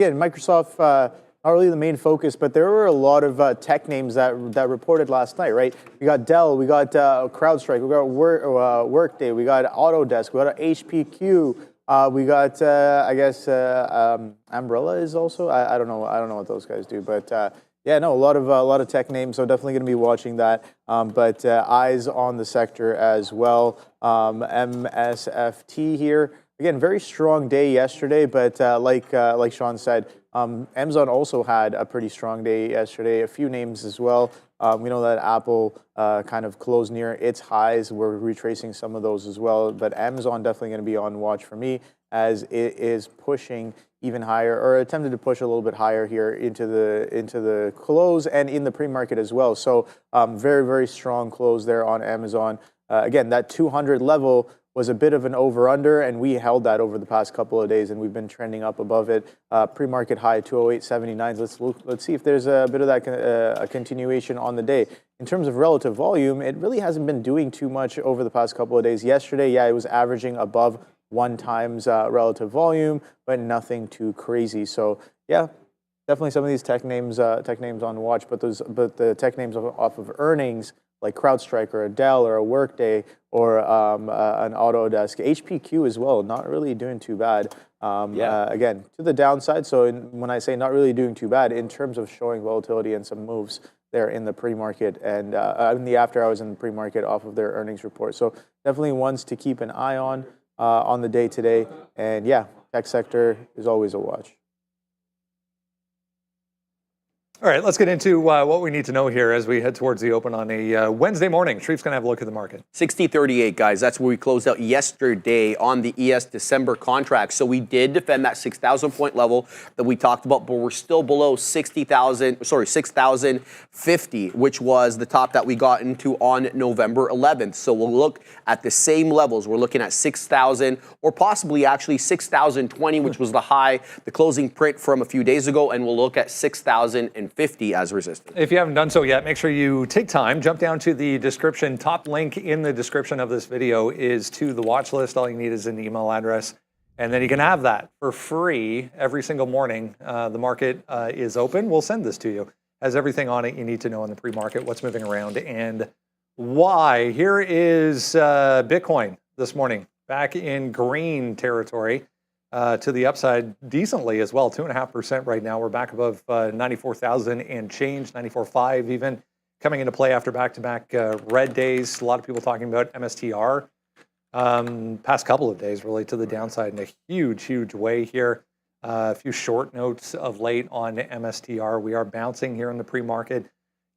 Again, Microsoft, not really the main focus, but there were a lot of tech names that reported last night, right? We got Dell, we got CrowdStrike, we got Workday, we got Autodesk, we got HPQ, we got I guess Umbrella is also. I don't know what those guys do, but yeah, no, a lot of tech names. So definitely going to be watching that. But eyes on the sector as well. MSFT here. Again, very strong day yesterday, but like Sean said, Amazon also had a pretty strong day yesterday. A few names as well. We know that Apple kind of closed near its highs. We're retracing some of those as well, but Amazon definitely going to be on watch for me as it is pushing even higher, or attempted to push a little bit higher here into the close and in the pre-market as well. So very, very strong close there on Amazon. Again, that 200 level was a bit of an over-under, and we held that over the past couple of days, and we've been trending up above it. Pre-market high 208.79. Let's see if there's a bit of that a continuation on the day. In terms of relative volume, it really hasn't been doing too much over the past couple of days. Yesterday, yeah, it was averaging above 1 times relative volume, but nothing too crazy. So yeah, definitely some of these tech names on watch, but the tech names off of earnings, like CrowdStrike or a Dell or a Workday or an Autodesk. HPQ as well, not really doing too bad. Again, to the downside. So when I say not really doing too bad, in terms of showing volatility and some moves there in the pre-market and in the after hours in the pre-market off of their earnings report. So definitely ones to keep an eye on the day today. And yeah, tech sector is always a watch. All right, let's get into what we need to know here as we head towards the open on a Wednesday morning. Sharif's going to have a look at the market. 60.38, guys. That's where we closed out yesterday on the ES December contract. So we did defend that 6,000 point level that we talked about, but we're still below 6,050, which was the top that we got into on November 11th. So we'll look at the same levels. We're looking at 6,000 or possibly actually 6,020, which was the high, the closing print from a few days ago, and we'll look at 6,050 as resistance. If you haven't done so yet, make sure you take time, jump down to the description. Top link in the description of this video is to the watch list. All you need is an email address, and then you can have that for free every single morning. The market is open. We'll send this to you. Has everything on it you need to know in the pre-market, what's moving around, and why. Here is Bitcoin this morning, back in green territory. To the upside decently as well, 2.5% right now. We're back above 94,000 and change, 94.5 even, coming into play after back-to-back red days. A lot of people talking about MSTR past couple of days really to the downside in a huge way here. A few short notes of late on MSTR. We are bouncing here in the pre-market.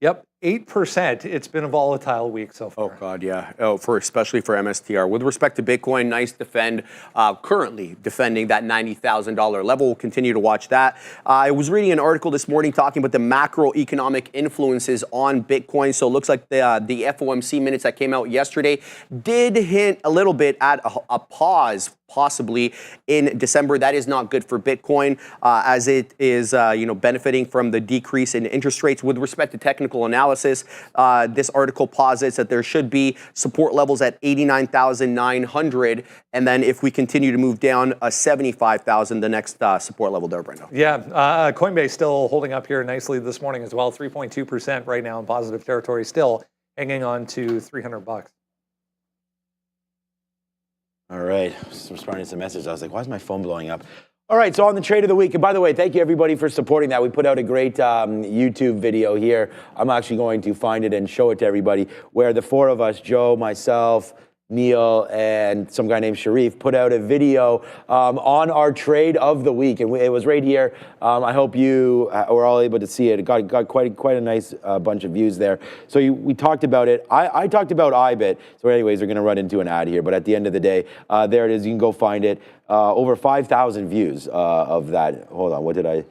Yep, 8%. It's been a volatile week so far. Oh, God, yeah. Especially for MSTR. With respect to Bitcoin, nice defend. Currently defending that $90,000 level. We'll continue to watch that. I was reading an article this morning talking about the macroeconomic influences on Bitcoin. So it looks like the FOMC minutes that came out yesterday did hint a little bit at a pause possibly in December. That is not good for Bitcoin as it is benefiting from the decrease in interest rates. With respect to technical analysis, this article posits that there should be support levels at 89,900, and then if we continue to move down 75,000, the next support level there, Brendo. Yeah, Coinbase still holding up here nicely this morning as well, 3.2% right now in positive territory, still hanging on to $300. All right, just responding to some messages. I was like, why is my phone blowing up? All right, so on the trade of the week, and by the way, thank you everybody for supporting that. We put out a great YouTube video here. I'm actually going to find it and show it to everybody, where the four of us, Joe, myself, Neil, and some guy named Sharif, put out a video on our trade of the week, and it was right here. I hope you were all able to see it. It got quite a nice bunch of views there. So we talked about it. I talked about IBIT. So anyways, we're going to run into an ad here, but at the end of the day, there it is. You can go find it. Over 5,000 views of that. Hold on, what did I...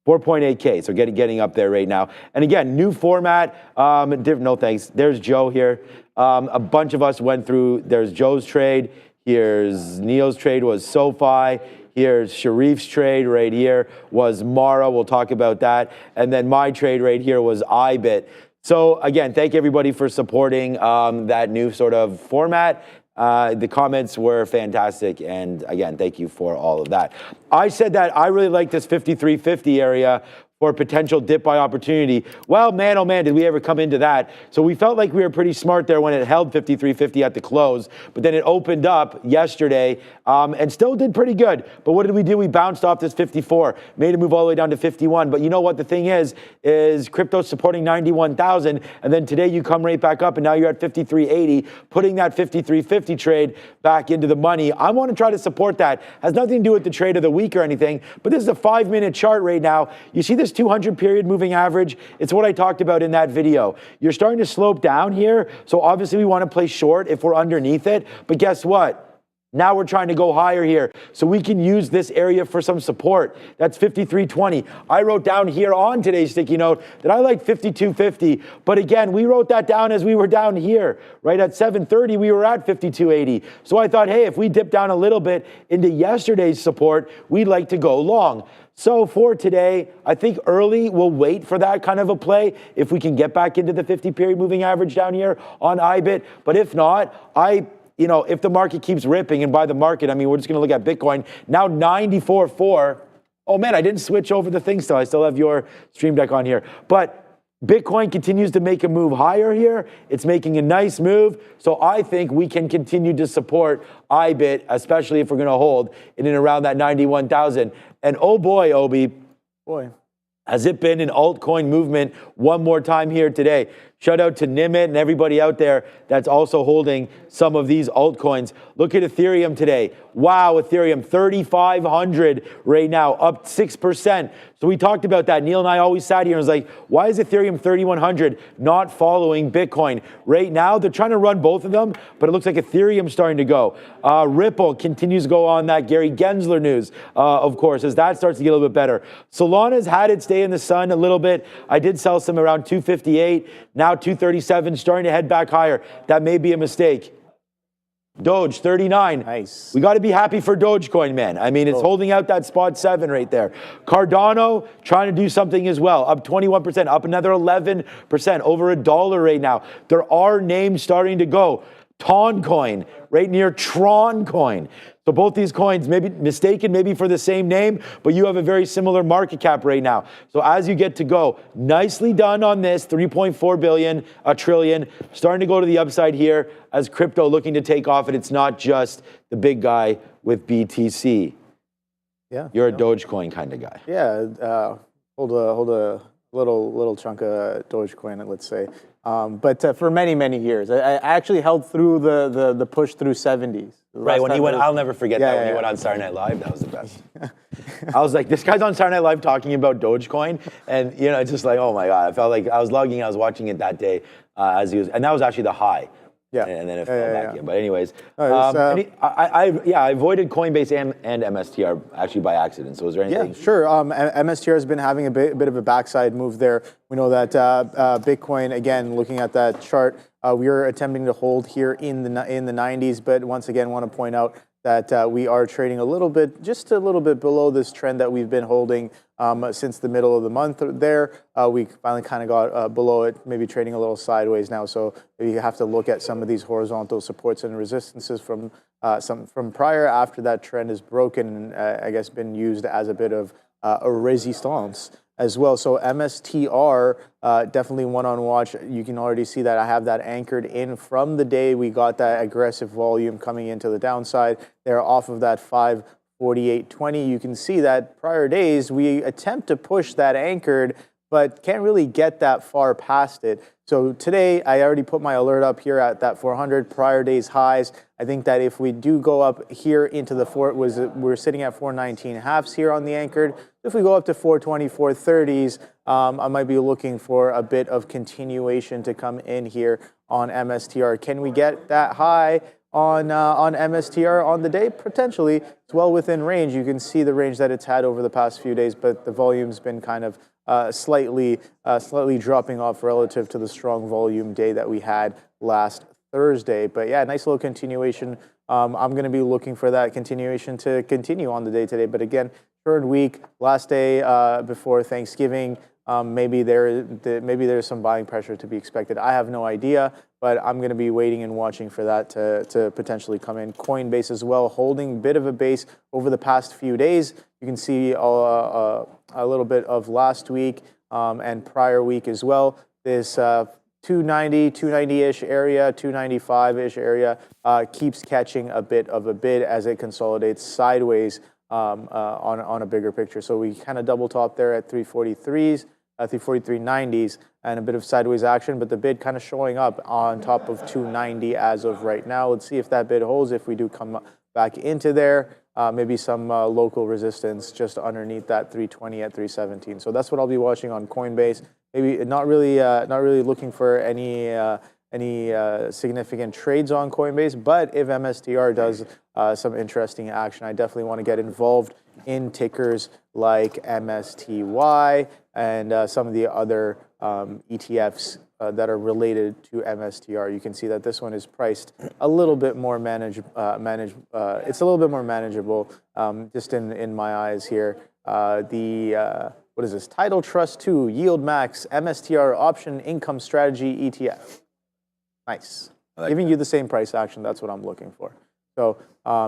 4.8K, so getting up there right now. And again, new format, no thanks. There's Joe here. A bunch of us went through, there's Joe's trade, here's Neil's trade was SoFi, here's Sharif's trade right here was Mara, we'll talk about that. And then my trade right here was IBIT. So again, thank everybody for supporting that new sort of format. The comments were fantastic, and again, thank you for all of that. I said that I really like this 53.50 area for potential dip buy opportunity. Well, man, oh man, did we ever come into that. So we felt like we were pretty smart there when it held 53.50 at the close, but then it opened up yesterday and still did pretty good. But what did we do? We bounced off this 54, made a move all the way down to 51. But you know what the thing is crypto supporting 91,000, and then today you come right back up and now you're at 53.80, putting that 53.50 trade back into the money. I want to try to support that. Has nothing to do with the trade of the week or anything, but this is a 5-minute chart right now. You see this 200 period moving average? It's what I talked about in that video. You're starting to slope down here, so obviously we want to play short if we're underneath it, but guess what? Now we're trying to go higher here, so we can use this area for some support. That's 53.20. I wrote down here on today's sticky note that I like 52.50, but again, we wrote that down as we were down here, right at 7:30, we were at 52.80. So I thought, hey, if we dip down a little bit into yesterday's support, we'd like to go long. So for today, I think early we'll wait for that kind of a play if we can get back into the 50 period moving average down here on IBIT. But if not, if the market keeps ripping, and by the market, I mean, we're just going to look at Bitcoin, now 94.4. Oh man, I didn't switch over the thing still. I still have your stream deck on here. But Bitcoin continues to make a move higher here. It's making a nice move. So I think we can continue to support IBIT, especially if we're going to hold in and around that 91,000. And oh boy, Obi, has it been an altcoin movement one more time here today. Shout out to Nimit and everybody out there that's also holding some of these altcoins. Look at Ethereum today. Wow, Ethereum 3,500 right now, up 6%. So we talked about that. Neil and I always sat here and was like, why is Ethereum 3,100 not following Bitcoin? Right now, they're trying to run both of them, but it looks like Ethereum's starting to go. Ripple continues to go on that Gary Gensler news, of course, as that starts to get a little bit better. Solana's had its day in the sun a little bit. I did sell some around 258, now 237, starting to head back higher. That may be a mistake. Doge 39. Nice. We got to be happy for Dogecoin, man. I mean, it's holding out that spot 7 right there. Cardano trying to do something as well, up 21%, up another 11%, over $1 right now. There are names starting to go. Toncoin, right near Troncoin. So both these coins, maybe mistaken maybe for the same name, but you have a very similar market cap right now. So as you get to go, nicely done on this, 3.4 billion, a trillion, starting to go to the upside here as crypto looking to take off, and it's not just the big guy with BTC. Yeah. You're a Dogecoin kind of guy. Yeah, hold a little chunk of Dogecoin, let's say. But for many years, I actually held through the push through 70s. Right, when he went, I'll never forget that when he went on Saturday Night Live, that was the best. I was like, this guy's on Saturday Night Live talking about Dogecoin, and it's just like, oh my God, I felt like I was logging, I was watching it that day as he was, and that was actually the high. Yeah, and then it fell back in. But anyways, I avoided Coinbase and MSTR actually by accident. So is there anything? Yeah, sure. MSTR has been having a bit of a backside move there. We know that Bitcoin, again, looking at that chart, we are attempting to hold here in the 90s, but once again, want to point out that we are trading just a little bit below this trend that we've been holding since the middle of the month there. We finally kind of got below it, maybe trading a little sideways now. So you have to look at some of these horizontal supports and resistances from prior after that trend is broken and I guess been used as a bit of a resistance as well. So MSTR, definitely one on watch. You can already see that I have that anchored in from the day we got that aggressive volume coming into the downside. They're off of that 548.20. You can see that prior days we attempt to push that anchored, but can't really get that far past it. So today, I already put my alert up here at that 400 prior day's highs. I think that if we do go up here into the we're sitting at 419.5s here on the anchored. If we go up to 420, 430s, I might be looking for a bit of continuation to come in here on MSTR. Can we get that high on MSTR on the day? Potentially. It's well within range. You can see the range that it's had over the past few days, but the volume's been kind of slightly dropping off relative to the strong volume day that we had last Thursday. But yeah, nice little continuation. I'm going to be looking for that continuation to continue on the day today. But again, third week, last day before Thanksgiving. maybe there's some buying pressure to be expected. I have no idea, but I'm going to be waiting and watching for that to potentially come in. Coinbase as well, holding a bit of a base over the past few days. You can see a little bit of last week and prior week as well. This 290-ish area, 295-ish area keeps catching a bit of a bid as it consolidates sideways on a bigger picture. So we kind of double top there at 343s, 343.90s, and a bit of sideways action, but the bid kind of showing up on top of 290 as of right now. Let's see if that bid holds. If we do come back into there, maybe some local resistance just underneath that 320 at 317. So that's what I'll be watching on Coinbase. Maybe not really looking for any significant trades on Coinbase, but if MSTR does some interesting action, I definitely want to get involved in tickers like MSTY and some of the other ETFs that are related to MSTR. You can see that this one is priced a little bit more it's a little bit more manageable, just in my eyes here. What is this? Title Trust 2 Yield Max MSTR Option Income Strategy ETF. Nice. Giving you the same price action. That's what I'm looking for. So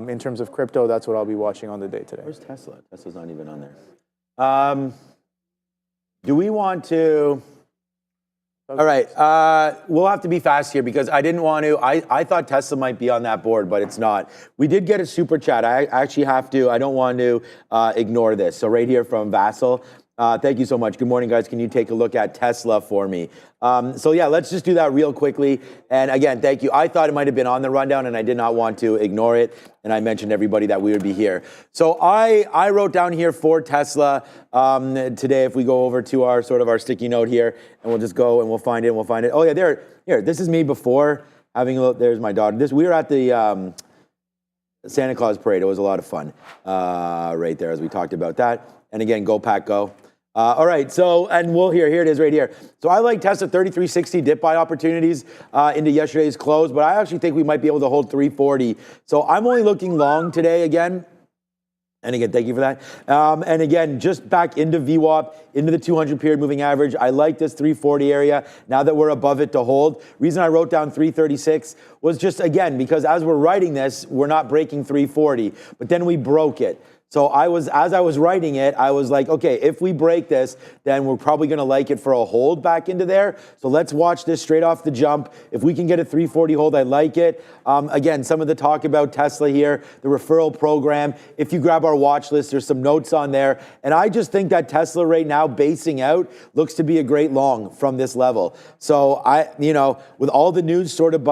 in terms of crypto, that's what I'll be watching on the day today. Where's Tesla? Tesla's not even on there. Do we want to? All right. We'll have to be fast here because I didn't want to. I thought Tesla might be on that board, but it's not. We did get a super chat. I actually have to. I don't want to ignore this. So right here from Vassal. Thank you so much. Good morning, guys. Can you take a look at Tesla for me? So yeah, let's just do that real quickly. And again, thank you. I thought it might have been on the rundown and I did not want to ignore it. And I mentioned everybody that we would be here. So I wrote down here for Tesla today, if we go over to our sticky note here and we'll just go and we'll find it. Oh yeah, here, this is me before having a look. There's my daughter. We were at the Santa Claus parade. It was a lot of fun right there as we talked about that. And again, go Pack Go. All right, so, and here it is right here. So I like Tesla 3360 dip buy opportunities into yesterday's close, but I actually think we might be able to hold 340. So I'm only looking long today again. And again, thank you for that. And again, just back into VWAP, into the 200 period moving average. I like this 340 area now that we're above it to hold. Reason I wrote down 336 was just, again, because as we're writing this, we're not breaking 340, but then we broke it. So as I was writing it, I was like, okay, if we break this, then we're probably going to like it for a hold back into there. So let's watch this straight off the jump. If we can get a 340 hold, I like it. Again, some of the talk about Tesla here, the referral program. If you grab our watch list, there's some notes on there. And I just think that Tesla right now, basing out, looks to be a great long from this level. So with all the news sort of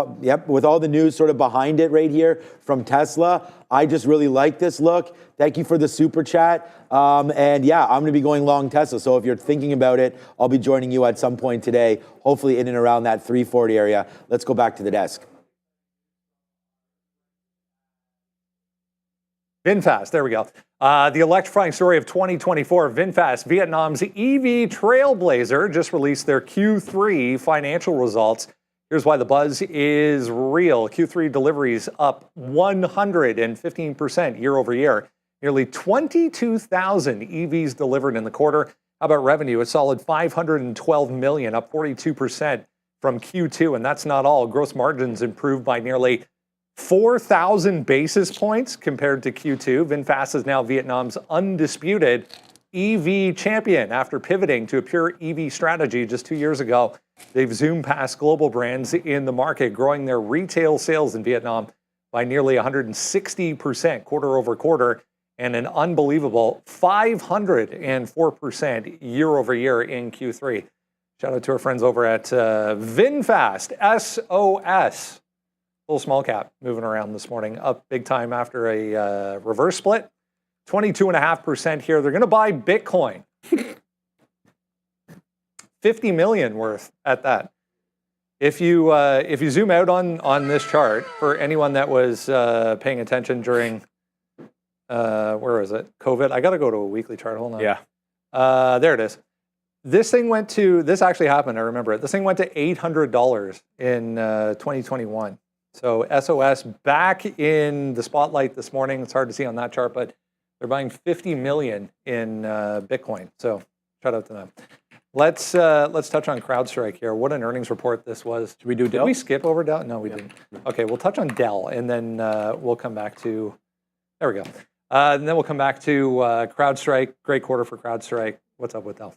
behind it right here from Tesla, I just really like this look. Thank you for the super chat. And yeah, I'm going to be going long Tesla. So if you're thinking about it, I'll be joining you at some point today, hopefully in and around that 340 area. Let's go back to the desk. VinFast, there we go. The electrifying story of 2024, VinFast, Vietnam's EV trailblazer, just released their Q3 financial results. Here's why the buzz is real. Q3 deliveries up 115% year over year. Nearly 22,000 EVs delivered in the quarter. How about revenue? A solid $512 million, up 42% from Q2. And that's not all. Gross margins improved by nearly 4,000 basis points compared to Q2. VinFast is now Vietnam's undisputed EV champion after pivoting to a pure EV strategy just 2 years ago. They've zoomed past global brands in the market, growing their retail sales in Vietnam by nearly 160% quarter over quarter and an unbelievable 504% year over year in Q3. Shout out to our friends over at VinFast, SOS. Full small cap moving around this morning, up big time after a reverse split. 22.5% here. They're going to buy Bitcoin. 50 million worth at that. If you zoom out on this chart, for anyone that was paying attention during where is it? COVID. I got to go to a weekly chart. Hold on. Yeah. There it is. This actually happened. I remember it. This thing went to $800 in 2021. So SOS back in the spotlight this morning. It's hard to see on that chart, but they're buying 50 million in Bitcoin. So shout out to them. Let's touch on CrowdStrike here. What an earnings report this was. Should we do Dell? Did we skip over Dell? No, we didn't. Okay, we'll touch on Dell, and then we'll come back to, there we go. And then we'll come back to CrowdStrike. Great quarter for CrowdStrike. What's up with Dell?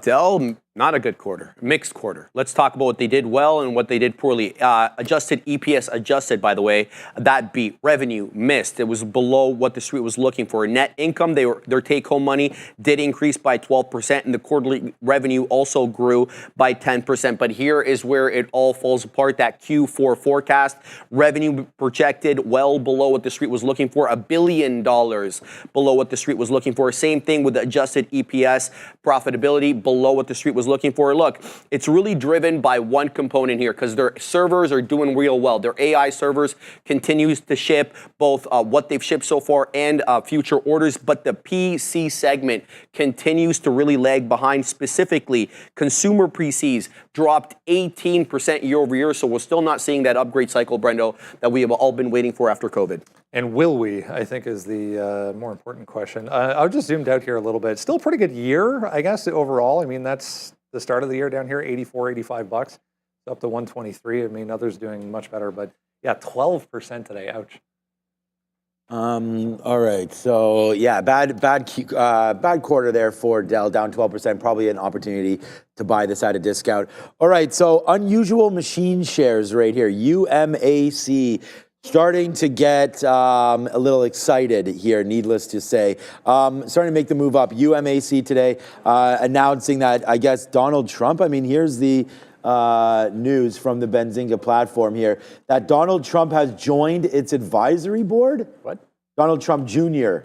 Dell, not a good quarter, mixed quarter. Let's talk about what they did well and what they did poorly. Adjusted EPS adjusted, by the way, that beat. Revenue missed. It was below what the street was looking for. Net income, their take-home money did increase by 12%, and the quarterly revenue also grew by 10%. But here is where it all falls apart. That Q4 forecast, revenue projected well below what the street was looking for, $1 billion below what the street was looking for. Same thing with the adjusted EPS. Profitability below what the street was looking for. Look, it's really driven by one component here because their servers are doing real well. Their AI servers continues to ship both what they've shipped so far and future orders, but the PC segment continues to really lag behind. Specifically, consumer PCs dropped 18% year over year, so we're still not seeing that upgrade cycle, Brendo, that we have all been waiting for after COVID. And will we, I think, is the more important question. I've just zoomed out here a little bit. Still a pretty good year, I guess, overall. I mean, that's the start of the year down here, 84, 85 bucks. It's up to 123. I mean, others doing much better. But, yeah, 12% today. Ouch. All right. So, yeah, bad quarter there for Dell, down 12%. Probably an opportunity to buy this at a discount. All right. So, unusual machine shares right here. UMAC. Starting to get a little excited here, needless to say. Starting to make the move up. UMAC today announcing that, I guess, Donald Trump, I mean, here's the news from the Benzinga platform here, that Donald Trump has joined its advisory board. What? Donald Trump Jr.,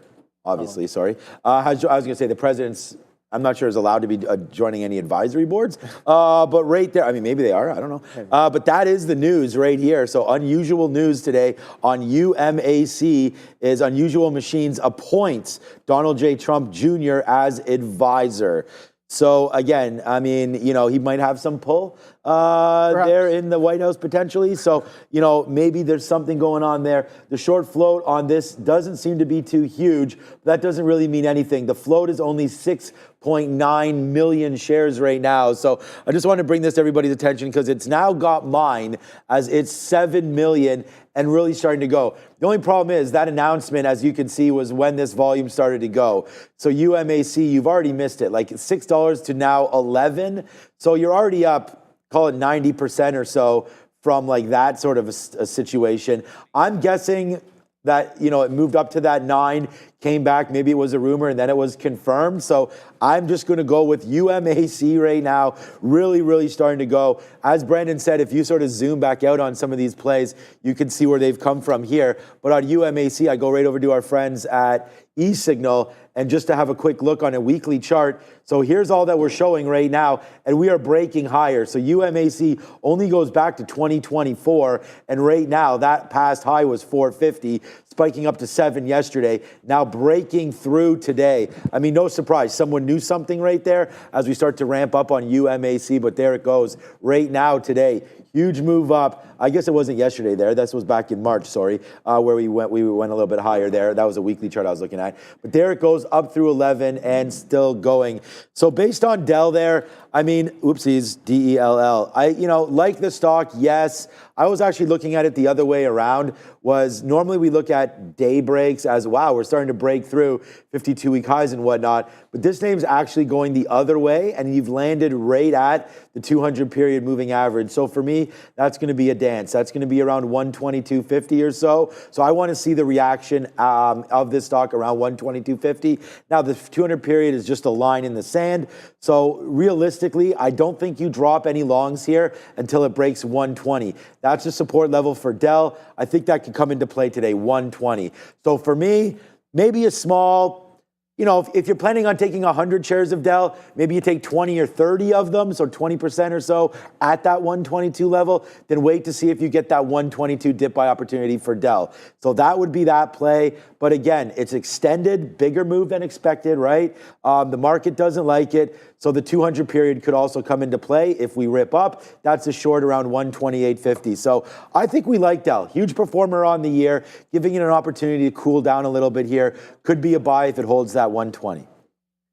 obviously, sorry. I was going to say the president's, I'm not sure is allowed to be joining any advisory boards, but right there, I mean, maybe they are, I don't know. But that is the news right here. So unusual news today on UMAC is Unusual Machines appoints Donald J. Trump Jr. as advisor. So again, I mean, you know, he might have some pull there in the White House potentially. So, you know, maybe there's something going on there. The short float on this doesn't seem to be too huge. That doesn't really mean anything. The float is only 6.9 million shares right now. So I just want to bring this to everybody's attention because it's now got mine as it's 7 million and really starting to go. The only problem is that announcement, as you can see, was when this volume started to go. So UMAC, you've already missed it, like $6 to now 11. So you're already up, call it 90% or so from like that sort of a situation. I'm guessing that, you know, it moved up to that 9, came back, maybe it was a rumor, and then it was confirmed. So I'm just going to go with UMAC right now, really, really starting to go. As Brandon said, if you sort of zoom back out on some of these plays, you can see where they've come from here. But on UMAC, I go right over to our friends at eSignal, and just to have a quick look on a weekly chart. So here's all that we're showing right now, and we are breaking higher. So UMAC only goes back to 2024, and right now that past high was 450, spiking up to 7 yesterday, now breaking through today. I mean, no surprise, someone knew something right there as we start to ramp up on UMAC, but there it goes right now today. Huge move up. I guess it wasn't yesterday there. This was back in March, sorry, where we went a little bit higher there. That was a weekly chart I was looking at. But there it goes up through 11 and still going. So based on Dell there, I mean, oopsies, DELL. I, you know, like the stock, yes. I was actually looking at it the other way around. Was normally we look at day breaks as, wow, we're starting to break through 52-week highs and whatnot. But this name's actually going the other way, and you've landed right at the 200-period moving average. So for me, that's going to be a dance. That's going to be around 122.50 or so. So I want to see the reaction of this stock around 122.50. Now, the 200-period is just a line in the sand. So realistically, I don't think you drop any longs here until it breaks 120. That's a support level for Dell. I think that could come into play today, 120. So for me, maybe a small, you know, if you're planning on taking 100 shares of Dell, maybe you take 20 or 30 of them, so 20% or so at that 122 level, then wait to see if you get that 122 dip buy opportunity for Dell. So that would be that play. But again, it's extended, bigger move than expected, right? The market doesn't like it. So the 200 period could also come into play if we rip up. That's a short around 128.50. So I think we like Dell. Huge performer on the year, giving it an opportunity to cool down a little bit here. Could be a buy if it holds that 120.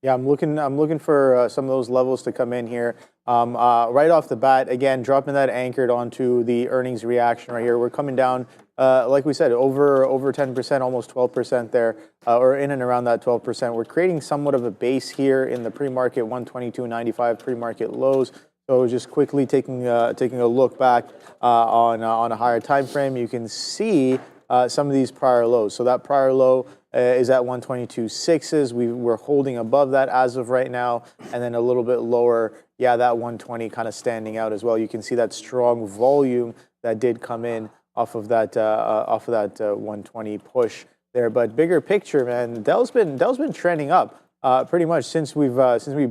Yeah, I'm looking for some of those levels to come in here. Right off the bat, again, dropping that anchored onto the earnings reaction right here. We're coming down, like we said, over 10%, almost 12% there, or in and around that 12%. We're creating somewhat of a base here in the pre-market 122.95 pre-market lows. So just quickly taking a look back on a higher time frame, you can see some of these prior lows. So that prior low is at 122.6s. We're holding above that as of right now, and then a little bit lower. Yeah, that 120 kind of standing out as well. You can see that strong volume that did come in off of that 120 push there. But bigger picture, man, Dell's been trending up pretty much since we've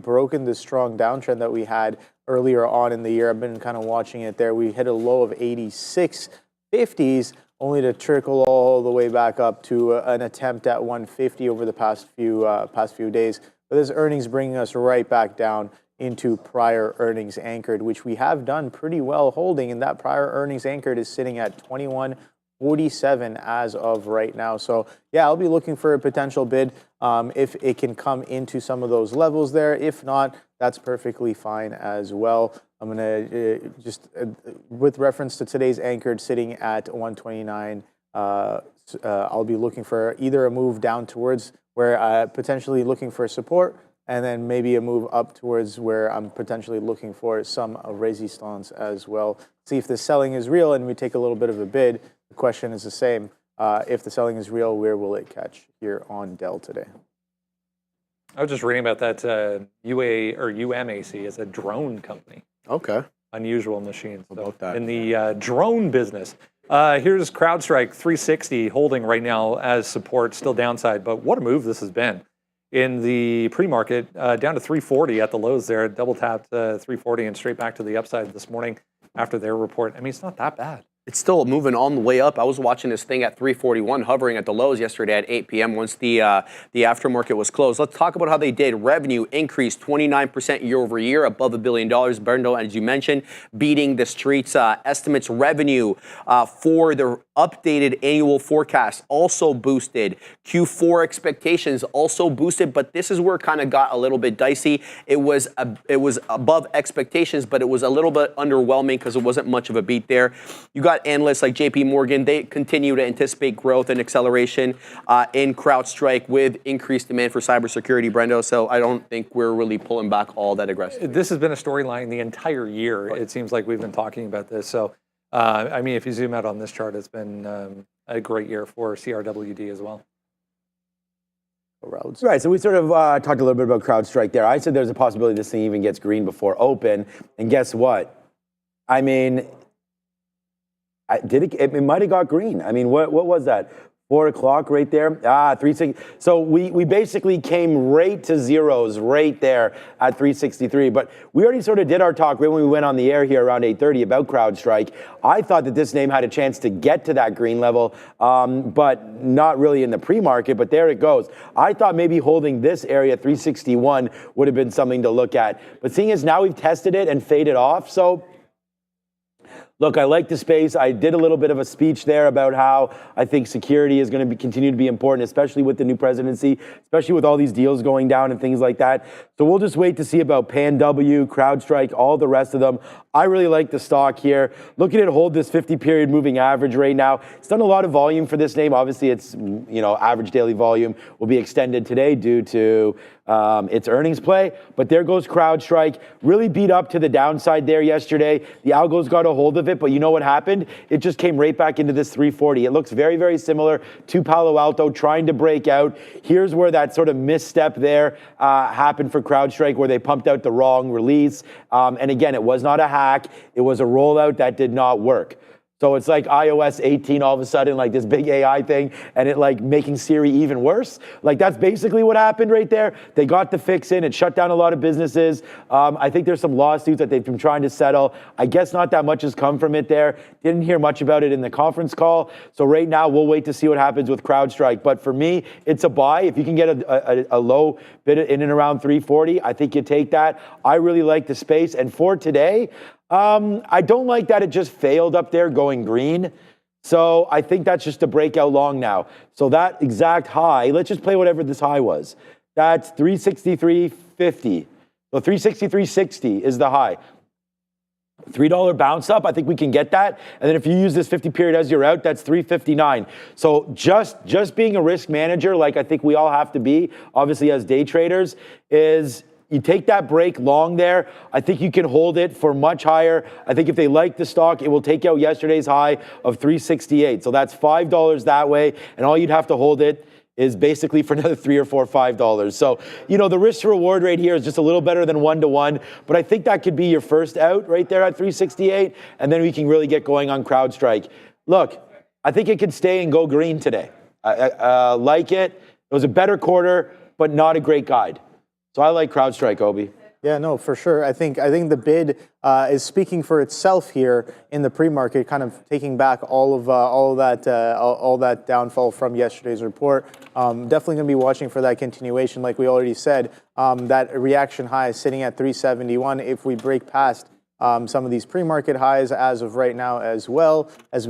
broken the strong downtrend that we had earlier on in the year. I've been kind of watching it there. We hit a low of 86.50s, only to trickle all the way back up to an attempt at 150 over the past few days. But this earnings bringing us right back down into prior earnings anchored, which we have done pretty well holding, and that prior earnings anchored is sitting at 21.47 as of right now. So yeah, I'll be looking for a potential bid if it can come into some of those levels there. If not, that's perfectly fine as well. I'm gonna just with reference to today's anchored sitting at 129. I'll be looking for either a move down towards where potentially looking for support, and then maybe a move up towards where I'm potentially looking for some resistance as well. See if the selling is real and we take a little bit of a bid. The question is the same. If the selling is real, where will it catch here on Dell today? I was just reading about that UMAC is a drone company. Okay. Unusual machines. How about that? In the drone business. Here's CrowdStrike 360 holding right now as support, still downside, but what a move this has been. In the pre-market, down to 340 at the lows there, double tapped 340 and straight back to the upside this morning after their report. I mean, it's not that bad. It's still moving on the way up. I was watching this thing at 341, hovering at the lows yesterday at 8 p.m. once the aftermarket was closed. Let's talk about how they did. Revenue increased 29% year over year, above $1 billion. Berndo, as you mentioned, beating the street's estimates. Revenue for the updated annual forecast also boosted. Q4 expectations also boosted, but this is where it kind of got a little bit dicey. It was above expectations, but it was a little bit underwhelming because it wasn't much of a beat there. You got analysts like JP Morgan, they continue to anticipate growth and acceleration in CrowdStrike with increased demand for cybersecurity, Brendo. So I don't think we're really pulling back all that aggressively. This has been a storyline the entire year. It seems like we've been talking about this. So, I mean, if you zoom out on this chart, it's been a great year for CRWD as well. Right, so we sort of talked a little bit about CrowdStrike there. I said there's a possibility this thing even gets green before open. And guess what? I mean, it might have got green. I mean, what was that? 4 o'clock right there? 360. So we basically came right to zeros right there at 363. But we already sort of did our talk right when we went on the air here around 8:30 about CrowdStrike. I thought that this name had a chance to get to that green level, but not really in the pre-market, but there it goes. I thought maybe holding this area, 361, would have been something to look at. But seeing as now we've tested it and faded off, so look, I like the space. I did a little bit of a speech there about how I think security is going to continue to be important, especially with the new presidency, especially with all these deals going down and things like that. So we'll just wait to see about PanW, CrowdStrike, all the rest of them. I really like the stock here. Look at it hold this 50-period moving average right now. It's done a lot of volume for this name. Obviously, it's, average daily volume will be extended today due to its earnings play. But there goes CrowdStrike. Really beat up to the downside there yesterday. The algos got a hold of it, but you know what happened? It just came right back into this 340. It looks very, very similar to Palo Alto trying to break out. Here's where that sort of misstep there happened for CrowdStrike, where they pumped out the wrong release. And again, it was not a hack. It was a rollout that did not work. So it's like iOS 18 all of a sudden, like this big AI thing, and it like making Siri even worse. Like that's basically what happened right there. They got the fix in. It shut down a lot of businesses. I think there's some lawsuits that they've been trying to settle. I guess not that much has come from it there. Didn't hear much about it in the conference call. So right now we'll wait to see what happens with CrowdStrike. But for me, it's a buy. If you can get a low bid in and around 340, I think you take that. I really like the space. And for today, I don't like that it just failed up there going green. So I think that's just a breakout long now. So that exact high, let's just play whatever this high was. That's 363.50. So 363.60 is the high. $3 bounce up, I think we can get that. And then if you use this 50 period as your out, that's 359. So just being a risk manager, like I think we all have to be, obviously as day traders, is you take that break long there. I think you can hold it for much higher. I think if they like the stock, it will take out yesterday's high of 368. So that's $5 that way. And all you'd have to hold it is basically for another $3 or $4 or $5. So, you know, the risk to reward rate here is just a little better than 1-to-1, but I think that could be your first out right there at 368, and then we can really get going on CrowdStrike. Look, I think it could stay and go green today. I like it. It was a better quarter, but not a great guide. So I like CrowdStrike, Obi. Yeah, no, for sure. I think the bid is speaking for itself here in the pre-market, kind of taking back all that downfall from yesterday's report. Definitely going to be watching for that continuation, like we already said. That reaction high is sitting at 371. If we break past some of these pre-market highs as of right now, as well as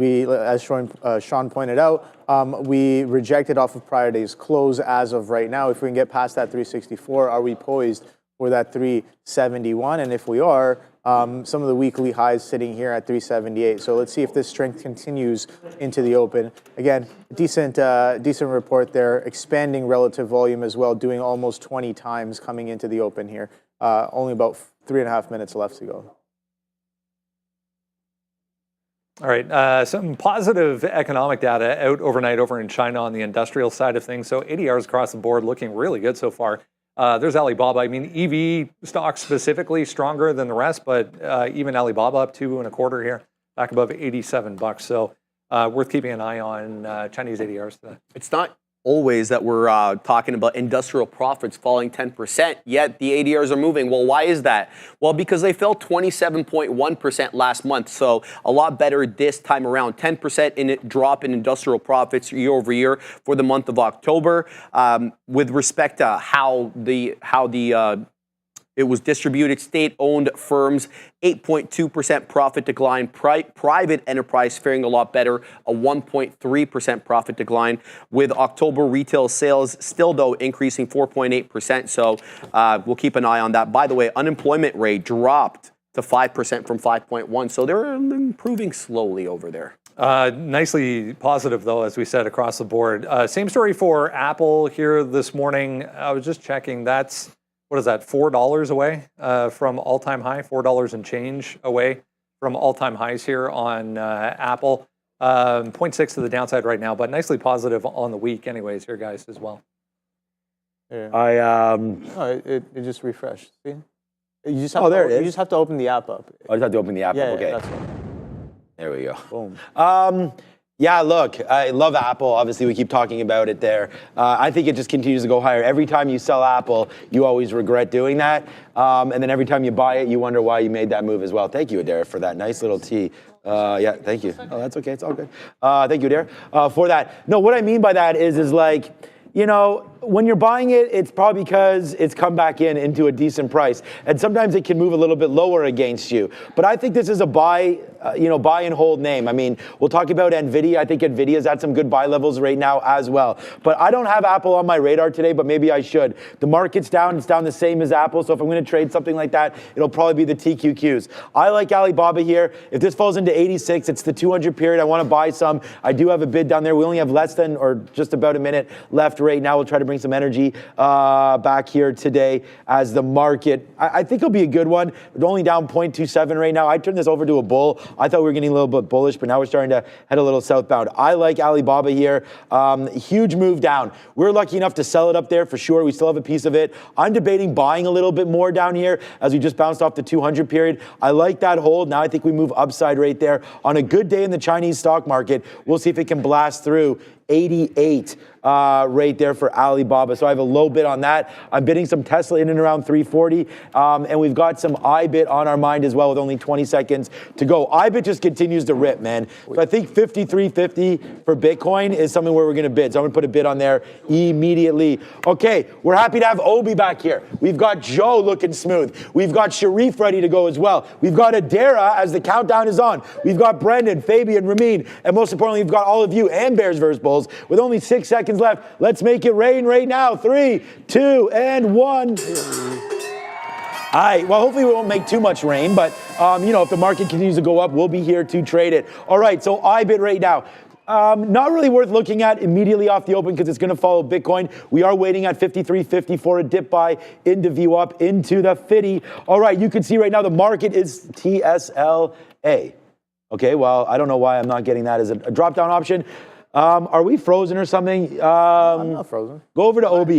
Sean pointed out, we rejected off of prior day's close as of right now. If we can get past that 364, are we poised for that 371? And if we are, some of the weekly highs sitting here at 378. So let's see if this strength continues into the open. Again, decent report there, expanding relative volume as well, doing almost 20 times coming into the open here. Only about 3.5 minutes left to go. All right, some positive economic data out overnight over in China on the industrial side of things. So ADRs across the board looking really good so far. There's Alibaba. I mean, EV stocks specifically stronger than the rest, but even Alibaba up 2.25 here, back above $87. So worth keeping an eye on Chinese ADRs today. It's not always that we're talking about industrial profits falling 10%, yet the ADRs are moving. Well, why is that? Well, because they fell 27.1% last month, so a lot better this time around. 10% drop in industrial profits year over year for the month of October. With respect to how it was distributed, state-owned firms, 8.2% profit decline. Private enterprise faring a lot better, a 1.3% profit decline. With October retail sales still, though, increasing 4.8%. So we'll keep an eye on that. By the way, unemployment rate dropped to 5% from 5.1%. So they're improving slowly over there. Nicely positive, though, as we said, across the board. Same story for Apple here this morning. I was just checking. That's... what is that, $4 away from all-time high, $4 and change away from all-time highs here on Apple. 0.6 to the downside right now, but nicely positive on the week anyways here, guys, as well. Yeah. It just refreshed. See? You just have there it is. You just have to open the app up. I just have to open the app up, okay. Yeah, that's right. There we go. Boom. Yeah, look, I love Apple. Obviously, we keep talking about it there. I think it just continues to go higher. Every time you sell Apple, you always regret doing that. And then every time you buy it, you wonder why you made that move as well. Thank you, Adair, for that nice little tea. Yeah, thank you. Oh, that's okay. It's all good. Thank you, Adair, for that. No, what I mean by that is like, you know, when you're buying it, it's probably because it's come back into a decent price. And sometimes it can move a little bit lower against you. But I think this is a buy and hold name. I mean, we'll talk about NVIDIA. I think NVIDIA's at some good buy levels right now as well. But I don't have Apple on my radar today, but maybe I should. The market's down. It's down the same as Apple. So if I'm going to trade something like that, it'll probably be the TQQs. I like Alibaba here. If this falls into 86, it's the 200 period. I want to buy some. I do have a bid down there. We only have less than or just about a minute left right now. We'll try to bring some energy back here today as the market. I think it'll be a good one. We're only down 0.27 right now. I turned this over to a bull. I thought we were getting a little bit bullish, but now we're starting to head a little southbound. I like Alibaba here. Huge move down. We're lucky enough to sell it up there for sure. We still have a piece of it. I'm debating buying a little bit more down here as we just bounced off the 200 period. I like that hold. Now I think we move upside right there. On a good day in the Chinese stock market, we'll see if it can blast through 88 right there for Alibaba. So I have a low bid on that. I'm bidding some Tesla in and around 340. And we've got some iBit on our mind as well with only 20 seconds to go. iBit just continues to rip, man. So I think 53.50 for Bitcoin is something where we're going to bid. So I'm going to put a bid on there immediately. Okay, we're happy to have Obi back here. We've got Joe looking smooth. We've got Sharif ready to go as well. We've got Adara as the countdown is on. We've got Brendan, Fabian, Ramin, and most importantly, we've got all of you and Bears vs. Bulls rolls. With only 6 seconds left, let's make it rain right now. 3, 2, and 1. All right, well, hopefully we won't make too much rain, but, if the market continues to go up, we'll be here to trade it. All right, so IBIT right now. Not really worth looking at immediately off the open because it's going to follow Bitcoin. We are waiting at 53.50 for a dip buy into view up into the 50. All right, you can see right now the market is TSLA. Okay, well, I don't know why I'm not getting that as a drop-down option. Are we frozen or something? I'm not frozen. Go over to OB.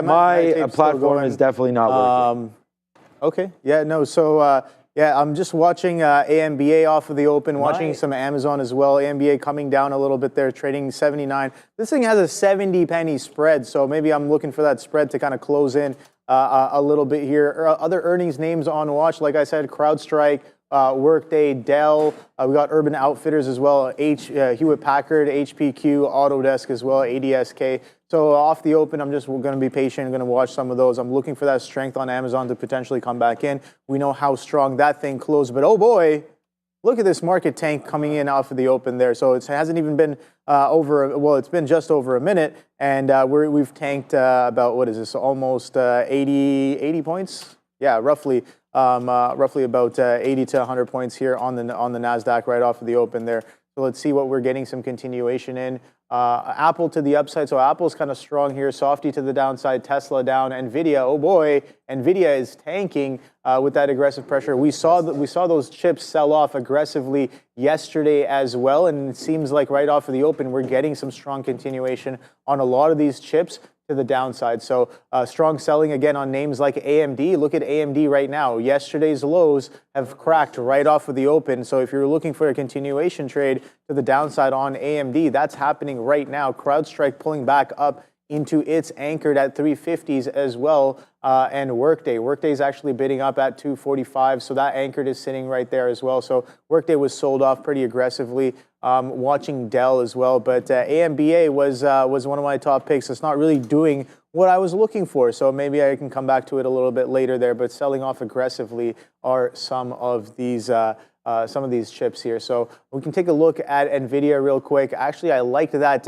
My platform is definitely not working. Okay, yeah, no, so... yeah, I'm just watching AMBA off of the open, watching some Amazon as well. AMBA coming down a little bit there, trading 79. This thing has a 70 penny spread, so maybe I'm looking for that spread to kind of close in a little bit here. Other earnings names on watch, like I said, CrowdStrike, Workday, Dell. We got Urban Outfitters as well, Hewlett Packard, HPQ, Autodesk as well, ADSK. So off the open, I'm just going to be patient. I'm going to watch some of those. I'm looking for that strength on Amazon to potentially come back in. We know how strong that thing closed, but oh boy, look at this market tank coming in off of the open there. So it hasn't even been it's been just over a minute, and we've tanked about, what is this, almost 80 points? Yeah, roughly about 80 to 100 points here on the NASDAQ right off of the open there. So let's see what we're getting some continuation in. Apple to the upside, so Apple's kind of strong here. Softy to the downside, Tesla down, Nvidia. Oh boy, Nvidia is tanking with that aggressive pressure. We saw those chips sell off aggressively yesterday as well, and it seems like right off of the open we're getting some strong continuation on a lot of these chips to the downside. So strong selling again on names like AMD. Look at AMD right now. Yesterday's lows have cracked right off of the open. So if you're looking for a continuation trade to the downside on AMD, that's happening right now. CrowdStrike pulling back up into its anchored at 350s as well, and Workday's actually bidding up at 245, so that anchored is sitting right there as well. So Workday was sold off pretty aggressively. Watching Dell as well, but AMBA was one of my top picks. It's not really doing what I was looking for, so maybe I can come back to it a little bit later there, but selling off aggressively are some of these chips here. So we can take a look at Nvidia real quick. Actually, I liked that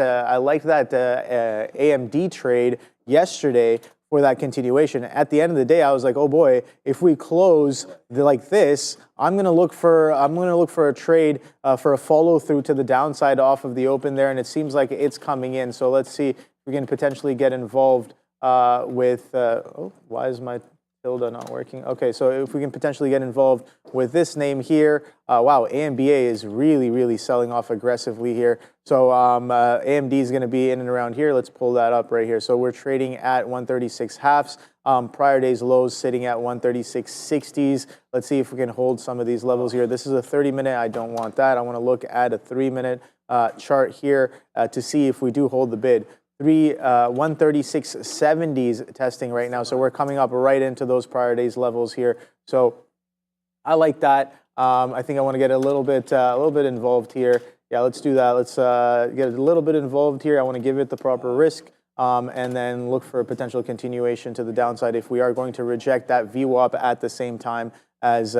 AMD trade yesterday for that continuation. At the end of the day, I was like, oh boy, if we close like this, I'm gonna look for a trade for a follow through to the downside off of the open there, and it seems like it's coming in. So let's see if we can potentially get involved with. Why is my tilde not working? Okay, so if we can potentially get involved with this name here. Wow, AMBA is really selling off aggressively here. So AMD is going to be in and around here. Let's pull that up right here. So we're trading at 136 halves. Prior day's lows sitting at 136.60s. Let's see if we can hold some of these levels here. This is a 30-minute. I don't want that. I want to look at a 3-minute chart here to see if we do hold the bid. 136.70s testing right now. So we're coming up right into those prior days levels here. So I like that. I think I want to get a little bit involved here. Yeah, let's do that. Let's get a little bit involved here. I want to give it the proper risk, and then look for a potential continuation to the downside if we are going to reject that VWAP at the same time as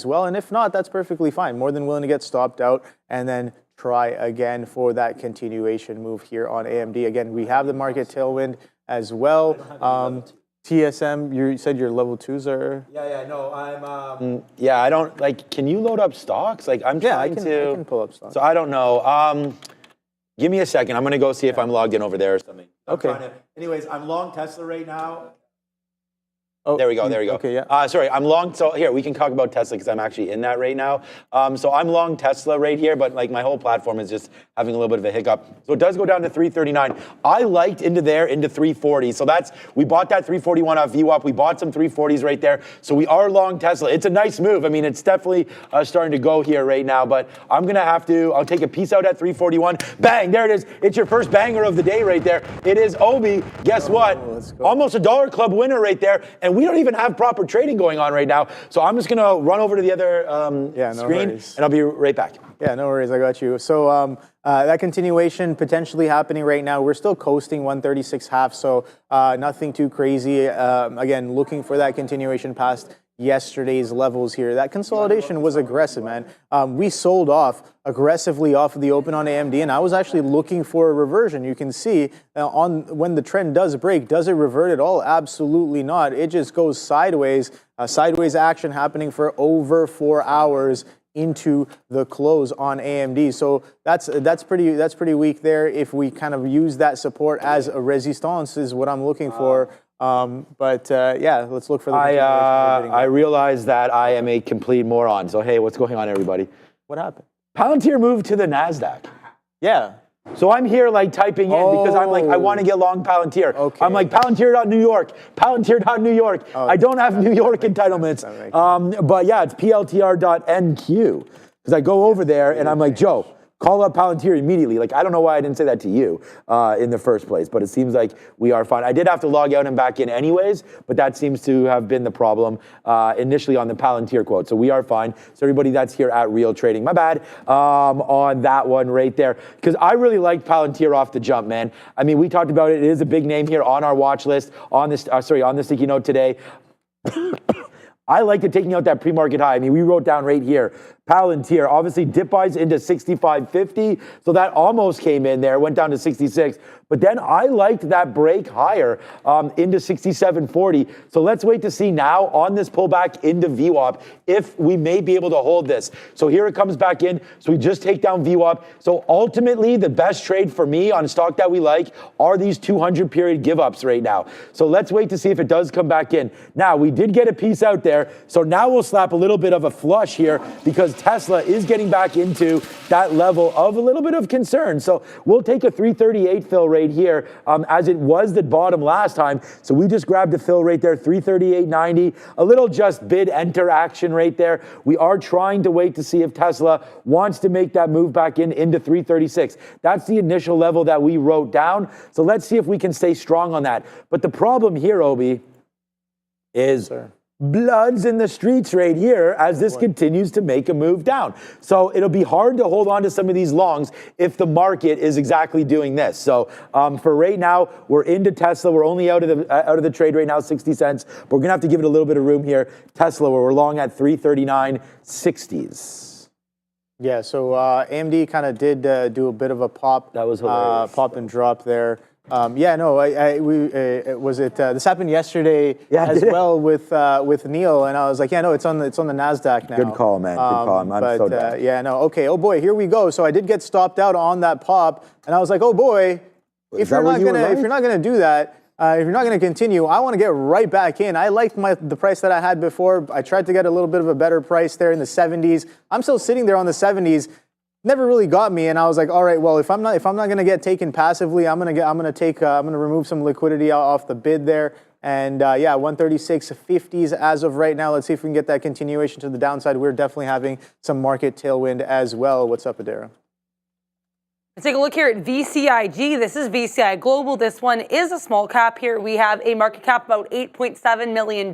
well. And if not, that's perfectly fine. More than willing to get stopped out and then try again for that continuation move here on AMD. Again, we have the market tailwind as well. TSM, you said your level 2s are... Yeah, no, I'm... yeah, I don't, can you load up stocks? I'm trying to... I can pull up stocks. So I don't know. Give me a second. I'm going to go see if I'm logged in over there or something. Okay. Anyways, I'm long Tesla right now. Oh, there we go. Okay, yeah. Sorry, I'm long. So here, we can talk about Tesla because I'm actually in that right now. So I'm long Tesla right here, but my whole platform is just having a little bit of a hiccup. So it does go down to 339. I liked into 340. So we bought that 341 off VWAP. We bought some 340s right there. So we are long Tesla. It's a nice move. I mean, it's definitely starting to go here right now, but I'm going to I'll take a piece out at 341. Bang, there it is. It's your first banger of the day right there. It is Obi. Guess what? Almost a Dollar Club winner right there. And we don't even have proper trading going on right now. So I'm just going to run over to the other screen, and I'll be right back. Yeah, no worries. I got you. So that continuation potentially happening right now. We're still coasting 136 half, so nothing too crazy. Again, looking for that continuation past yesterday's levels here. That consolidation was aggressive, man. We sold off aggressively off of the open on AMD, and I was actually looking for a reversion. You can see on when the trend does break, does it revert at all? Absolutely not. It just goes sideways. Sideways action happening for over 4 hours into the close on AMD. So that's pretty weak there. If we kind of use that support as a resistance is what I'm looking for. Yeah, let's look for the I realize that I am a complete moron. So hey, what's going on, everybody? What happened? Palantir moved to the NASDAQ. Yeah. So I'm here like typing in because I'm like, I want to get long Palantir. Okay. I'm like, Palantir.New York, Palantir.New York. I don't have New York entitlements. But yeah, it's PLTR.NQ. Because I go over there and I'm like, Joe, call up Palantir immediately. Like, I don't know why I didn't say that to you in the first place, but it seems like we are fine. I did have to log out and back in anyways, but that seems to have been the problem initially on the Palantir quote. So we are fine. So everybody that's here at Real Trading, my bad on that one right there. Because I really liked Palantir off the jump, man. I mean, we talked about it. It is a big name here on our watch list, on this, on the sticky note today. I liked it taking out that pre-market high. I mean, we wrote down right here, Palantir, obviously dip buys into 65.50, so that almost came in there, went down to 66. But then I liked that break higher into 67.40. So let's wait to see now on this pullback into VWAP if we may be able to hold this. So here it comes back in. So we just take down VWAP. So ultimately, the best trade for me on stock that we like are these 200 period give ups right now. So let's wait to see if it does come back in. Now, we did get a piece out there. So now we'll slap a little bit of a flush here because Tesla is getting back into that level of a little bit of concern. So we'll take a 338 fill right here as it was the bottom last time. So we just grabbed a fill right there, 338.90, a little just bid enter action right there. We are trying to wait to see if Tesla wants to make that move back into 336. That's the initial level that we wrote down. So let's see if we can stay strong on that. But the problem here, Obi, is blood's in the streets right here as this continues to make a move down. So it'll be hard to hold on to some of these longs if the market is exactly doing this. So for right now, we're into Tesla. We're only out of the trade right now, 60 cents. But we're gonna have to give it a little bit of room here. Tesla, where we're long at 339.60s. Yeah, so AMD kind of did do a bit of a pop. That was hilarious. Pop and drop there. Yeah, no, this happened yesterday as well with Neil, and I was like, yeah, no, it's on the Nasdaq now. Good call, man. Good call. I'm so down. Yeah, no, okay. Oh boy, here we go. So I did get stopped out on that pop, and I was like, oh boy, if you're not gonna do that, if you're not gonna continue, I want to get right back in. I liked the price that I had before. I tried to get a little bit of a better price there in the 70s. I'm still sitting there on the 70s. Never really got me, and I was like, all right, well, if I'm not going to get taken passively, I'm going to remove some liquidity off the bid there, and yeah, 136.50s as of right now. Let's see if we can get that continuation to the downside. We're definitely having some market tailwind as well. What's up, Adara? Let's take a look here at VCIG. This is VCI Global. This one is a small cap here. We have a market cap about $8.7 million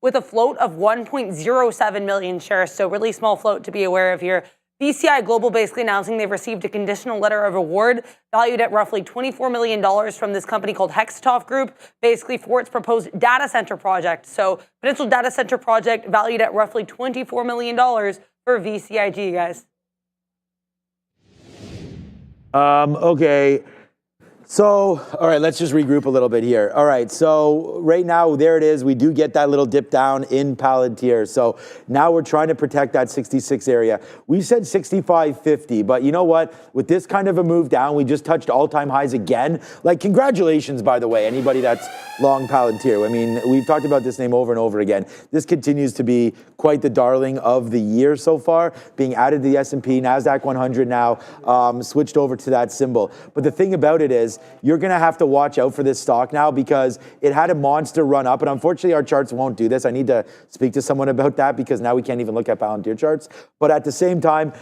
with a float of 1.07 million shares. So really small float to be aware of here. VCI Global basically announcing they've received a conditional letter of award valued at roughly $24 million from this company called Hexatop Group, basically for its proposed data center project. So potential data center project valued at roughly $24 million for VCIG, guys. Okay. So, all right, let's just regroup a little bit here. All right, so right now, there it is. We do get that little dip down in Palantir. So now we're trying to protect that 66 area. We said 65.50, but you know what? With this kind of a move down, we just touched all-time highs again. Like, congratulations, by the way, anybody that's long Palantir. I mean, we've talked about this name over and over again. This continues to be quite the darling of the year so far, being added to the S&P, NASDAQ 100 now, switched over to that symbol. But the thing about it is, you're going to have to watch out for this stock now because it had a monster run up, and unfortunately our charts won't do this. I need to speak to someone about that because now we can't even look at Palantir charts. But at the same time,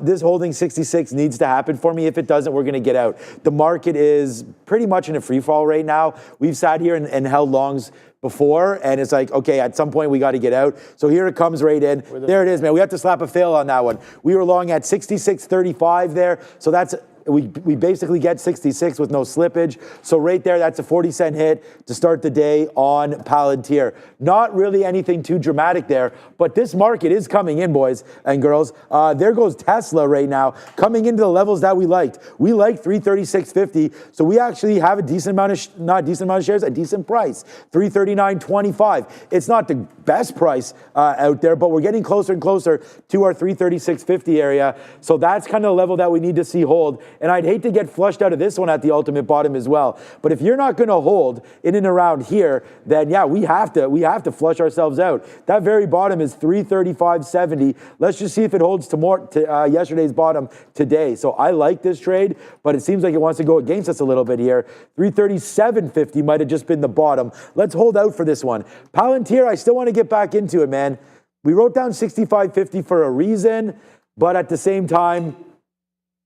this holding 66 needs to happen for me. If it doesn't, we're going to get out. The market is pretty much in a free fall right now. We've sat here and held longs before, and it's like, okay, at some point we got to get out. So here it comes right in. There it is, man. We have to slap a fail on that one. We were long at 66.35 there, so that's we basically get 66 with no slippage. So right there, that's a 40-cent hit to start the day on Palantir. Not really anything too dramatic there, but this market is coming in, boys and girls. There goes Tesla right now, coming into the levels that we liked. We liked 336.50, so we actually have a decent amount of, not a decent amount of shares, a decent price, 339.25. It's not the best price out there, but we're getting closer and closer to our 336.50 area. So that's kind of the level that we need to see hold. And I'd hate to get flushed out of this one at the ultimate bottom as well. But if you're not going to hold in and around here, then yeah, we have to flush ourselves out. That very bottom is 335.70. Let's just see if it holds to yesterday's bottom today. So I like this trade, but it seems like it wants to go against us a little bit here. 337.50 might have just been the bottom. Let's hold out for this one. Palantir, I still want to get back into it, man. We wrote down 65.50 for a reason, but at the same time,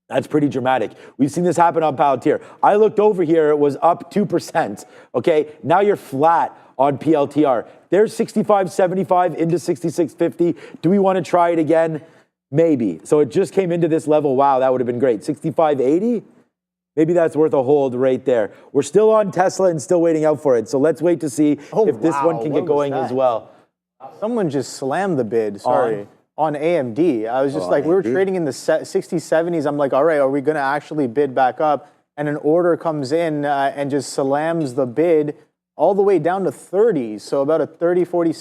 that's pretty dramatic. We've seen this happen on Palantir. I looked over here, it was up 2%. Okay, now you're flat on PLTR. There's 65.75 into 66.50. Do we want to try it again? Maybe. So it just came into this level. Wow, that would have been great. 65.80? Maybe that's worth a hold right there. We're still on Tesla and still waiting out for it. So let's wait to see if this one can get going as well. Someone just slammed the bid, sorry, on AMD. I was just like, we were trading in the 60s, 70s. I'm like, all right, are we going to actually bid back up? And an order comes in and just slams the bid all the way down to 30s. So about a 30, 40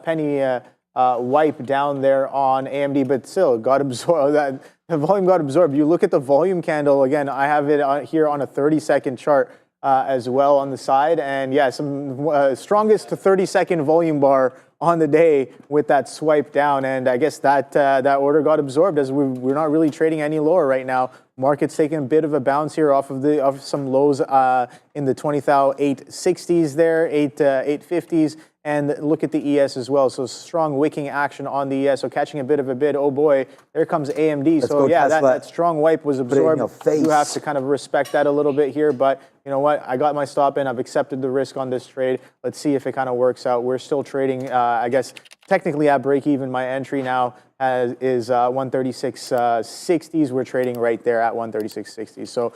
penny wipe down there on AMD, but still got absorbed. The volume got absorbed. You look at the volume candle, again, I have it here on a 30-second chart as well on the side. And yeah, some strongest 30-second volume bar on the day with that swipe down. And I guess that that order got absorbed as we're not really trading any lower right now. Market's taking a bit of a bounce here off of some lows in the 860s there, 850s. And look at the ES as well. So strong wicking action on the ES. So catching a bit of a bid. Oh boy, there comes AMD. So yeah, that strong wipe was absorbed. You have to kind of respect that a little bit here. But you know what? I got my stop in. I've accepted the risk on this trade. Let's see if it kind of works out. We're still trading, I guess, technically at break even. My entry now is 136.60s. We're trading right there at 136.60. So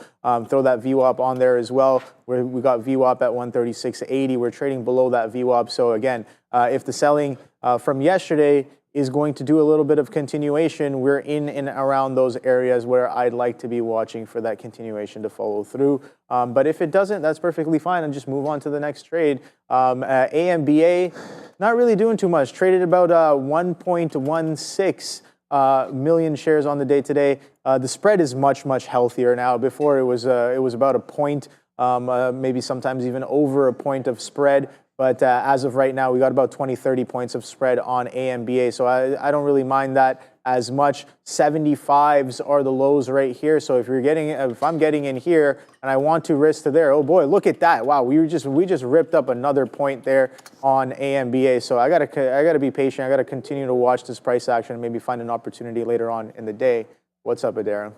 throw that VWAP on there as well. We got VWAP at 136.80. We're trading below that VWAP. So again, if the selling from yesterday is going to do a little bit of continuation, we're in and around those areas where I'd like to be watching for that continuation to follow through. But if it doesn't, that's perfectly fine, and just move on to the next trade. AMBA, not really doing too much. Traded about 1.16 million shares on the day today. The spread is much, much healthier now. Before it was about a point, maybe sometimes even over a point of spread. But as of right now, we got about 20, 30 points of spread on AMBA. So I don't really mind that as much. 75s are the lows right here. So if I'm getting in here and I want to risk to there, oh boy, look at that. Wow, we just ripped up another point there on AMBA. So I gotta be patient. I gotta continue to watch this price action and maybe find an opportunity later on in the day. What's up, Adara?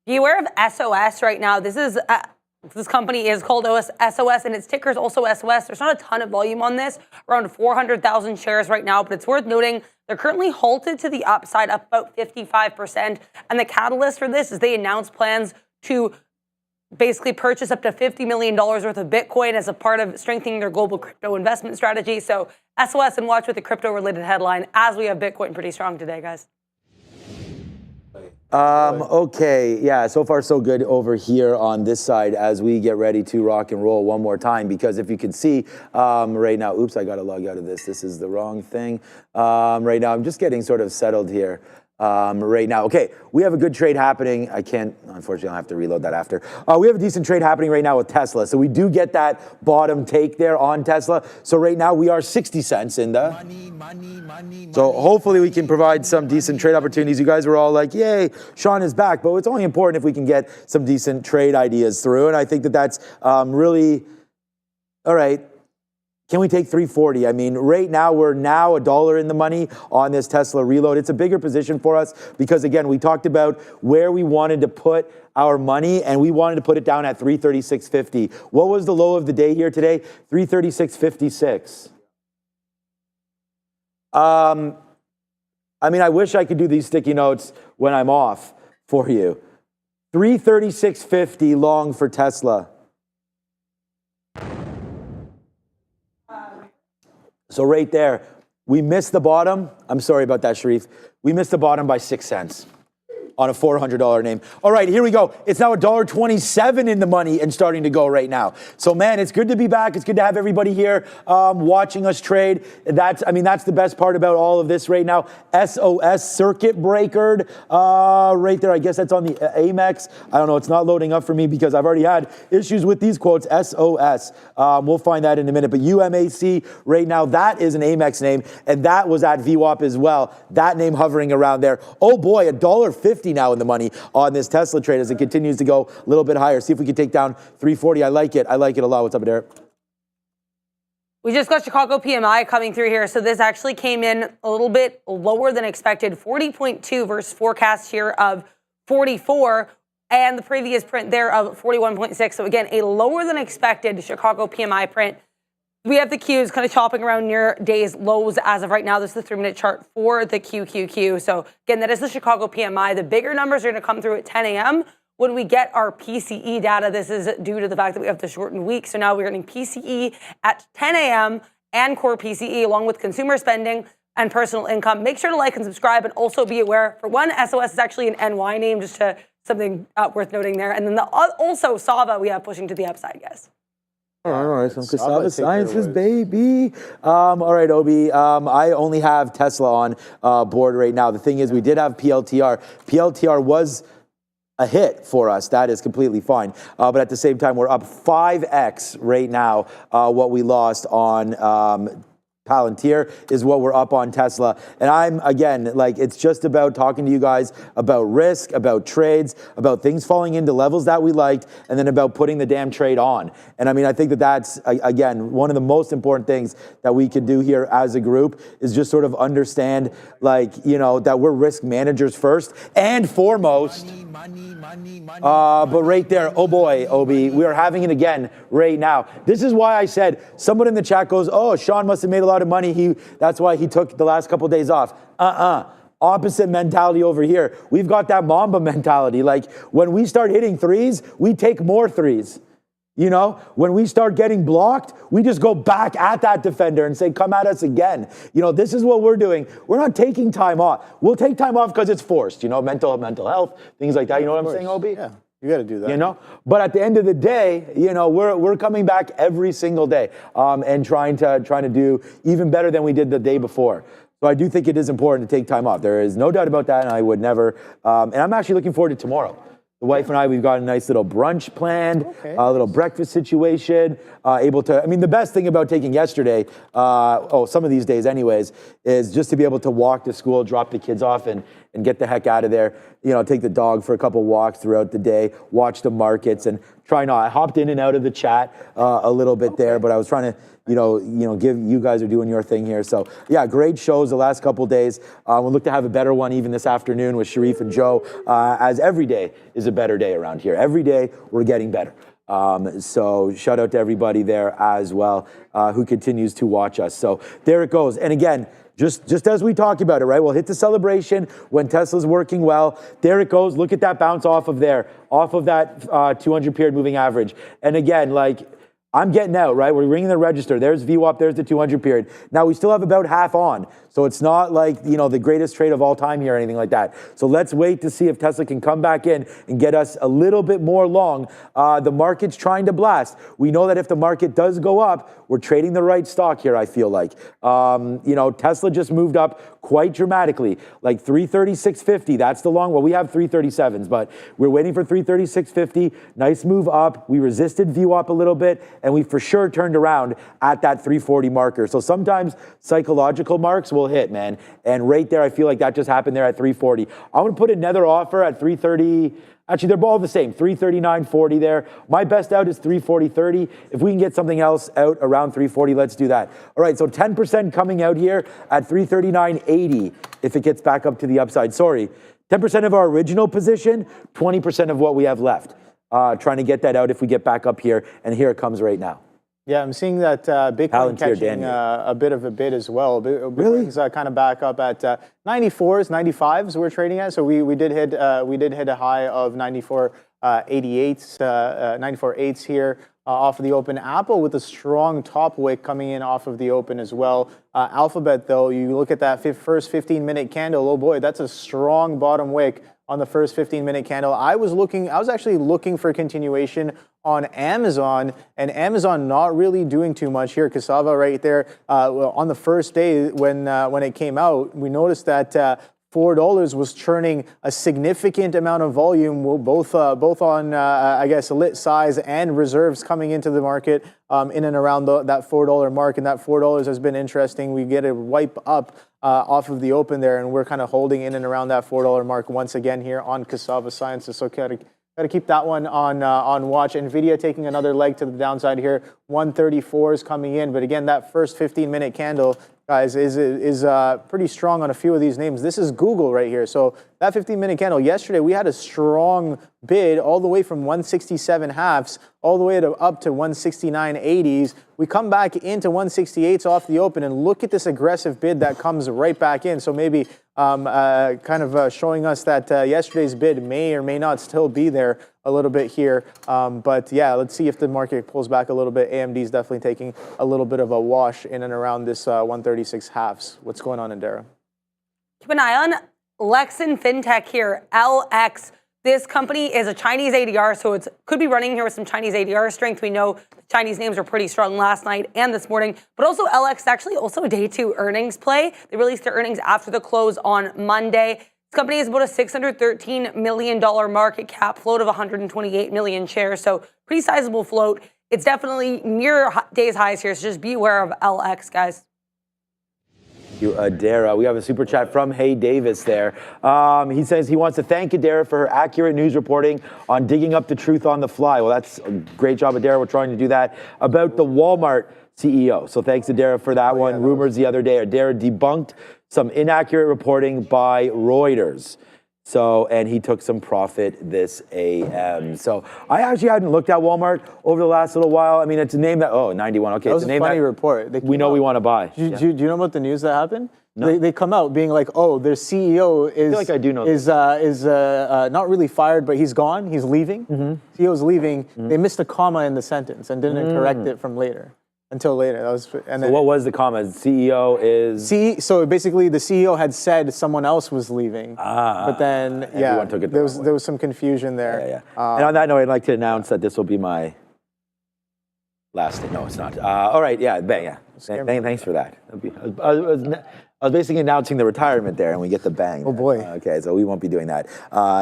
Be aware of SOS right now. This company is called SOS, and its ticker is also SOS. There's not a ton of volume on this, around 400,000 shares right now, but it's worth noting they're currently halted to the upside, up about 55%. And the catalyst for this is they announced plans to basically purchase up to $50 million worth of Bitcoin as a part of strengthening their global crypto investment strategy. So SOS and watch with the crypto-related headline as we have Bitcoin pretty strong today, guys. Okay, yeah, so far so good over here on this side as we get ready to rock and roll one more time, because if you can see right now, oops, I gotta log out of this. This is the wrong thing. Right now, I'm just getting sort of settled here. Right now. Okay, we have a good trade happening. Unfortunately, I'll have to reload that after. We have a decent trade happening right now with Tesla. So we do get that bottom take there on Tesla. So right now we are 60 cents in the. So hopefully we can provide some decent trade opportunities. You guys were all like, yay, Sean is back. But it's only important if we can get some decent trade ideas through. And I think that that's really, all right. Can we take 340? I mean, right now, we're now $1 in the money on this Tesla reload. It's a bigger position for us because, again, we talked about where we wanted to put our money, and we wanted to put it down at 336.50. What was the low of the day here today? 336.56. I mean, I wish I could do these sticky notes when I'm off for you. $336.50 long for Tesla. So right there, we missed the bottom. I'm sorry about that, Sharif. We missed the bottom by 6 cents on a $400 name. All right, here we go. It's now $1.27 in the money and starting to go right now. So man, it's good to be back. It's good to have everybody here watching us trade. That's the best part about all of this right now. SOS circuit breakered right there. I guess that's on the Amex. I don't know. It's not loading up for me because I've already had issues with these quotes. SOS. We'll find that in a minute. But UMAC right now, that is an Amex name, and that was at VWAP as well. That name hovering around there. Oh boy, $1.50 now in the money on this Tesla trade as it continues to go a little bit higher. See if we can take down 340. I like it. I like it a lot. What's up, Derek? We just got Chicago PMI coming through here. So this actually came in a little bit lower than expected, 40.2 versus forecast here of 44. And the previous print there of 41.6. So again, a lower than expected Chicago PMI print. We have the Qs kind of chopping around near day's lows as of right now. This is the 3-minute chart for the QQQ. So again, that is the Chicago PMI. The bigger numbers are going to come through at 10 a.m. when we get our PCE data. This is due to the fact that we have the shortened week. So now we're getting PCE at 10 a.m. and core PCE along with consumer spending and personal income. Make sure to like and subscribe and also be aware. For one, SOS is actually an NY name, just to something worth noting there. And then also Sava we have pushing to the upside, guys. All right, some Cassava Sciences, baby. All right, Obi, I only have Tesla on board right now. The thing is, we did have PLTR. PLTR was a hit for us. That is completely fine. But at the same time, we're up 5x right now. What we lost on Palantir is what we're up on Tesla. And I'm, again, like, it's just about talking to you guys about risk, about trades, about things falling into levels that we liked, and then about putting the damn trade on. And I mean, I think that that's, again, one of the most important things that we could do here as a group is just sort of understand, like, you know, that we're risk managers first and foremost. But right there, oh boy, Obi, we are having it again right now. This is why I said, someone in the chat goes, oh, Sean must have made a lot of money. That's why he took the last couple of days off. Opposite mentality over here. We've got that Mamba mentality. Like, when we start hitting threes, we take more threes. You know, when we start getting blocked, we just go back at that defender and say, come at us again. You know, this is what we're doing. We're not taking time off. We'll take time off because it's forced, you know, mental health, things like that. You know what I'm saying, Obi? Yeah, you got to do that. You know, but at the end of the day, you know, we're coming back every single day and trying to do even better than we did the day before. So I do think it is important to take time off. There is no doubt about that, and I would never. And I'm actually looking forward to tomorrow. The wife and I, we've got a nice little brunch planned, a little breakfast situation, able to, I mean, the best thing about taking yesterday, some of these days anyways, is just to be able to walk to school, drop the kids off and get the heck out of there, you know, take the dog for a couple walks throughout the day, watch the markets and I hopped in and out of the chat a little bit there, but I was trying to, you know, give you guys are doing your thing here. So yeah, great shows the last couple days. We'll look to have a better one even this afternoon with Sharif and Joe, as every day is a better day around here. Every day we're getting better. So shout out to everybody there as well, who continues to watch us. So there it goes. And again, just as we talk about it, right? We'll hit the celebration when Tesla's working well. There it goes. Look at that bounce off of there, off of that 200 period moving average. And again, like, I'm getting out, right? We're ringing the register. There's VWAP, there's the 200 period. Now we still have about half on. So it's not like, you know, the greatest trade of all time here or anything like that. So let's wait to see if Tesla can come back in and get us a little bit more long. The market's trying to blast. We know that if the market does go up, we're trading the right stock here, I feel like. You know, Tesla just moved up quite dramatically, like 336.50. That's the long, well, we have 337s, but we're waiting for 336.50. Nice move up. We resisted VWAP a little bit, and we for sure turned around at that 340 marker. So sometimes psychological marks will hit, man. And right there, I feel like that just happened there at 340. I'm going to put another offer at 330. Actually, they're all the same, 339.40 there. My best out is 340.30. If we can get something else out around 340, let's do that. All right, so 10% coming out here at 339.80 if it gets back up to the upside. Sorry, 10% of our original position, 20% of what we have left. Trying to get that out if we get back up here, and here it comes right now. Yeah, I'm seeing that Bitcoin Palantir, catching a bit of a bid as well. Bitcoin's kind of back up at 94s, 95s we're trading at. So we did hit a high of 94.88s, 94.8s here off of the open. Apple with a strong top wick coming in off of the open as well. Alphabet though, you look at that first 15-minute candle. Oh boy, that's a strong bottom wick on the first 15-minute candle. I was actually looking for continuation on Amazon, and Amazon not really doing too much here. Cassava right there on the first day when it came out, we noticed that $4 was churning a significant amount of volume, both on I guess lit size and reserves coming into the market in and around that $4 mark, and that $4 has been interesting. We get a wipe up off of the open there, and we're kind of holding in and around that $4 mark once again here on Cassava Sciences. So got to keep that one on watch. Nvidia taking another leg to the downside here. 134 is coming in, but again, that first 15-minute candle, guys, is pretty strong on a few of these names. This is Google right here. So that 15-minute candle yesterday, we had a strong bid all the way from 167 halves all the way up to 169 80s. We come back into 168s off the open, and look at this aggressive bid that comes right back in. So maybe kind of showing us that yesterday's bid may or may not still be there a little bit here. But yeah, let's see if the market pulls back a little bit. AMD is definitely taking a little bit of a wash in and around this 136 halves. What's going on, Indira? Keep an eye on Lexin FinTech here, LX. This company is a Chinese ADR, so it could be running here with some Chinese ADR strength. We know the Chinese names were pretty strong last night and this morning, but also LX is actually also a day two earnings play. They released their earnings after the close on Monday. This company is about a $613 million market cap, float of 128 million shares, so pretty sizable float. It's definitely near day's highs here, so just be aware of LX, guys. You, Adara. We have a super chat from Hey Davis there. He says he wants to thank Adara for her accurate news reporting on digging up the truth on the fly. Well, that's a great job, Adara. We're trying to do that about the Walmart CEO. So thanks, Adara, for that one. Yeah, rumors the other day. Adara debunked some inaccurate reporting by Reuters. So, and he took some profit this AM. So I actually hadn't looked at Walmart over the last little while. I mean, it's a name that, 91. Okay, that was it's a name funny report. We know we want to buy. Do you know about the news that happened? No. They come out being like, oh, their CEO is, I feel like I do know is not really fired, but he's gone. He's leaving. Mm-hmm. CEO's leaving. Mm-hmm. They missed a comma in the sentence and didn't correct it until later. That was, and so what was the comment? CEO is... So basically the CEO had said someone else was leaving. But then, yeah, took it there was some confusion there. Yeah. And on that note, I'd like to announce that this will be my last day. No, it's not. All right, yeah, bang, yeah. Thanks for that. I was basically announcing the retirement there, and we get the bang. Oh, boy. Okay, so we won't be doing that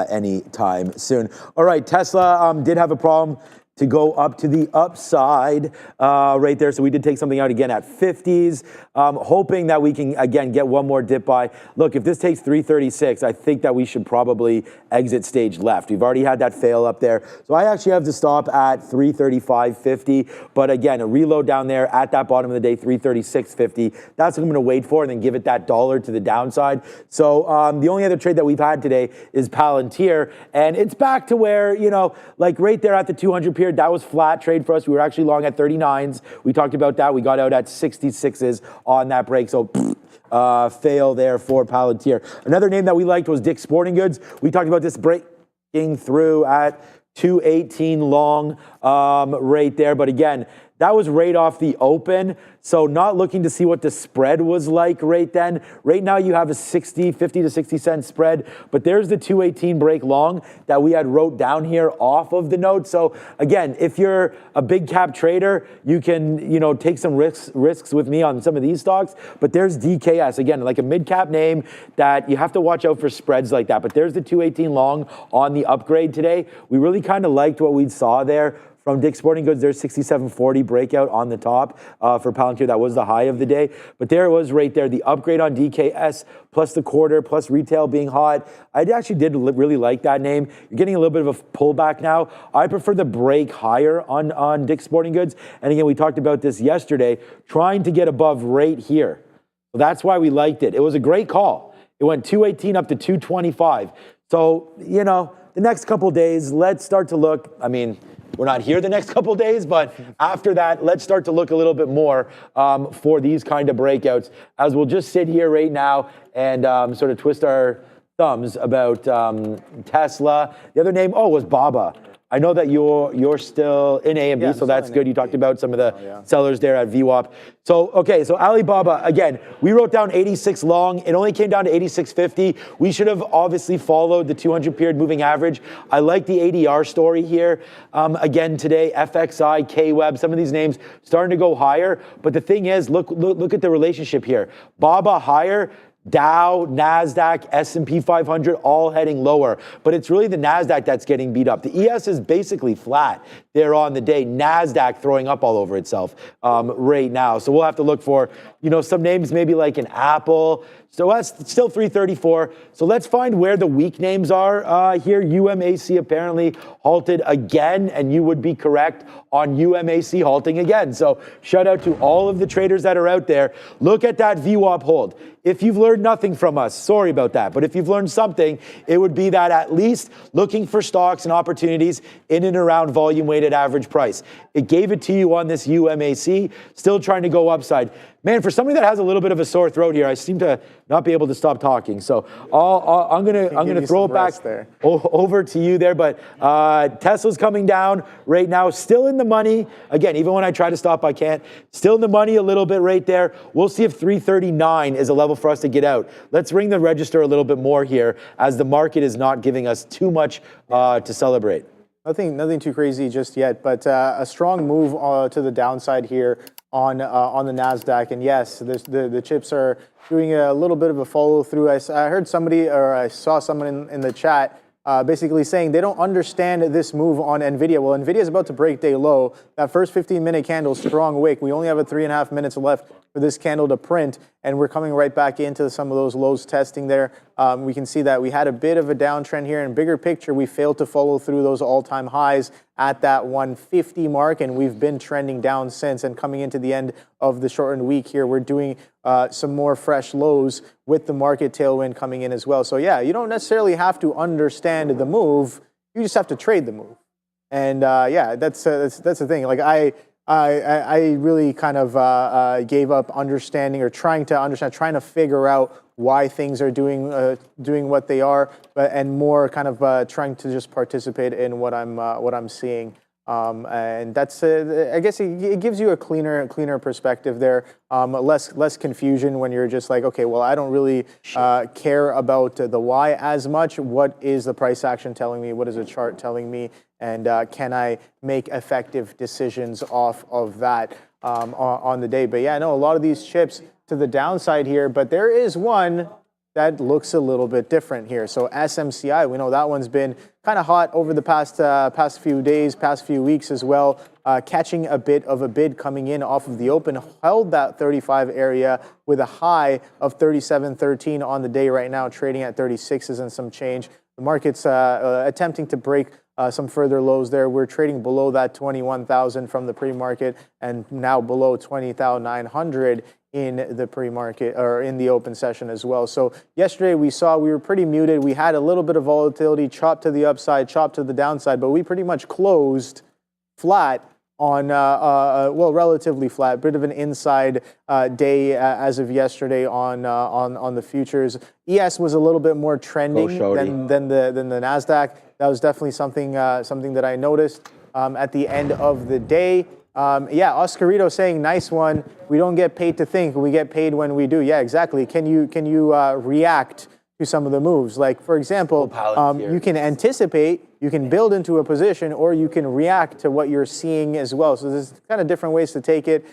anytime soon. All right, Tesla did have a problem to go up to the upside right there. So we did take something out again at 50s, hoping that we can, again, get one more dip buy. Look, if this takes 336, I think that we should probably exit stage left. We've already had that fail up there. So I actually have to stop at 335.50. But again, a reload down there at that bottom of the day, 336.50. That's what I'm going to wait for and then give it that dollar to the downside. So the only other trade that we've had today is Palantir. And it's back to where, like right there at the 200 period, that was flat trade for us. We were actually long at 39s. We talked about that. We got out at 66s on that break. So fail there for Palantir. Another name that we liked was Dick's Sporting Goods. We talked about this breaking through at 218 long right there. But again, that was right off the open. So not looking to see what the spread was like right then. Right now you have a 50 to 60 cent spread, but there's the 218 break long that we had wrote down here off of the note. So again, if you're a big cap trader, you can, take some risks with me on some of these stocks, but there's DKS, again, like a mid cap name that you have to watch out for spreads like that. But there's the 218 long on the upgrade today. We really kind of liked what we saw there. From Dick's Sporting Goods, there's 67.40 breakout on the top for Palantir. That was the high of the day. But there it was right there, the upgrade on DKS, plus the quarter, plus retail being hot. I actually did really like that name. You're getting a little bit of a pullback now. I prefer the break higher on Dick's Sporting Goods. And again, we talked about this yesterday, trying to get above right here. So that's why we liked it. It was a great call. It went 218 up to 225. So, the next couple days, let's start to look. I mean, We're not here the next couple days, but after that, let's start to look a little bit more for these kind of breakouts, as we'll just sit here right now and sort of twist our thumbs about Tesla. The other name, was Baba. I know that you're still in AMD, so that's good. You talked about some of the sellers there at VWAP. So Alibaba, again, we wrote down 86 long. It only came down to 86.50. We should have obviously followed the 200 period moving average. I like the ADR story here. Again, today, FXI, KWeb, some of these names starting to go higher. But the thing is, look at the relationship here. Baba higher, Dow, NASDAQ, S&P 500, all heading lower. But it's really the NASDAQ that's getting beat up. The ES is basically flat there on the day. NASDAQ throwing up all over itself right now. So we'll have to look for, some names maybe like an Apple. So that's still 334. So let's find where the weak names are here. UMAC apparently halted again, and you would be correct on UMAC halting again. So shout out to all of the traders that are out there. Look at that VWAP hold. If you've learned nothing from us, sorry about that. But if you've learned something, it would be that at least looking for stocks and opportunities in and around volume weighted average price. It gave it to you on this UMAC, still trying to go upside. Man, for somebody that has a little bit of a sore throat here, I seem to not be able to stop talking. So I'm gonna throw it back over to you there. But Tesla's coming down right now, still in the money. Again, even when I try to stop, I can't. Still in the money a little bit right there. We'll see if 339 is a level for us to get out. Let's ring the register a little bit more here, as the market is not giving us too much to celebrate. Nothing too crazy just yet, but a strong move to the downside here on the Nasdaq. And yes, the chips are doing a little bit of a follow through. I heard somebody, or I saw someone in the chat basically saying they don't understand this move on NVIDIA. Well, NVIDIA is about to break day low. That first 15-minute candle, strong wick. We only have 3.5 minutes left for this candle to print, and we're coming right back into some of those lows testing there. We can see that we had a bit of a downtrend here. In bigger picture, we failed to follow through those all-time highs at that 150 mark, and we've been trending down since. And coming into the end of the shortened week here, we're doing some more fresh lows with the market tailwind coming in as well. So yeah, you don't necessarily have to understand the move. You just have to trade the move. And yeah, that's the thing. Like I really kind of gave up understanding, or trying to figure out why things are doing what they are, and more kind of trying to just participate in what I'm seeing. And that's I guess it gives you a cleaner perspective there, less confusion when you're just like, okay, well, I don't really care about the why as much. What is the price action telling me? What is the chart telling me? And can I make effective decisions off of that on the day? But yeah, I know a lot of these chips to the downside here, but there is one that looks a little bit different here. So SMCI, we know that one's been kind of hot over the past few days, past few weeks as well, catching a bit of a bid coming in off of the open, held that 35 area with a high of 37.13 on the day right now, trading at 36s and some change. The market's attempting to break some further lows there. We're trading below that 21,000 from the pre-market, and now below 20,900 in the pre-market, or in the open session as well. So yesterday we were pretty muted. We had a little bit of volatility, chopped to the upside, chopped to the downside, but we pretty much closed flat on, well, relatively flat, bit of an inside day as of yesterday on the futures. ES was a little bit more trending than the Nasdaq. That was definitely something that I noticed at the end of the day. Yeah, Oscarito saying, nice one. We don't get paid to think, we get paid when we do. Yeah, exactly. Can you react to some of the moves? Like, for example, you can anticipate, you can build into a position, or you can react to what you're seeing as well. So there's kind of different ways to take it.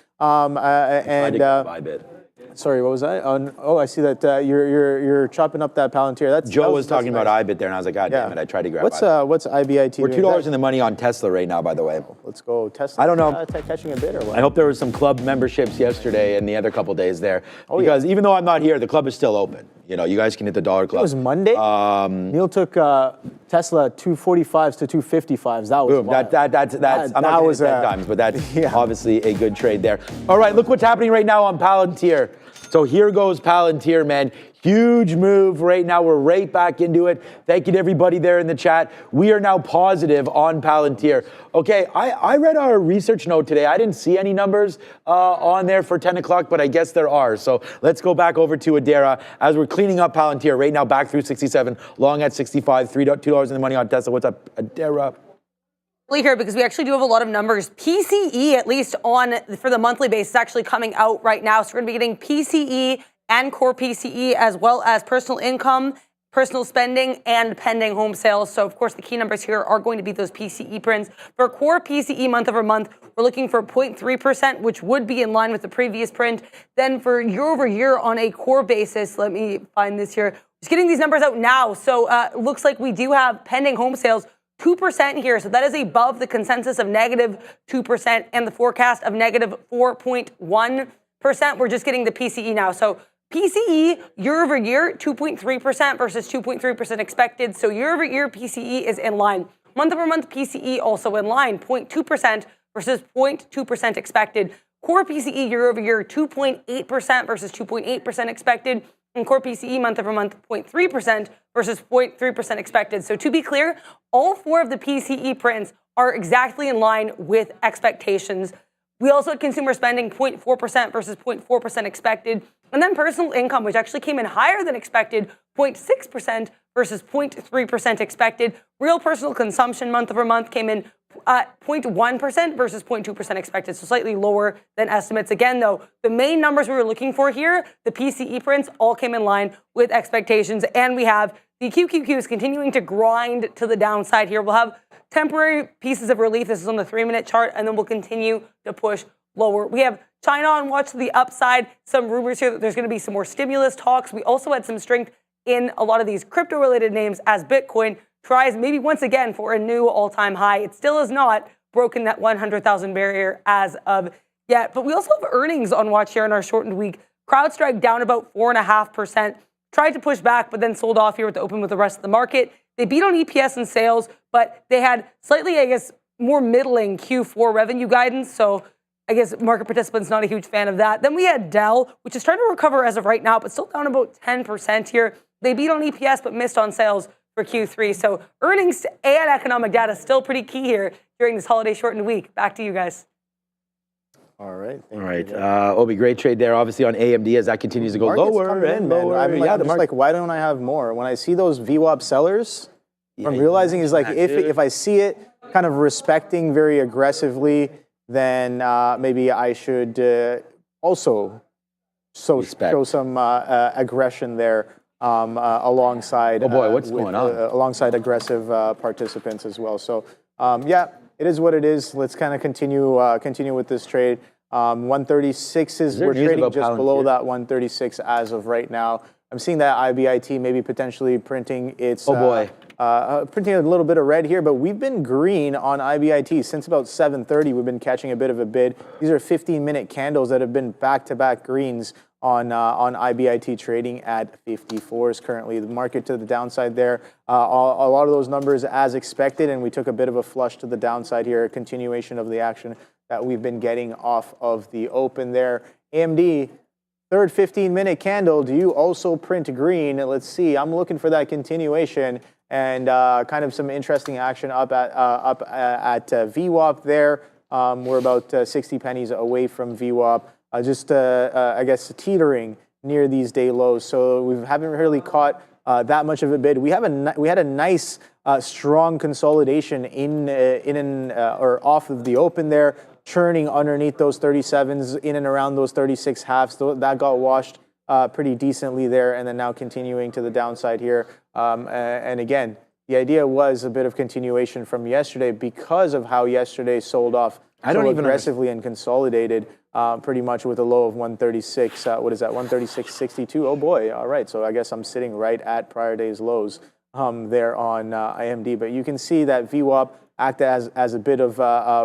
Sorry, what was that? I see that you're chopping up that Palantir. Joe was talking about IBIT there, and I was like, God damn it, I tried to grab it. What's IBIT? We're $2 in the money on Tesla right now, by the way. Let's go Tesla. I don't know. Catching a bit or what? I hope there was some club memberships yesterday and the other couple days there. Because even though I'm not here, the club is still open. You know, you guys can hit the dollar club. It was Monday. Neil took Tesla 245s to 255s. That was boom. That's I'm not was 10 times, but that's obviously a good trade there. All right, look what's happening right now on Palantir. So here goes Palantir, man. Huge move right now. We're right back into it. Thank you to everybody there in the chat. We are now positive on Palantir. Okay, I read our research note today. I didn't see any numbers on there for 10 o'clock, but I guess there are. So let's go back over to Adara as we're cleaning up Palantir right now, back through 67, long at 65, $2 in the money on Tesla. What's up, Adara? Here, because we actually do have a lot of numbers. PCE, at least for the monthly basis, is actually coming out right now. So we're going to be getting PCE and core PCE, as well as personal income, personal spending, and pending home sales. So, of course, the key numbers here are going to be those PCE prints. For core PCE month over month, we're looking for 0.3%, which would be in line with the previous print. Then for year over year on a core basis, let me find this here. Just getting these numbers out now. So it looks like we do have pending home sales 2% here. So that is above the consensus of negative 2% and the forecast of negative 4.1%. We're just getting the PCE now. So PCE year over year, 2.3% versus 2.3% expected. So year over year PCE is in line. Month over month PCE also in line, 0.2% versus 0.2% expected. Core PCE year over year, 2.8% versus 2.8% expected. And core PCE month over month, 0.3% versus 0.3% expected. So to be clear, all four of the PCE prints are exactly in line with expectations. We also had consumer spending 0.4% versus 0.4% expected. And then personal income, which actually came in higher than expected, 0.6% versus 0.3% expected. Real personal consumption month over month came in 0.1% versus 0.2% expected, so slightly lower than estimates. Again, though, the main numbers we were looking for here, the PCE prints, all came in line with expectations. And we have the QQQs continuing to grind to the downside here. We'll have temporary pieces of relief. This is on the 3-minute chart, and then we'll continue to push lower. We have China on watch to the upside. Some rumors here that there's going to be some more stimulus talks. We also had some strength in a lot of these crypto-related names as Bitcoin tries maybe once again for a new all-time high. It still has not broken that 100,000 barrier as of yet. But we also have earnings on watch here in our shortened week. CrowdStrike down about 4.5%. Tried to push back, but then sold off here with the open with the rest of the market. They beat on EPS and sales, but they had slightly, I guess, more middling Q4 revenue guidance. So I guess market participants not a huge fan of that. Then we had Dell, which is trying to recover as of right now, but still down about 10% here. They beat on EPS, but missed on sales for Q3. So earnings and economic data still pretty key here during this holiday shortened week. Back to you guys. All right. All right. Obi, great trade there. Obviously on AMD as that continues to go lower and lower. I'm like, why don't I have more? When I see those VWAP sellers, what I'm realizing is like if I see it kind of respecting very aggressively, then maybe I should also show some aggression there alongside. Oh boy, what's going on? Alongside aggressive participants as well. So yeah, it is what it is. Let's kind of continue with this trade. 136 we're trading just Palantir? below that 136 as of right now. I'm seeing that IBIT maybe potentially printing its printing a little bit of red here, but we've been green on IBIT since about 7:30. We've been catching a bit of a bid. These are 15-minute candles that have been back-to-back greens on IBIT trading at 54s currently. The market to the downside there. A lot of those numbers as expected, and we took a bit of a flush to the downside here, a continuation of the action that we've been getting off of the open there. AMD, third 15-minute candle. Do you also print green? Let's see. I'm looking for that continuation and kind of some interesting action up at VWAP there. We're about 60 pennies away from VWAP. I guess, teetering near these day lows. So we haven't really caught that much of a bid. We had a nice, strong consolidation or off of the open there, churning underneath those 37s, in and around those 36 halves. That got washed pretty decently there, and then now continuing to the downside here. And again, the idea was a bit of continuation from yesterday because of how yesterday sold off so aggressively and consolidated. Pretty much with a low of 136. What is that? 136.62. Oh boy. All right. So I guess I'm sitting right at prior day's lows there on AMD. But you can see that VWAP act as a bit of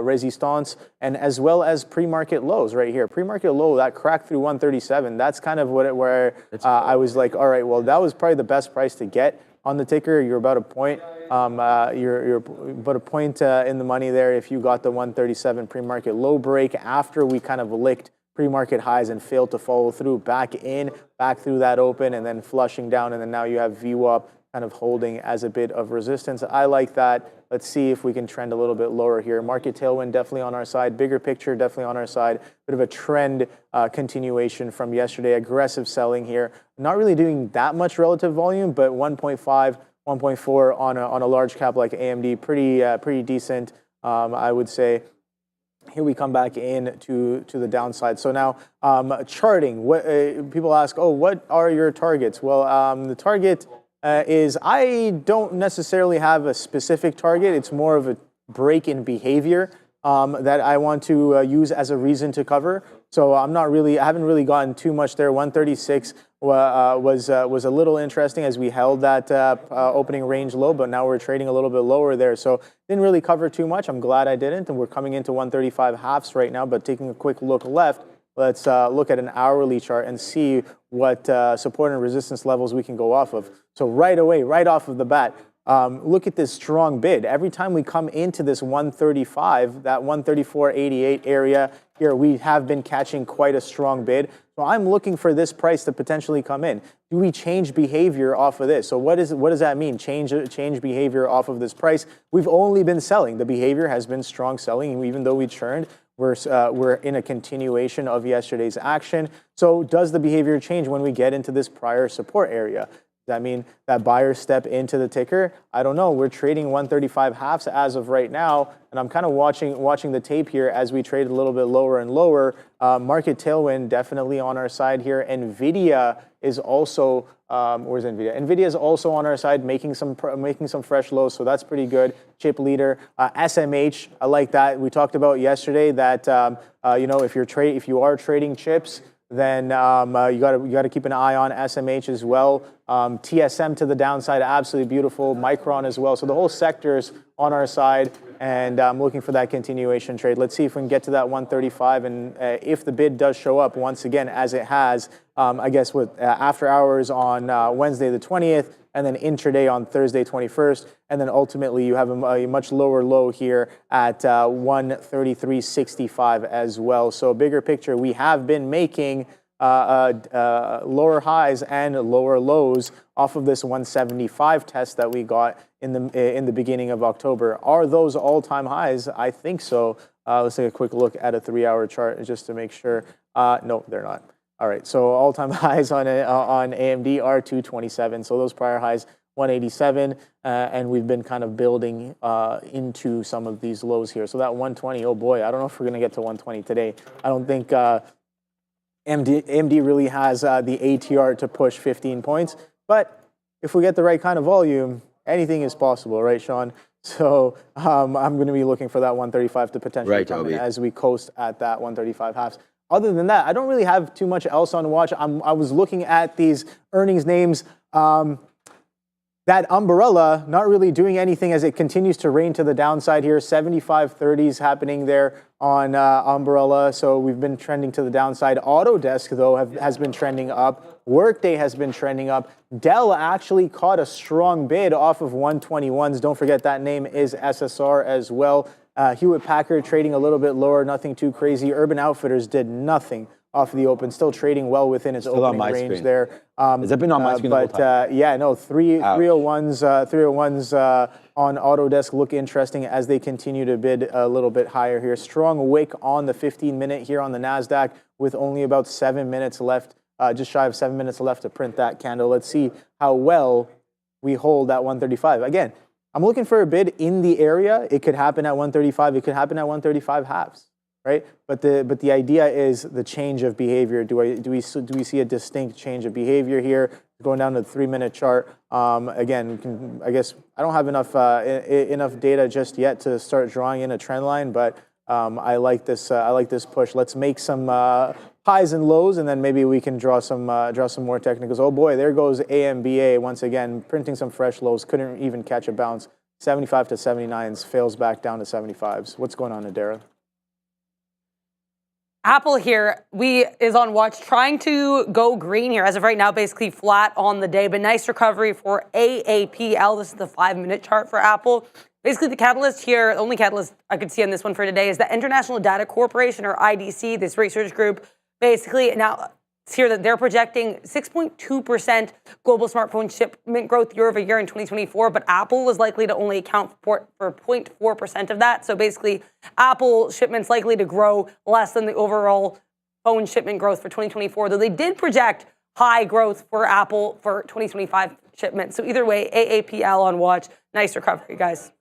resistance, and as well as pre-market lows right here. Pre-market low that cracked through 137. That's kind of where I was like, all right, well, that was probably the best price to get on the ticker. You're about a point. You're about a point in the money there if you got the 137 pre-market low break after we kind of licked pre-market highs and failed to follow through, back through that open, and then flushing down, and then now you have VWAP kind of holding as a bit of resistance. I like that. Let's see if we can trend a little bit lower here. Market tailwind definitely on our side. Bigger picture definitely on our side. Bit of a trend continuation from yesterday. Aggressive selling here. Not really doing that much relative volume, but 1.5, 1.4 on a large cap like AMD. Pretty decent, I would say. Here we come back in to the downside. So now charting. What people ask, oh, what are your targets? Well, the target is I don't necessarily have a specific target. It's more of a break in behavior that I want to use as a reason to cover. So I haven't really gotten too much there. 136 was a little interesting as we held that opening range low, but now we're trading a little bit lower there. So didn't really cover too much. I'm glad I didn't. And we're coming into 135 halves right now, but taking a quick look left, let's look at an hourly chart and see what support and resistance levels we can go off of. So right away, right off of the bat, look at this strong bid. Every time we come into this 135, that 134.88 area here, we have been catching quite a strong bid. So I'm looking for this price to potentially come in. Do we change behavior off of this? So what does that mean? Change behavior off of this price? We've only been selling. The behavior has been strong selling, even though we churned. We're in a continuation of yesterday's action. So does the behavior change when we get into this prior support area? Does that mean that buyers step into the ticker? I don't know. We're trading 135 halves as of right now, and I'm kind of watching the tape here as we trade a little bit lower and lower. Market tailwind definitely on our side here. NVIDIA is also where's NVIDIA? NVIDIA is also on our side, making some fresh lows, so that's pretty good. Chip leader, SMH, I like that. We talked about yesterday that if you are trading chips, then you got to keep an eye on SMH as well. TSM to the downside, absolutely beautiful. Micron as well. So the whole sector's on our side, and I'm looking for that continuation trade. Let's see if we can get to that 135, and if the bid does show up once again, as it has, I guess with after hours on Wednesday the 20th, and then intraday on Thursday 21st, and then ultimately you have a much lower low here at 133.65 as well. So bigger picture, we have been making lower highs and lower lows off of this 175 test that we got in the beginning of October. Are those all-time highs? I think so. Let's take a quick look at a 3-hour chart just to make sure. No, they're not. All right, so all-time highs on AMD are 227. So those prior highs, 187, and we've been kind of building into some of these lows here. So that 120, oh boy, I don't know if we're going to get to 120 today. I don't think AMD really has the ATR to push 15 points. But if we get the right kind of volume, anything is possible, right, Sean? So I'm going to be looking for that 135 to potentially come in as we coast at that 135 halves. Other than that, I don't really have too much else on watch. I was looking at these earnings names. That umbrella not really doing anything as it continues to rain to the downside here. 75.30s happening there on umbrella. So we've been trending to the downside. Autodesk, though, has been trending up. Workday has been trending up. Dell actually caught a strong bid off of 121s. Don't forget that name is SSR as well. Hewlett Packard trading a little bit lower, nothing too crazy. Urban Outfitters did nothing off the open, still trading well within its opening range screen there. Has that been on my screen the whole time? Yeah, no, 301s on Autodesk look interesting as they continue to bid a little bit higher here. Strong wick on the 15-minute here on the NASDAQ with only about 7 minutes left, just shy of 7 minutes left to print that candle. Let's see how well we hold that 135. Again, I'm looking for a bid in the area. It could happen at 135. It could happen at 135 halves, right? But the idea is the change of behavior. Do we see a distinct change of behavior here? Going down to the 3-minute chart. Again, I guess I don't have enough data just yet to start drawing in a trend line, but I like this. I like this push. Let's make some highs and lows, and then maybe we can draw some more technicals. Oh boy, there goes AMBA once again, printing some fresh lows. Couldn't even catch a bounce. 75 to 79s, fails back down to 75s. What's going on, Adara? Apple here, is on watch, trying to go green here. As of right now, basically flat on the day, but nice recovery for AAPL. This is the 5-minute chart for Apple. Basically, the catalyst here, the only catalyst I could see on this one for today is the International Data Corporation, or IDC, this research group, basically now it's here that they're projecting 6.2% global smartphone shipment growth year over year in 2024, but Apple is likely to only account for 0.4% of that. So basically, Apple shipments likely to grow less than the overall phone shipment growth for 2024, though they did project high growth for Apple for 2025 shipments. So either way, AAPL on watch. Nice recovery, guys.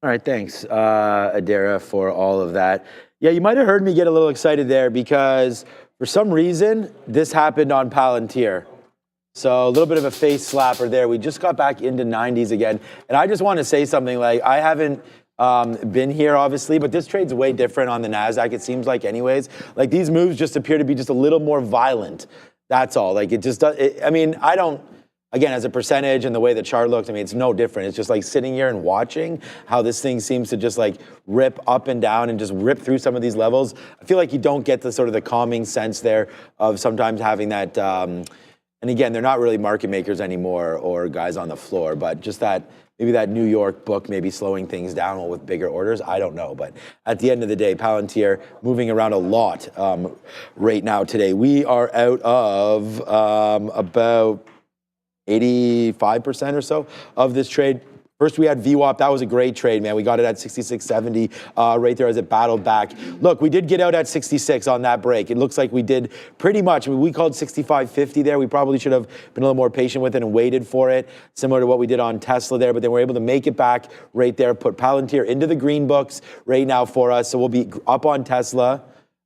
All right, thanks, Adara, for all of that. Yeah, you might have heard me get a little excited there because for some reason, this happened on Palantir. So a little bit of a face slapper there. We just got back into 90s again. And I just want to say something, like, I haven't been here, obviously, but this trade's way different on the NASDAQ, it seems like anyways. Like, these moves just appear to be just a little more violent. That's all. Like, it just does, I mean, I don't, again, as a percentage and the way the chart looks, I mean, it's no different. It's just like sitting here and watching how this thing seems to just like rip up and down and just rip through some of these levels. I feel like you don't get the sort of the calming sense there of sometimes having that, and again, they're not really market makers anymore or guys on the floor, but just that, maybe that New York book maybe slowing things down with bigger orders. I don't know. But at the end of the day, Palantir moving around a lot right now today. We are out of about 85% or so of this trade. First, we had VWAP. That was a great trade, man. We got it at 66.70 right there as it battled back. Look, we did get out at 66 on that break. It looks like we did pretty much. I mean, we called 65.50 there. We probably should have been a little more patient with it and waited for it, similar to what we did on Tesla there. But then we're able to make it back right there, put Palantir into the green books right now for us. So we'll be up on Tesla.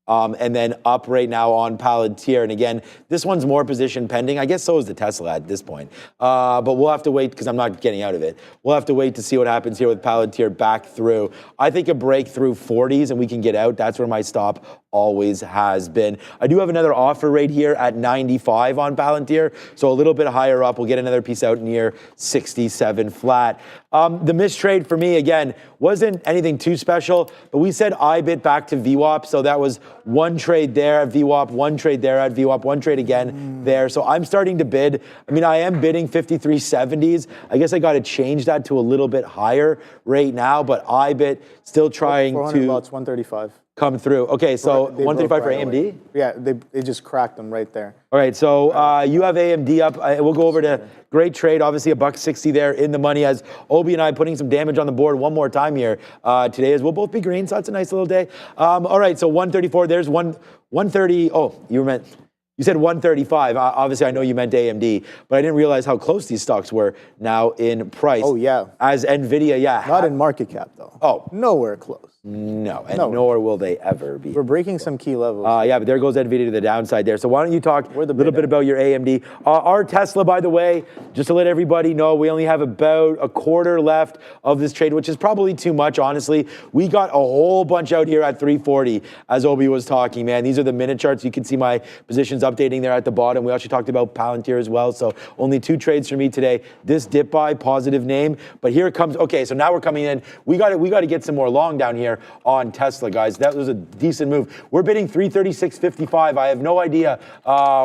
And then up right now on Palantir. And again, this one's more position pending. I guess so is the Tesla at this point. But we'll have to wait because I'm not getting out of it. We'll have to wait to see what happens here with Palantir back through. I think a break through 40s and we can get out. That's where my stop always has been. I do have another offer right here at 95 on Palantir. So a little bit higher up. We'll get another piece out near 67 flat. The mistrade for me, again, wasn't anything too special, but we said IBIT back to VWAP. So that was one trade there at VWAP, one trade there at VWAP, one trade again there. So I'm starting to bid. I mean, I am bidding 53.70s. I guess I got to change that to a little bit higher right now, but IBIT still trying 400 to lots, 135. Come through. Okay, so 135 for AMD? Yeah, they just cracked them right there. All right, so you have AMD up. We'll go over to great trade, obviously $1.60 there in the money as Obi and I putting some damage on the board one more time here today as we'll both be green, so that's a nice little day. All right, so 134, there's 130. Oh, you said 135. Obviously, I know you meant AMD, but I didn't realize how close these stocks were now in price. Oh, yeah. As NVIDIA, yeah. Not in market cap, though. Oh. Nowhere close. No, and nor will they ever be. We're breaking some key levels. Yeah, but there goes NVIDIA to the downside there. So why don't you talk a little bit about your AMD. Our Tesla, by the way, just to let everybody know, we only have about a quarter left of this trade, which is probably too much, honestly. We got a whole bunch out here at 340, as Obi was talking, man. These are the minute charts. You can see my positions updating there at the bottom. We actually talked about Palantir as well. So only 2 trades for me today. This dip buy, positive name. But here it comes. Okay, so now we're coming in. We got to get some more long down here on Tesla, guys. That was a decent move. We're bidding 336.55. I have no idea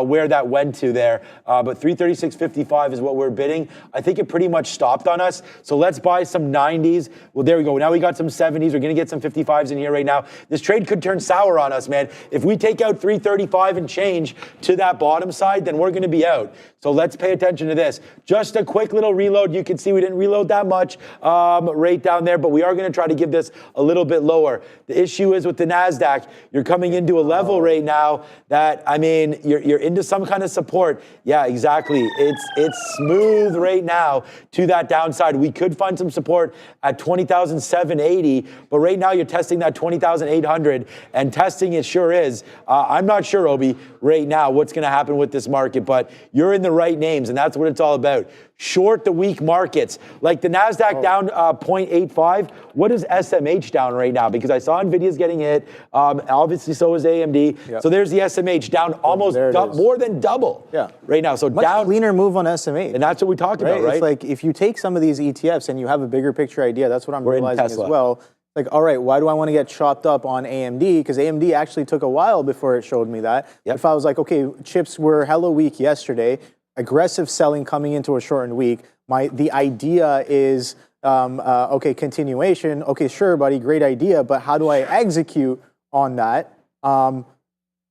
where that went to there, but 336.55 is what we're bidding. I think it pretty much stopped on us. So let's buy some 90s. Well, there we go. Now we got some 70s. We're going to get some 55s in here right now. This trade could turn sour on us, man. If we take out 335 and change to that bottom side, then we're going to be out. So let's pay attention to this. Just a quick little reload. You can see we didn't reload that much right down there, but we are going to try to give this a little bit lower. The issue is with the NASDAQ, you're coming into a level right now that, I mean, you're into some kind of support. Yeah, exactly. It's smooth right now to that downside. We could find some support at 20,780, but right now you're testing that 20,800, and testing it sure is. I'm not sure, Obi, right now what's going to happen with this market, but you're in the right names, and that's what it's all about. Short the weak markets. Like the NASDAQ down 0.85. What is SMH down right now? Because I saw NVIDIA's getting hit. Obviously, so is AMD. Yep. So there's the SMH down almost more than double right now. So much down. Cleaner move on SMH. And that's what we talked about, right? It's like if you take some of these ETFs and you have a bigger picture idea, that's what I'm realizing as well. Like, all right, why do I want to get chopped up on AMD? Because AMD actually took a while before it showed me that. Yep. If I was like, okay, chips were hella weak yesterday, aggressive selling coming into a shortened week. The idea is, okay, continuation. Okay, sure, buddy, great idea, but how do I execute on that? And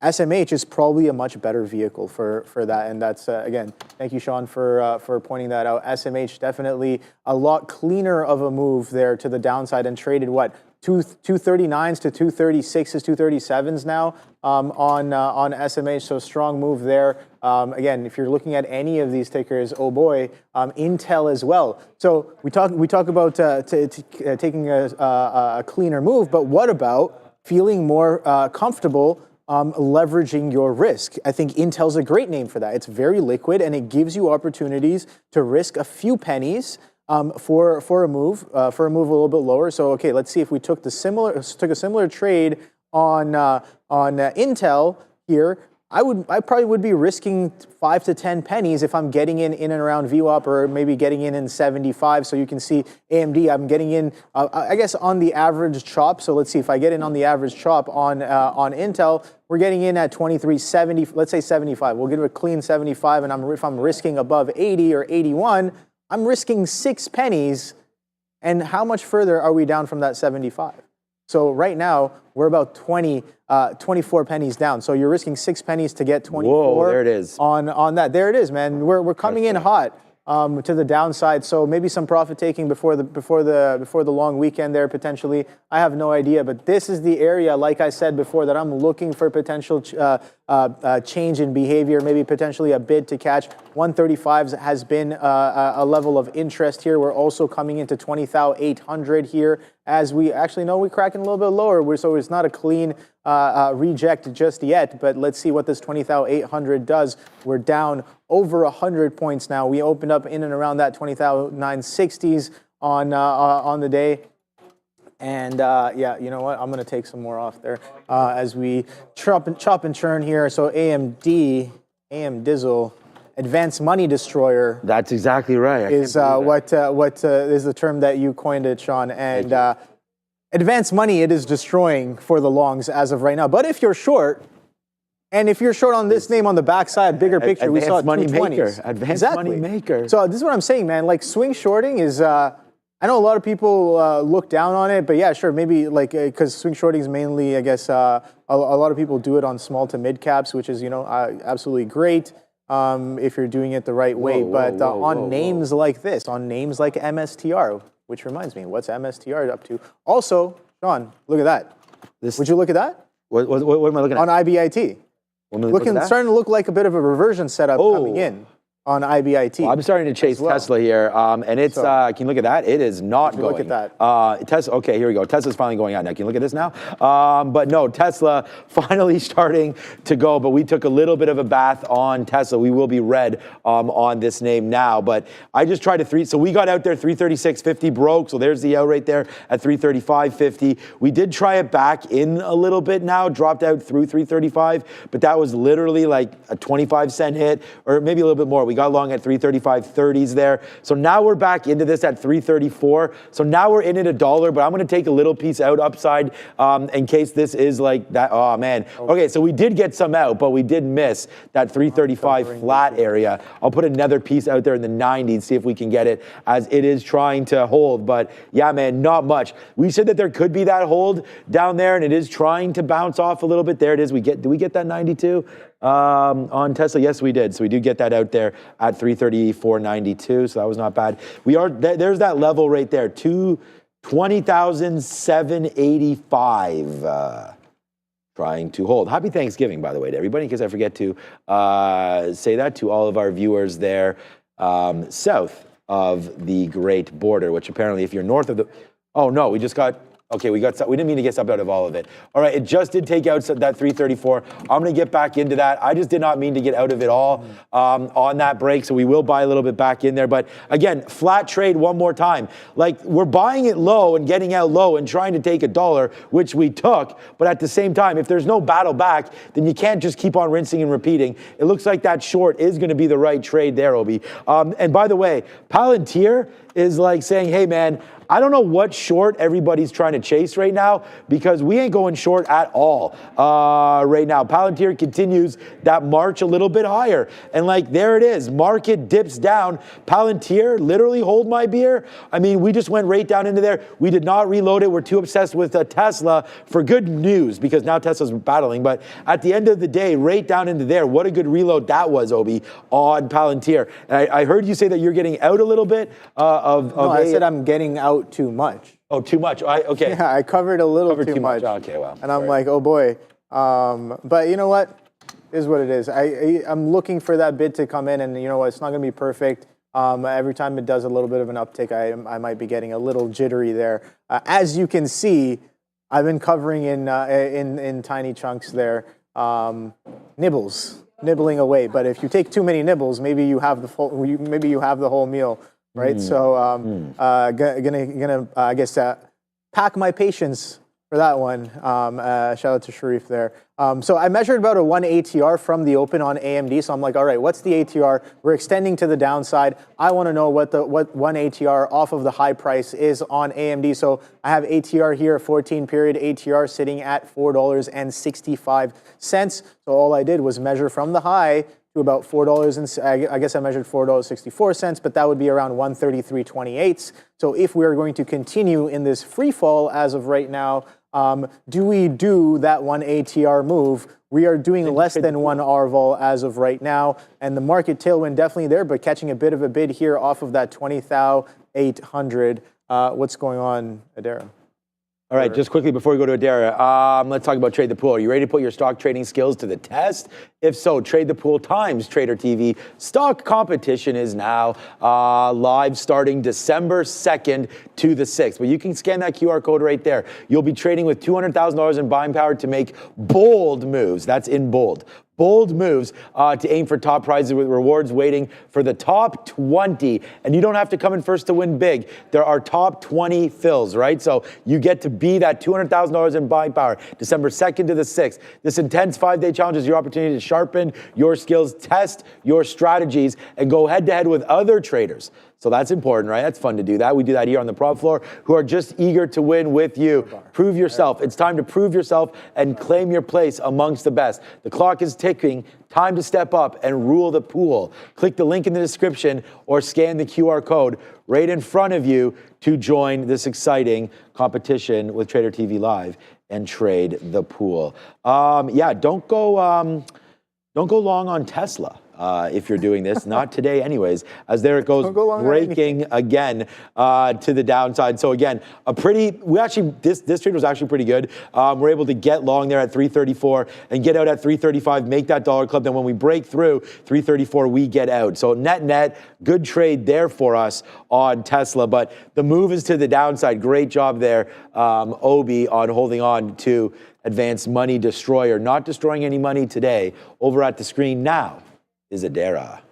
SMH is probably a much better vehicle for that, and that's again, thank you, Sean, for pointing that out. SMH definitely a lot cleaner of a move there to the downside, and traded what 239s to 236s, 237s now on SMH. So strong move there. Again, if you're looking at any of these tickers, oh boy, Intel as well. So we talk about taking a cleaner move, but what about feeling more comfortable leveraging your risk? I think Intel's a great name for that. It's very liquid, and it gives you opportunities to risk a few pennies for a move a little bit lower. So okay, let's see if we took a similar trade on Intel here. I probably would be risking 5 to 10 pennies if I'm getting in and around VWAP, or maybe getting in 75. So you can see AMD, I'm getting in, I guess, on the average chop. So let's see if I get in on the average chop on Intel, we're getting in at 23.70, let's say 75. We'll give it a clean 75, and if I'm risking above 80 or 81, I'm risking 6 pennies. And how much further are we down from that 75? So right now, we're about 24 pennies down. So you're risking 6 pennies to get 24. Whoa, there it is. On that. There it is, man. We're coming in hot to the downside. So maybe some profit taking before the long weekend there potentially. I have no idea, but this is the area, like I said before, that I'm looking for potential change in behavior, maybe potentially a bid to catch. 135 has been a level of interest here. We're also coming into 20,800 here, as we actually know we're cracking a little bit lower. So it's not a clean reject just yet, but let's see what this 20,800 does. We're down over 100 points now. We opened up in and around that 20,960s on the day. And yeah, you know what? I'm going to take some more off there as we chop and churn here. So AMDizzle, Advanced Money Destroyer. That's exactly right. Is what is the term that you coined it, Sean? And Advanced Money, it is destroying for the longs as of right now. But if you're short, and if you're short on this name on the backside, bigger picture, we saw money 220s. maker. Advanced Money Maker. So this is what I'm saying, man. Like swing shorting is. I know a lot of people look down on it, but yeah, sure, maybe like because swing shorting is mainly, I guess, a lot of people do it on small to mid caps, which is absolutely great if you're doing it the right way. But on names like this, on names like MSTR, which reminds me, what's MSTR up to? Also, Sean, look at that. Would you look at that? What am I looking at? On IBIT. Starting to look like a bit of a reversion setup coming in on IBIT. Well, I'm starting to chase Tesla here, and it's, can you look at that? It is not going. Look at that. Tesla, okay, here we go. Tesla's finally going out now. Can you look at this now? But no, Tesla finally starting to go, but we took a little bit of a bath on Tesla. We will be red on this name now, but I just tried to so we got out there 336.50 broke, so there's the out right there at 335.50. We did try it back in a little bit now, dropped out through 335, but that was literally like a 25-cent hit, or maybe a little bit more. We got long at 335.30s there. So now we're back into this at 334. So now we're in at $1, but I'm going to take a little piece out upside in case this is like that. Oh, man. Okay, so we did get some out, but we did miss that 335 flat area. I'll put another piece out there in the 90s, see if we can get it, as it is trying to hold. But yeah, man, not much. We said that there could be that hold down there, and it is trying to bounce off a little bit. There it is. Did we get that 92? On Tesla, yes, we did. So we do get that out there at 334.92. So that was not bad. There's that level right there, 20,785. Trying to hold. Happy Thanksgiving, by the way, to everybody, because I forget to say that to all of our viewers there south of the Great Border, which apparently, if you're north of the, oh no, we just got. Okay, we didn't mean to get stuff out of all of it. All right, it just did take out that 334. I'm going to get back into that. I just did not mean to get out of it all on that break, so we will buy a little bit back in there. But again, flat trade one more time. Like, we're buying it low and getting out low and trying to take $1, which we took. But at the same time, if there's no battle back, then you can't just keep on rinsing and repeating. It looks like that short is going to be the right trade there, Obi. And by the way, Palantir is like saying, hey, man, I don't know what short everybody's trying to chase right now, because we ain't going short at all right now. Palantir continues that march a little bit higher. And like, there it is. Market dips down. Palantir, literally hold my beer. I mean, we just went right down into there. We did not reload it. We're too obsessed with Tesla for good news, because now Tesla's battling. But at the end of the day, right down into there, what a good reload that was, Obi, on Palantir. And I heard you say that you're getting out a little bit of No, I said I'm getting out too much. Oh, too much. Okay. Yeah, I covered a little too much. Okay, well. And I'm like, oh boy. But you know what? Is what it is. I'm looking for that bid to come in, and you know what? It's not going to be perfect. Every time it does a little bit of an uptick, I might be getting a little jittery there. As you can see, I've been covering in tiny chunks there, nibbling away. But if you take too many nibbles, maybe you have the whole meal, right? So gonna I guess pack my patience for that one. Shout out to Sharif there. So I measured about a 1 ATR from the open on AMD. So I'm like, all right, what's the ATR? We're extending to the downside. I want to know what 1 ATR off of the high price is on AMD. So I have ATR here, 14-period ATR sitting at $4.65. So all I did was measure from the high to about $4, and I guess I measured $4.64, but that would be around 133.28. So if we are going to continue in this free fall as of right now, do we do that 1 ATR move? We are doing less than 1 RVOL as of right now, and the market tailwind definitely there, but catching a bit of a bid here off of that 20,800. What's going on, Adara? All right, just quickly before we go to Adara, let's talk about Trade the Pool. Are you ready to put your stock trading skills to the test? If so, Trade the Pool times Trader TV stock competition is now live starting December 2nd to the 6th. But you can scan that QR code right there. You'll be trading with $200,000 in buying power to make bold moves. That's in bold. Bold moves to aim for top prizes with rewards waiting for the top 20. And you don't have to come in first to win big. There are top 20 fills, right? So you get to be that $200,000 in buying power, December 2nd to the 6th. This intense 5-day challenge is your opportunity to sharpen your skills, test your strategies, and go head-to-head with other traders. So that's important, right? That's fun to do that. We do that here on the prop floor, who are just eager to win with you. Prove yourself. It's time to prove yourself and claim your place amongst the best. The clock is ticking. Time to step up and rule the pool. Click the link in the description or scan the QR code right in front of you to join this exciting competition with Trader TV Live and trade the pool. Yeah, don't go long on Tesla. If you're doing this, not today anyways, as there it goes, breaking again to the downside. So again, this trade was actually pretty good. We're able to get long there at 334 and get out at 335, make that dollar club. Then when we break through 334, we get out. So net, good trade there for us on Tesla, but the move is to the downside. Great job there, Obi, on holding on to Advanced Money Destroyer. Not destroying any money today. Over at the screen now is Adara.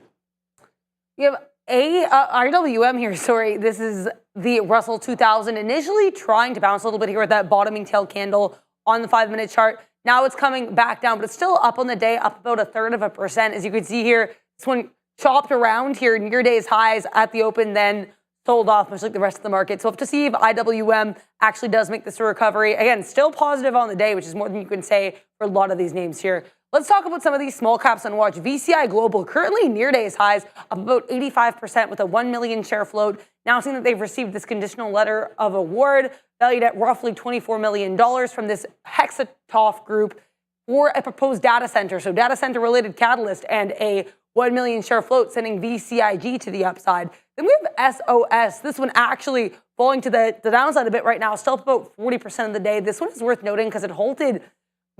You have RWM here. Sorry, this is the Russell 2000 initially trying to bounce a little bit here with that bottoming tail candle on the 5-minute chart. Now it's coming back down, but it's still up on the day, up about 1/3%. As you can see here, this one chopped around here near day's highs at the open, then sold off, much like the rest of the market. So we'll have to see if IWM actually does make this a recovery. Again, still positive on the day, which is more than you can say for a lot of these names here. Let's talk about some of these small caps on watch. VCI Global, currently near day's highs, up about 85% with a 1 million share float. Now seeing that they've received this conditional letter of award, valued at roughly $24 million from this Hexatoff group for a proposed data center. So data center related catalyst and a 1 million share float sending VCIG to the upside. Then we have SOS. This one actually falling to the downside a bit right now, still up about 40% of the day. This one is worth noting because it halted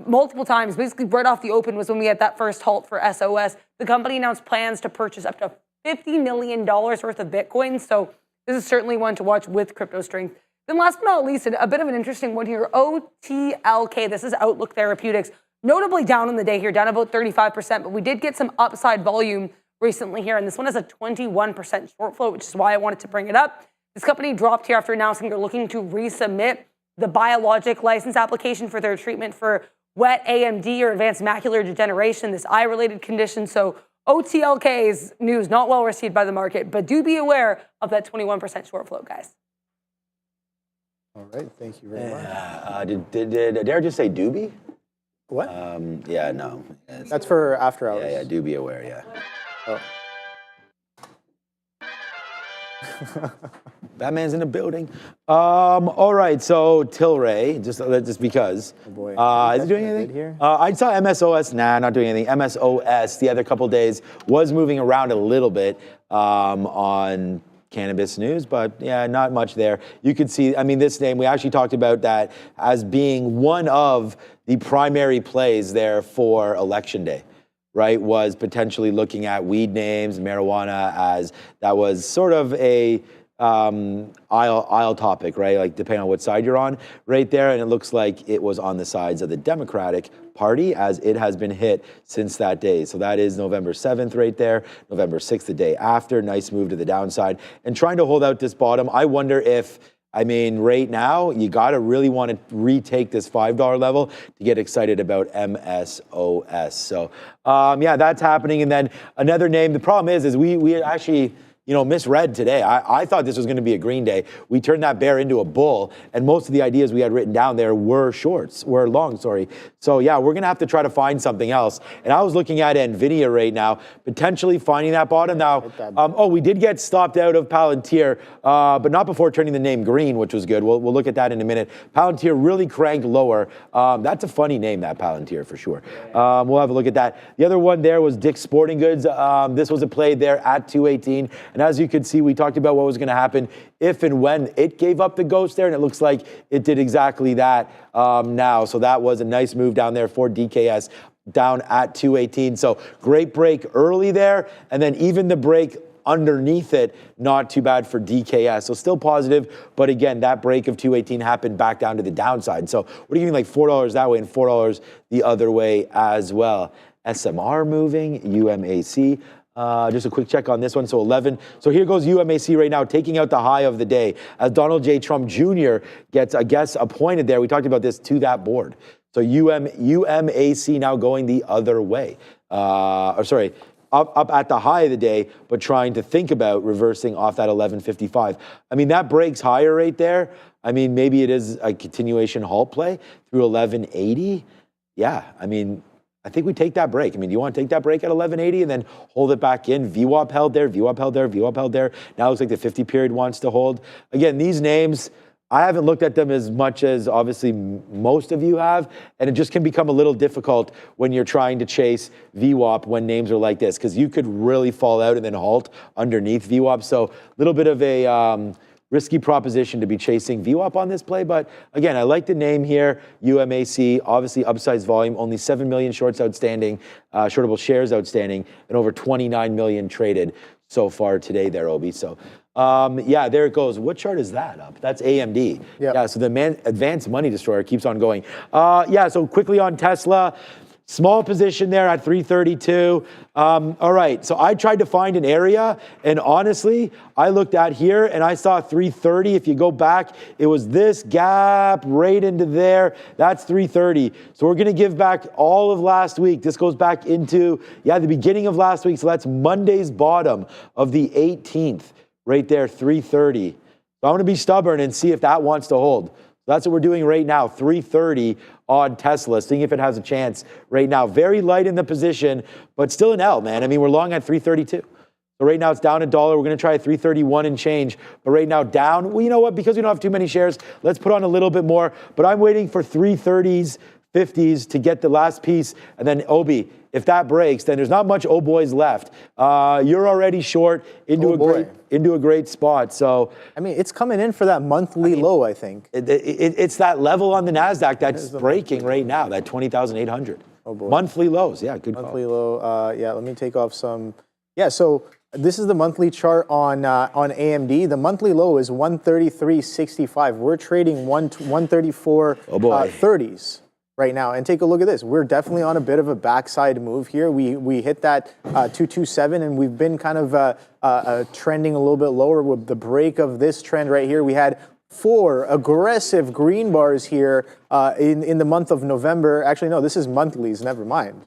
multiple times. Basically, right off the open was when we had that first halt for SOS. The company announced plans to purchase up to $50 million worth of Bitcoin. So this is certainly one to watch with crypto strength. Then last but not least, a bit of an interesting one here, OTLK. This is Outlook Therapeutics. Notably down on the day here, down about 35%, but we did get some upside volume recently here, and this one has a 21% short float, which is why I wanted to bring it up. This company dropped here after announcing they're looking to resubmit the biologic license application for their treatment for wet AMD or advanced macular degeneration, this eye-related condition. So OTLK's news not well received by the market, but do be aware of that 21% short float, guys. All right, thank you very much. Did Adair just say doobie? What? Yeah, no. That's for after hours. Yeah, do be aware, yeah. Oh. Batman's in the building. All right, so Tilray, just because. Oh boy. Is it doing anything? Here? I saw MSOS, not doing anything. MSOS the other couple days was moving around a little bit on cannabis news, but yeah, not much there. You could see, I mean, this name, we actually talked about that as being one of the primary plays there for Election Day, right? Was potentially looking at weed names, marijuana, as that was sort of a aisle topic, right? Like depending on what side you're on right there. And it looks like it was on the sides of the Democratic Party as it has been hit since that day. So that is November 7th right there, November 6th, the day after. Nice move to the downside and trying to hold out this bottom. I wonder if, I mean, right now, you got to really want to retake this $5 level to get excited about MSOS. So, yeah, that's happening. And then another name, the problem is we actually, misread today. I thought this was going to be a green day. We turned that bear into a bull, and most of the ideas we had written down there were long, sorry. So yeah, we're going to have to try to find something else. And I was looking at NVIDIA right now, potentially finding that bottom. Now, we did get stopped out of Palantir, but not before turning the name green, which was good. We'll look at that in a minute. Palantir really cranked lower. That's a funny name, that Palantir, for sure. We'll have a look at that. The other one there was Dick's Sporting Goods. This was a play there at 218. And as you can see, we talked about what was going to happen if and when it gave up the ghost there, and it looks like it did exactly that now. So that was a nice move down there for DKS down at 218. So great break early there, and then even the break underneath it, not too bad for DKS. So still positive, but again, that break of 218 happened back down to the downside. So we're giving like $4 that way and $4 the other way as well. SMR moving, UMAC. Just a quick check on this one. So 11. So here goes UMAC right now, taking out the high of the day as Donald J. Trump Jr. gets, I guess, appointed there. We talked about this to that board. So UMAC now going the other way. Up at the high of the day, but trying to think about reversing off that 1155. I mean, that breaks higher right there. I mean, maybe it is a continuation halt play through 1180. Yeah, I mean, I think we take that break. I mean, do you want to take that break at 1180 and then hold it back in? VWAP held there, VWAP held there, VWAP held there. Now it looks like the 50 period wants to hold. Again, these names, I haven't looked at them as much as obviously most of you have, and it just can become a little difficult when you're trying to chase VWAP when names are like this, because you could really fall out and then halt underneath VWAP. So a little bit of a risky proposition to be chasing VWAP on this play, but again, I like the name here, UMAC, obviously upsized volume, only 7 million shorts outstanding, shortable shares outstanding, and over 29 million traded so far today there, Obi. So yeah, there it goes. What chart is that up? That's AMD. Yep. Yeah, so the advanced money destroyer keeps on going. Yeah, so quickly on Tesla. Small position there at 332. All right, so I tried to find an area, and honestly, I looked at here and I saw 330. If you go back, it was this gap right into there. That's 330. So we're going to give back all of last week. This goes back into, the beginning of last week. So that's Monday's bottom of the 18th, right there, 330. So I'm going to be stubborn and see if that wants to hold. That's what we're doing right now, 330 on Tesla, seeing if it has a chance right now. Very light in the position, but still an L, man. I mean, we're long at 332. So right now it's down $1. We're going to try 331 and change, but right now down. Well, you know what? Because we don't have too many shares, let's put on a little bit more. But I'm waiting for 330s, 50s to get the last piece, and then Obi. If that breaks, then there's not much oh boys left. You're already short into a great spot. So I mean, it's coming in for that monthly low, I think. It's that level on the NASDAQ that's breaking right now, that 20,800. Oh boy. Monthly lows, yeah, good monthly call. low. Yeah, let me take off some. Yeah, so this is the monthly chart on AMD. The monthly low is 133.65. We're trading 134 30s. Right now, and take a look at this. We're definitely on a bit of a backside move here. We hit that 227, and we've been kind of trending a little bit lower with the break of this trend right here. We had 4 aggressive green bars here in the month of November. Actually, no, this is monthlies. Never mind.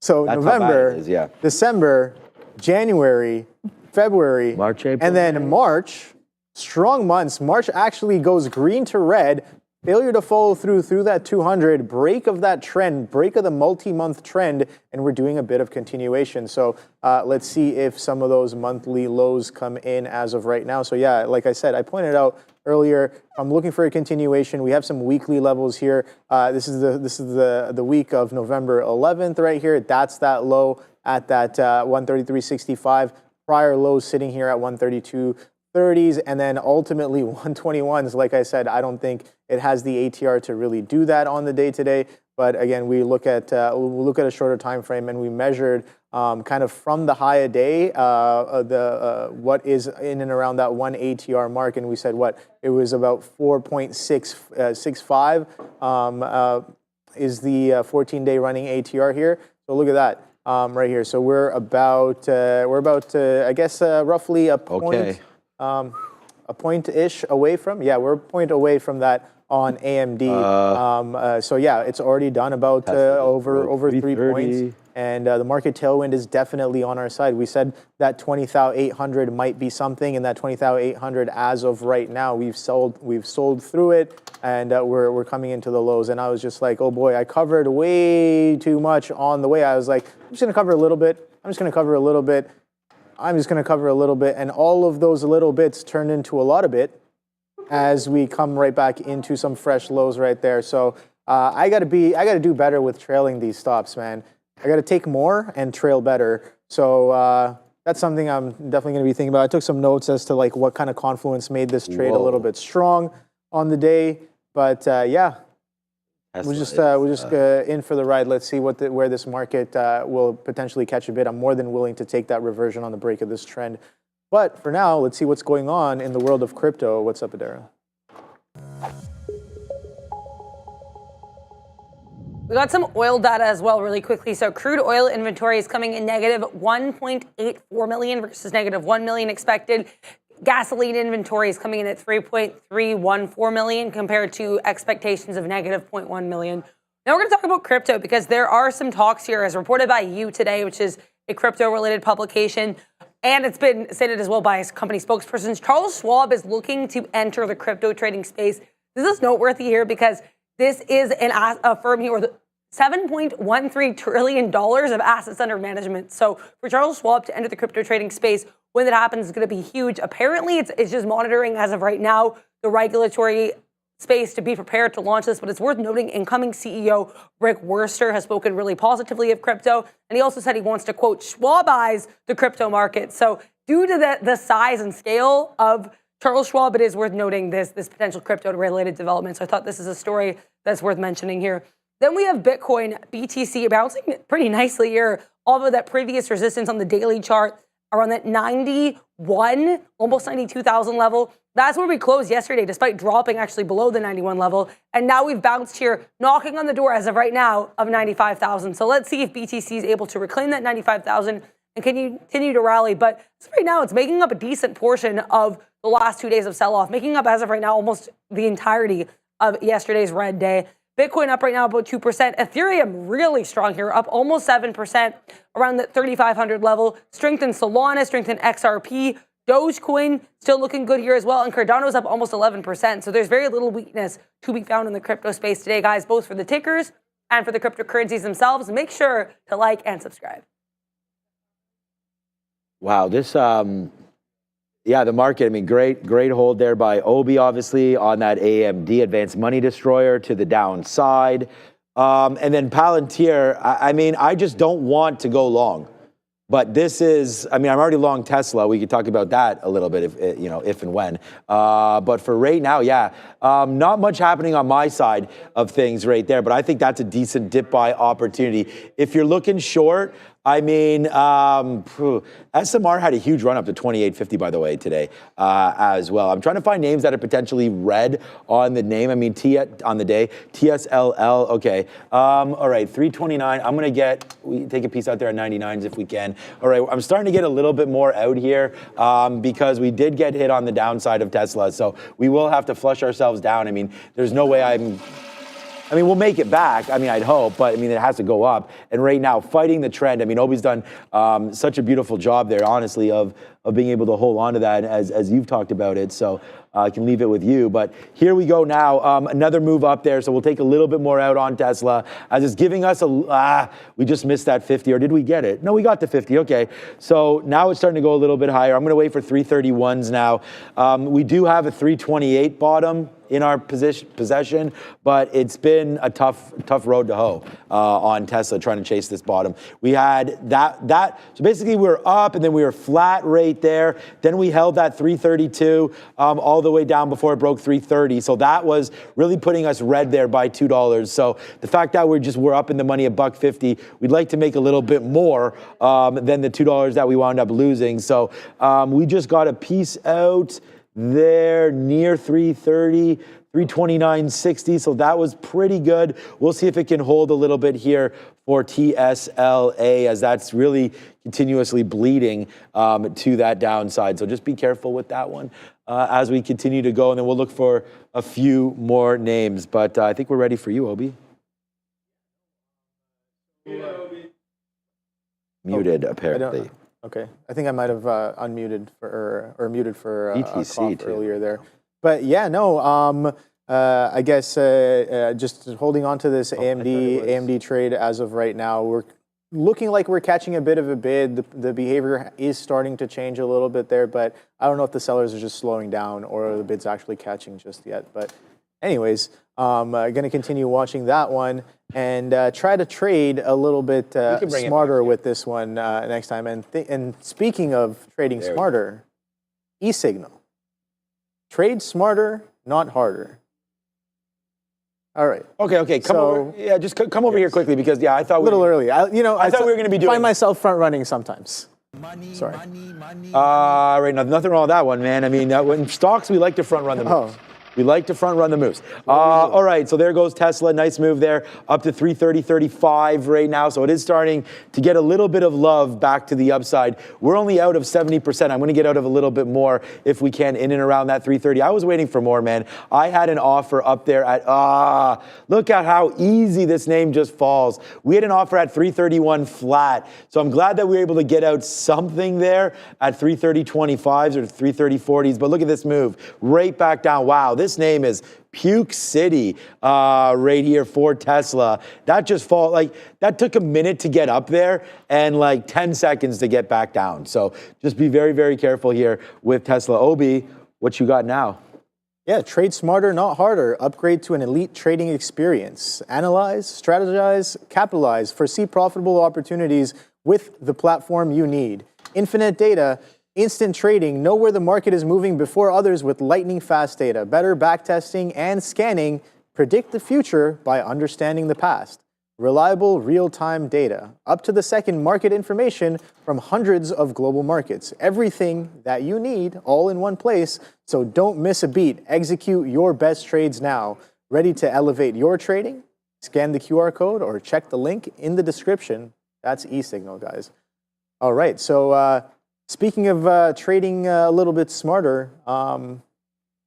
So that's November, December, January, February, March, April, and then March. strong months. March actually goes green to red. Failure to follow through that 200, break of that trend, break of the multi-month trend, and we're doing a bit of continuation. So let's see if some of those monthly lows come in as of right now. So yeah, like I said, I pointed out earlier, I'm looking for a continuation. We have some weekly levels here. This is the week of November 11th right here. That's that low at that 133.65. Prior lows sitting here at 132.30s, and then ultimately 121s. Like I said, I don't think it has the ATR to really do that on the day today. But again, we look at a shorter time frame, and we measured kind of from the high a day what is in and around that 1 ATR mark, and we said what it was about 4.665 is the 14-day running ATR here. So look at that right here. So we're about I guess roughly a point. Okay. A point-ish away from, we're a point away from that on AMD. So yeah, it's already done about over 3 points, and the market tailwind is definitely on our side. We said that 20,800 might be something, and that 20,800 as of right now, we've sold through it, and we're coming into the lows. And I was just like, oh boy, I covered way too much on the way. I was like, I'm just gonna cover a little bit. I'm just gonna cover a little bit. I'm just going to cover a little bit, and all of those little bits turned into a lot of bit as we come right back into some fresh lows right there. So I got to do better with trailing these stops, man. I got to take more and trail better. So that's something I'm definitely going to be thinking about. I took some notes as to like what kind of confluence made this trade a little bit strong on the day, but yeah. We're just in for the ride. Let's see where this market will potentially catch a bit. I'm more than willing to take that reversion on the break of this trend. But for now, let's see what's going on in the world of crypto. What's up, Adara? We got some oil data as well really quickly. So crude oil inventory is coming in negative 1.84 million versus negative 1 million expected. Gasoline inventory is coming in at 3.314 million compared to expectations of negative 0.1 million. Now we're going to talk about crypto because there are some talks here as reported by You Today, which is a crypto-related publication. And it's been stated as well by company spokespersons. Charles Schwab is looking to enter the crypto trading space. This is noteworthy here because this is a firm here with $7.13 trillion of assets under management. So for Charles Schwab to enter the crypto trading space, when that happens, it's going to be huge. Apparently, it's just monitoring as of right now the regulatory space to be prepared to launch this. But it's worth noting incoming CEO Rick Wurster has spoken really positively of crypto. And he also said he wants to, quote, Schwabize the crypto market. So due to the size and scale of Charles Schwab, it is worth noting this potential crypto-related development. So I thought this is a story that's worth mentioning here. Then we have Bitcoin, BTC, bouncing pretty nicely here, although that previous resistance on the daily chart around that 91, almost 92,000 level. That's where we closed yesterday, despite dropping actually below the 91 level. And now we've bounced here, knocking on the door as of right now of 95,000. So let's see if BTC is able to reclaim that 95,000 and continue to rally. But right now, it's making up a decent portion of the last 2 days of sell-off, making up as of right now almost the entirety of yesterday's red day. Bitcoin up right now about 2%. Ethereum really strong here, up almost 7% around the 3,500 level. Strength in Solana, strength in XRP. Dogecoin still looking good here as well. And Cardano's up almost 11%. So there's very little weakness to be found in the crypto space today, guys, both for the tickers and for the cryptocurrencies themselves. Make sure to like and subscribe. Wow, this, yeah, the market, I mean, great hold there by Obi, obviously, on that AMD Advanced Money Destroyer to the downside. And then Palantir, I mean, I just don't want to go long. But this is, I mean, I'm already long Tesla. We could talk about that a little bit, if and when. But for right now, yeah, not much happening on my side of things right there. But I think that's a decent dip buy opportunity. If you're looking short, I mean, SMR had a huge run up to 28.50, by the way, today as well. I'm trying to find names that are potentially red on the name. I mean, on the day, TSLA. Okay. All right, 329. I'm going to we take a piece out there at 99s if we can. All right, I'm starting to get a little bit more out here because we did get hit on the downside of Tesla. So we will have to flush ourselves down. I mean, there's no way I mean, we'll make it back. I mean, I'd hope, but I mean, it has to go up. And right now, fighting the trend. I mean, Obi's done such a beautiful job there, honestly, of of being able to hold on to that as you've talked about it. So I can leave it with you. But here we go now. Another move up there. So we'll take a little bit more out on Tesla as it's giving us we just missed that 50, or did we get it? No, we got the 50. Okay. So now it's starting to go a little bit higher. I'm going to wait for 331s now. We do have a 328 bottom in our possession, but it's been a tough road to hoe on Tesla trying to chase this bottom. We had that. So basically we were up and then we were flat right there. Then we held that 332 all the way down before it broke 330. So that was really putting us red there by $2. So the fact that we're up in the money at $1.50, we'd like to make a little bit more than the $2 that we wound up losing. So we just got a piece out there near 330, 329.60. So that was pretty good. We'll see if it can hold a little bit here for TSLA, as that's really continuously bleeding to that downside. So just be careful with that one as we continue to go. And then we'll look for a few more names. But I think we're ready for you, Obi. Muted, apparently. Okay, I think I might have unmuted or muted for a cough too. earlier there. But yeah, no, I guess just holding on to this AMD trade as of right now, we're looking like we're catching a bit of a bid. The behavior is starting to change a little bit there, but I don't know if the sellers are just slowing down or the bid's actually catching just yet. But anyways, going to continue watching that one and try to trade a little bit smarter with this one next time. And speaking of trading smarter, eSignal. Trade smarter, not harder. All right. Okay. Come over. Yeah, just come over here quickly because I thought a little early. I thought we were going to be doing. Find myself front running sometimes. Sorry. Right. Nothing wrong with that one, man. I mean, when stocks, we like to front run the moves. We like to front run the moves. All right, so there goes Tesla. Nice move there, up to 330.35 right now. So it is starting to get a little bit of love back to the upside. We're only out of 70%. I'm going to get out of a little bit more if we can, in and around that 330. I was waiting for more, man. I had an offer up there at, look at how easy this name just falls. We had an offer at 331 flat. So I'm glad that we were able to get out something there at 330.25s or 330.40s. But look at this move, right back down. Wow. This name is Puke City right here for Tesla. That just that took a minute to get up there and like 10 seconds to get back down. So just be very, very careful here with Tesla. Obi, what you got now? Yeah, trade smarter, not harder. Upgrade to an elite trading experience. Analyze, strategize, capitalize, foresee profitable opportunities with the platform you need. Infinite data. Instant trading, know where the market is moving before others with lightning fast data. Better backtesting and scanning, predict the future by understanding the past. Reliable real-time data, up to the second market information from hundreds of global markets. Everything that you need all in one place, so don't miss a beat. Execute your best trades now. Ready to elevate your trading? Scan the QR code or check the link in the description. That's eSignal, guys. All right, so speaking of trading a little bit smarter,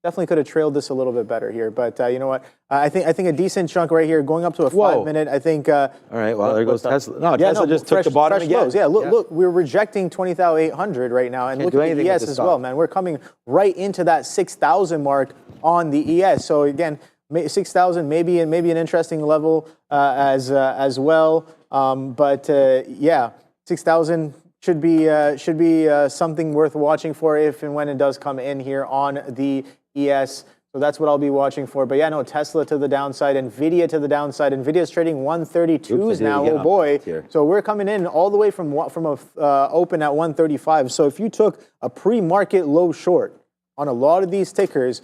definitely could have trailed this a little bit better here. But you know what? I think a decent chunk right here, going up to a 5 minute. I think. All right. Well, there goes Tesla. No, Tesla just took the bottom again. Lows. Yeah. Look. We're rejecting 20,800 right now, and look at the ES as well, man. We're coming right into that 6,000 mark on the ES. So again, 6,000 maybe an interesting level as well. But yeah, 6,000. Should be something worth watching for if and when it does come in here on the ES. So that's what I'll be watching for. But yeah, no, Tesla to the downside, NVIDIA to the downside. NVIDIA's trading 132s now. Oh boy! So we're coming in all the way from a open at 135. So if you took a pre-market low short on a lot of these tickers,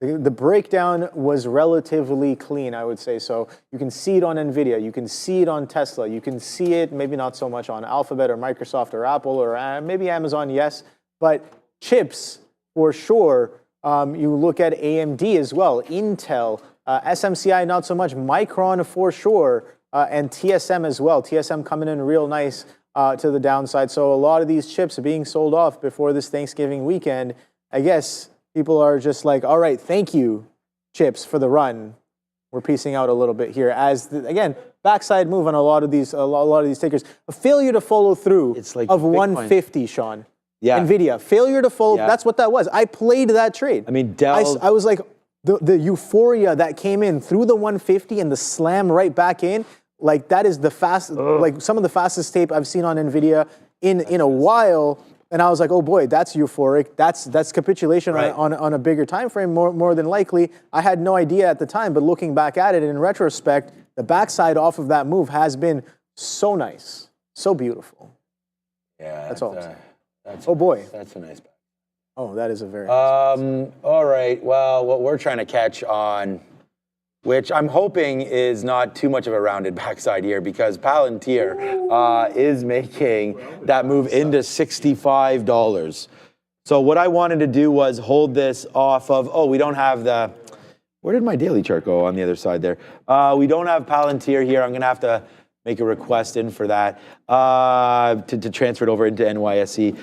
the breakdown was relatively clean, I would say. So you can see it on NVIDIA, you can see it on Tesla, you can see it maybe not so much on Alphabet or Microsoft or Apple or maybe Amazon, yes. But chips, for sure. You look at AMD as well, Intel, SMCI not so much, Micron for sure, and TSM as well. TSM coming in real nice to the downside. So a lot of these chips are being sold off before this Thanksgiving weekend. I guess people are just like, all right, thank you, chips, for the run. We're piecing out a little bit here. Again, backside move on a lot of these tickers. A failure to follow through it's like of Bitcoin. 150, Sean. Yeah. NVIDIA, failure to fold. Yeah. That's what that was. I played that trade. I mean, Dell. I was like, the euphoria that came in through the 150 and the slam right back in, like that is the like some of the fastest tape I've seen on NVIDIA in a while. And I was like, oh boy, that's euphoric. That's capitulation on a bigger time frame, more than likely. I had no idea at the time, but looking back at it in retrospect, the backside off of that move has been so nice, so beautiful. Yeah, that's all. Oh boy, that's a nice back. Oh, that is a very nice all right. Well, what we're trying to catch on, which I'm hoping is not too much of a rounded backside here, because Palantir is making that move into $65. So what I wanted to do was hold this off of, we don't have the, where did my daily chart go on the other side there? We don't have Palantir here. I'm going to have to make a request in for that to transfer it over into NYSE,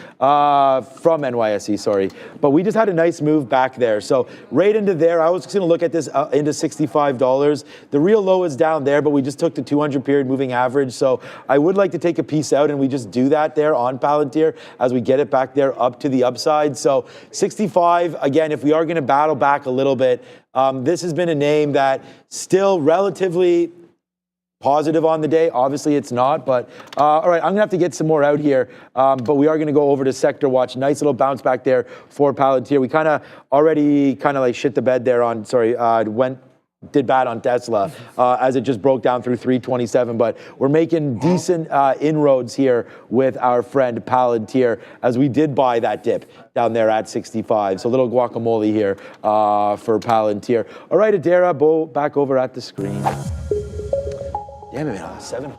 from NYSE, sorry. But we just had a nice move back there. So right into there, I was just gonna look at this into $65. The real low is down there, but we just took the 200 period moving average. So I would like to take a piece out, and we just do that there on Palantir as we get it back there up to the upside. So 65, again, if we are gonna battle back a little bit, this has been a name that still relatively positive on the day. Obviously it's not, but all right, I'm gonna have to get some more out here, but we are gonna go over to Sector Watch. Nice little bounce back there for Palantir. We kind of already like shit the bed there on, did bad on Tesla as it just broke down through 327, but we're making decent inroads here with our friend Palantir as we did buy that dip down there at 65. So a little guacamole here for Palantir. All right, Adara, back over at the screen. Damn it, 7.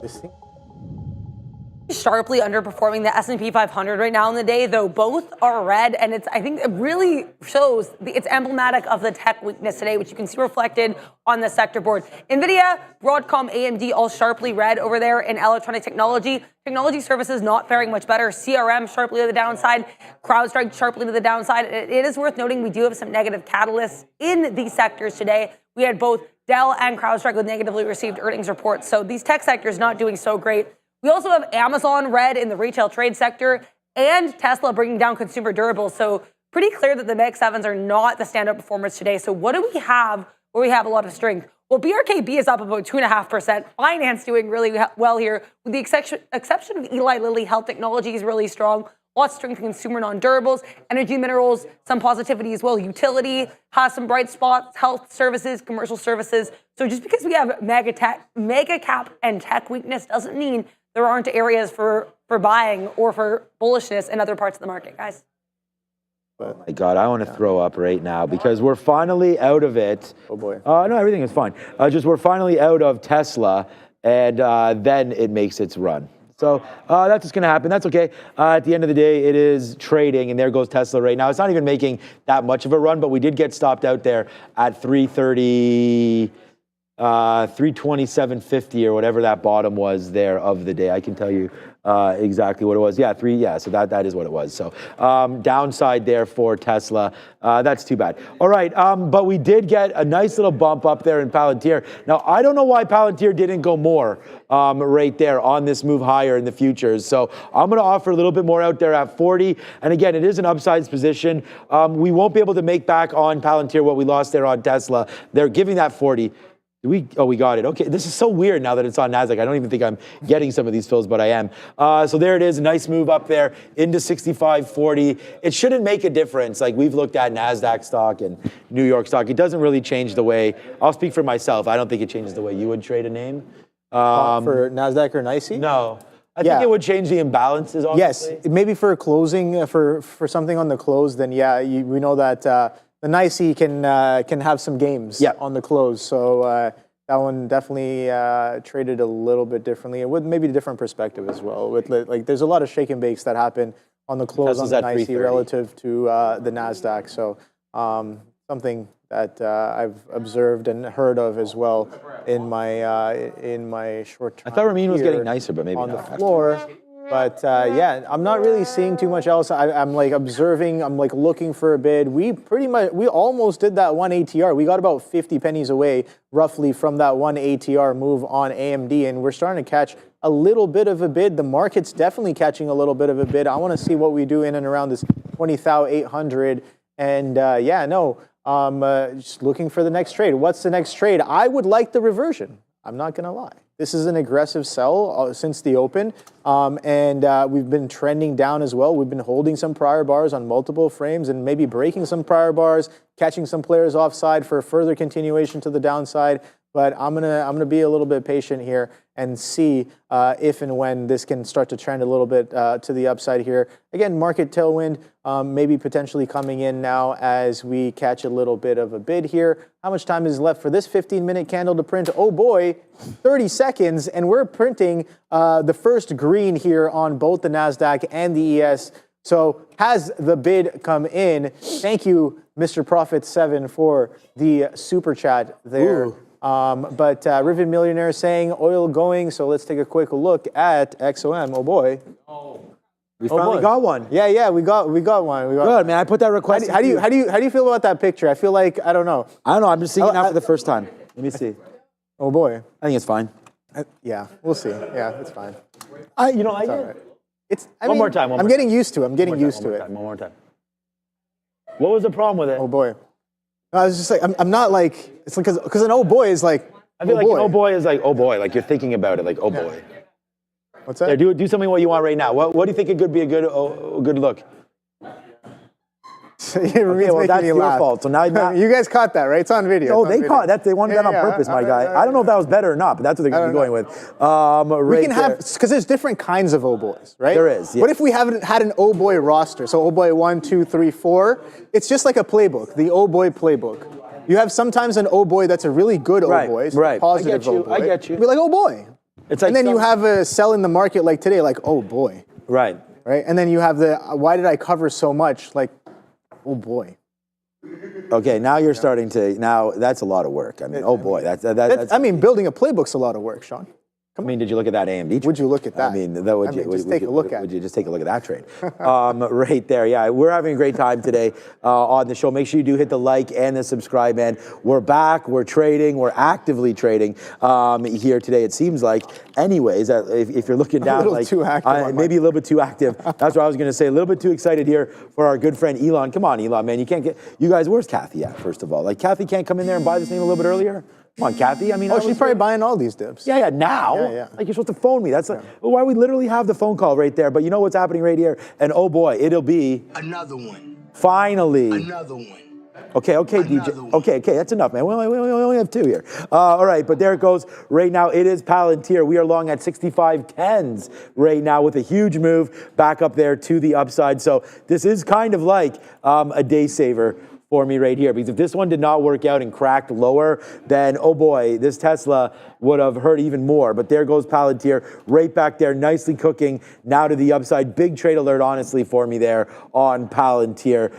Sharply underperforming the S&P 500 right now in the day, though both are red, and I think it really shows, it's emblematic of the tech weakness today, which you can see reflected on the sector board. NVIDIA, Broadcom, AMD all sharply red over there in electronic technology. Technology services not faring much better. CRM sharply to the downside. CrowdStrike sharply to the downside. It is worth noting we do have some negative catalysts in these sectors today. We had both Dell and CrowdStrike with negatively received earnings reports. So these tech sectors not doing so great. We also have Amazon red in the retail trade sector and Tesla bringing down consumer durables. So pretty clear that the Mag 7s are not the standout performers today. So what do we have where we have a lot of strength? Well, BRKB is up about 2.5%. Finance doing really well here, with the exception of Eli Lilly. Health technology is really strong. Lots of strength in consumer non-durables, energy minerals, some positivity as well. Utility has some bright spots, health services, commercial services. So just because we have mega cap and tech weakness doesn't mean there aren't areas for buying or for bullishness in other parts of the market, guys. Oh my God, I want to throw up right now because we're finally out of it. Oh boy. No, everything is fine. We're finally out of Tesla, and then it makes its run. So that's what's going to happen. That's okay. At the end of the day, it is trading, and there goes Tesla right now. It's not even making that much of a run, but we did get stopped out there at 330, 327.50 or whatever that bottom was there of the day. I can tell you exactly what it was. Yeah, so that is what it was. So downside there for Tesla. That's too bad. All right, but we did get a nice little bump up there in Palantir. Now, I don't know why Palantir didn't go more right there on this move higher in the futures. So I'm going to offer a little bit more out there at 40. And again, it is an upsides position. We won't be able to make back on Palantir what we lost there on Tesla. They're giving that 40. We got it. Okay, this is so weird now that it's on NASDAQ. I don't even think I'm getting some of these fills, but I am. So there it is, a nice move up there into 65.40. It shouldn't make a difference. Like we've looked at NASDAQ stock and New York stock. It doesn't really change the way, I'll speak for myself. I don't think it changes the way you would trade a name. For NASDAQ or NYSE? No. I think it would change the imbalances, obviously. Yes, maybe for closing, for something on the close, then yeah, we know that the NYSE can have some games on the close. So that one definitely traded a little bit differently, and with maybe a different perspective as well. With like, there's a lot of shake and bakes that happen on the close on the NYSE relative to the NASDAQ. So something that I've observed and heard of as well in my short term. I thought Ramin was getting nicer, but maybe on not. the floor. But yeah, I'm not really seeing too much else. I'm like observing. I'm like looking for a bid. We almost did that one ATR. We got about 50 pennies away, roughly, from that one ATR move on AMD, and we're starting to catch a little bit of a bid. The market's definitely catching a little bit of a bid. I want to see what we do in and around this 20,800. And just looking for the next trade. What's the next trade? I would like the reversion. I'm not going to lie. This is an aggressive sell since the open, and we've been trending down as well. We've been holding some prior bars on multiple frames and maybe breaking some prior bars, catching some players offside for a further continuation to the downside. But I'm gonna be a little bit patient here and see if and when this can start to trend a little bit to the upside here. Again, market tailwind maybe potentially coming in now as we catch a little bit of a bid here. How much time is left for this 15-minute candle to print? Oh boy, 30 seconds, and we're printing the first green here on both the NASDAQ and the ES. So has the bid come in? Thank you, Mr. Profit7, for the super chat there. Ooh. But Rivet Millionaire saying oil going, so let's take a quick look at XOM. Oh boy. We finally got one. Yeah, we got one. Good, man. I put that request. How do you feel about that picture? I feel like I don't know. I'm just seeing it now for the first time. Let me see. Oh boy. I think it's fine. Yeah, we'll see. Yeah, it's fine. All right. One more time. I'm getting used to it. One more time. What was the problem with it? Oh boy. I was just like, I'm not like, it's like, because an oh boy is like, I feel like oh boy is like, oh boy, like you're thinking about it, like, oh boy. What's that? Yeah, do something what you want right now. What do you think it could be a good look? Okay, well, that's your fault. So now you guys caught that, right? It's on video. No, they caught that. They wanted that on purpose, my guy. I don't know if that was better or not, but that's what they're going to be going with. We can have, because there's different kinds of oh boys, right? There is. Yeah. What if we haven't had an oh boy roster? So oh boy 1, 2, 3, 4. It's just like a playbook, the oh boy playbook. You have sometimes an oh boy that's a really good oh boy, so right. positive oh boy. I get you. Be like oh boy. It's like, and then you have a sell in the market like today, like oh boy. Right. Right. And then you have the why did I cover so much? Like oh boy. Okay, now you're starting to. Now that's a lot of work. I mean, oh boy, that's. I mean, building a playbook's a lot of work, Sean. I mean, did you look at that AMD trade? Would you look at that? I mean, just take a look at it. Would you just take a look at that trade? Right there, yeah. We're having a great time today on the show. Make sure you do hit the like and the subscribe, man. We're back. We're trading. We're actively trading here today. It seems like, anyways, if you're looking down, like too active maybe a little bit too active. That's what I was going to say. A little bit too excited here for our good friend Elon. Come on, Elon, man. You can't get. You guys, where's Kathy at? First of all, like Kathy can't come in there and buy this name a little bit earlier. Come on, Kathy. I mean, she's probably buying all these dips. Yeah, now. Yeah. Like you're supposed to phone me. That's like, why we literally have the phone call right there. But you know what's happening right here? And oh boy, it'll be another one. Finally. Another one. Okay, DJ. Okay, that's enough, man. We only have two here. All right, but there it goes. Right now, it is Palantir. We are long at 65.10s right now with a huge move back up there to the upside. So this is kind of like a day saver for me right here, because if this one did not work out and cracked lower, then oh boy, this Tesla would have hurt even more. But there goes Palantir right back there, nicely cooking now to the upside. Big trade alert, honestly, for me there on Palantir.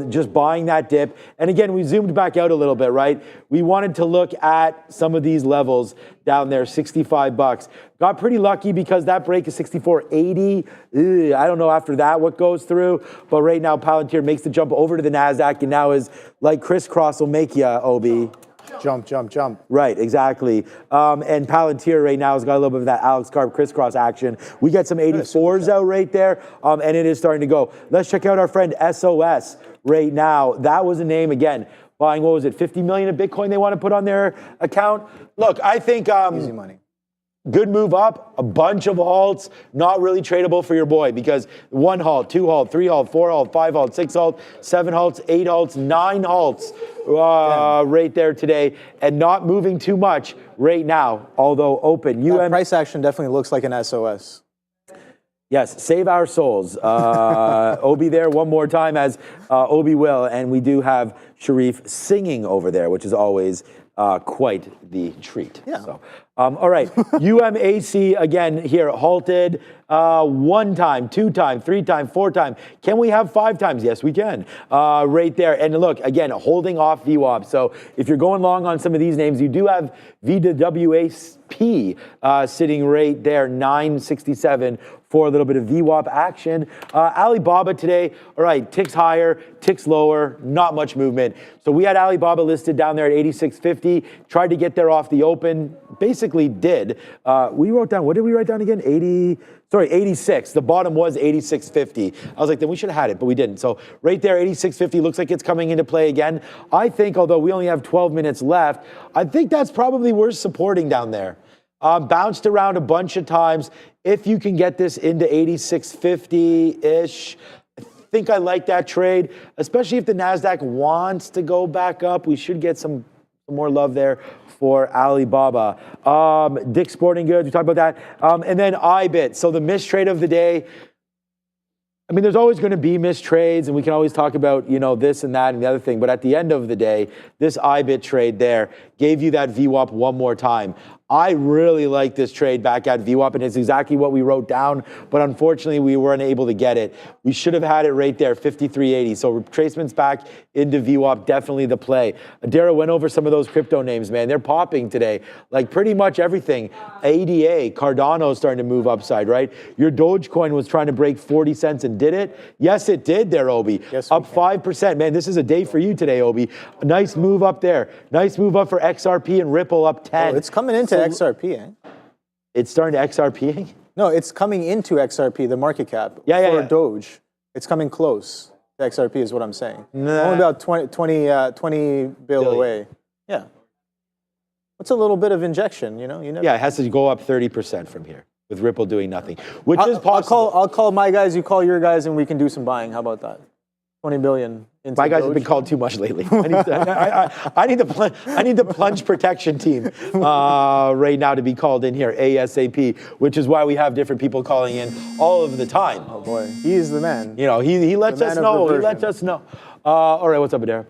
Just buying that dip. And again, we zoomed back out a little bit, right? We wanted to look at some of these levels down there, $65. Got pretty lucky because that break is 64.80. I don't know after that what goes through, but right now Palantir makes the jump over to the NASDAQ and now is like crisscross will make you, OB. Jump. Right, exactly. And Palantir right now has got a little bit of that Alex Carp crisscross action. We get some 84s out right there, and it is starting to go. Let's check out our friend SOS right now. That was a name, again, buying, what was it, 50 million of Bitcoin they want to put on their account? Look, I think easy money. Good move up, a bunch of halts, not really tradable for your boy because 1 halt, 2 halt, 3 halt, 4 halt, 5 halt, 6 halt, 7 halts, 8 halts, 9 halts right there today, and not moving too much right now, although open. That price action definitely looks like an SOS. Yes, save our souls. Obi there one more time as Obi will, and we do have Sharif singing over there, which is always quite the treat. Yeah. So, all right, UMAC again here, halted 1 time, 2 time, 3 time, 4 time. Can we have 5 times? Yes, we can. Right there. And look, again, holding off VWAP. So if you're going long on some of these names, you do have VWAP sitting right there, 967 for a little bit of VWAP action. Alibaba today, all right, ticks higher, ticks lower, not much movement. So we had Alibaba listed down there at 86.50, tried to get there off the open, basically did. We wrote down, what did we write down again? 86. The bottom was 86.50. I was like, then we should have had it, but we didn't. So right there, 86.50 looks like it's coming into play again. I think, although we only have 12 minutes left, I think that's probably worth supporting down there. Bounced around a bunch of times. If you can get this into 86.50-ish, I think I like that trade, especially if the NASDAQ wants to go back up. We should get some more love there for Alibaba. Dick's Sporting Goods, we talked about that. And then iBit. So the missed trade of the day, I mean, there's always going to be missed trades, and we can always talk about, you know, this and that and the other thing. But at the end of the day, this iBit trade there gave you that VWAP one more time. I really like this trade back at VWAP, and it's exactly what we wrote down, but unfortunately we weren't able to get it. We should have had it right there, 53.80. So retracements back into VWAP, definitely the play. Adara went over some of those crypto names, man. They're popping today, like pretty much everything. ADA, Cardano's starting to move upside, right? Your Dogecoin was trying to break 40 cents and did it? Yes, it did there, Obi. Yes, up 5%. Man, this is a day for you today, Obi. A nice move up there. Nice move up for XRP and Ripple up 10. Oh, it's coming into XRP, eh? It's starting to XRP? No, it's coming into XRP, the market cap. Yeah. Doge. It's coming close to XRP is what I'm saying. Nah. Only about 20 bill away. Yeah. It's a little bit of injection, you know? You never. Yeah, it has to go up 30% from here with Ripple doing nothing, which is possible. I'll call my guys, you call your guys, and we can do some buying. How about that? 20 billion. Into My guys Doge. have been called too much lately. I need the plunge protection team right now to be called in here ASAP, which is why we have different people calling in all of the time. Oh boy, he is the man. You know, he lets us know. He lets us know. All right, what's up, Adara?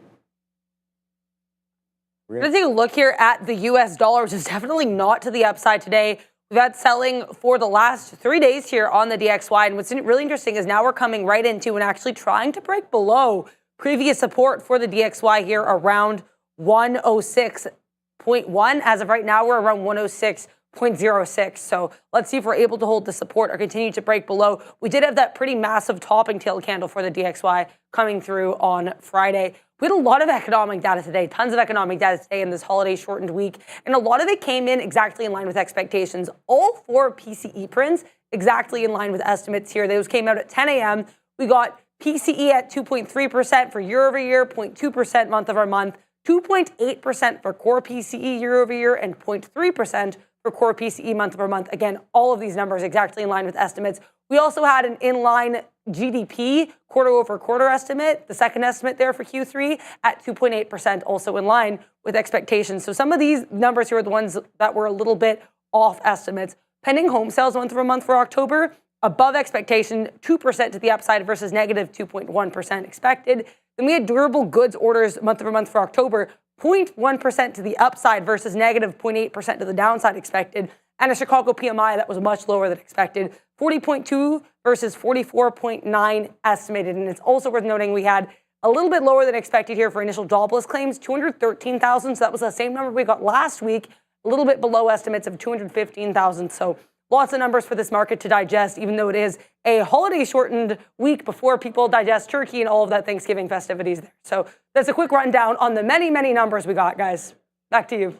We're going to take a look here at the US dollar, which is definitely not to the upside today. We've had selling for the last 3 days here on the DXY. And what's really interesting is now we're coming right into and actually trying to break below previous support for the DXY here around 106.1. As of right now, we're around 106.06. So let's see if we're able to hold the support or continue to break below. We did have that pretty massive topping tail candle for the DXY coming through on Friday. We had a lot of economic data today, tons of economic data today in this holiday shortened week. And a lot of it came in exactly in line with expectations. All 4 PCE prints exactly in line with estimates here. Those came out at 10 a.m. We got PCE at 2.3% for year over year, 0.2% month over month, 2.8% for core PCE year over year, and 0.3% for core PCE month over month. Again, all of these numbers exactly in line with estimates. We also had an inline GDP quarter over quarter estimate, the second estimate there for Q3 at 2.8%, also in line with expectations. So some of these numbers here are the ones that were a little bit off estimates. Pending home sales month over month for October, above expectation, 2% to the upside versus negative 2.1% expected. Then we had durable goods orders month over month for October, 0.1% to the upside versus negative 0.8% to the downside expected. And a Chicago PMI that was much lower than expected, 40.2 versus 44.9 estimated. And it's also worth noting we had a little bit lower than expected here for initial jobless claims, 213,000. So that was the same number we got last week, a little bit below estimates of 215,000. So lots of numbers for this market to digest, even though it is a holiday shortened week before people digest turkey and all of that Thanksgiving festivities there. So that's a quick rundown on the many, many numbers we got, guys. Back to you.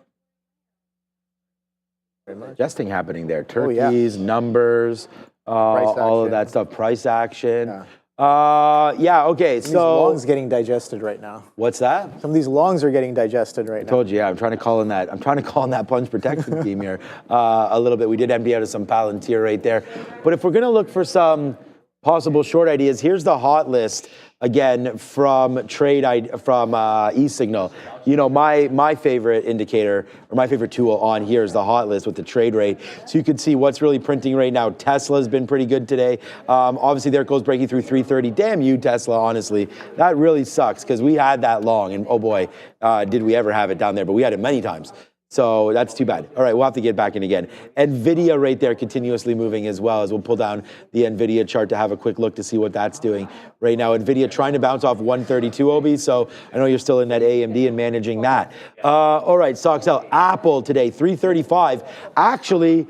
Digesting happening there. Turkeys, numbers, all of that stuff. Price action. Okay. Some of these longs getting digested right now. What's that? Some of these longs are getting digested right now. I told you, I'm trying to call in that plunge protection team here a little bit. We did empty out of some Palantir right there. But if we're going to look for some possible short ideas, here's the hot list again from eSignal. You know, my favorite indicator or my favorite tool on here is the hot list with the trade rate. So you can see what's really printing right now. Tesla's been pretty good today. Obviously, there it goes breaking through 330. Damn you, Tesla, honestly. That really sucks because we had that long. And oh boy, did we ever have it down there. But we had it many times. So that's too bad. All right, we'll have to get back in again. NVIDIA right there continuously moving as well, as we'll pull down the NVIDIA chart to have a quick look to see what that's doing right now. NVIDIA trying to bounce off 132 OB, so I know you're still in that AMD and managing that. All right, stocks out. Apple today, 335. Actually,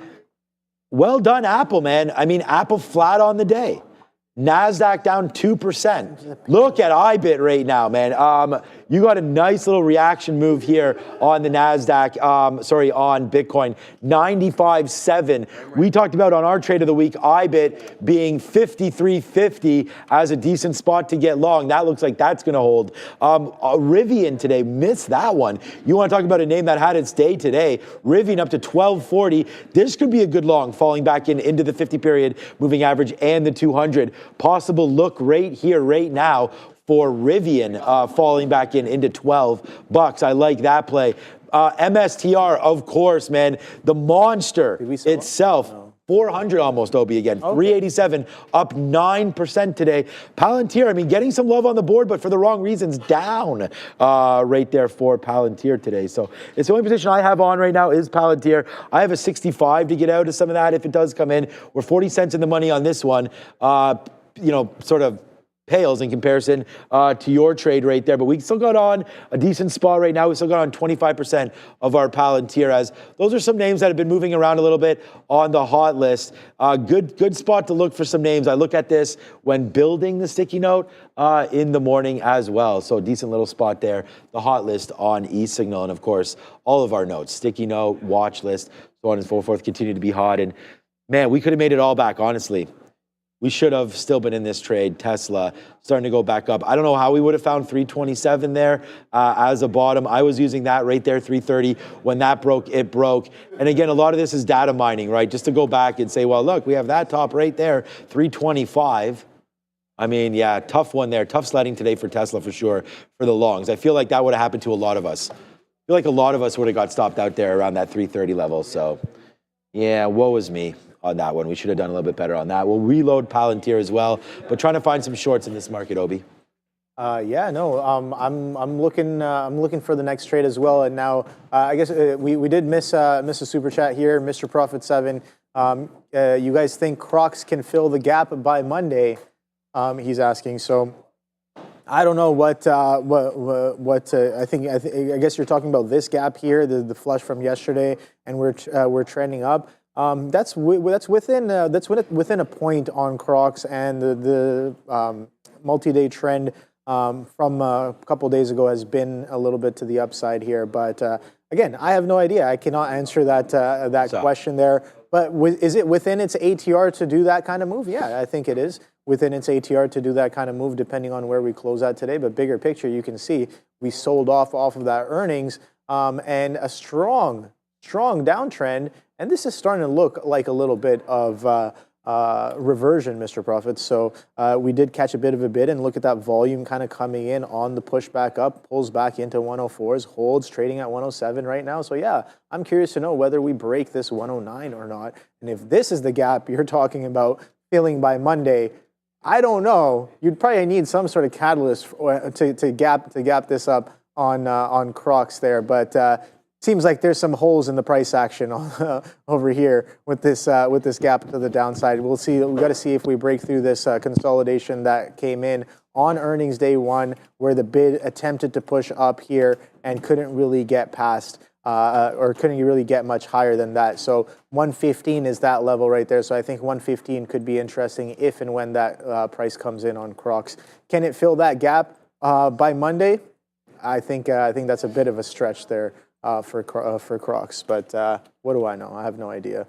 Well done, Apple, man. I mean, Apple flat on the day. NASDAQ down 2%. Look at IBIT right now, man. You got a nice little reaction move here on the NASDAQ, on Bitcoin, 95.7. We talked about on our trade of the week, IBIT being 53.50 as a decent spot to get long. That looks like that's going to hold. Rivian today, missed that one. You want to talk about a name that had its day today. Rivian up to 12.40. This could be a good long, falling back into the 50 period moving average and the 200. Possible look right here, right now, for Rivian falling back into $12. I like that play. MSTR, of course, man. The monster itself. No. 400 almost, Obi, again. Okay. 387, up 9% today. Palantir, I mean, getting some love on the board, but for the wrong reasons, down right there for Palantir today. So it's the only position I have on right now is Palantir. I have a 65 to get out of some of that if it does come in. We're 40 cents in the money on this one. Sort of pales in comparison to your trade right there, but we still got on a decent spot right now. We still got on 25% of our Palantir, as those are some names that have been moving around a little bit on the hot list. Good spot to look for some names. I look at this when building the sticky note in the morning as well. So decent little spot there. The hot list on eSignal, and of course, all of our notes, sticky note, watch list, so on and so forth, continue to be hot. And man, we could have made it all back, honestly. We should have still been in this trade. Tesla starting to go back up. I don't know how we would have found 327 there as a bottom. I was using that right there, 330. When that broke, it broke. And again, a lot of this is data mining, right? Just to go back and say, well, look, we have that top right there, 325. I mean, yeah, tough one there. Tough sledding today for Tesla for sure, for the longs. I feel like that would have happened to a lot of us. I feel like a lot of us would have got stopped out there around that 330 level. So, yeah, woe is me on that one. We should have done a little bit better on that. We'll reload Palantir as well, but trying to find some shorts in this market, Obi. I'm looking for the next trade as well. And now I guess we did miss a super chat here, Mr. Profit 7. You guys think Crocs can fill the gap by Monday? He's asking. So I don't know what I guess you're talking about this gap here, the flush from yesterday, and we're trending up. That's within a point on Crocs, and the multi-day trend from a couple days ago has been a little bit to the upside here. But again, I have no idea. I cannot answer that question there. But is it within its ATR to do that kind of move? Yeah, I think it is within its ATR to do that kind of move, depending on where we close out today. But bigger picture, you can see we sold off of that earnings and a strong downtrend. And this is starting to look like a little bit of reversion, Mr. Profit. So we did catch a bit of a bid, and look at that volume kind of coming in on the push back up, pulls back into 104s, holds, trading at 107 right now. So yeah, I'm curious to know whether we break this 109 or not. And if this is the gap you're talking about filling by Monday, I don't know. You'd probably need some sort of catalyst to gap this up on Crocs there, but. Seems like there's some holes in the price action over here with this gap to the downside. We'll see. We got to see if we break through this consolidation that came in on earnings day one, where the bid attempted to push up here and couldn't really get past or couldn't really get much higher than that. So 115 is that level right there. So I think 115 could be interesting if and when that price comes in on Crocs. Can it fill that gap by Monday? I think that's a bit of a stretch there. For Crocs, but what do I know? I have no idea.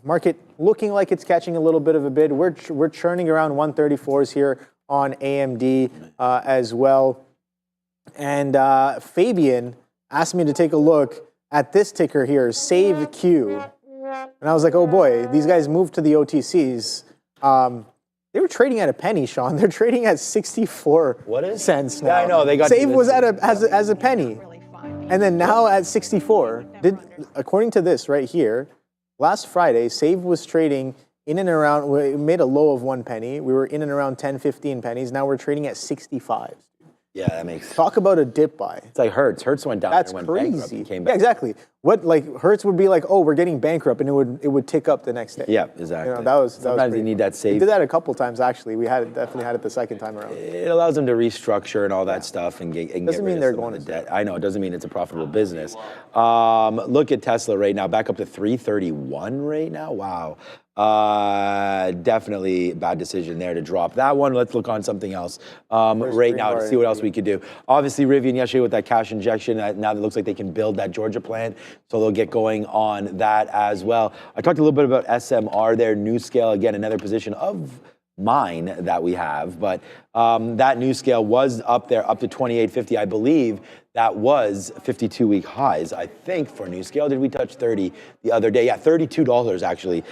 Market looking like it's catching a little bit of a bid. We're churning around 134s here on AMD as well. And Fabian asked me to take a look at this ticker here, SaveQ. And I was like, oh boy, these guys moved to the OTCs. They were trading at a penny, Sean. They're trading at 64 cents now. Yeah, I know. They got Save was at as a penny. And then now at 64, according to this right here, last Friday, Save was trading in and around, we made a low of 1 penny. We were in and around 10, 15 pennies. Now we're trading at 65. Yeah, that makes... Talk about a dip buy. It's like Hertz. Hertz went down. That's went crazy. bankrupt and came back. Yeah, exactly. what like Hertz would be like, oh, we're getting bankrupt, and it would tick up the next day. Yeah, exactly. You know, that was Sometimes you need that safe. We did that a couple times actually. We definitely had it the second time around. It allows them to restructure and all that stuff and get Doesn't mean they're going to to debt. I know it doesn't mean it's a profitable business. Look at Tesla right now, back up to 331 right now. Wow. Definitely bad decision there to drop that one. Let's look on something else right now to see what else we could do. Obviously, Rivian yesterday with that cash injection. Now it looks like they can build that Georgia plant, so they'll get going on that as well. I talked a little bit about SMR there, New Scale, again, another position of mine that we have, but that New Scale was up there, up to 28.50, I believe. That was 52-week highs, I think, for New Scale. Did we touch 30 the other day? Yeah, $32 actually.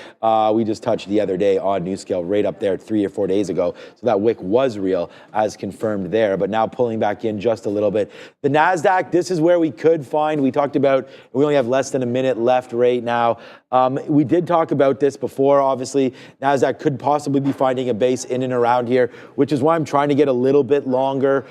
We just touched the other day on New Scale, right up there 3 or 4 days ago. So that wick was real, as confirmed there, but now pulling back in just a little bit. The NASDAQ, this is where we could find, we talked about, we only have less than a minute left right now. We did talk about this before, obviously. NASDAQ could possibly be finding a base in and around here, which is why I'm trying to get a little bit longer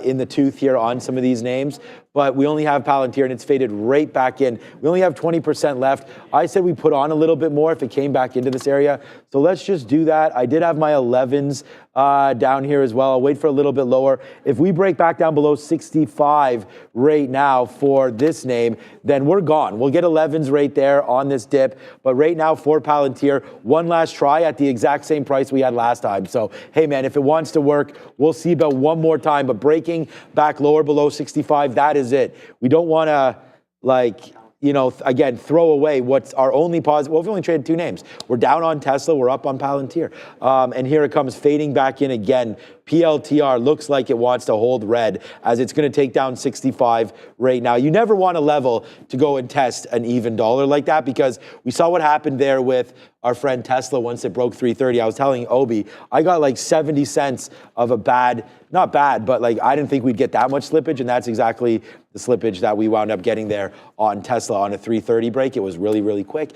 in the tooth here on some of these names. But we only have Palantir, and it's faded right back in. We only have 20% left. I said we put on a little bit more if it came back into this area. So let's just do that. I did have my 11s down here as well. I'll wait for a little bit lower. If we break back down below 65 right now for this name, then we're gone. We'll get 11s right there on this dip. But right now for Palantir, one last try at the exact same price we had last time. So, hey, man, if it wants to work, we'll see about one more time. But breaking back lower below 65, that is it. We don't want to, like, you know, again, throw away what's our only positive. Well, we've only traded two names. We're down on Tesla. We're up on Palantir. And here it comes fading back in again. PLTR looks like it wants to hold red as it's going to take down 65 right now. You never want a level to go and test an even dollar like that, because we saw what happened there with our friend Tesla once it broke 330. I was telling Obi, I got like 70 cents of a bad, not bad, but like I didn't think we'd get that much slippage, and that's exactly the slippage that we wound up getting there on Tesla on a 330 break. It was really, really quick.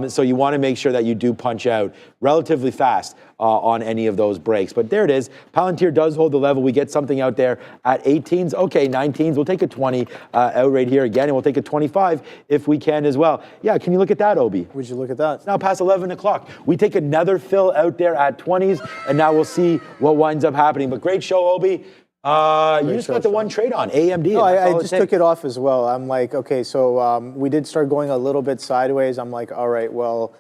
So you want to make sure that you do punch out relatively fast on any of those breaks. But there it is. Palantir does hold the level. We get something out there at 18s. Okay, 19s. We'll take a 20 out right here again, and we'll take a 25 if we can as well. Yeah, can you look at that, Obi? Would you look at that? It's now past 11 o'clock. We take another fill out there at 20s, and now we'll see what winds up happening. But great show, Obi. You just got the one trade on AMD. No, I just took it off as well. I'm like, okay, so we did start going a little bit sideways. I'm like, all right, well,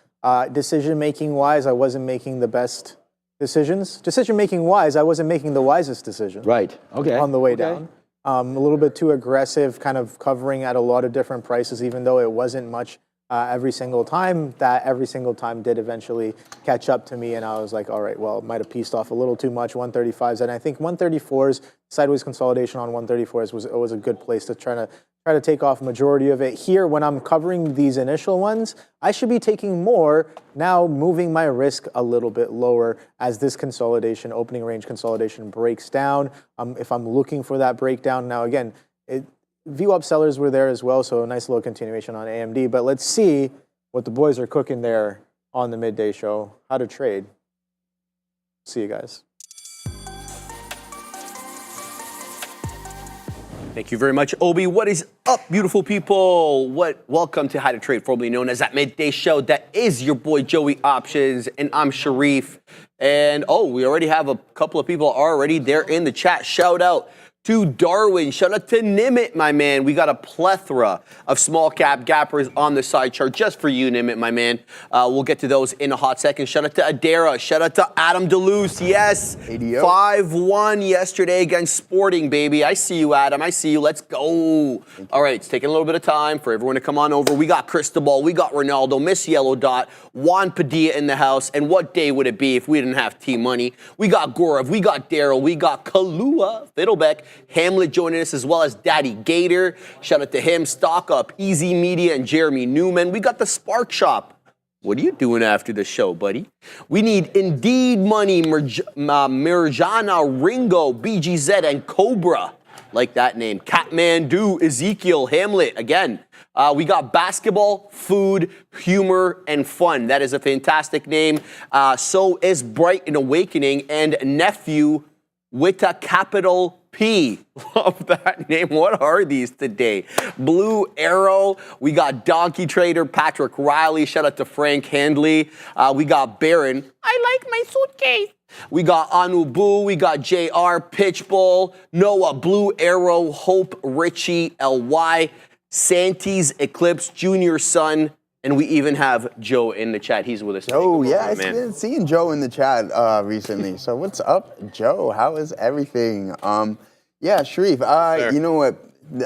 decision-making wise, I wasn't making the best decisions. Decision-making wise, I wasn't making the wisest decision. Right, okay. On the way down. A little bit too aggressive, kind of covering at a lot of different prices, even though it wasn't much every single time. That every single time did eventually catch up to me, and I was like, all right, well, it might have pieced off a little too much, 135s, and I think 134s, sideways consolidation on 134s was a good place to try to take off majority of it. Here, when I'm covering these initial ones, I should be taking more, now moving my risk a little bit lower as this consolidation, opening range consolidation breaks down. If I'm looking for that breakdown, now again, view up sellers were there as well, so a nice little continuation on AMD. But let's see what the boys are cooking there on the midday show. How to trade. See you guys. Thank you very much, Obi. What is up, beautiful people? Welcome to How to Trade, formerly known as that midday show. That is your boy Joey Options, and I'm Sharif. And we already have a couple of people already there in the chat. Shout out to Darwin. Shout out to Nimit, my man. We got a plethora of small cap gappers on the side chart just for you, Nimit, my man. We'll get to those in a hot second. Shout out to Adara. Shout out to Adam DeLuce. Yes. 5-1 yesterday against Sporting, baby. I see you, Adam. I see you. Let's go. All right. It's taking a little bit of time for everyone to come on over. We got Cristobal. We got Ronaldo, Miss Yellow Dot, Juan Padilla in the house. And what day would it be if we didn't have T-Money? We got Gorav. We got Daryl. We got Kalua Fiddlebeck. Hamlet joining us, as well as Daddy Gator. Shout out to him. Stock Up, Easy Media, and Jeremy Newman. We got the Spark Shop. What are you doing after the show, buddy? We need Indeed Money, Mirjana, Ringo, BGZ, and Cobra. Like that name. Catmandu, Ezekiel, Hamlet. Again, we got basketball, food, humor, and fun. That is a fantastic name. So is Bright and Awakening, and Nephew with a capital Love that name. What are these today? Blue Arrow. We got Donkey Trader, Patrick Riley. Shout out to Frank Handley. We got Baron. I like my suitcase. We got Anubu. We got JR, Pitchbull, Noah, Blue Arrow, Hope, Richie, LY, Santis, Eclipse, Junior Sun, and we even have Joe in the chat. He's with us. Oh, yeah, I've been seeing Joe in the chat recently. So what's up, Joe? How is everything? Yeah, Sharif, you know what?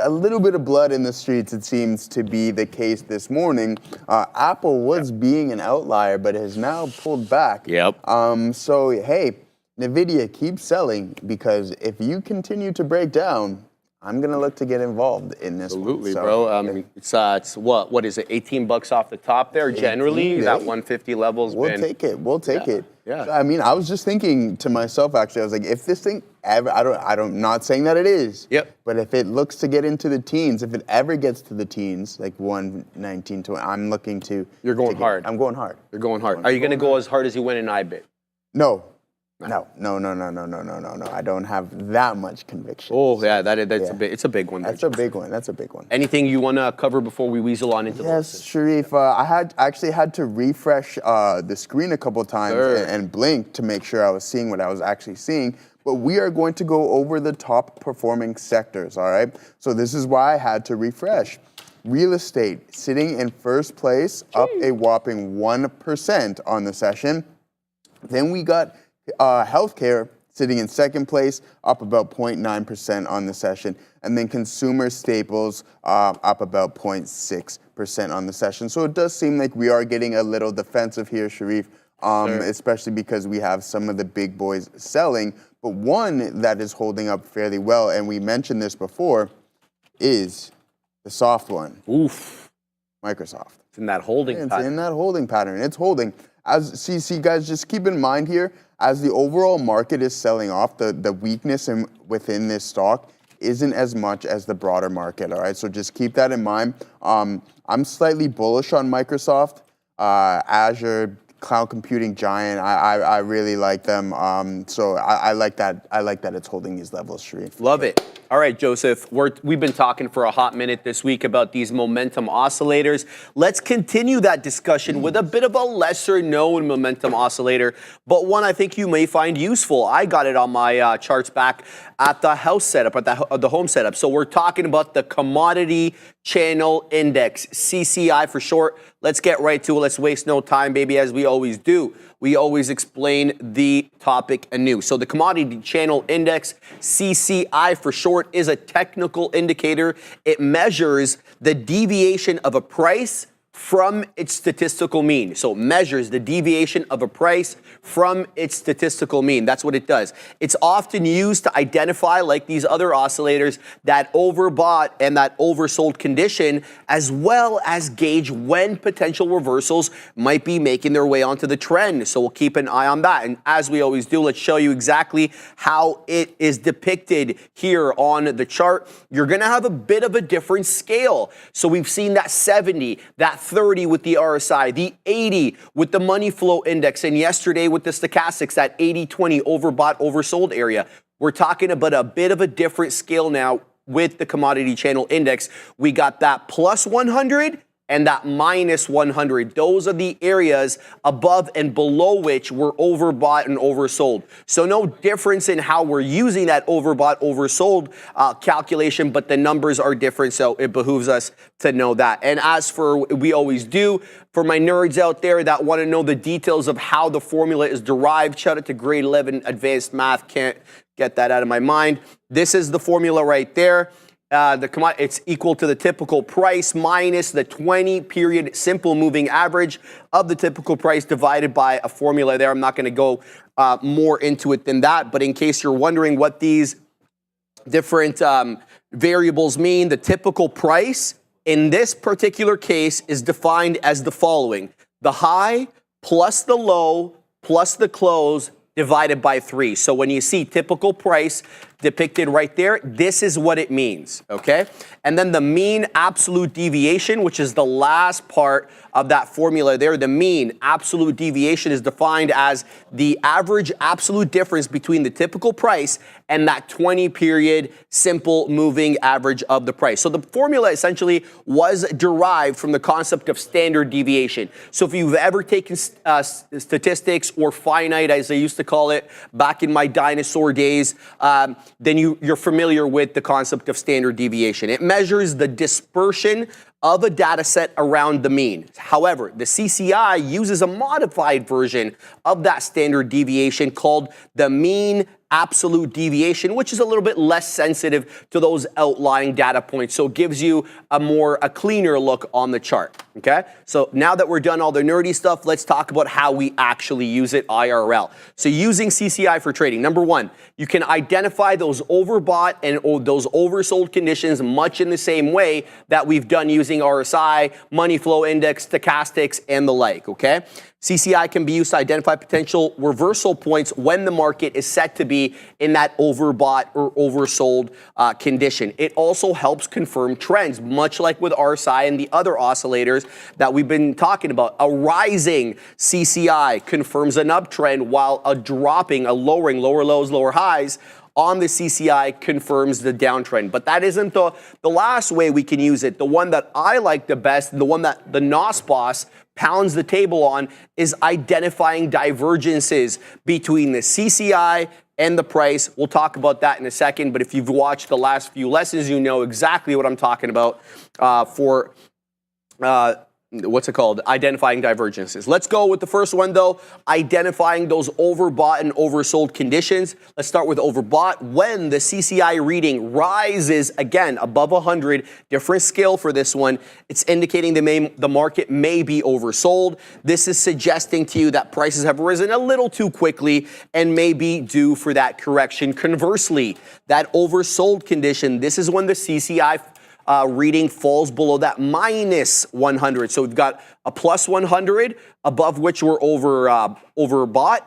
A little bit of blood in the streets, it seems to be the case this morning. Apple was being an outlier, but has now pulled back. Yep. So, hey, NVIDIA, keep selling, because if you continue to break down, I'm going to look to get involved in this. Absolutely, one. bro. It's what is it, $18 off the top there? Generally, that 150 level's We'll been... take it. We'll take it. Yeah. I mean, I was just thinking to myself, actually, I was like, if this thing ever, not saying that it is. Yep. But if it looks to get into the teens, if it ever gets to the teens, like 119, 20, I'm looking to. You're going hard. I'm going hard. You're going hard. Are you going to go as hard as you went in IBIT? No. No. I don't have that much conviction. Oh, yeah, it's a big one. That's a big one. That's a big one. Anything you want to cover before we weasel on into Yes, Sharif. I actually had to refresh the screen a couple times and blink to make sure I was seeing what I was actually seeing. But we are going to go over the top performing sectors, all right? So this is why I had to refresh. Real estate sitting in first place, up a whopping 1% on the session. Then we got healthcare sitting in second place, up about 0.9% on the session. And then consumer staples up about 0.6% on the session. So it does seem like we are getting a little defensive here, Sharif, especially because we have some of the big boys selling. But one that is holding up fairly well, and we mentioned this before, is the soft one. Oof. Microsoft. It's in that holding pattern. It's in that holding pattern. It's holding. See, guys, just keep in mind here, as the overall market is selling off, the weakness within this stock isn't as much as the broader market, all right? So just keep that in mind. I'm slightly bullish on Microsoft, Azure, cloud computing giant. I really like them. So I like that. I like that it's holding these levels, Sharif. Love it. All right, Joseph, we've been talking for a hot minute this week about these momentum oscillators. Let's continue that discussion with a bit of a lesser known momentum oscillator, but one I think you may find useful. I got it on my charts back at the house setup, at the home setup. So we're talking about the Commodity Channel Index, CCI for short. Let's get right to it. Let's waste no time, baby, as we always do. We always explain the topic anew. So the Commodity Channel Index, CCI for short, is a technical indicator. It measures the deviation of a price from its statistical mean. So it measures the deviation of a price from its statistical mean. That's what it does. It's often used to identify, like these other oscillators, that overbought and that oversold condition, as well as gauge when potential reversals might be making their way onto the trend. So we'll keep an eye on that. And as we always do, let's show you exactly how it is depicted here on the chart. You're gonna have a bit of a different scale. So we've seen that 70, that 30 with the RSI, the 80 with the money flow index, and yesterday with the stochastics, that 80-20 overbought, oversold area. We're talking about a bit of a different scale now with the Commodity Channel Index. We got that plus 100 and that minus 100. Those are the areas above and below which we're overbought and oversold. So no difference in how we're using that overbought, oversold calculation, but the numbers are different, so it behooves us to know that. And as for we always do, for my nerds out there that want to know the details of how the formula is derived, shout out to grade 11 advanced math, can't get that out of my mind. This is the formula right there. It's equal to the typical price minus the 20-period simple moving average of the typical price divided by a formula there. I'm not going to go more into it than that, but in case you're wondering what these different variables mean, the typical price in this particular case is defined as the following: the high plus the low plus the close divided by 3. So when you see typical price depicted right there, this is what it means, okay? And then the mean absolute deviation, which is the last part of that formula there, the mean absolute deviation is defined as the average absolute difference between the typical price and that 20-period simple moving average of the price. So the formula essentially was derived from the concept of standard deviation. So if you've ever taken statistics, or finite, as I used to call it back in my dinosaur days, then you're familiar with the concept of standard deviation. It measures the dispersion of a data set around the mean. However, the CCI uses a modified version of that standard deviation called the mean absolute deviation, which is a little bit less sensitive to those outlying data points. So it gives you a cleaner look on the chart, okay? So now that we're done all the nerdy stuff, let's talk about how we actually use it IRL. So using CCI for trading, number one, you can identify those overbought and those oversold conditions much in the same way that we've done using RSI, money flow index, stochastics, and the like, okay? CCI can be used to identify potential reversal points when the market is set to be in that overbought or oversold condition. It also helps confirm trends, much like with RSI and the other oscillators that we've been talking about. A rising CCI confirms an uptrend, while a lowering, lower lows, lower highs on the CCI confirms the downtrend. But that isn't the last way we can use it. The one that I like the best, the one that the NOS boss pounds the table on, is identifying divergences between the CCI and the price. We'll talk about that in a second, but if you've watched the last few lessons, you know exactly what I'm talking about identifying divergences. Let's go with the first one though, identifying those overbought and oversold conditions. Let's start with overbought. When the CCI reading rises again above 100, different scale for this one, it's indicating the market may be oversold. This is suggesting to you that prices have risen a little too quickly and may be due for that correction. Conversely, that oversold condition, this is when the CCI reading falls below that minus 100. So we've got a plus 100, above which we're overbought,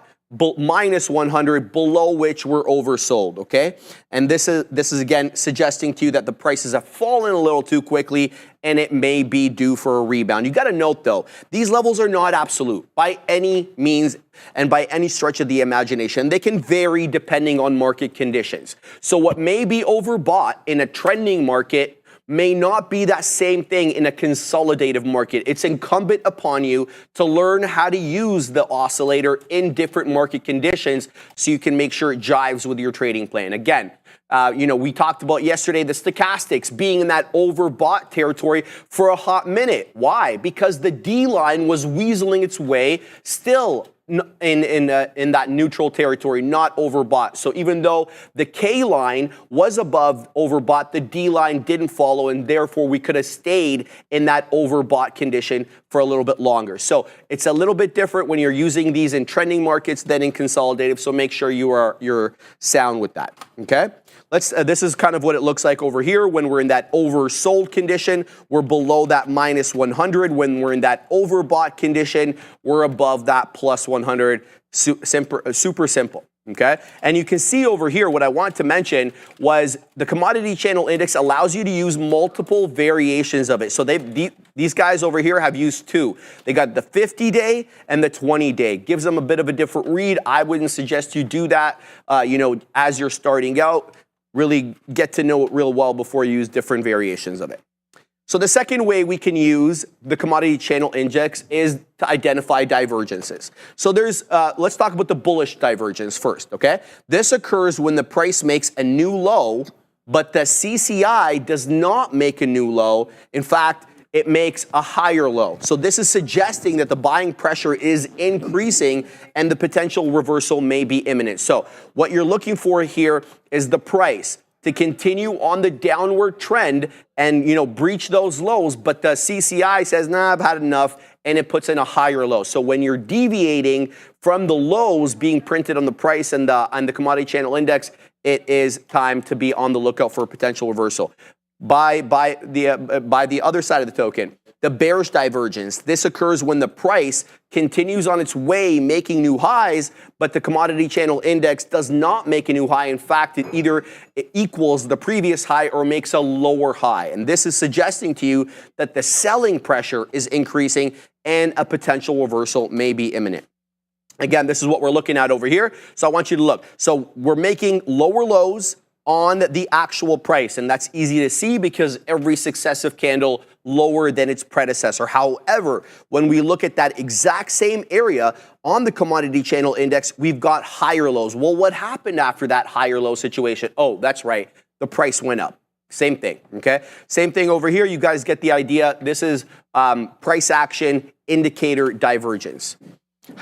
minus 100, below which we're oversold, okay? And this is again suggesting to you that the prices have fallen a little too quickly and it may be due for a rebound. You gotta note though, these levels are not absolute by any means and by any stretch of the imagination. They can vary depending on market conditions. So what may be overbought in a trending market may not be that same thing in a consolidative market. It's incumbent upon you to learn how to use the oscillator in different market conditions so you can make sure it jives with your trading plan. Again, we talked about yesterday the stochastics being in that overbought territory for a hot minute. Why? Because the D line was weaseling its way still in that neutral territory, not overbought. So even though the K line was above overbought, the D line didn't follow, and therefore we could have stayed in that overbought condition for a little bit longer. So it's a little bit different when you're using these in trending markets than in consolidative. So make sure you're sound with that. Okay. This is kind of what it looks like over here when we're in that oversold condition. We're below that minus 100. When we're in that overbought condition, we're above that plus 100. Super simple. Okay, and you can see over here what I want to mention was the commodity channel index allows you to use multiple variations of it. So these guys over here have used two. They got the 50-day and the 20-day. Gives them a bit of a different read. I wouldn't suggest you do that. As you're starting out, really get to know it real well before you use different variations of it. So the second way we can use the commodity channel index is to identify divergences. So let's talk about the bullish divergence first, okay? This occurs when the price makes a new low, but the CCI does not make a new low. In fact, it makes a higher low. So this is suggesting that the buying pressure is increasing and the potential reversal may be imminent. So what you're looking for here is the price to continue on the downward trend and breach those lows, but the CCI says, nah, I've had enough, and it puts in a higher low. So when you're deviating from the lows being printed on the price and the commodity channel index, it is time to be on the lookout for a potential reversal. by the other side of the token, the bearish divergence. This occurs when the price continues on its way making new highs, but the commodity channel index does not make a new high. In fact, it either equals the previous high or makes a lower high. And this is suggesting to you that the selling pressure is increasing and a potential reversal may be imminent. Again, this is what we're looking at over here. So I want you to look. So we're making lower lows on the actual price, and that's easy to see because every successive candle lower than its predecessor. However, when we look at that exact same area on the commodity channel index, we've got higher lows. Well, what happened after that higher low situation? Oh, that's right. The price went up. Same thing, okay? Same thing over here. You guys get the idea. This is price action indicator divergence.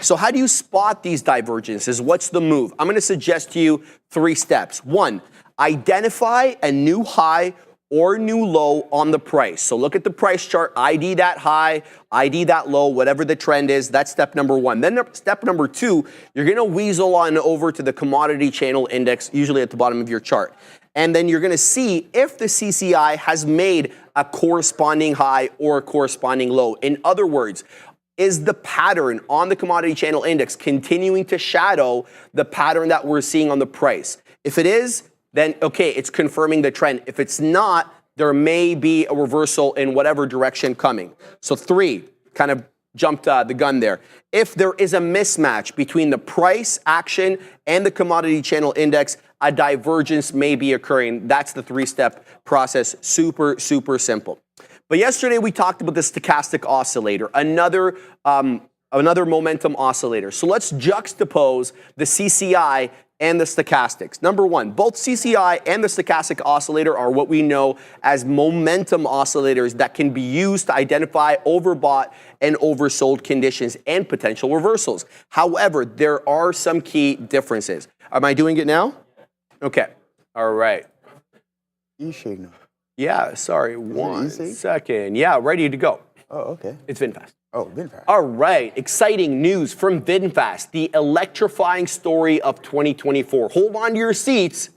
So how do you spot these divergences? What's the move? I'm going to suggest to you 3 steps. 1, identify a new high or new low on the price. So look at the price chart, ID that high, ID that low, whatever the trend is. That's step number 1. Then step number 2, you're going to weasel on over to the commodity channel index, usually at the bottom of your chart. And then you're going to see if the CCI has made a corresponding high or a corresponding low. In other words, is the pattern on the commodity channel index continuing to shadow the pattern that we're seeing on the price? If it is, then okay, it's confirming the trend. If it's not, there may be a reversal in whatever direction coming. So 3, kind of jumped the gun there. If there is a mismatch between the price action and the commodity channel index, a divergence may be occurring. That's the 3-step process. Super, super simple. But yesterday we talked about the stochastic oscillator, another momentum oscillator. So let's juxtapose the CCI and the stochastics. Number 1, both CCI and the stochastic oscillator are what we know as momentum oscillators that can be used to identify overbought and oversold conditions and potential reversals. However, there are some key differences. Am I doing it now? Okay. All right. E-signal. Yeah, sorry. 1 second. Yeah, ready to go. Oh, okay. It's VinFast. Oh, VinFast. All right, exciting news from VinFast, the electrifying story of 2024. Hold on to your seats.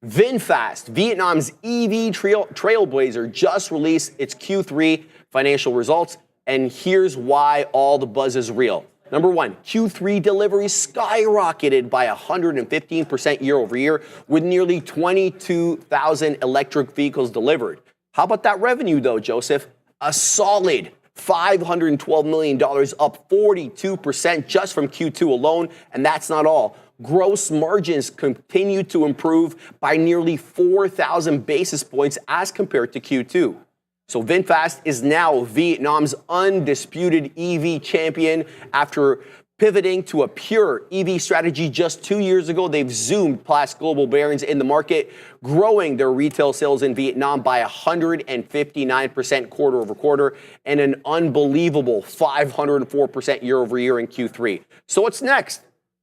VinFast, Vietnam's EV trailblazer, just released its Q3 financial results, and here's why all the buzz is real. Number 1, Q3 deliveries skyrocketed by 115% year over year, with nearly 22,000 electric vehicles delivered. How about that revenue, though, Joseph? A solid $512 million, up 42% just from Q2 alone. And that's not all. Gross margins continue to improve by nearly 4,000 basis points as compared to Q2. So VinFast is now Vietnam's undisputed EV champion. After pivoting to a pure EV strategy just 2 years ago, they've zoomed past global barons in the market, growing their retail sales in Vietnam by 159% quarter over quarter and an unbelievable 504% year over year in Q3. So what's next?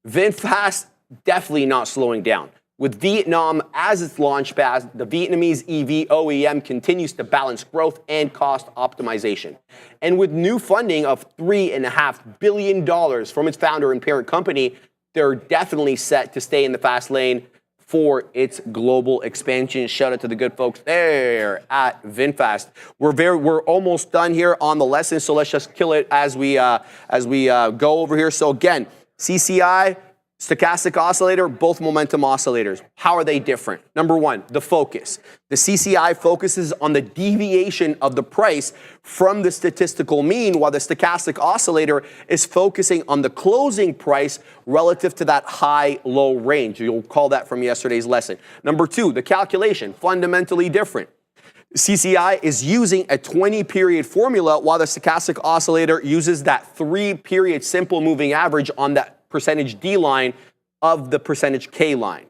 VinFast definitely not slowing down. With Vietnam as its launchpad, the Vietnamese EV OEM continues to balance growth and cost optimization. And with new funding of $3.5 billion from its founder and parent company, they're definitely set to stay in the fast lane for its global expansion. Shout out to the good folks there at VinFast. We're almost done here on the lesson, so let's just kill it as we go over here. So again, CCI, stochastic oscillator, both momentum oscillators. How are they different? Number 1, the focus. The CCI focuses on the deviation of the price from the statistical mean, while the stochastic oscillator is focusing on the closing price relative to that high-low range. You'll call that from yesterday's lesson. Number 2, the calculation, fundamentally different. CCI is using a 20-period formula, while the stochastic oscillator uses that 3-period simple moving average on that percentage D line of the percentage K line.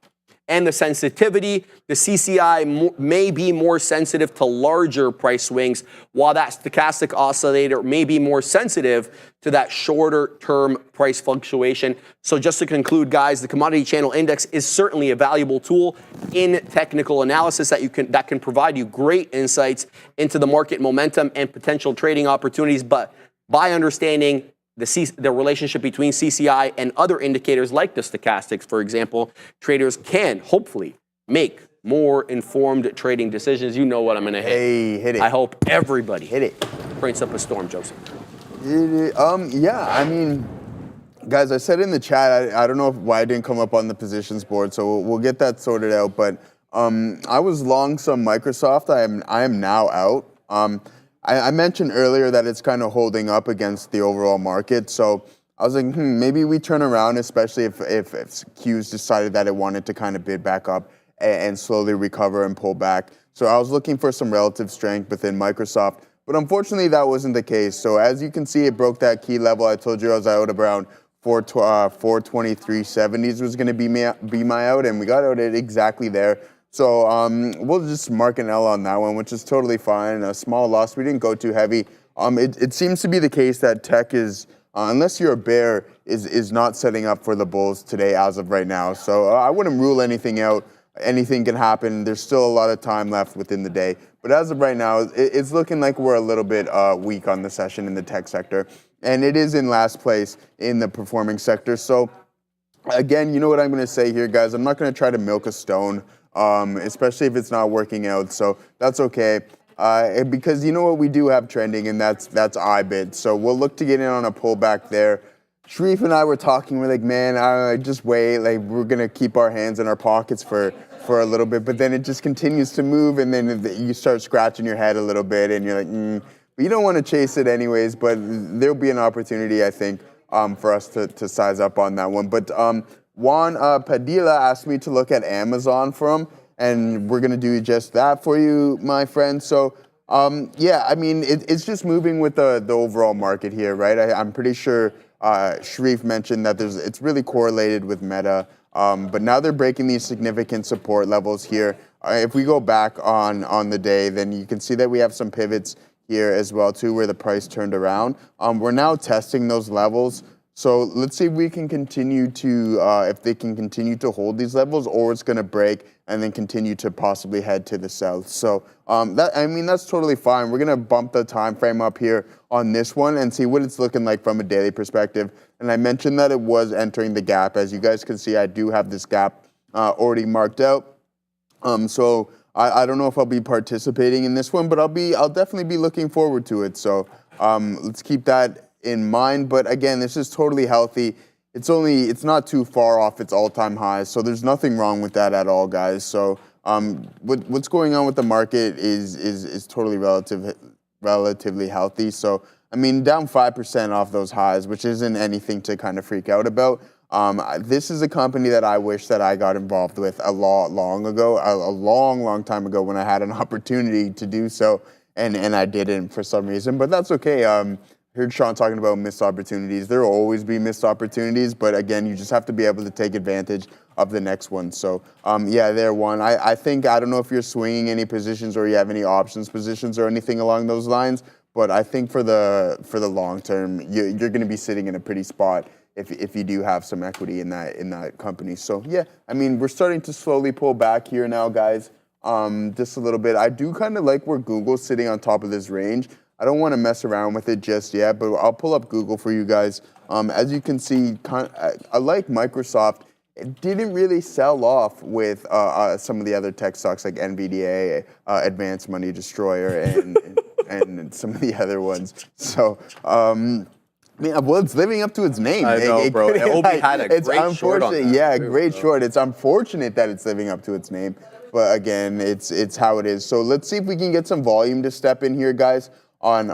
And the sensitivity, the CCI may be more sensitive to larger price swings, while that stochastic oscillator may be more sensitive to that shorter term price fluctuation. So just to conclude, guys, the commodity channel index is certainly a valuable tool in technical analysis that can provide you great insights into the market momentum and potential trading opportunities. But by understanding the relationship between CCI and other indicators like the stochastics, for example, traders can hopefully make more informed trading decisions. You know what I'm going to hit. Hey, hit it. I hope everybody Hit it. prints up a storm, Joseph. Yeah, I mean, guys, I said in the chat, I don't know why it didn't come up on the positions board, so we'll get that sorted out. But I was long some Microsoft. I am now out. I mentioned earlier that it's kind of holding up against the overall market. So I was like, maybe we turn around, especially if Q's decided that it wanted to kind of bid back up and slowly recover and pull back. So I was looking for some relative strength within Microsoft. But unfortunately, that wasn't the case. So as you can see, it broke that key level. I told you I was out around 423.70s was going to be my out, and we got out at exactly there. So we'll just mark an L on that one, which is totally fine. A small loss. We didn't go too heavy. It seems to be the case that tech is, unless you're a bear, is not setting up for the bulls today as of right now. So I wouldn't rule anything out. Anything can happen. There's still a lot of time left within the day. But as of right now, it's looking like we're a little bit weak on the session in the tech sector. And it is in last place in the performing sector. So again, you know what I'm going to say here, guys. I'm not going to try to milk a stone, especially if it's not working out. So that's okay. Because you know what we do have trending, and that's IBIT. So we'll look to get in on a pullback there. Sharif and I were talking. We're like, man, just wait. Like, we're going to keep our hands in our pockets for a little bit. But then it just continues to move, and then you start scratching your head a little bit, and you're like, But you don't want to chase it anyways. But there'll be an opportunity, I think, for us to size up on that one. But Juan Padilla asked me to look at Amazon for him, and we're going to do just that for you, my friend. So, yeah, I mean, it's just moving with the overall market here, right? I'm pretty sure Sharif mentioned that it's really correlated with Meta, but now they're breaking these significant support levels here. If we go back on the day, then you can see that we have some pivots here as well too, where the price turned around. We're now testing those levels. So let's see if we can continue to, if they can continue to hold these levels, or it's going to break and then continue to possibly head to the south. So that's totally fine. We're going to bump the time frame up here on this one and see what it's looking like from a daily perspective. And I mentioned that it was entering the gap. As you guys can see, I do have this gap already marked out. So I don't know if I'll be participating in this one, but I'll definitely be looking forward to it. So let's keep that in mind. But again, this is totally healthy. It's not too far off its all-time highs, so there's nothing wrong with that at all, guys. So what's going on with the market is totally relatively healthy. So I mean, down 5% off those highs, which isn't anything to kind of freak out about. This is a company that I wish that I got involved with a long time ago when I had an opportunity to do so, and I didn't for some reason. But that's okay. Heard Sean talking about missed opportunities. There will always be missed opportunities, but again, you just have to be able to take advantage of the next one. So yeah, there one. I think, I don't know if you're swinging any positions or you have any options positions or anything along those lines, but I think for the long term, you're going to be sitting in a pretty spot if you do have some equity in that company. So yeah, I mean, we're starting to slowly pull back here now, guys. Just a little bit. I do kind of like where Google's sitting on top of this range. I don't want to mess around with it just yet, but I'll pull up Google for you guys. As you can see, I like Microsoft. It didn't really sell off with some of the other tech stocks like NVDA, Advanced Money Destroyer, and some of the other ones. So, well, it's living up to its name. I know, bro. OB had a great short on that. Yeah, great short. It's unfortunate that it's living up to its name, but again, it's how it is. So let's see if we can get some volume to step in here, guys, on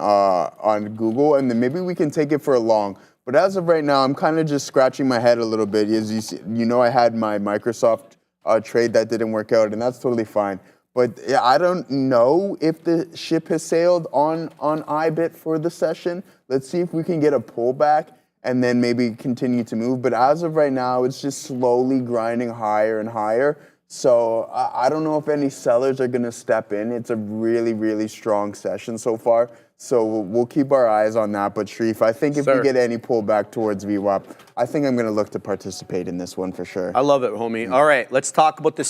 Google, and then maybe we can take it for a long. But as of right now, I'm kind of just scratching my head a little bit. As you see, I had my Microsoft trade that didn't work out, and that's totally fine. But yeah, I don't know if the ship has sailed on IBIT for the session. Let's see if we can get a pullback and then maybe continue to move. But as of right now, it's just slowly grinding higher and higher. So I don't know if any sellers are going to step in. It's a really, really strong session so far. So we'll keep our eyes on that. But Sharif, I think if we get any pullback towards VWAP, I think I'm going to look to participate in this one for sure. I love it, homie. All right, let's talk about the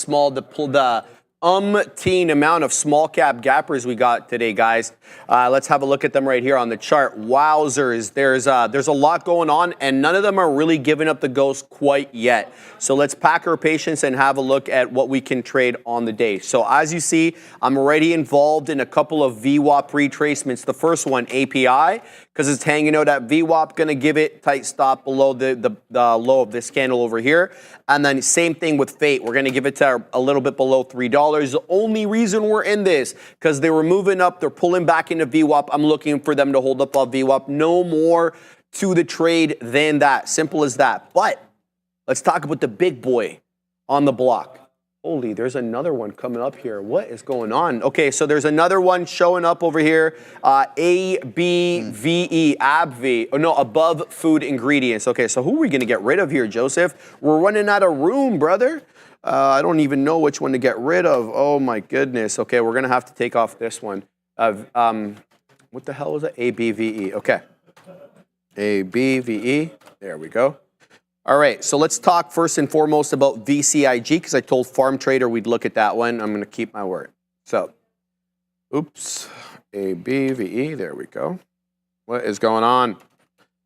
umpteen amount of small cap gappers we got today, guys. Let's have a look at them right here on the chart. Wowzers, there's a lot going on, and none of them are really giving up the ghost quite yet. So let's pack our patience and have a look at what we can trade on the day. So as you see, I'm already involved in a couple of VWAP retracements. The first one, API, because it's hanging out at VWAP, going to give it tight stop below the low of this candle over here. And then same thing with Fate. We're going to give it to a little bit below $3. The only reason we're in this, because they were moving up, they're pulling back into VWAP. I'm looking for them to hold up on VWAP. No more to the trade than that. Simple as that. But let's talk about the big boy on the block. Holy, there's another one coming up here. What is going on? Okay, so there's another one showing up over here. ABVE, ABV. Oh, no, above food ingredients. Okay, so who are we going to get rid of here, Joseph? We're running out of room, brother. I don't even know which one to get rid of. Oh, my goodness. Okay, we're going to have to take off this one. What the hell was it? ABVE. Okay. ABVE. There we go. All right, so let's talk first and foremost about VCIG, because I told Farm Trader we'd look at that one. I'm going to keep my word. So, oops, ABVE, there we go. What is going on?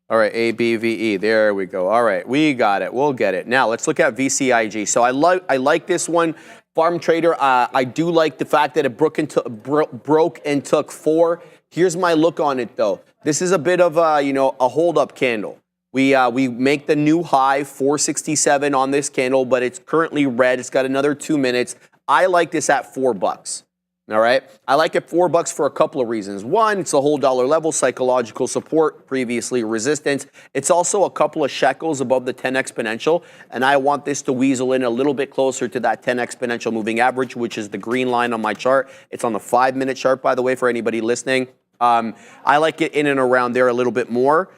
All right, ABVE, there we go. All right, we got it. We'll get it. Now, let's look at VCIG. So I like this one. Farm Trader, I do like the fact that it broke and took 4. Here's my look on it, though. This is a bit of a hold-up candle. We make the new high, 467 on this candle, but it's currently red. It's got another 2 minutes. I like this at $4. All right. I like it $4 for a couple of reasons. One, it's a whole dollar level, psychological support, previously resistance. It's also a couple of shekels above the 10 exponential, and I want this to weasel in a little bit closer to that 10 exponential moving average, which is the green line on my chart. It's on the 5-minute chart, by the way, for anybody listening. I like it in and around there a little bit more.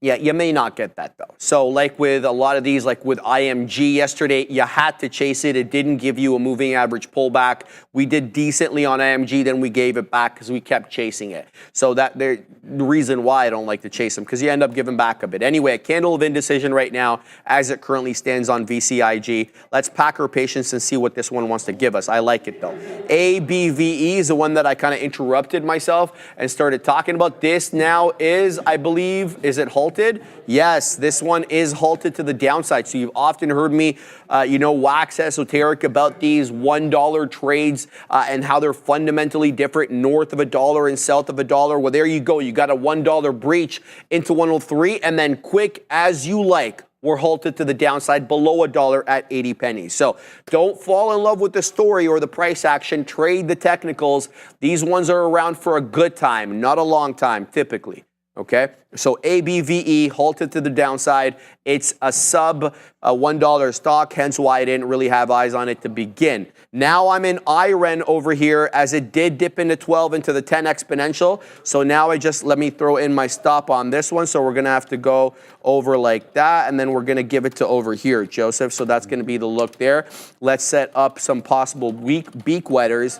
Yeah, you may not get that, though. So like with a lot of these, like with IMG yesterday, you had to chase it. It didn't give you a moving average pullback. We did decently on IMG, then we gave it back because we kept chasing it. So the reason why I don't like to chase them, because you end up giving back a bit. Anyway, a candle of indecision right now as it currently stands on VCIG. Let's pack our patience and see what this one wants to give us. I like it, though. ABVE is the one that I kind of interrupted myself and started talking about. This now is, I believe, is it halted? Yes, this one is halted to the downside. So you've often heard me, wax esoteric about these $1 trades and how they're fundamentally different north of $1 and south of $1. Well, there you go. You got a $1 breach into 103, and then quick as you like, we're halted to the downside below $1 at 80 pennies. So don't fall in love with the story or the price action. Trade the technicals. These ones are around for a good time, not a long time, typically. Okay, so ABVE halted to the downside. It's a sub $1 stock, hence why I didn't really have eyes on it to begin. Now I'm in IREN over here as it did dip into 12 into the 10 exponential. So now let me throw in my stop on this one. So we're going to have to go over like that, and then we're going to give it to over here, Joseph. So that's going to be the look there. Let's set up some possible beak wetters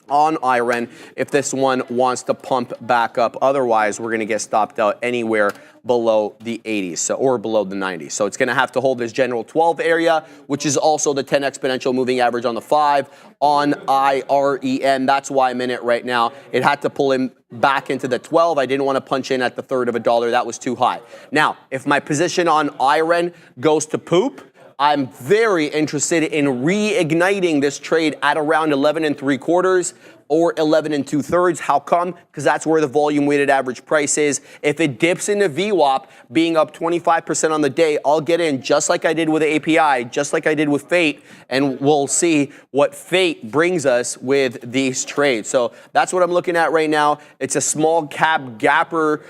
on IREN if this one wants to pump back up. Otherwise, we're going to get stopped out anywhere below the 80s, or below the 90s. So it's going to have to hold this general 12 area, which is also the 10 exponential moving average on the 5 on IREN. That's why I'm in it right now. It had to pull in back into the 12. I didn't want to punch in at the third of $1. That was too high. Now, if my position on IREN goes to poop, I'm very interested in reigniting this trade at around 11 3/4 or 11 2/3. How come? Because that's where the volume weighted average price is. If it dips into VWAP, being up 25% on the day, I'll get in just like I did with the API, just like I did with Fate, and we'll see what Fate brings us with these trades. So that's what I'm looking at right now. It's a small cap gapper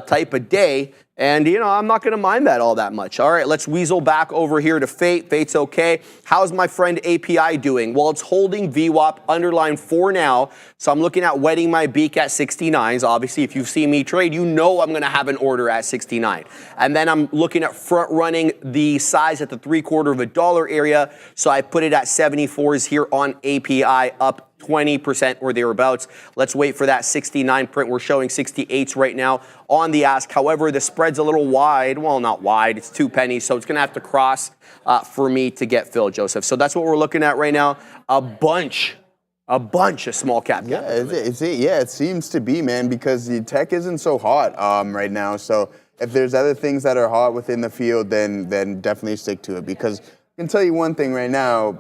type of day. And, I'm not going to mind that all that much. All right, let's weasel back over here to Fate. Fate's okay. How's my friend API doing? Well, it's holding VWAP underline 4 now. So I'm looking at wetting my beak at 69s. Obviously, if you've seen me trade, you know I'm going to have an order at 69. And then I'm looking at front running the size at the $0.75 area. So I put it at 74s here on API up 20% or thereabouts. Let's wait for that 69 print. We're showing 68s right now on the ask. However, the spread's a little wide. Well, not wide. It's 2 pennies, so it's going to have to cross for me to get filled, Joseph. So that's what we're looking at right now. A bunch of small cap. Yeah, it seems to be, man, because the tech isn't so hot right now. So if there's other things that are hot within the field, then definitely stick to it. Because I can tell you one thing right now,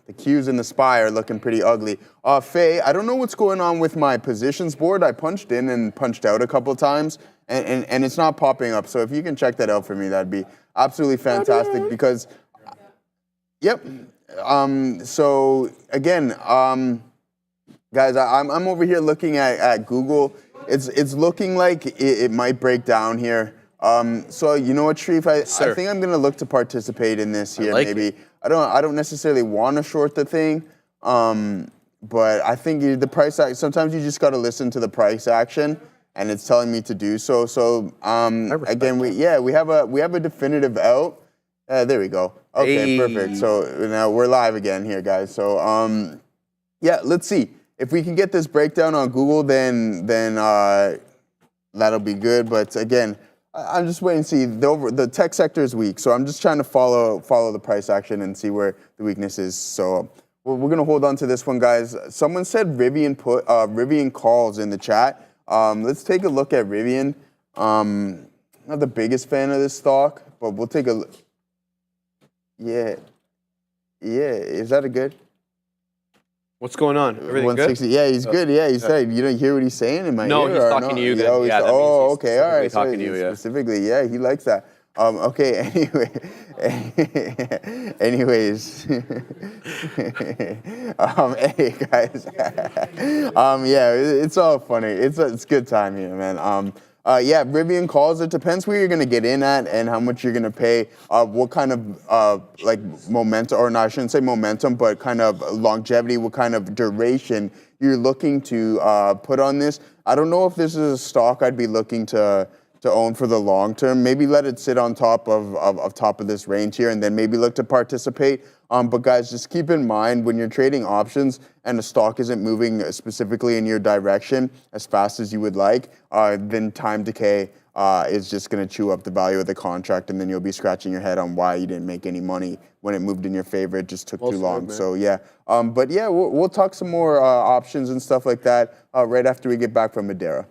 the Qs and the SPY are looking pretty ugly. Faye, I don't know what's going on with my positions board. I punched in and punched out a couple of times, and it's not popping up. So if you can check that out for me, that'd be absolutely fantastic. Because, yep. So again, guys, I'm over here looking at Google. It's looking like it might break down here. So you know what, Sharif? I think I'm gonna look to participate in this here. Maybe I don't necessarily want to short the thing, but I think the price action. Sometimes you just got to listen to the price action, and it's telling me to do so. So again, we have a definitive out. There we go. Okay, perfect. So now we're live again here, guys. So yeah, let's see. If we can get this breakdown on Google, then that'll be good. But again, I'm just waiting to see. The tech sector is weak, so I'm just trying to follow the price action and see where the weakness is. So we're going to hold on to this one, guys. Someone said Rivian calls in the chat. Let's take a look at Rivian. Not the biggest fan of this stock, but we'll take a look. Yeah. Is that a good? What's going on? Everything 160. good? Yeah, he's good. Yeah, he said, you don't hear what he's saying in my ear? No, he's talking to you. Yeah, oh, okay, all right. Talking to you, yeah. Specifically, yeah, he likes that. Okay, anyways. Hey, guys. Yeah, it's all funny. It's good time here, man. Yeah, Rivian calls. It depends where you're going to get in at and how much you're going to pay. What kind of like momentum, or no, I shouldn't say momentum, but kind of longevity, what kind of duration you're looking to put on this. I don't know if this is a stock I'd be looking to own for the long term. Maybe let it sit on top of this range here, and then maybe look to participate. But guys, just keep in mind when you're trading options and the stock isn't moving specifically in your direction as fast as you would like, then time decay is just going to chew up the value of the contract, and then you'll be scratching your head on why you didn't make any money when it moved in your favor. It just took too long. So yeah, but yeah, we'll talk some more options and stuff like that right after we get back from Madeira.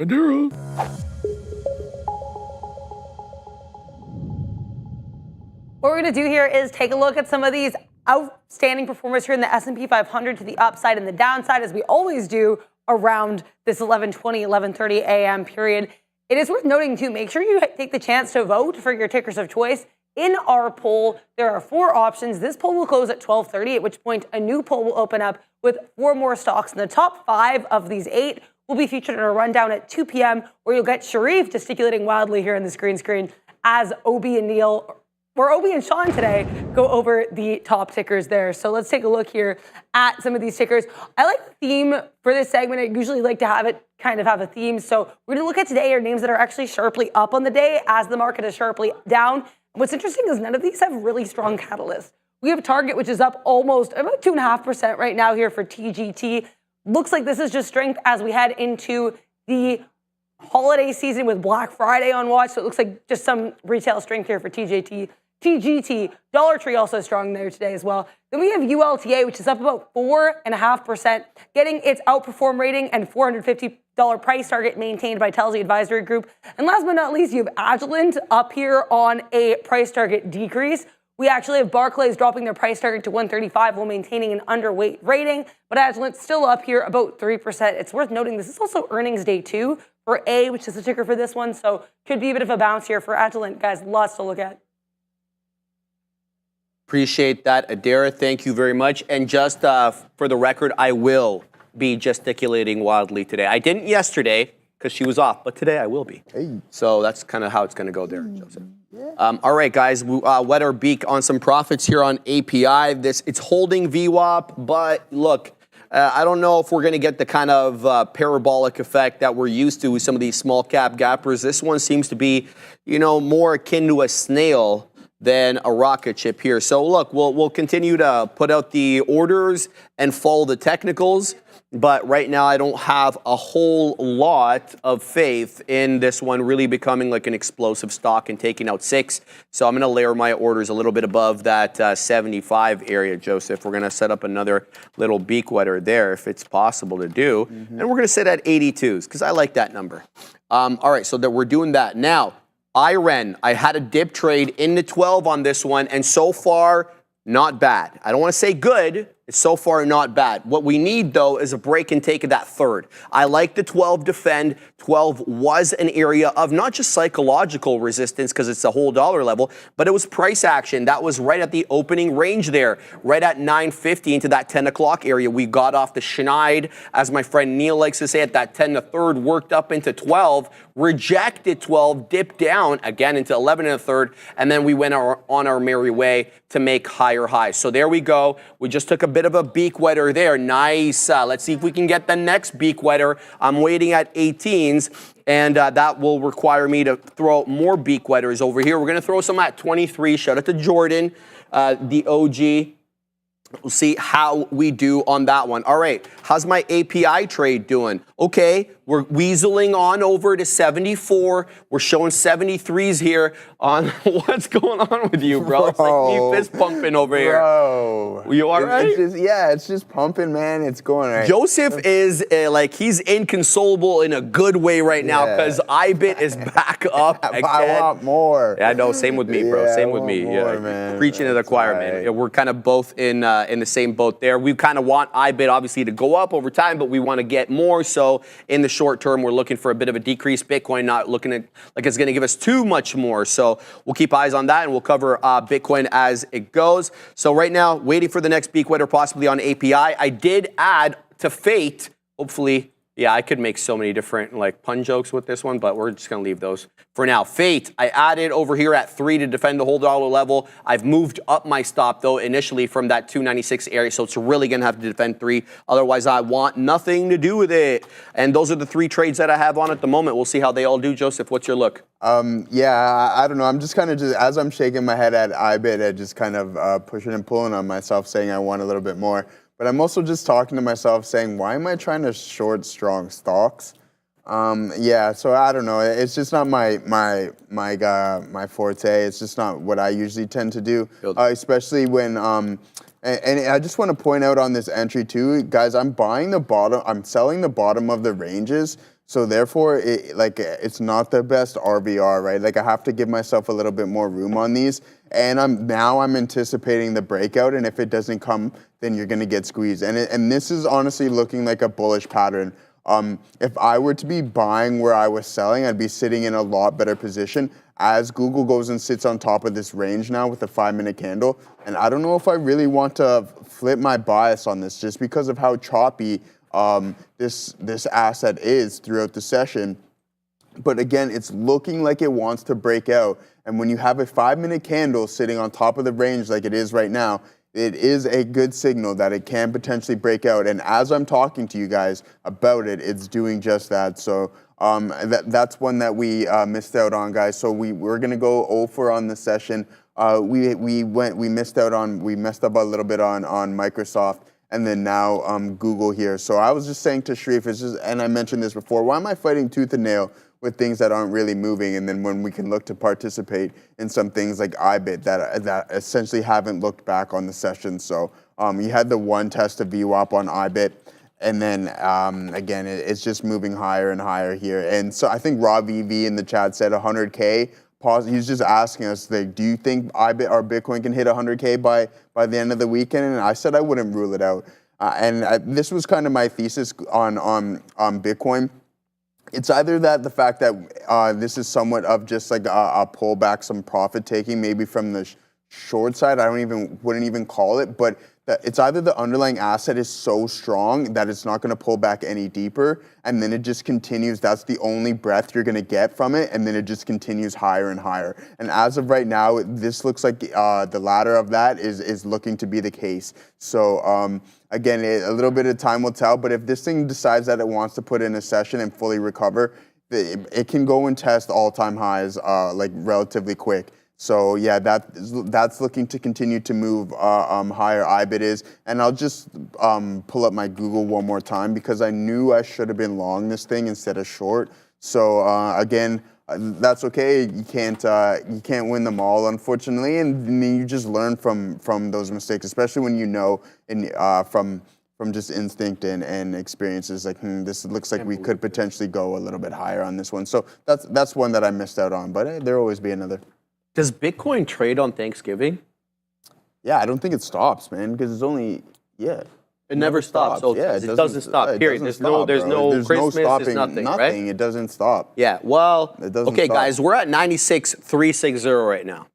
What we're going to do here is take a look at some of these outstanding performers here in the S&P 500 to the upside and the downside, as we always do around this 11:20, 11:30 a.m. period. It is worth noting, too, make sure you take the chance to vote for your tickers of choice. In our poll, there are 4 options. This poll will close at 12:30, at which point a new poll will open up with 4 more stocks. And the top 5 of these 8 will be featured in a rundown at 2 p.m., where you'll get Sharif gesticulating wildly here in the screen as Obi and Neil, where Obi and Sean today go over the top tickers there. So let's take a look here at some of these tickers. I like the theme for this segment. I usually like to have it kind of have a theme. So we're going to look at today are names that are actually sharply up on the day as the market is sharply down. What's interesting is none of these have really strong catalysts. We have Target, which is up almost about 2.5% right now here for TGT. Looks like this is just strength as we head into the holiday season with Black Friday on watch. So it looks like just some retail strength here for TGT. Dollar Tree also strong there today as well. Then we have ULTA, which is up about 4.5%, getting its outperform rating and $450 price target maintained by Telsey Advisory Group. And last but not least, you have Agilent up here on a price target decrease. We actually have Barclays dropping their price target to 135 while maintaining an underweight rating, but Agilent's still up here about 3%. It's worth noting this is also earnings day 2 for A, which is the ticker for this one, so could be a bit of a bounce here for Agilent. Guys, lots to look at. Appreciate that, Adara. Thank you very much. And just for the record, I will be gesticulating wildly today. I didn't yesterday because she was off, but today I will be. Hey. So that's kind of how it's going to go there, Joseph. Yeah. All right, guys, we wet our beak on some profits here on API. It's holding VWAP, but look, I don't know if we're going to get the kind of parabolic effect that we're used to with some of these small cap gappers. This one seems to be, more akin to a snail than a rocket ship here. So look, we'll continue to put out the orders and follow the technicals. But right now, I don't have a whole lot of faith in this one really becoming like an explosive stock and taking out 6. So I'm going to layer my orders a little bit above that 75 area, Joseph. We're going to set up another little beak wetter there if it's possible to do. And we're going to sit at 82s because I like that number. All right, so that we're doing that. Now, IREN, I had a dip trade in the 12 on this one, and so far, not bad. I don't want to say good. It's so far not bad. What we need, though, is a break and take of that third. I like the 12 defend. 12 was an area of not just psychological resistance because it's a whole dollar level, but it was price action. That was right at the opening range there, right at 9.50 into that 10 o'clock area. We got off the schneid, as my friend Neil likes to say, at that 10 to third, worked up into 12, rejected 12, dipped down again into 11 and a third, and then we went on our merry way to make higher highs. So there we go. We just took a bit of a beak wetter there. Nice. Let's see if we can get the next beak wetter. I'm waiting at 18s, and that will require me to throw more beak wetters over here. We're going to throw some at 23. Shout out to Jordan, the OG. We'll see how we do on that one. All right, how's my API trade doing? Okay, we're weaseling on over to 74. We're showing 73s here on what's going on with you, bro? It's like me fist pumping over here. Bro. You all right? It's just pumping, man. It's going right. Joseph is like, he's inconsolable in a good way right now because IBIT is back up again. I want more. Yeah, I know. Same with me, bro. Yeah, same I with me. want more, man. Preaching to the choir, man. Yeah, we're kind of both in the same boat there. We kind of want IBIT obviously to go up over time, but we want to get more. So in the short term, we're looking for a bit of a decrease. Bitcoin not looking at like it's going to give us too much more. So we'll keep eyes on that, and we'll cover Bitcoin as it goes. So right now, waiting for the next beak wetter, possibly on API. I did add to Fate, hopefully. Yeah, I could make so many different like pun jokes with this one, but we're just going to leave those for now. Fate, I added over here at 3 to defend the whole dollar level. I've moved up my stop, though, initially from that 296 area, so it's really going to have to defend 3. Otherwise, I want nothing to do with it. And those are the 3 trades that I have on at the moment. We'll see how they all do. Joseph, what's your look? Yeah, I don't know. I'm just kind of as I'm shaking my head at IBIT, I just kind of pushing and pulling on myself, saying I want a little bit more. But I'm also just talking to myself saying, why am I trying to short strong stocks? Yeah, so I don't know. It's just not my forte. It's just not what I usually tend to do, especially when and I just want to point out on this entry too, guys, I'm buying the bottom, I'm selling the bottom of the ranges. So therefore, it's not the best RVR, right? Like I have to give myself a little bit more room on these. And I'm anticipating the breakout, and if it doesn't come, then you're going to get squeezed. And this is honestly looking like a bullish pattern. If I were to be buying where I was selling, I'd be sitting in a lot better position as Google goes and sits on top of this range now with a 5-minute candle. And I don't know if I really want to flip my bias on this just because of how choppy this asset is throughout the session. But again, it's looking like it wants to break out. And when you have a 5-minute candle sitting on top of the range like it is right now, it is a good signal that it can potentially break out. And as I'm talking to you guys about it, it's doing just that. So that's one that we missed out on, guys. So we're going to go over on the session. We messed up a little bit on Microsoft. And then now Google here. So I was just saying to Sharif, and I mentioned this before, why am I fighting tooth and nail with things that aren't really moving, and then when we can look to participate in some things like IBIT that essentially haven't looked back on the session. So you had the one test of VWAP on IBIT, and then again, it's just moving higher and higher here. And so I think Rob EV in the chat said 100K. He's just asking us, like, do you think IBIT or Bitcoin can hit 100K by the end of the weekend? And I said I wouldn't rule it out. This was kind of my thesis on Bitcoin. It's either the fact that this is somewhat of just like a pullback, some profit taking, maybe from the short side. Wouldn't even call it, but it's either the underlying asset is so strong that it's not going to pull back any deeper, and then it just continues. That's the only breath you're going to get from it, and then it just continues higher and higher. And as of right now, this looks like the latter of that is looking to be the case. So again, a little bit of time will tell, but if this thing decides that it wants to put in a session and fully recover, it can go and test all-time highs like relatively quick. So yeah, that's looking to continue to move higher. IBIT is, and I'll just pull up my Google one more time because I knew I should have been long this thing instead of short. So again, that's okay. You can't win them all, unfortunately, and you just learn from those mistakes, especially when you know from just instinct and experiences. Like, this looks like we could potentially go a little bit higher on this one. So that's one that I missed out on, but there'll always be another. Does Bitcoin trade on Thanksgiving? Yeah, I don't think it stops, man, because it's only, It never stops. So yeah, it doesn't stop. Period. There's no Christmas. There's nothing, right? It doesn't stop. Yeah. Well, It doesn't okay, stop. guys, we're at 96,360 right now.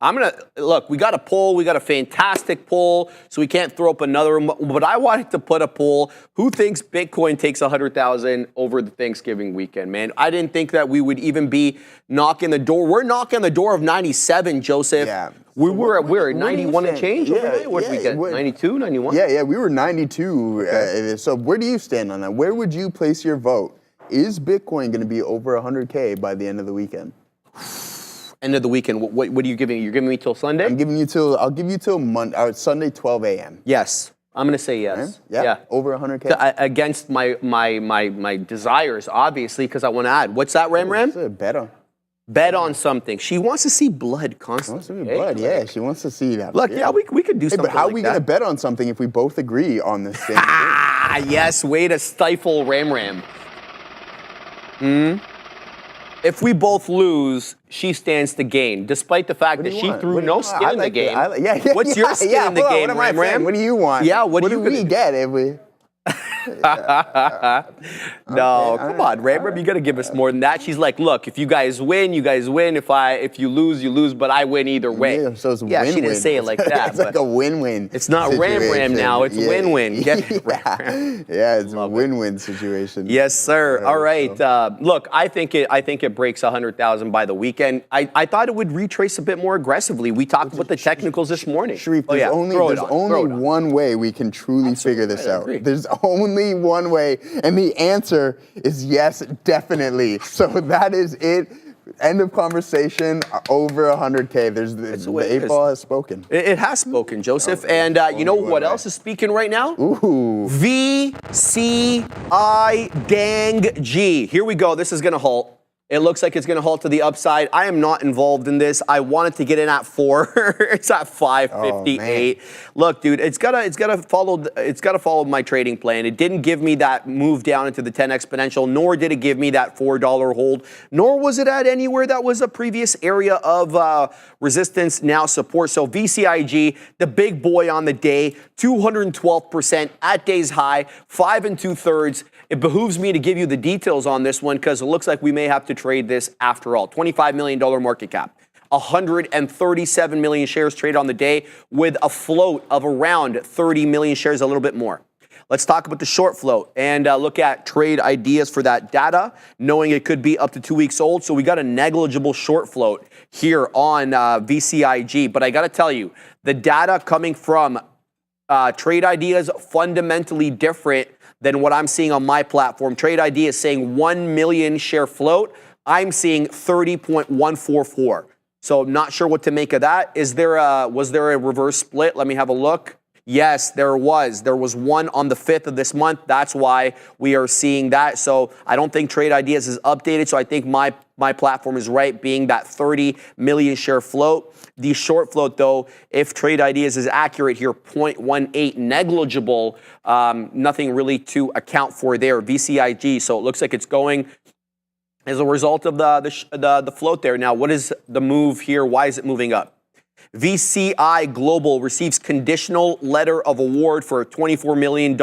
I'm gonna look. We got a poll. We got a fantastic poll, so we can't throw up another one. But I wanted to put a poll: who thinks Bitcoin takes 100,000 over the Thanksgiving weekend? Man, I didn't think that we would even be knocking the door. We're knocking on the door of 97, Joseph. Yeah. We're at 91 and change. Yeah, What did we get? 92, 91. Yeah, we were 92. So where do you stand on that? Where would you place your vote? Is Bitcoin going to be over 100K by the end of the weekend? End of the weekend. What are you giving me? You're giving me till Sunday? I'll give you till Sunday, 12 a.m. Yes. I'm going to say yes. Yeah. Over 100K. Against my desires, obviously, because I want to add. What's that, Ram? Bet on something. She wants to see blood constantly. She wants to see blood, yeah. She wants to see that. Look, yeah, we could do something but how like are we that. going to bet on something if we both agree on this thing? Yes, way to stifle Ram. If we both lose, she stands to gain, despite the fact that she threw no skin in the game. What's your skin in the game, Ram? What do you want? Yeah, what do we get if we... No, come on, Ram. You got to give us more than that. She's like, look, if you guys win, you guys win. If you lose, you lose. But I win either way. Yeah, so it's win-win. She didn't say it like that. It's like a win-win. It's not Ram now. It's win-win. Yeah, it's a win-win situation. Yes, sir. All right. Look, I think it breaks 100,000 by the weekend. I thought it would retrace a bit more aggressively. We talked about the technicals this morning. Sharif, there's only one way we can truly figure this out. There's only one way, and the answer is yes, definitely. So that is it. End of conversation. Over 100K. The 8-ball has spoken. It has spoken, Joseph. And you know what else is speaking right now? Ooh. VCI Dang G. Here we go. This is going to halt. It looks like it's going to halt to the upside. I am not involved in this. I wanted to get in at 4. It's at 558. Look, dude, it's gotta follow my trading plan. It didn't give me that move down into the 10 exponential, nor did it give me that $4 hold, nor was it at anywhere that was a previous area of resistance, now support. So VCIG, the big boy on the day, 212% at day's high, 5 2/3. It behooves me to give you the details on this one because it looks like we may have to trade this after all. $25 million market cap. 137 million shares traded on the day with a float of around 30 million shares, a little bit more. Let's talk about the short float and look at trade ideas for that data, knowing it could be up to 2 weeks old. So we got a negligible short float here on VCIG. But I got to tell you, the data coming from trade ideas fundamentally different than what I'm seeing on my platform. Trade ID is saying 1 million share float. I'm seeing 30.144. So I'm not sure what to make of that. Was there a reverse split? Let me have a look. Yes, there was. There was one on the 5th of this month. That's why we are seeing that. So I don't think Trade Ideas is updated. So I think my platform is right, being that 30 million share float. The short float, though, if Trade Ideas is accurate here, 0.18, negligible, nothing really to account for there. VCIG, so it looks like it's going as a result of the float there. Now, what is the move here? Why is it moving up? VCI Global receives conditional letter of award for a $24 million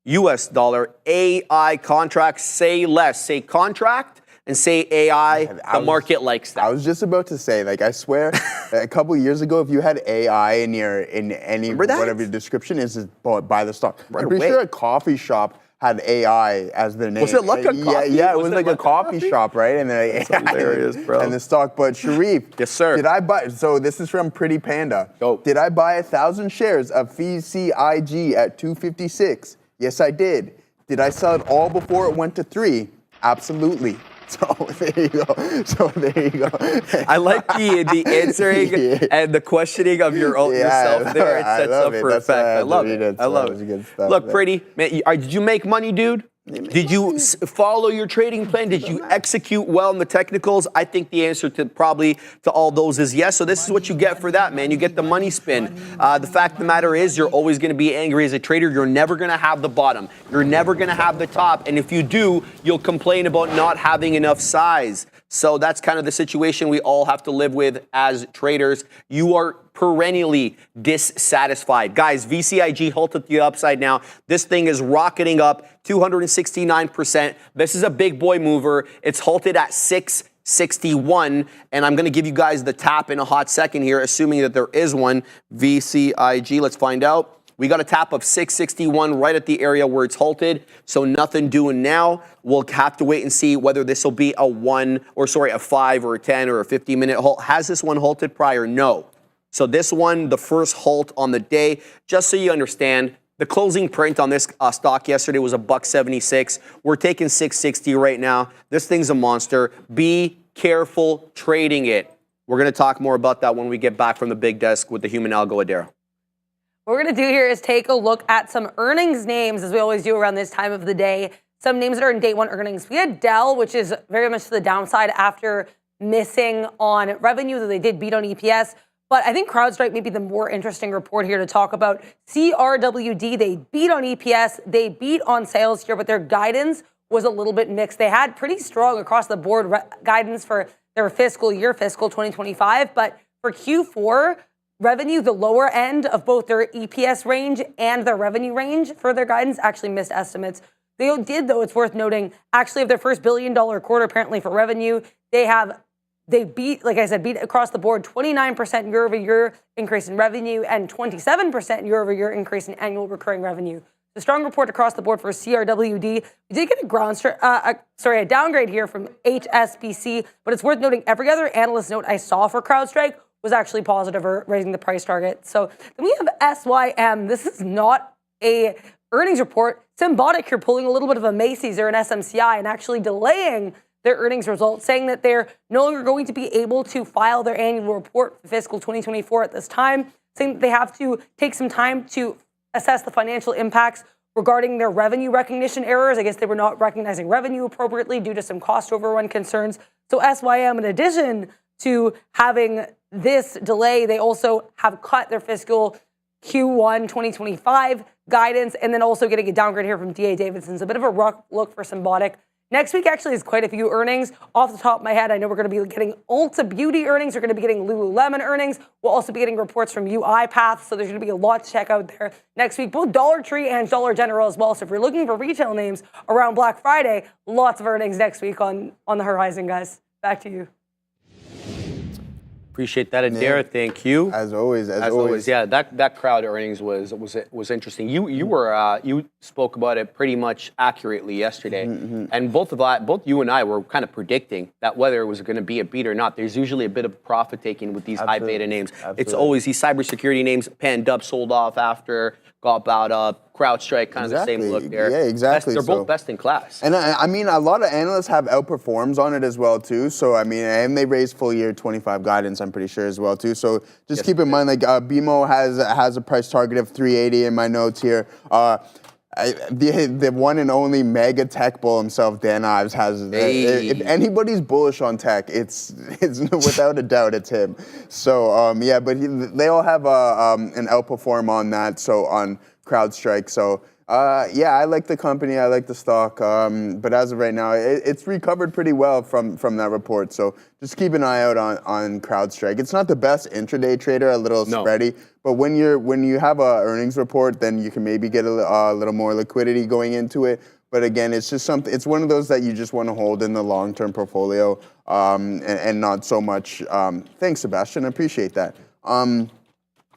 US dollar AI contract. Say less. Say contract and say AI. The market likes that. I was just about to say, like, I swear, a couple of years ago, if you had AI in any whatever your description is buy the stock. I'm pretty sure a coffee shop had AI as their name. Was it like a coffee? Yeah, it was like a coffee shop, right? And then That's hilarious, bro. And the stock. But Sharif, yes, sir. Did I buy? So this is from Pretty Panda. Go. Did I buy 1,000 shares of VCIG at 256? Yes, I did. Did I sell it all before it went to 3? Absolutely. So there you go. So there you go. I like the answering and the questioning of yourself there. It sets up perfect. I love it. I love it. Look, Pretty, man, did you make money, dude? Did you follow your trading plan? Did you execute well in the technicals? I think the answer to all those is yes. So this is what you get for that, man. You get the money spin. The fact of the matter is you're always going to be angry as a trader. You're never going to have the bottom. You're never going to have the top. And if you do, you'll complain about not having enough size. So that's kind of the situation we all have to live with as traders. You are perennially dissatisfied. Guys, VCIG halted to the upside now. This thing is rocketing up 269%. This is a big boy mover. It's halted at 661, and I'm going to give you guys the tap in a hot second here, assuming that there is one. VCIG, let's find out. We got a tap of 661 right at the area where it's halted, so nothing doing now. We'll have to wait and see whether this will be a 5 or a 10 or a 50-minute halt. Has this one halted prior? No. So this one, the first halt on the day, just so you understand, the closing print on this stock yesterday was $1.76. We're taking 660 right now. This thing's a monster. Be careful trading it. We're going to talk more about that when we get back from the big desk with the human algo Adara. What we're going to do here is take a look at some earnings names, as we always do around this time of the day. Some names that are in day one earnings. We had Dell, which is very much to the downside after missing on revenue, though they did beat on EPS. But I think CrowdStrike may be the more interesting report here to talk about. CRWD, they beat on EPS, they beat on sales here, but their guidance was a little bit mixed. They had pretty strong across the board guidance for their fiscal year, fiscal 2025, but for Q4, revenue, the lower end of both their EPS range and their revenue range for their guidance actually missed estimates. They did, though, it's worth noting, actually of their first billion-dollar quarter apparently for revenue, they beat, like I said, beat across the board 29% year-over-year increase in revenue and 27% year-over-year increase in annual recurring revenue. The strong report across the board for CRWD. We did get a downgrade here from HSBC, but it's worth noting every other analyst note I saw for CrowdStrike was actually positive or raising the price target. So then we have SYM. This is not a earnings report. Symbiotic here pulling a little bit of a Macy's or an SMCI and actually delaying their earnings results, saying that they're no longer going to be able to file their annual report for fiscal 2024 at this time, saying that they have to take some time to assess the financial impacts regarding their revenue recognition errors. I guess they were not recognizing revenue appropriately due to some cost overrun concerns. So SYM, in addition to having this delay, they also have cut their fiscal Q1 2025 guidance and then also getting a downgrade here from D.A. Davidson. So a bit of a rough look for Symbiotic. Next week actually is quite a few earnings. Off the top of my head, I know we're going to be getting Ulta Beauty earnings. We're going to be getting Lululemon earnings. We'll also be getting reports from UiPath. So there's going to be a lot to check out there next week. Both Dollar Tree and Dollar General as well. So if you're looking for retail names around Black Friday, lots of earnings next week on the horizon, guys. Back to you. Appreciate that, Adara. Thank you. As always. Yeah, that crowd earnings was interesting. You spoke about it pretty much accurately yesterday, and both you and I were kind of predicting that whether it was going to be a beat or not. There's usually a bit of profit taking with these high beta names. Absolutely. It's always these cybersecurity names. Panned up, sold off after, got bowed up. CrowdStrike, kind of the same look there. Yeah, exactly. They're both best in class. And I mean, a lot of analysts have outperforms on it as well too. So I mean, and they raised full year 25 guidance, I'm pretty sure as well too. So just keep in mind, like BMO has a price target of 380 in my notes here. The one and only mega tech bull himself, Dan Ives, has. If anybody's bullish on tech, it's without a doubt it's him. So yeah, but they all have an outperform on that. So on CrowdStrike. So yeah, I like the company, I like the stock, but as of right now, it's recovered pretty well from that report. So just keep an eye out on CrowdStrike. It's not the best intraday trader, a little spready, but when you have a earnings report, then you can maybe get a little more liquidity going into it. But again, it's just something. It's one of those that you just want to hold in the long-term portfolio, and not so much. Thanks, Sebastian. I appreciate that.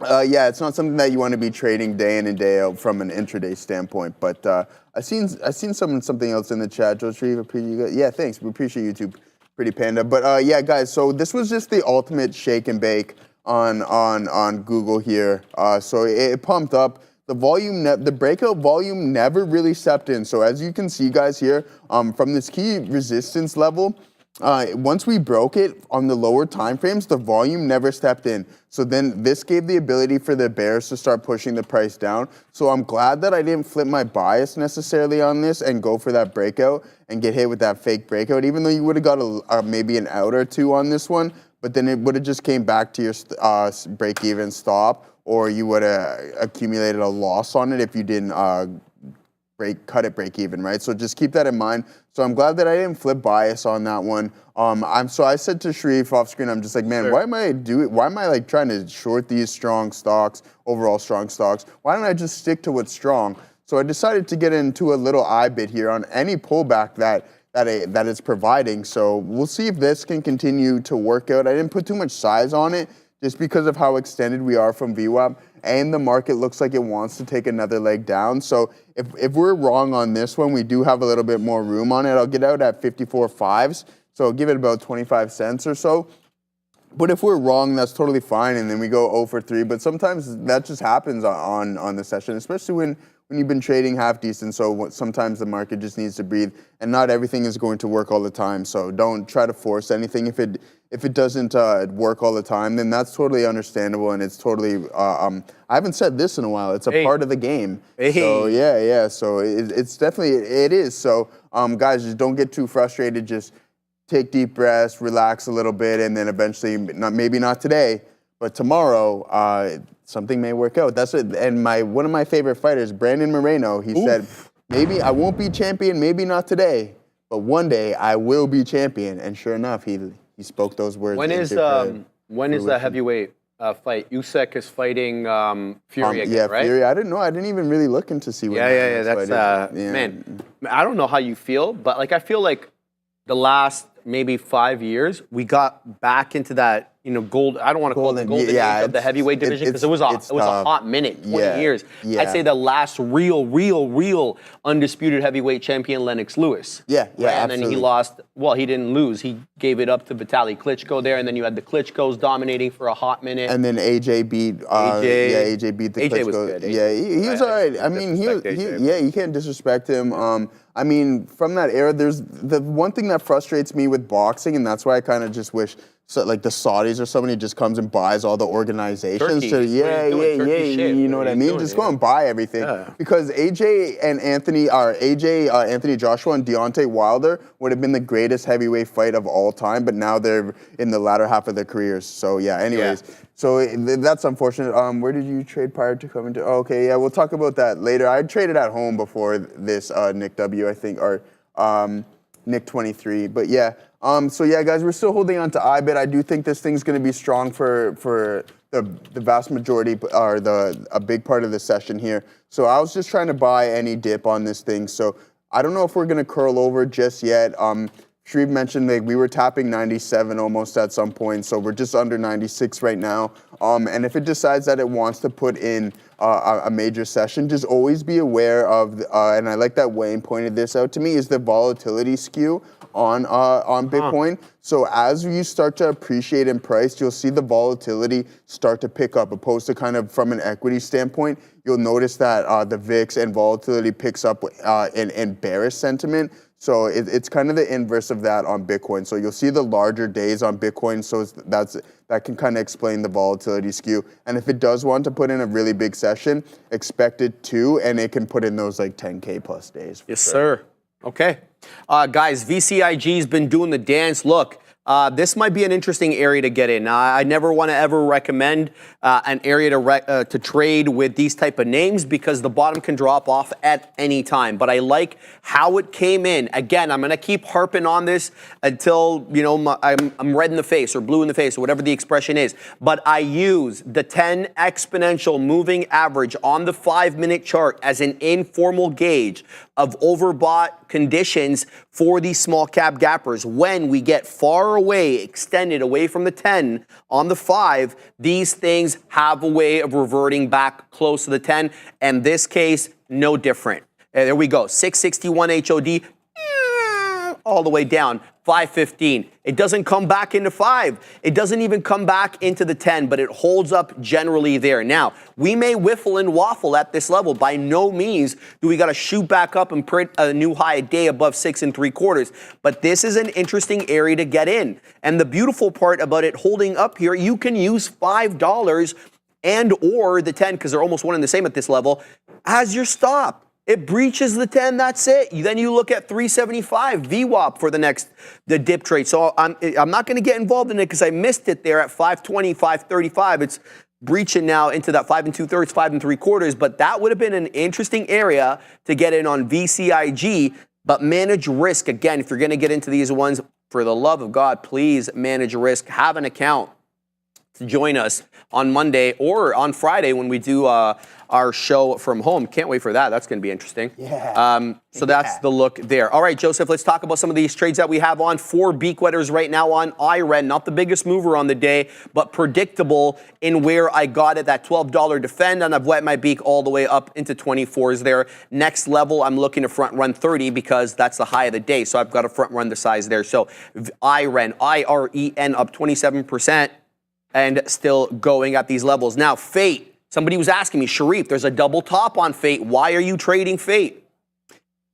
Yeah, it's not something that you want to be trading day in and day out from an intraday standpoint. But I seen something else in the chat. Joe Shreve, yeah, thanks. We appreciate you too, Pretty Panda. But yeah, guys. So this was just the ultimate shake and bake on Google here. So it pumped up. the breakout volume never really stepped in. So as you can see, guys, here, from this key resistance level, once we broke it on the lower time frames, the volume never stepped in. So then this gave the ability for the bears to start pushing the price down. So I'm glad that I didn't flip my bias necessarily on this and go for that breakout and get hit with that fake breakout, even though you would have got maybe an out or two on this one, but then it would have just came back to your break-even stop, or you would have accumulated a loss on it if you didn't cut it break even, right? So just keep that in mind. So I'm glad that I didn't flip bias on that one. So I said to Sharif off screen, I'm just like, man, why am I like trying to short these strong stocks, overall strong stocks? Why don't I just stick to what's strong? So I decided to get into a little bid here on any pullback that it's providing. So we'll see if this can continue to work out. I didn't put too much size on it just because of how extended we are from VWAP, and the market looks like it wants to take another leg down. So if we're wrong on this one, we do have a little bit more room on it. I'll get out at 54.5s, so I'll give it about 25 cents or so. But if we're wrong, that's totally fine, and then we go 0 for 3. But sometimes that just happens on the session, especially when you've been trading half decent. So sometimes the market just needs to breathe, and not everything is going to work all the time. So don't try to force anything. If it doesn't work all the time, then that's totally understandable, and it's totally. I haven't said this in a while. It's a part of the game. So yeah. So it's definitely it is. So guys, just don't get too frustrated. Just take deep breaths, relax a little bit, and then eventually, maybe not today, but tomorrow, something may work out. That's it. And one of my favorite fighters, Brandon Moreno, he said, maybe I won't be champion, maybe not today, but one day I will be champion. And sure enough, he spoke those words. When is the heavyweight fight? Usyk is fighting Fury again, right? Fury. I didn't know. I didn't even really look into see what. Yeah. That's man. I don't know how you feel, but like I feel like the last maybe 5 years we got back into that gold. I don't want to call it the golden age of the heavyweight division because it was a hot minute, 20 years. Yeah. I'd say the last real undisputed heavyweight champion, Lennox Lewis. Yeah, right? And absolutely. then he lost. Well, he didn't lose. He gave it up to Vitaly Klitschko there, and then you had the Klitschko's dominating for a hot minute. And then AJ beat. AJ beat the Klitschko. AJ was good. Yeah, he was all right. I mean, you can't disrespect him. I mean, from that era, there's the one thing that frustrates me with boxing, and that's why I kind of just wish. So like the Saudis or somebody just comes and buys all the organizations. Turkey. So you know what I mean? Just go and buy everything. Yeah. Because Anthony Joshua and Deontay Wilder would have been the greatest heavyweight fight of all time, but now they're in the latter half of their careers. So anyways. Yeah. So that's unfortunate. Where did you trade prior to coming to? Oh, okay, yeah, we'll talk about that later. I traded at home before this Nick W, I think, or Nick 23. But yeah. So yeah, guys, we're still holding on to IBIT. I do think this thing's going to be strong for the vast majority, or a big part of the session here. So I was just trying to buy any dip on this thing. So I don't know if we're going to curl over just yet. Shreve mentioned that we were tapping 97 almost at some point, so we're just under 96 right now. And if it decides that it wants to put in a major session, just always be aware of, and I like that Wayne pointed this out to me, is the volatility skew on Bitcoin. So as you start to appreciate in price, you'll see the volatility start to pick up, opposed to kind of from an equity standpoint. You'll notice that the VIX and volatility picks up in bearish sentiment. So it's kind of the inverse of that on Bitcoin. So you'll see the larger days on Bitcoin. So that can kind of explain the volatility skew. And if it does want to put in a really big session, expect it to, and it can put in those like 10K plus days. Yes, sir. Okay. Guys, VCIG's been doing the dance. Look, this might be an interesting area to get in. I never want to ever recommend an area to trade with these type of names because the bottom can drop off at any time. But I like how it came in. Again, I'm going to keep harping on this until I'm red in the face or blue in the face or whatever the expression is. But I use the 10 exponential moving average on the 5-minute chart as an informal gauge of overbought conditions for these small cap gappers. When we get far away, extended away from the 10 on the 5, these things have a way of reverting back close to the 10. And this case, no different. There we go. 661 HOD all the way down. 5.15. It doesn't come back into 5. It doesn't even come back into the 10, but it holds up generally there. Now, we may whiffle and waffle at this level. By no means do we got to shoot back up and print a new high a day above 6 3/4. But this is an interesting area to get in. And the beautiful part about it holding up here, you can use $5 and or the 10, because they're almost one and the same at this level, as your stop. It breaches the 10, that's it. Then you look at 375 VWAP for the dip trade. So I'm not going to get involved in it because I missed it there at 520, 535. It's breaching now into that 5 2/3, 5 3/4. But that would have been an interesting area to get in on VCIG. But manage risk. Again, if you're going to get into these ones, for the love of God, please manage risk. Have an account to join us on Monday or on Friday when we do our show from home. Can't wait for that. That's going to be interesting. Yeah. So that's the look there. All right, Joseph, let's talk about some of these trades that we have on. 4 beak wetters right now on IREN. Not the biggest mover on the day, but predictable in where I got it. That $12 defend, and I've wet my beak all the way up into 24s there. Next level, I'm looking to front run 30 because that's the high of the day. So I've got to front run the size there. So IREN, IREN up 27% and still going at these levels. Now, Fate. Somebody was asking me, Sharif, there's a double top on Fate. Why are you trading Fate?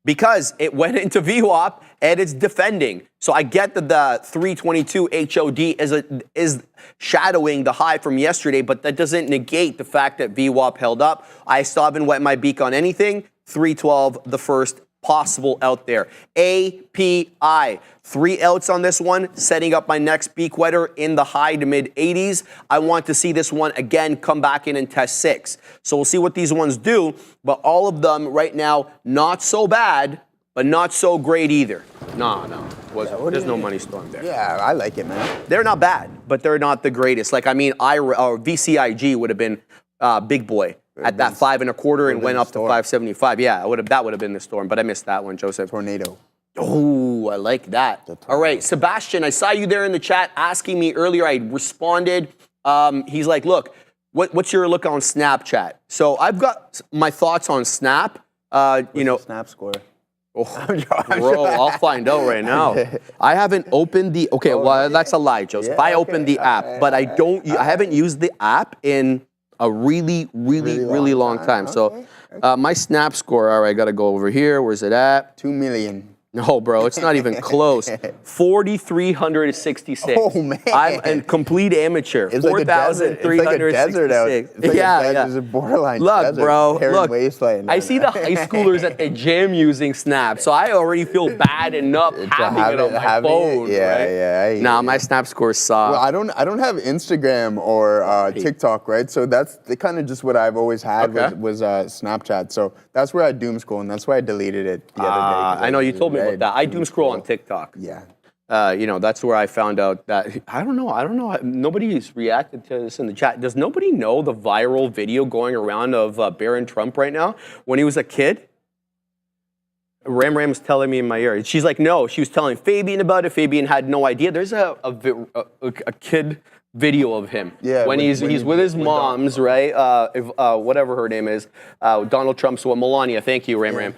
Because it went into VWAP and it's defending. So I get that the 322 HOD is shadowing the high from yesterday, but that doesn't negate the fact that VWAP held up. I still haven't wet my beak on anything. 312, the first possible out there. API, 3 outs on this one, setting up my next beak wetter in the high to mid 80s. I want to see this one again come back in and test 6. So we'll see what these ones do, but all of them right now, not so bad, but not so great either. No. There's no money storm there. Yeah, I like it, man. They're not bad, but they're not the greatest. Like, I mean, VCIG would have been big boy at that 5 1/4 and went up to 575. Yeah, that would have been the storm, but I missed that one, Joseph. Tornado. Oh, I like that. All right, Sebastian, I saw you there in the chat asking me earlier. I responded. He's like, look, what's your look on Snapchat? So I've got my thoughts on Snap. Snap score. Oh, bro, I'll find out right now. I haven't opened the. Okay, well, that's a lie, Joseph. I opened the app, but I haven't used the app in a really long time. So my Snap score, all right, I got to go over here. Where's it at? 2 million. No, bro, it's not even close. 4,366. Oh, man. I'm a complete amateur. It's like a desert. It's like a desert out. It's like a borderline look, desert. Bro, look. Wasteland. I see the high schoolers at the gym using Snap, so I already feel bad enough having it on my phone. Yeah. Nah, my Snap score sucks. Well, I don't have Instagram or TikTok, right? So that's kind of just what I've always had was Snapchat. So that's where I doom scroll, and that's why I deleted it the other day. I know you told me about that. I doom scroll on TikTok. Yeah. That's where I found out that I don't know. Nobody's reacted to this in the chat. Does nobody know the viral video going around of Barron Trump right now when he was a kid? Ram's telling me in my ear. She's like, no. She was telling Fabian about it. Fabian had no idea. There's a kid video of him when he's with his moms, right? Whatever her name is, Donald Trump's Melania. Thank you, Ram.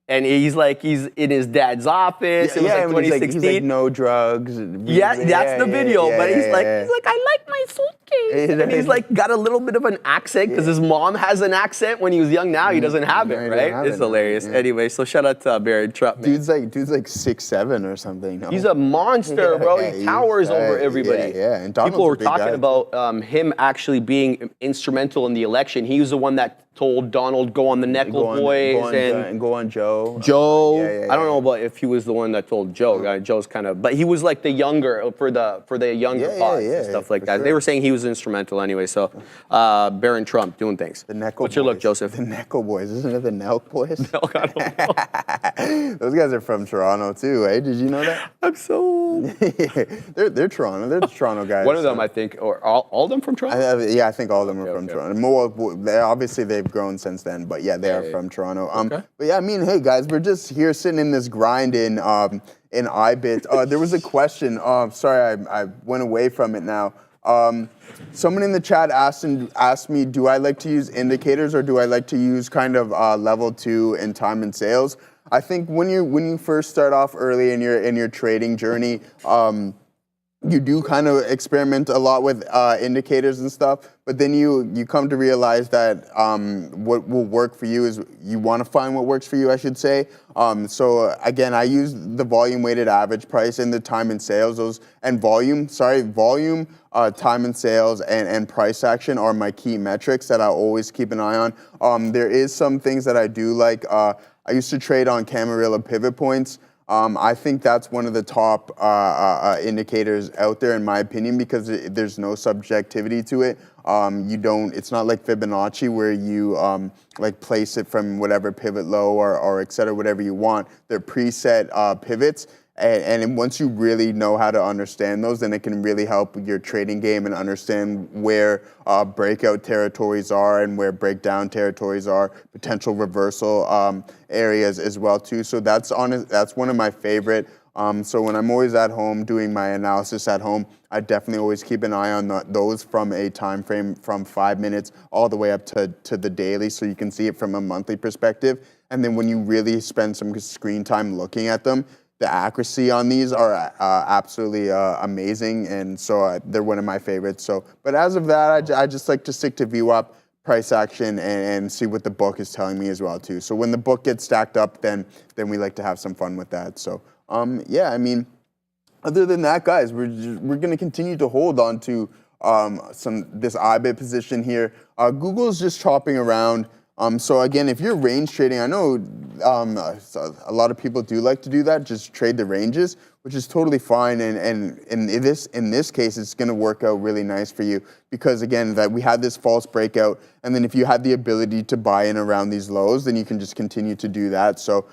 And he's in his dad's office. It was like 2016. He's like, no drugs. Yeah, that's the video. But he's like, I like my suitcase. And he's like, got a little bit of an accent because his mom has an accent when he was young. Now he doesn't have it, right? It's hilarious. Anyway, so shout out to Barry Trump. Dude's like 6'7" or something. No? He's a monster, bro. He towers over everybody. Yeah. And people were talking about him actually being instrumental in the election. He was the one that told Donald go on the Neckle Boys and go on Joe. I don't know about if he was the one that told Joe. Joe's kind of, but he was like the younger for the younger pods and stuff like that. Sure. They were saying he was instrumental anyway. So Barron Trump doing things. The Neckle What's your look, Joseph? The Neckle Boys, isn't it the Nelk Boys? Nelk, I don't know. Those guys are from Toronto too, eh? Did you know that? I'm so old. They're Toronto. They're Toronto guys. One of them, I think, or all of them from Toronto. I think all of them are from Toronto. Obviously they've grown since then, but they are from Toronto. But yeah, I mean, hey guys, we're just here sitting in this grind in iBit. There was a question. Sorry, I went away from it now. Someone in the chat asked me, do I like to use indicators or do I like to use kind of level 2 and time and sales? I think when you first start off early in your trading journey, you do kind of experiment a lot with indicators and stuff, but then you come to realize that what will work for you is you want to find what works for you, I should say. So again, I use the volume weighted average price and the time and sales, volume, time and sales and price action are my key metrics that I always keep an eye on. There is some things that I do like. I used to trade on Camarilla pivot points. I think that's one of the top indicators out there, in my opinion, because there's no subjectivity to it. It's not like Fibonacci where you like place it from whatever pivot low or et cetera, whatever you want. They're preset pivots. And once you really know how to understand those, then it can really help your trading game and understand where breakout territories are and where breakdown territories are, potential reversal areas as well too. So that's one of my favorite. So when I'm always at home doing my analysis at home, I definitely always keep an eye on those from a time frame from 5 minutes all the way up to the daily, so you can see it from a monthly perspective. And then when you really spend some screen time looking at them, the accuracy on these are absolutely amazing, and so they're one of my favorites. So, but as of that, I just like to stick to VWAP, price action, and see what the book is telling me as well too. So when the book gets stacked up, then we like to have some fun with that. So yeah, I mean, other than that, guys, we're going to continue to hold on to this IBIT position here. Google's just chopping around. So again, if you're range trading, I know a lot of people do like to do that, just trade the ranges, which is totally fine. And in this case, it's going to work out really nice for you because again, that we had this false breakout, and then if you had the ability to buy in around these lows, then you can just continue to do that. So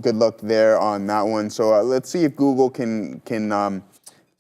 good luck there on that one. So let's see if Google can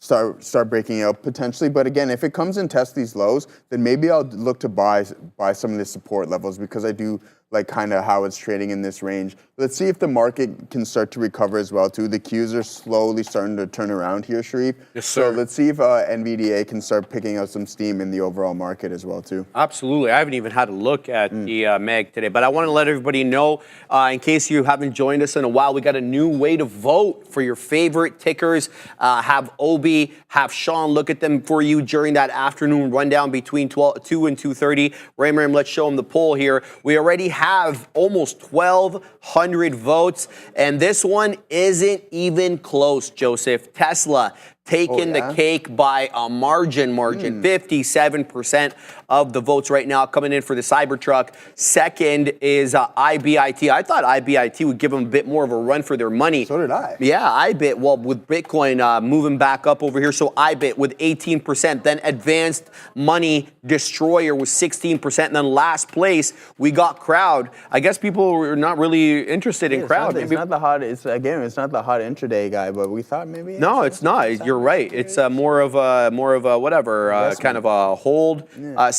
start breaking out potentially. But again, if it comes and tests these lows, then maybe I'll look to buy some of the support levels because I do like kind of how it's trading in this range. Let's see if the market can start to recover as well too. The Qs are slowly starting to turn around here, Sharif. Yes, sir. So let's see if NVDA can start picking up some steam in the overall market as well too. Absolutely. I haven't even had a look at the MEG today, but I want to let everybody know, in case you haven't joined us in a while, we got a new way to vote for your favorite tickers. Have Obi, have Sean look at them for you during that afternoon rundown between 2 and 2:30. Ram, let's show them the poll here. We already have almost 1,200 votes, and this one isn't even close, Joseph. Tesla taking the cake by a margin. 57% of the votes right now coming in for the Cybertruck. Second is IBIT. I thought IBIT would give them a bit more of a run for their money. So did I. Yeah, IBIT, well, with Bitcoin moving back up over here, so IBIT with 18%. Then Advanced Money Destroyer with 16%. And then last place, we got Crowd. I guess people were not really interested in Crowd. It's not the hot intraday guy, but we thought maybe. No, it's not. You're right. It's more of a whatever kind of a hold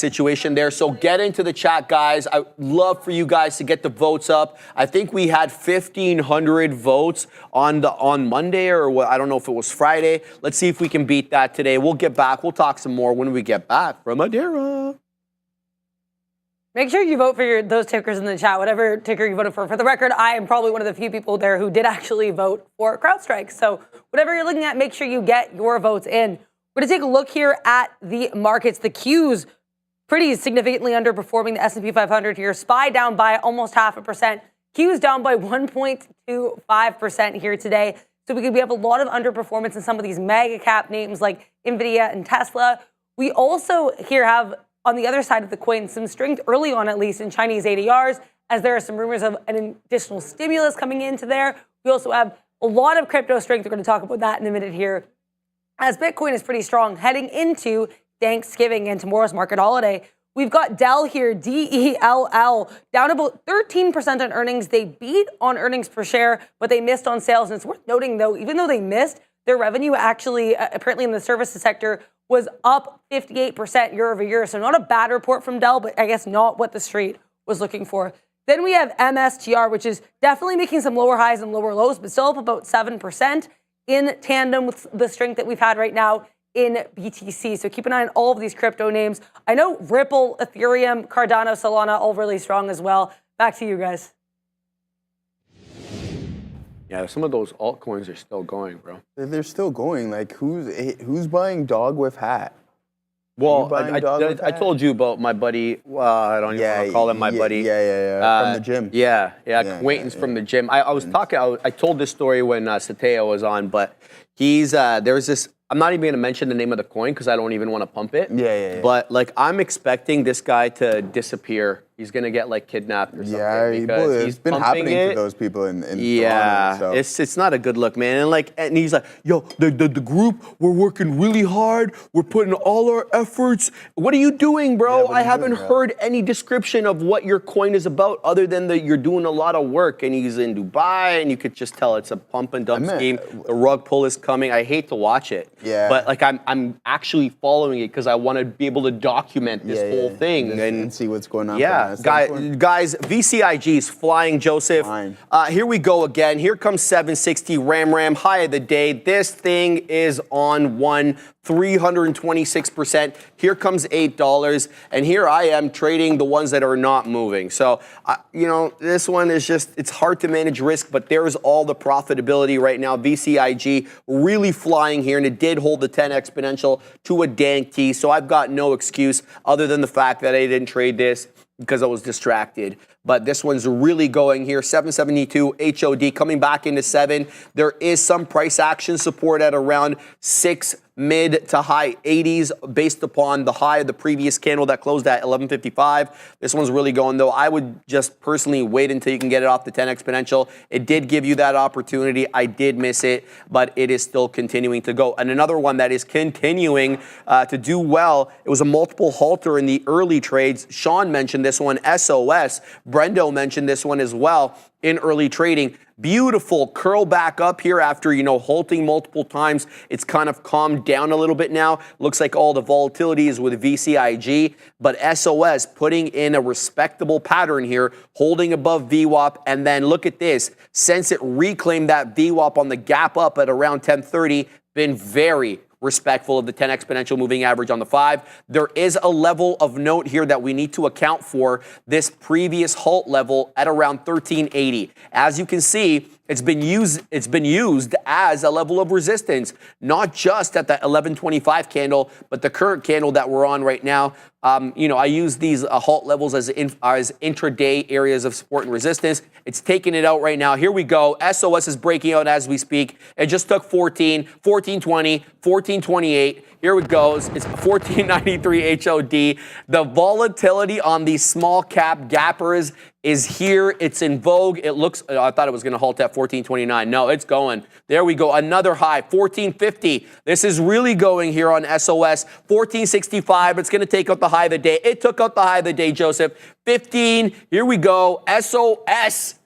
situation there. So get into the chat, guys. I'd love for you guys to get the votes up. I think we had 1,500 votes on Monday, or what, I don't know if it was Friday. Let's see if we can beat that today. We'll get back. We'll talk some more when we get back from Madeira. Make sure you vote for those tickers in the chat, whatever ticker you voted for. For the record, I am probably one of the few people there who did actually vote for CrowdStrike. So whatever you're looking at, make sure you get your votes in. We're going to take a look here at the markets. The Qs pretty significantly underperforming the S&P 500 here. SPY down by almost 0.5%. Qs down by 1.25% here today. So we have a lot of underperformance in some of these mega cap names like NVIDIA and Tesla. We also here have, on the other side of the coin, some strength early on, at least in Chinese ADRs, as there are some rumors of an additional stimulus coming into there. We also have a lot of crypto strength. We're going to talk about that in a minute here, as Bitcoin is pretty strong heading into Thanksgiving and tomorrow's market holiday. We've got Dell here, DELL, down about 13% on earnings. They beat on earnings per share, but they missed on sales. And it's worth noting, though, even though they missed, their revenue actually, apparently in the services sector, was up 58% year over year. So not a bad report from Dell, but I guess not what the street was looking for. Then we have MSTR, which is definitely making some lower highs and lower lows, but still up about 7% in tandem with the strength that we've had right now in BTC. So keep an eye on all of these crypto names. I know Ripple, Ethereum, Cardano, Solana, all really strong as well. Back to you guys. Yeah, some of those altcoins are still going, bro. They're still going. Like, who's buying dog with hat? Well, buying dog with I hat? told you about my buddy. I don't even want to call him my buddy. From the gym. Yeah, acquaintance from the gym. I was talking. I told this story when Sateo was on, but he's there's this. I'm not even going to mention the name of the coin because I don't even want to pump it. Yeah. But like, I'm expecting this guy to disappear. He's going to get like kidnapped or something. Yeah, because it's been happening to those people in yeah, Toronto, so. it's not a good look, man. And he's like, yo, the group, we're working really hard. We're putting all our efforts. What are you doing, bro? I haven't heard any description of what your coin is about other than that you're doing a lot of work. And he's in Dubai, and you could just tell it's a pump and dump scheme. The rug pull is coming. I hate to watch it. Yeah. But like, I'm actually following it because I want to be able to document this whole thing and see what's going on. Yeah. Guys, VCIG is flying, Joseph. Here we go again. Here comes 760 Ram high of the day. This thing is on 326%. Here comes $8, and here I am trading the ones that are not moving. So, this one is just, it's hard to manage risk, but there's all the profitability right now. VCIG really flying here, and it did hold the 10 exponential to a dank T. So I've got no excuse other than the fact that I didn't trade this because I was distracted. But this one's really going here. 772 HOD coming back into 7. There is some price action support at around 6 mid to high 80s based upon the high of the previous candle that closed at 1155. This one's really going though. I would just personally wait until you can get it off the 10 exponential. It did give you that opportunity. I did miss it, but it is still continuing to go. And another one that is continuing to do well, it was a multiple halter in the early trades. Sean mentioned this one, SOS. Brendo mentioned this one as well in early trading. Beautiful curl back up here after, halting multiple times. It's kind of calmed down a little bit now. Looks like all the volatility is with VCIG, but SOS putting in a respectable pattern here, holding above VWAP. And then look at this. Since it reclaimed that VWAP on the gap up at around 1030, been very respectful of the 10 exponential moving average on the 5. There is a level of note here that we need to account for, this previous halt level at around 1380. As you can see, it's been used as a level of resistance, not just at the 1125 candle, but the current candle that we're on right now. I use these halt levels as intraday areas of support and resistance. It's taking it out right now. Here we go. SOS is breaking out as we speak. It just took 14, 1420, 1428. Here it goes. It's 1493 HOD. The volatility on these small cap gappers is here. It's in vogue. It looks, I thought it was going to halt at 1429. No, it's going. There we go. Another high, 1450. This is really going here on SOS. 1465. It's going to take out the high of the day. It took out the high of the day, Joseph. 15. Here we go. SOS.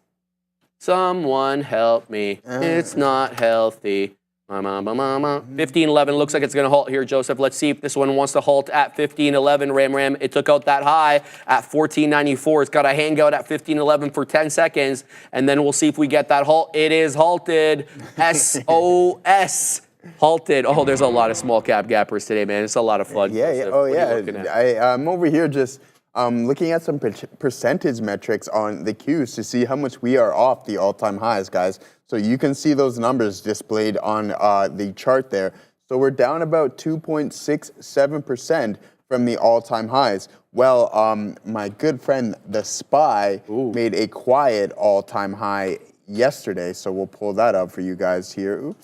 Someone help me. It's not healthy. 1511 looks like it's going to halt here, Joseph. Let's see if this one wants to halt at 1511. Ram. It took out that high at 1494. It's got a hangout at 1511 for 10 seconds, and then we'll see if we get that halt. It is halted. SOS. Halted. Oh, there's a lot of small cap gappers today, man. It's a lot of fun. I'm over here just looking at some percentage metrics on the Qs to see how much we are off the all-time highs, guys. So you can see those numbers displayed on the chart there. So we're down about 2.67% from the all-time highs. Well, my good friend, the SPY, made a quiet all-time high yesterday. So we'll pull that up for you guys here.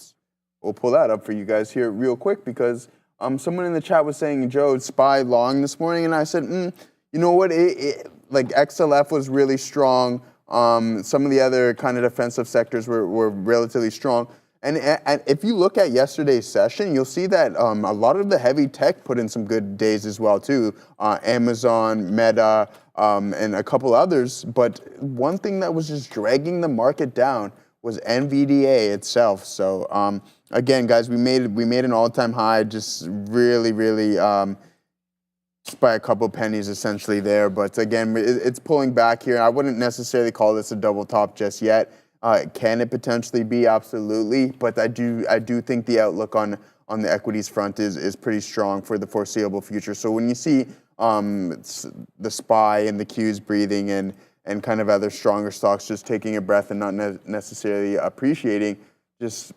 We'll pull that up for you guys here real quick because someone in the chat was saying, Joe, SPY long this morning. And I said, you know what? Like XLF was really strong. Some of the other kind of defensive sectors were relatively strong. And if you look at yesterday's session, you'll see that a lot of the heavy tech put in some good days as well, too. Amazon, Meta, and a couple others. But one thing that was just dragging the market down was NVDA itself. So again, guys, we made an all-time high, just really just by a couple pennies essentially there. But again, it's pulling back here. I wouldn't necessarily call this a double top just yet. Can it potentially be? Absolutely. But I do think the outlook on the equities front is pretty strong for the foreseeable future. So when you see the SPY and the Qs breathing and and kind of other stronger stocks just taking a breath and not necessarily appreciating, just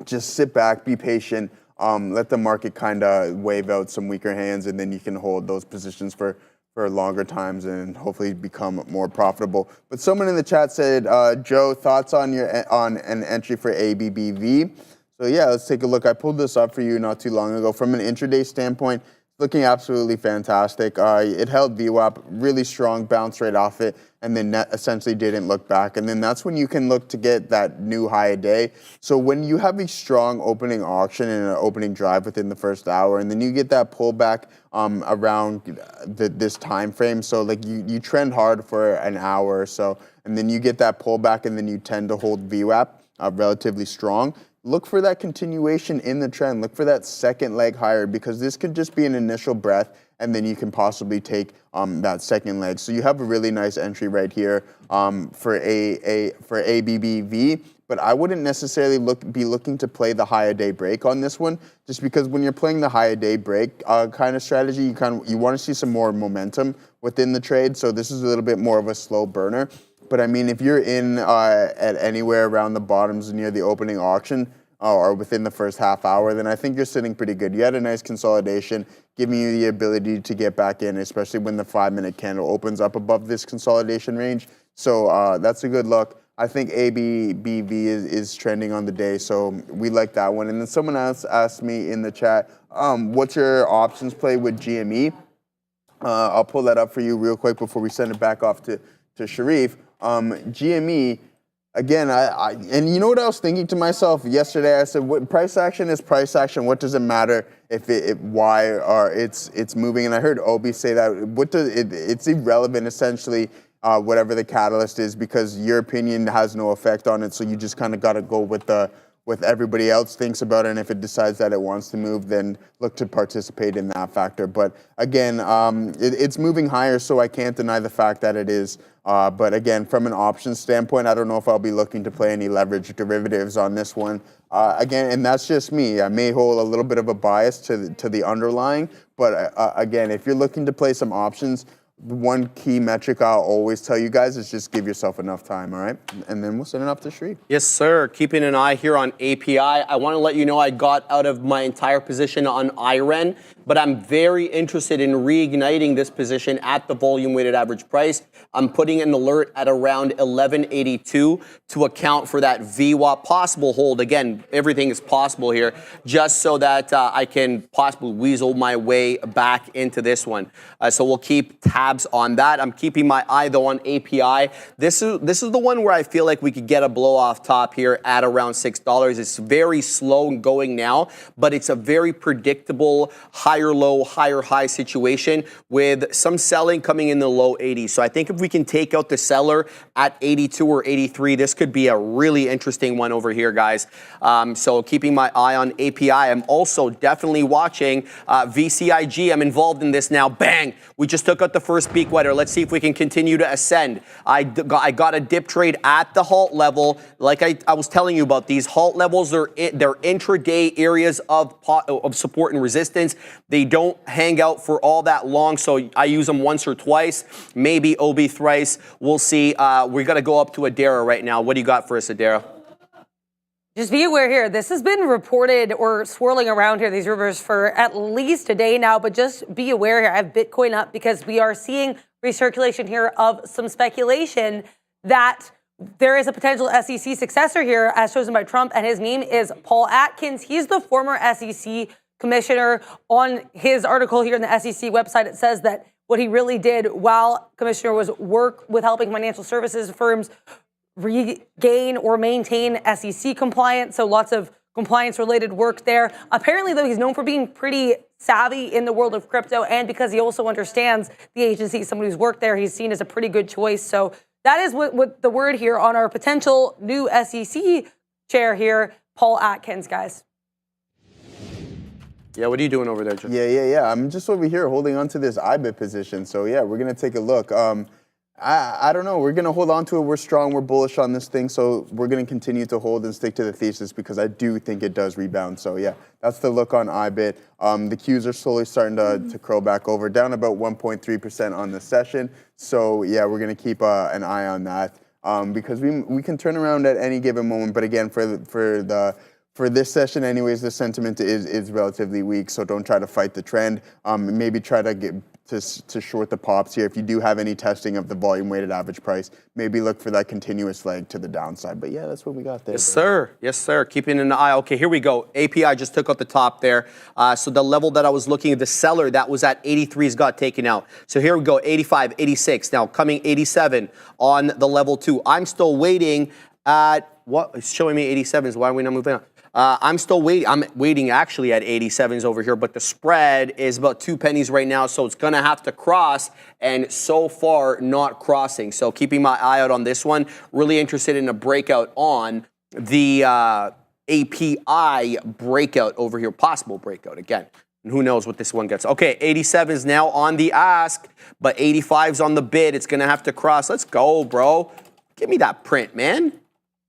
sit back, be patient, let the market kind of wave out some weaker hands, and then you can hold those positions for longer times and hopefully become more profitable. But someone in the chat said, Joe, thoughts on an entry for ABBV? So yeah, let's take a look. I pulled this up for you not too long ago. From an intraday standpoint, looking absolutely fantastic. It held VWAP, really strong bounce rate off it, and then essentially didn't look back. And then that's when you can look to get that new high a day. So when you have a strong opening auction and an opening drive within the first hour, and then you get that pullback around this time frame. So like you trend hard for an hour or so, and then you get that pullback, and then you tend to hold VWAP relatively strong. Look for that continuation in the trend. Look for that second leg higher, because this could just be an initial breath, and then you can possibly take that second leg. So you have a really nice entry right here for ABBV. But I wouldn't necessarily be looking to play the higher day break on this one, just because when you're playing the higher day break kind of strategy, you want to see some more momentum within the trade. So this is a little bit more of a slow burner. But I mean, if you're in at anywhere around the bottoms near the opening auction or within the first half hour, then I think you're sitting pretty good. You had a nice consolidation, giving you the ability to get back in, especially when the 5-minute candle opens up above this consolidation range. So that's a good look. I think ABBV is trending on the day, so we like that one. And then someone else asked me in the chat, what's your options play with GME? I'll pull that up for you real quick before we send it back off to Sharif. GME, again, and you know what I was thinking to myself yesterday? I said, what, price action is price action. What does it matter if why or it's moving? And I heard Obi say that it's irrelevant essentially, whatever the catalyst is, because your opinion has no effect on it. So you just kind of got to go with everybody else thinks about it, and if it decides that it wants to move, then look to participate in that factor. But again, it's moving higher, so I can't deny the fact that it is. But again, from an options standpoint, I don't know if I'll be looking to play any leverage derivatives on this one. Again, and that's just me. I may hold a little bit of a bias to the underlying, but again, if you're looking to play some options, one key metric I'll always tell you guys is just give yourself enough time, all right? And then we'll send it up to Shree. Yes, sir. Keeping an eye here on API. I want to let you know I got out of my entire position on IREN, but I'm very interested in reigniting this position at the volume-weighted average price. I'm putting an alert at around 1182 to account for that VWAP possible hold. Again, everything is possible here, just so that I can possibly weasel my way back into this one. So we'll keep tabs on that. I'm keeping my eye, though, on API. This is the one where I feel like we could get a blow off top here at around $6. It's very slow going now, but it's a very predictable higher low, higher high situation with some selling coming in the low 80s. So I think if we can take out the seller at 82 or 83, this could be a really interesting one over here, guys. So keeping my eye on API. I'm also definitely watching VCIG. I'm involved in this now. Bang! We just took out the first peak wider. Let's see if we can continue to ascend. I got a dip trade at the halt level. Like I was telling you about, these halt levels, they're intraday areas of support and resistance. They don't hang out for all that long, so I use them once or twice, maybe OB thrice. We'll see. We got to go up to Adara right now. What do you got for us, Adara? Just be aware here, this has been reported or swirling around here, these rumors, for at least a day now, but just be aware here. I have Bitcoin up because we are seeing recirculation here of some speculation that there is a potential SEC successor here as chosen by Trump, and his name is Paul Atkins. He's the former SEC commissioner. On his article here in the SEC website, it says that what he really did while commissioner was work with helping financial services firms regain or maintain SEC compliance. So lots of compliance-related work there. Apparently, though, he's known for being pretty savvy in the world of crypto, and because he also understands the agency, somebody who's worked there, he's seen as a pretty good choice. So that is what the word here on our potential new SEC chair here, Paul Atkins, guys. Yeah, what are you doing over there, Jim? Yeah. I'm just over here holding on to this IBIT position. So yeah, we're gonna take a look. I don't know. We're going to hold on to it. We're strong. We're bullish on this thing. So we're going to continue to hold and stick to the thesis because I do think it does rebound. So, yeah, that's the look on IBIT. The Qs are slowly starting to curl back over, down about 1.3% on the session. So, yeah, we're going to keep an eye on that because we can turn around at any given moment. But, again, for this session anyways, the sentiment is relatively weak. So don't try to fight the trend. Maybe try to get to short the pops here. If you do have any testing of the volume weighted average price, maybe look for that continuous leg to the downside. But yeah, that's what we got there. Yes, sir. Yes, sir. Keeping an eye. Okay, here we go. API just took out the top there. So the level that I was looking at, the seller that was at 83's got taken out. So here we go, 85, 86. Now coming 87 on the level 2. I'm still waiting at, what? It's showing me 87s. Why are we not moving on? I'm still waiting. I'm waiting actually at 87s over here, but the spread is about 2 pennies right now, so it's going to have to cross, and so far not crossing. So keeping my eye out on this one. Really interested in a breakout on the API breakout over here, possible breakout again. And who knows what this one gets. Okay, 87s now on the ask, but 85s on the bid. It's going to have to cross. Let's go, bro. Give me that print, man.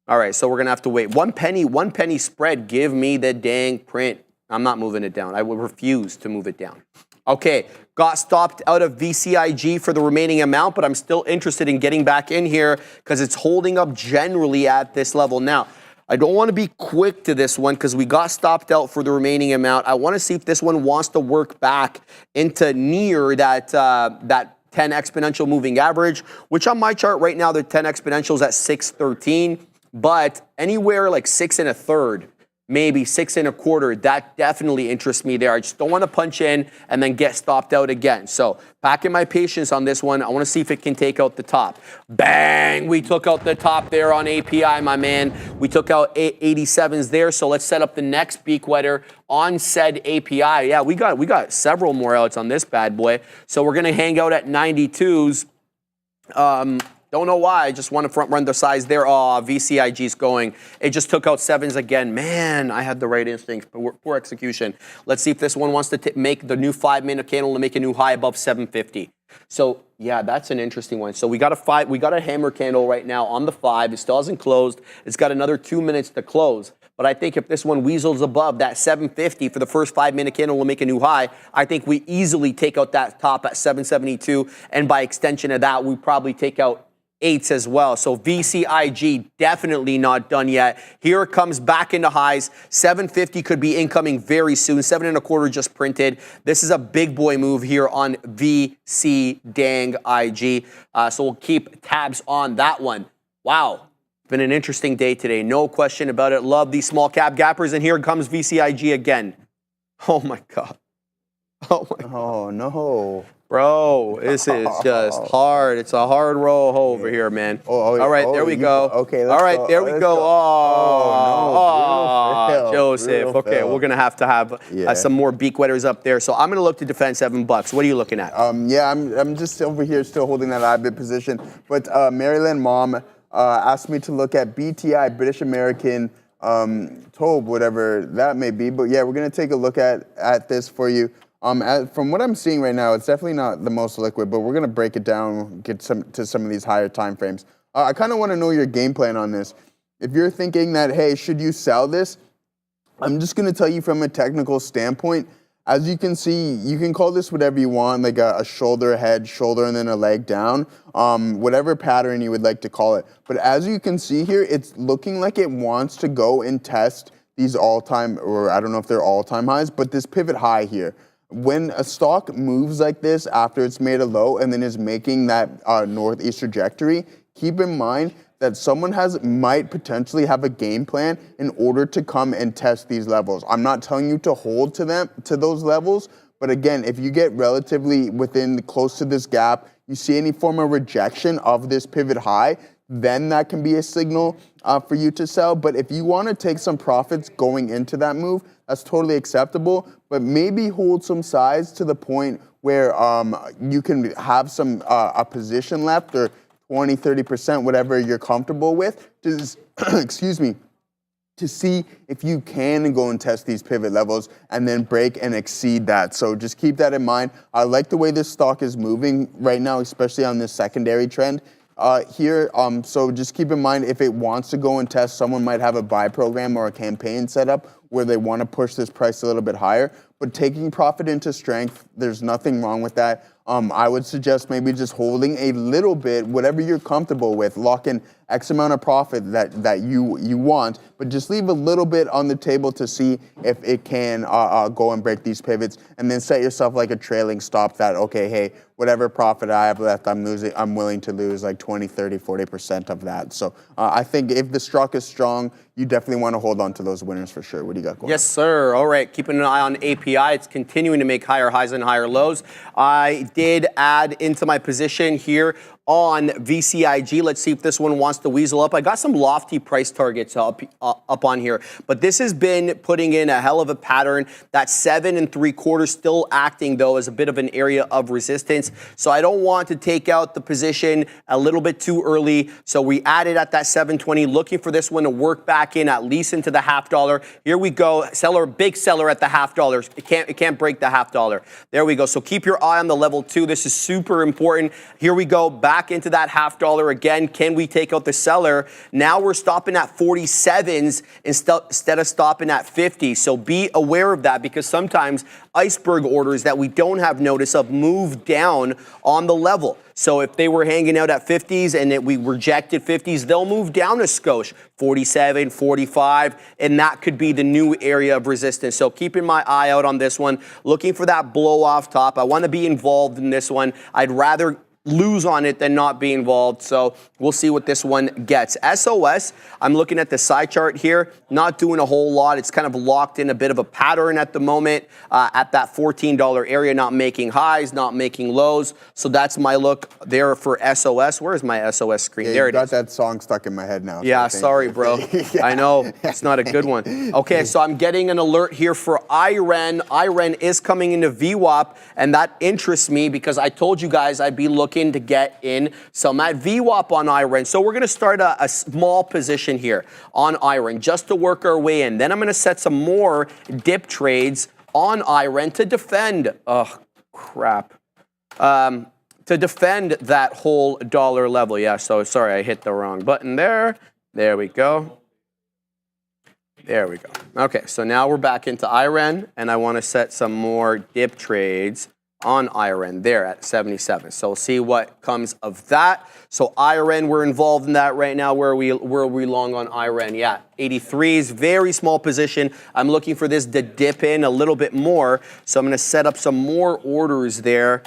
All right, so we're going to have to wait. 1 penny spread. Give me the dang print. I'm not moving it down. I will refuse to move it down. Okay, got stopped out of VCIG for the remaining amount, but I'm still interested in getting back in here because it's holding up generally at this level. Now, I don't want to be quick to this one because we got stopped out for the remaining amount. I want to see if this one wants to work back into near that 10 exponential moving average, which on my chart right now, the 10 exponentials at 613. But anywhere like 6 1/3, maybe 6 1/4, that definitely interests me there. I just don't want to punch in and then get stopped out again. So packing my patience on this one. I want to see if it can take out the top. Bang! We took out the top there on API, my man. We took out 87s there. So let's set up the next beak wetter on said API. Yeah, we got several more outs on this bad boy. So we're gonna hang out at 92s. Don't know why. I just want to front run the size there. Oh, VCIG's going. It just took out 7s again. Man, I had the right instincts. Poor execution. Let's see if this one wants to make the new 5-minute candle to make a new high above 750. So yeah, that's an interesting one. So we got a hammer candle right now on the 5. It still hasn't closed. It's got another 2 minutes to close. But I think if this one weasels above that 750 for the first 5-minute candle will make a new high, I think we easily take out that top at 772. And by extension of that, we probably take out 8s as well. So VCIG definitely not done yet. Here it comes back into highs. 750 could be incoming very soon. 7 1/4 just printed. This is a big boy move here on VC-IG. So we'll keep tabs on that one. Wow. Been an interesting day today. No question about it. Love these small cap gappers. And here comes VCIG again. Oh my God. Oh my God. Oh no. Bro, this is just hard. It's a hard roll over here, man. All right, there we go. Okay, all right, there we go. Oh, Joseph. Okay, we're gonna have to have some more beak wetters up there. So I'm gonna look to defend $7. What are you looking at? Yeah, I'm just over here still holding that IBIT position. But Maryland Mom asked me to look at BTI, British American TOB, whatever that may be. But yeah, we're gonna take a look at this for you. From what I'm seeing right now, it's definitely not the most liquid, but we're going to break it down, get to some of these higher time frames. I kind of want to know your game plan on this. If you're thinking that, hey, should you sell this? I'm just going to tell you from a technical standpoint, as you can see, you can call this whatever you want, like a shoulder, a head, shoulder, and then a leg down, whatever pattern you would like to call it. But as you can see here, it's looking like it wants to go and test these all-time, or I don't know if they're all-time highs, but this pivot high here. When a stock moves like this after it's made a low and then is making that northeast trajectory, keep in mind that someone might potentially have a game plan in order to come and test these levels. I'm not telling you to hold to those levels, but again, if you get relatively close to this gap, you see any form of rejection of this pivot high, then that can be a signal for you to sell. But if you want to take some profits going into that move, that's totally acceptable. But maybe hold some size to the point where you can have some a position left, or 20, 30%, whatever you're comfortable with, to, excuse me, to see if you can go and test these pivot levels and then break and exceed that. So just keep that in mind. I like the way this stock is moving right now, especially on this secondary trend here. So just keep in mind, if it wants to go and test, someone might have a buy program or a campaign set up where they want to push this price a little bit higher. But taking profit into strength, there's nothing wrong with that. I would suggest maybe just holding a little bit, whatever you're comfortable with. Lock in X amount of profit that you want, but just leave a little bit on the table to see if it can go and break these pivots, and then set yourself like a trailing stop that, okay, hey, whatever profit I have left, I'm willing to lose like 20, 30, 40% of that. So I think if the stock is strong, you definitely want to hold on to those winners for sure. What do you got going? Yes, sir. All right, keeping an eye on API. It's continuing to make higher highs and higher lows. I did add into my position here on VCIG. Let's see if this one wants to weasel up. I got some lofty price targets up on here, but this has been putting in a hell of a pattern. That 7 3/4 still acting though as a bit of an area of resistance. So I don't want to take out the position a little bit too early. So we added at that 720, looking for this one to work back in at least into the $0.50. Here we go. Seller, big seller at the $0.50. It can't break the $0.50. There we go. So keep your eye on the level 2. This is super important. Here we go. Back into that $0.50 again. Can we take out the seller? Now we're stopping at 47s instead of stopping at 50. So be aware of that, because sometimes iceberg orders that we don't have notice of move down on the level. So if they were hanging out at 50s and we rejected 50s, they'll move down a skosh, 47, 45, and that could be the new area of resistance. So keeping my eye out on this one, looking for that blow off top. I want to be involved in this one. I'd rather lose on it than not be involved. So we'll see what this one gets. SOS, I'm looking at the side chart here, not doing a whole lot. It's kind of locked in a bit of a pattern at the moment at that $14 area, not making highs, not making lows. So that's my look there for SOS. Where's my SOS screen? Yeah, there it is. got that song stuck in my head now. Yeah, sorry, bro. Yeah. I know, it's not a good one. Okay, so I'm getting an alert here for IREN. IREN is coming into VWAP, and that interests me because I told you guys I'd be looking to get in some at VWAP on IREN. So we're going to start a small position here on IREN just to work our way in. Then I'm going to set some more dip trades on IREN to defend. Oh, crap. To defend that whole dollar level. Yeah, so sorry, I hit the wrong button there. There we go. There we go. Okay, so now we're back into IREN, and I want to set some more dip trades on IREN there at 77. So we'll see what comes of that. So IREN, we're involved in that right now. Where are we long on IREN? Yeah, 83s, very small position. I'm looking for this to dip in a little bit more. So I'm going to set up some more orders there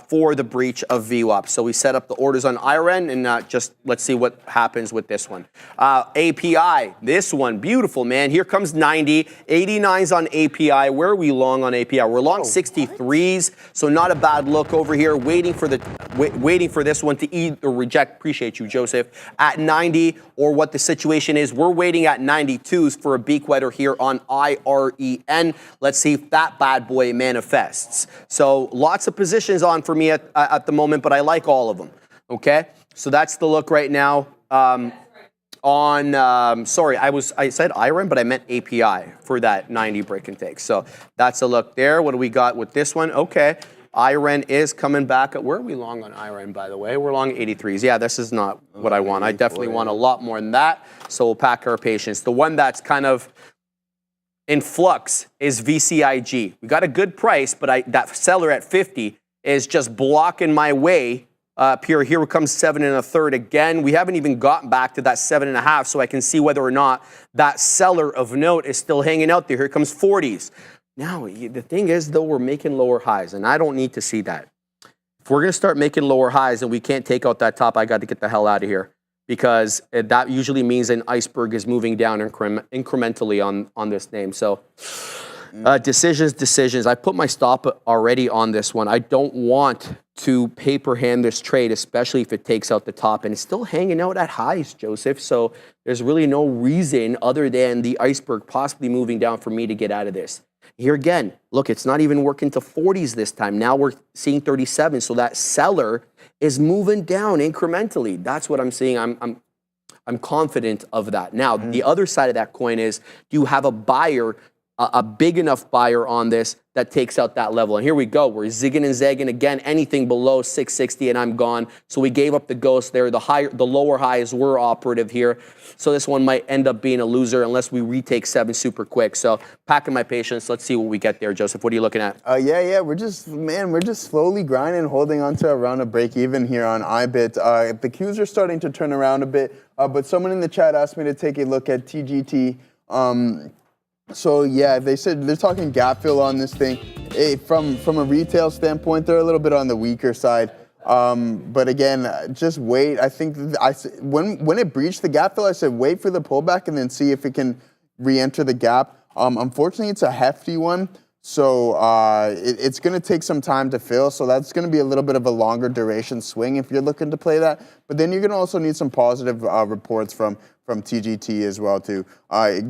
for the breach of VWAP. So we set up the orders on IREN, and just let's see what happens with this one. API, this one, beautiful, man. Here comes 90, 89s on API. Where are we long on API? We're long 63s, so not a bad look over here. Waiting for this one to either reject, appreciate you, Joseph, at 90, or what the situation is. We're waiting at 92s for a beak wetter here on IREN. Let's see if that bad boy manifests. So lots of positions on for me at the moment, but I like all of them. Okay, so that's the look right now. Sorry, I said IREN, but I meant API for that 90 break and take. So that's a look there. What do we got with this one? Okay, IREN is coming back. Where are we long on IREN, by the way? We're long 83s. Yeah, this is not what I want. I definitely want a lot more than that. So we'll pack our patience. The one that's kind of in flux is VCIG. We got a good price, but that seller at 50 is just blocking my way up here. Here comes 7 1/3 again. We haven't even gotten back to that 7 1/2, so I can see whether or not that seller of note is still hanging out there. Here comes 40s. Now, the thing is, though, we're making lower highs, and I don't need to see that. If we're going to start making lower highs and we can't take out that top, I got to get the hell out of here, because that usually means an iceberg is moving down incrementally on this name. So decisions. I put my stop already on this one. I don't want to paper hand this trade, especially if it takes out the top, and it's still hanging out at highs, Joseph. So there's really no reason other than the iceberg possibly moving down for me to get out of this. Here again, look, it's not even working to 40s this time. Now we're seeing 37. So that seller is moving down incrementally. That's what I'm seeing. I'm confident of that. Now, the other side of that coin is, do you have a buyer, a big enough buyer on this that takes out that level? And here we go. We're zigging and zagging again. Anything below 660 and I'm gone. So we gave up the ghost there. The lower highs were operative here. So this one might end up being a loser unless we retake 7 super quick. So packing my patience. Let's see what we get there, Joseph. What are you looking at? Yeah. We're just slowly grinding, holding on to around a break even here on IBIT. The Qs are starting to turn around a bit, but someone in the chat asked me to take a look at TGT. So yeah, they said they're talking gap fill on this thing. From a retail standpoint, they're a little bit on the weaker side. But again, just wait. I think when it breached the gap fill, I said wait for the pullback and then see if it can re-enter the gap. Unfortunately, it's a hefty one, so it's going to take some time to fill. So that's going to be a little bit of a longer duration swing if you're looking to play that. But then you're going to also need some positive reports from TGT as well too.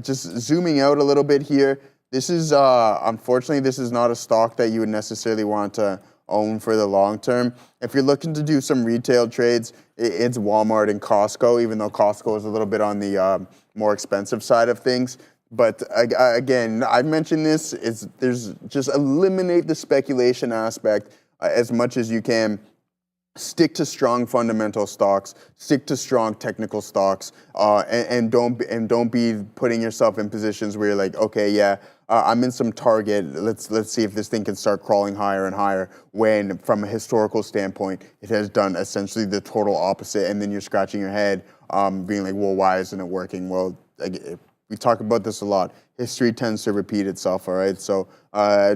Just zooming out a little bit here, this is unfortunately this is not a stock that you would necessarily want to own for the long term. If you're looking to do some retail trades, it's Walmart and Costco, even though Costco is a little bit on the more expensive side of things. But again, I mentioned this, there's just eliminate the speculation aspect as much as you can. Stick to strong fundamental stocks, stick to strong technical stocks, and don't be putting yourself in positions where you're like, okay, yeah, I'm in some target. Let's see if this thing can start crawling higher and higher. When from a historical standpoint, it has done essentially the total opposite, and then you're scratching your head, being like, well, why isn't it working? Well, we talk about this a lot. History tends to repeat itself. All right, so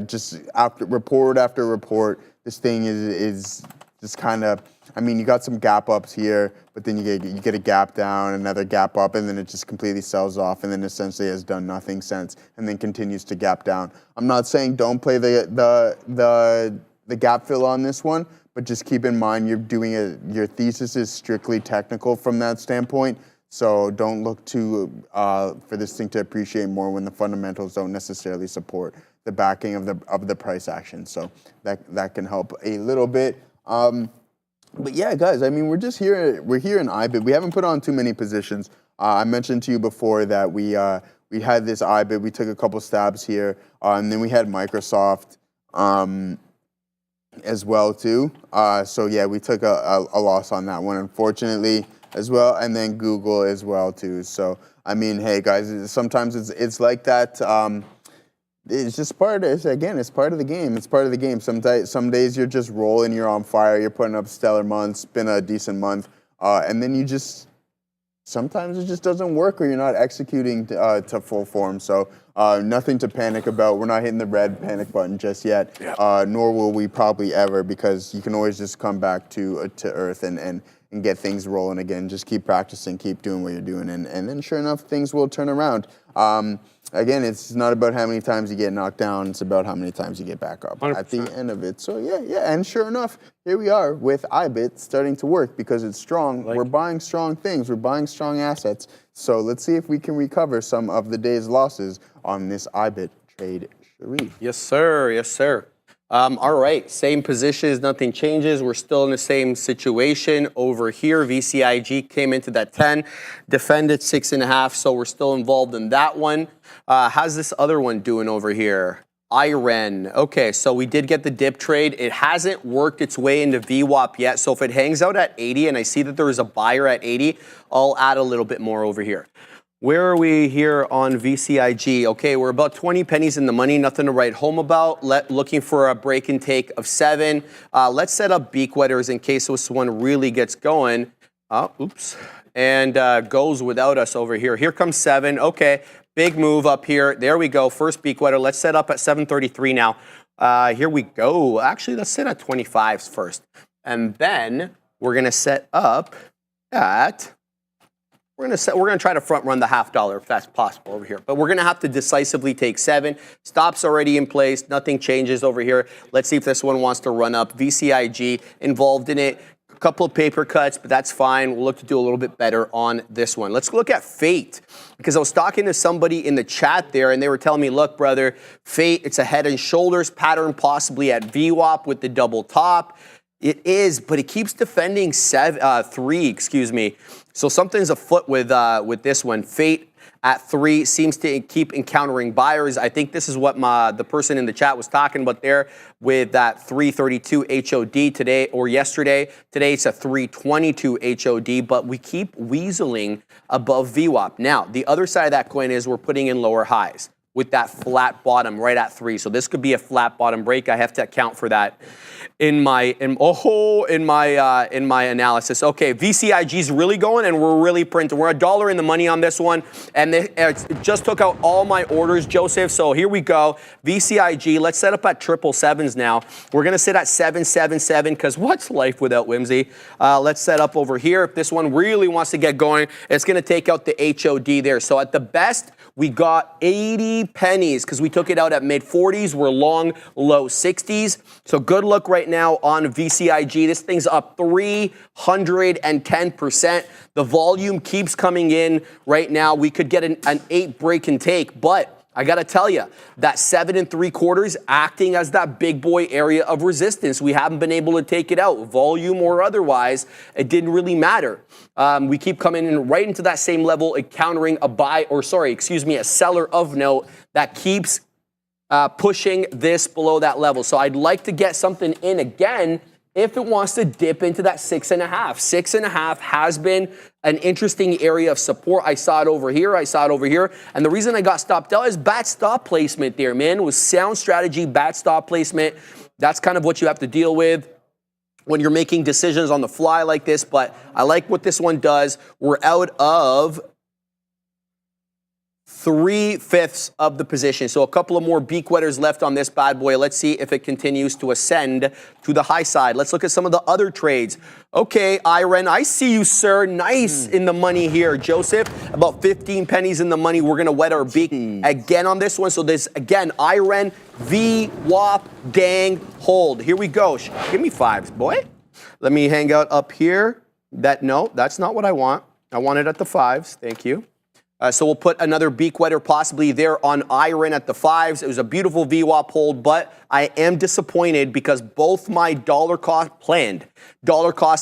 just after report after report, this thing is just kind of, I mean, you got some gap ups here, but then you get a gap down, another gap up, and then it just completely sells off, and then essentially has done nothing since, and then continues to gap down. I'm not saying don't play the gap fill on this one, but just keep in mind your thesis is strictly technical from that standpoint. So don't look to for this thing to appreciate more when the fundamentals don't necessarily support the backing of the price action. So that can help a little bit. But yeah, guys, I mean, we're here in IBIT. We haven't put on too many positions. I mentioned to you before that we had this IBIT. We took a couple stabs here, and then we had Microsoft as well too. So yeah, we took a loss on that one, unfortunately, as well, and then Google as well too. So I mean, hey guys, sometimes it's like that. It's just it's part of the game. It's part of the game. Some days you're just rolling, you're on fire, you're putting up stellar months, been a decent month, and then sometimes it just doesn't work, or you're not executing to full form. So nothing to panic about. We're not hitting the red panic button just yet, nor will we probably ever, because you can always just come back to earth and get things rolling again. Just keep practicing, keep doing what you're doing, and then sure enough, things will turn around. Again, it's not about how many times you get knocked down, it's about how many times you get back up 100%. At the end of it. So yeah, and sure enough, here we are with IBIT starting to work because it's strong. We're buying strong things, we're buying strong assets. So let's see if we can recover some of the day's losses on this IBIT trade, Sharif. Yes, sir. Yes, sir. All right, same positions, nothing changes. We're still in the same situation over here. VCIG came into that 10, defended 6.5, so we're still involved in that one. How's this other one doing over here? IREN. Okay, so we did get the dip trade. It hasn't worked its way into VWAP yet, so if it hangs out at 80 and I see that there is a buyer at 80, I'll add a little bit more over here. Where are we here on VCIG? Okay, we're about 20 pennies in the money, nothing to write home about. Looking for a break and take of 7. Let's set up beak wetters in case this one really gets going. And goes without us over here. Here comes 7. Okay, big move up here. There we go. First beak wetter. Let's set up at 733 now. Here we go. Actually, let's set at 25s first. And then we're going to set up at... We're gonna try to front run the $0.50 if that's possible over here. But we're gonna have to decisively take 7. Stops already in place. Nothing changes over here. Let's see if this one wants to run up. VCIG involved in it. A couple of paper cuts, but that's fine. We'll look to do a little bit better on this one. Let's look at Fate, because I was talking to somebody in the chat there, and they were telling me, look, brother, Fate, it's a head and shoulders pattern, possibly at VWAP with the double top. It is, but it keeps defending 3, So something's afoot with this one. Fate at 3 seems to keep encountering buyers. I think this is what the person in the chat was talking about there with that 332 HOD today or yesterday. Today it's a 322 HOD, but we keep weaseling above VWAP. Now, the other side of that coin is we're putting in lower highs with that flat bottom right at 3. So this could be a flat bottom break. I have to account for that in my analysis. Okay, VCIG is really going, and we're really printing. We're $1 in the money on this one, and it just took out all my orders, Joseph. So here we go. VCIG. Let's set up at 777s now. We're gonna sit at 777 because what's life without whimsy? Let's set up over here. If this one really wants to get going, it's gonna take out the HOD there. So at the best, we got 80 pennies because we took it out at mid 40s. We're long, low 60s. So good look right now on VCIG. This thing's up 310%. The volume keeps coming in right now. We could get an 8 break and take, but I got to tell you, that 7 3/4 acting as that big boy area of resistance. We haven't been able to take it out, volume or otherwise. It didn't really matter. We keep coming in right into that same level, encountering a seller of note that keeps pushing this below that level. So I'd like to get something in again if it wants to dip into that 6.5. 6.5 has been an interesting area of support. I saw it over here. And the reason I got stopped out is bad stop placement there, man. It was sound strategy, bad stop placement. That's kind of what you have to deal with when you're making decisions on the fly like this. But I like what this one does. We're out of 3/5 of the position. So a couple of more beak wetters left on this bad boy. Let's see if it continues to ascend to the high side. Let's look at some of the other trades. Okay, Iren, I see you, sir. Nice in the money here. Joseph, about 15 pennies in the money. We're going to wet our beak again on this one. So this, again, Iren, VWAP, dang, hold. Here we go. Give me 5s, boy. Let me hang out up here. No, that's not what I want. I want it at the 5s. Thank you. So we'll put another beak wetter possibly there on Iron at the 5s. It was a beautiful VWAP hold, but I am disappointed because both my dollar cost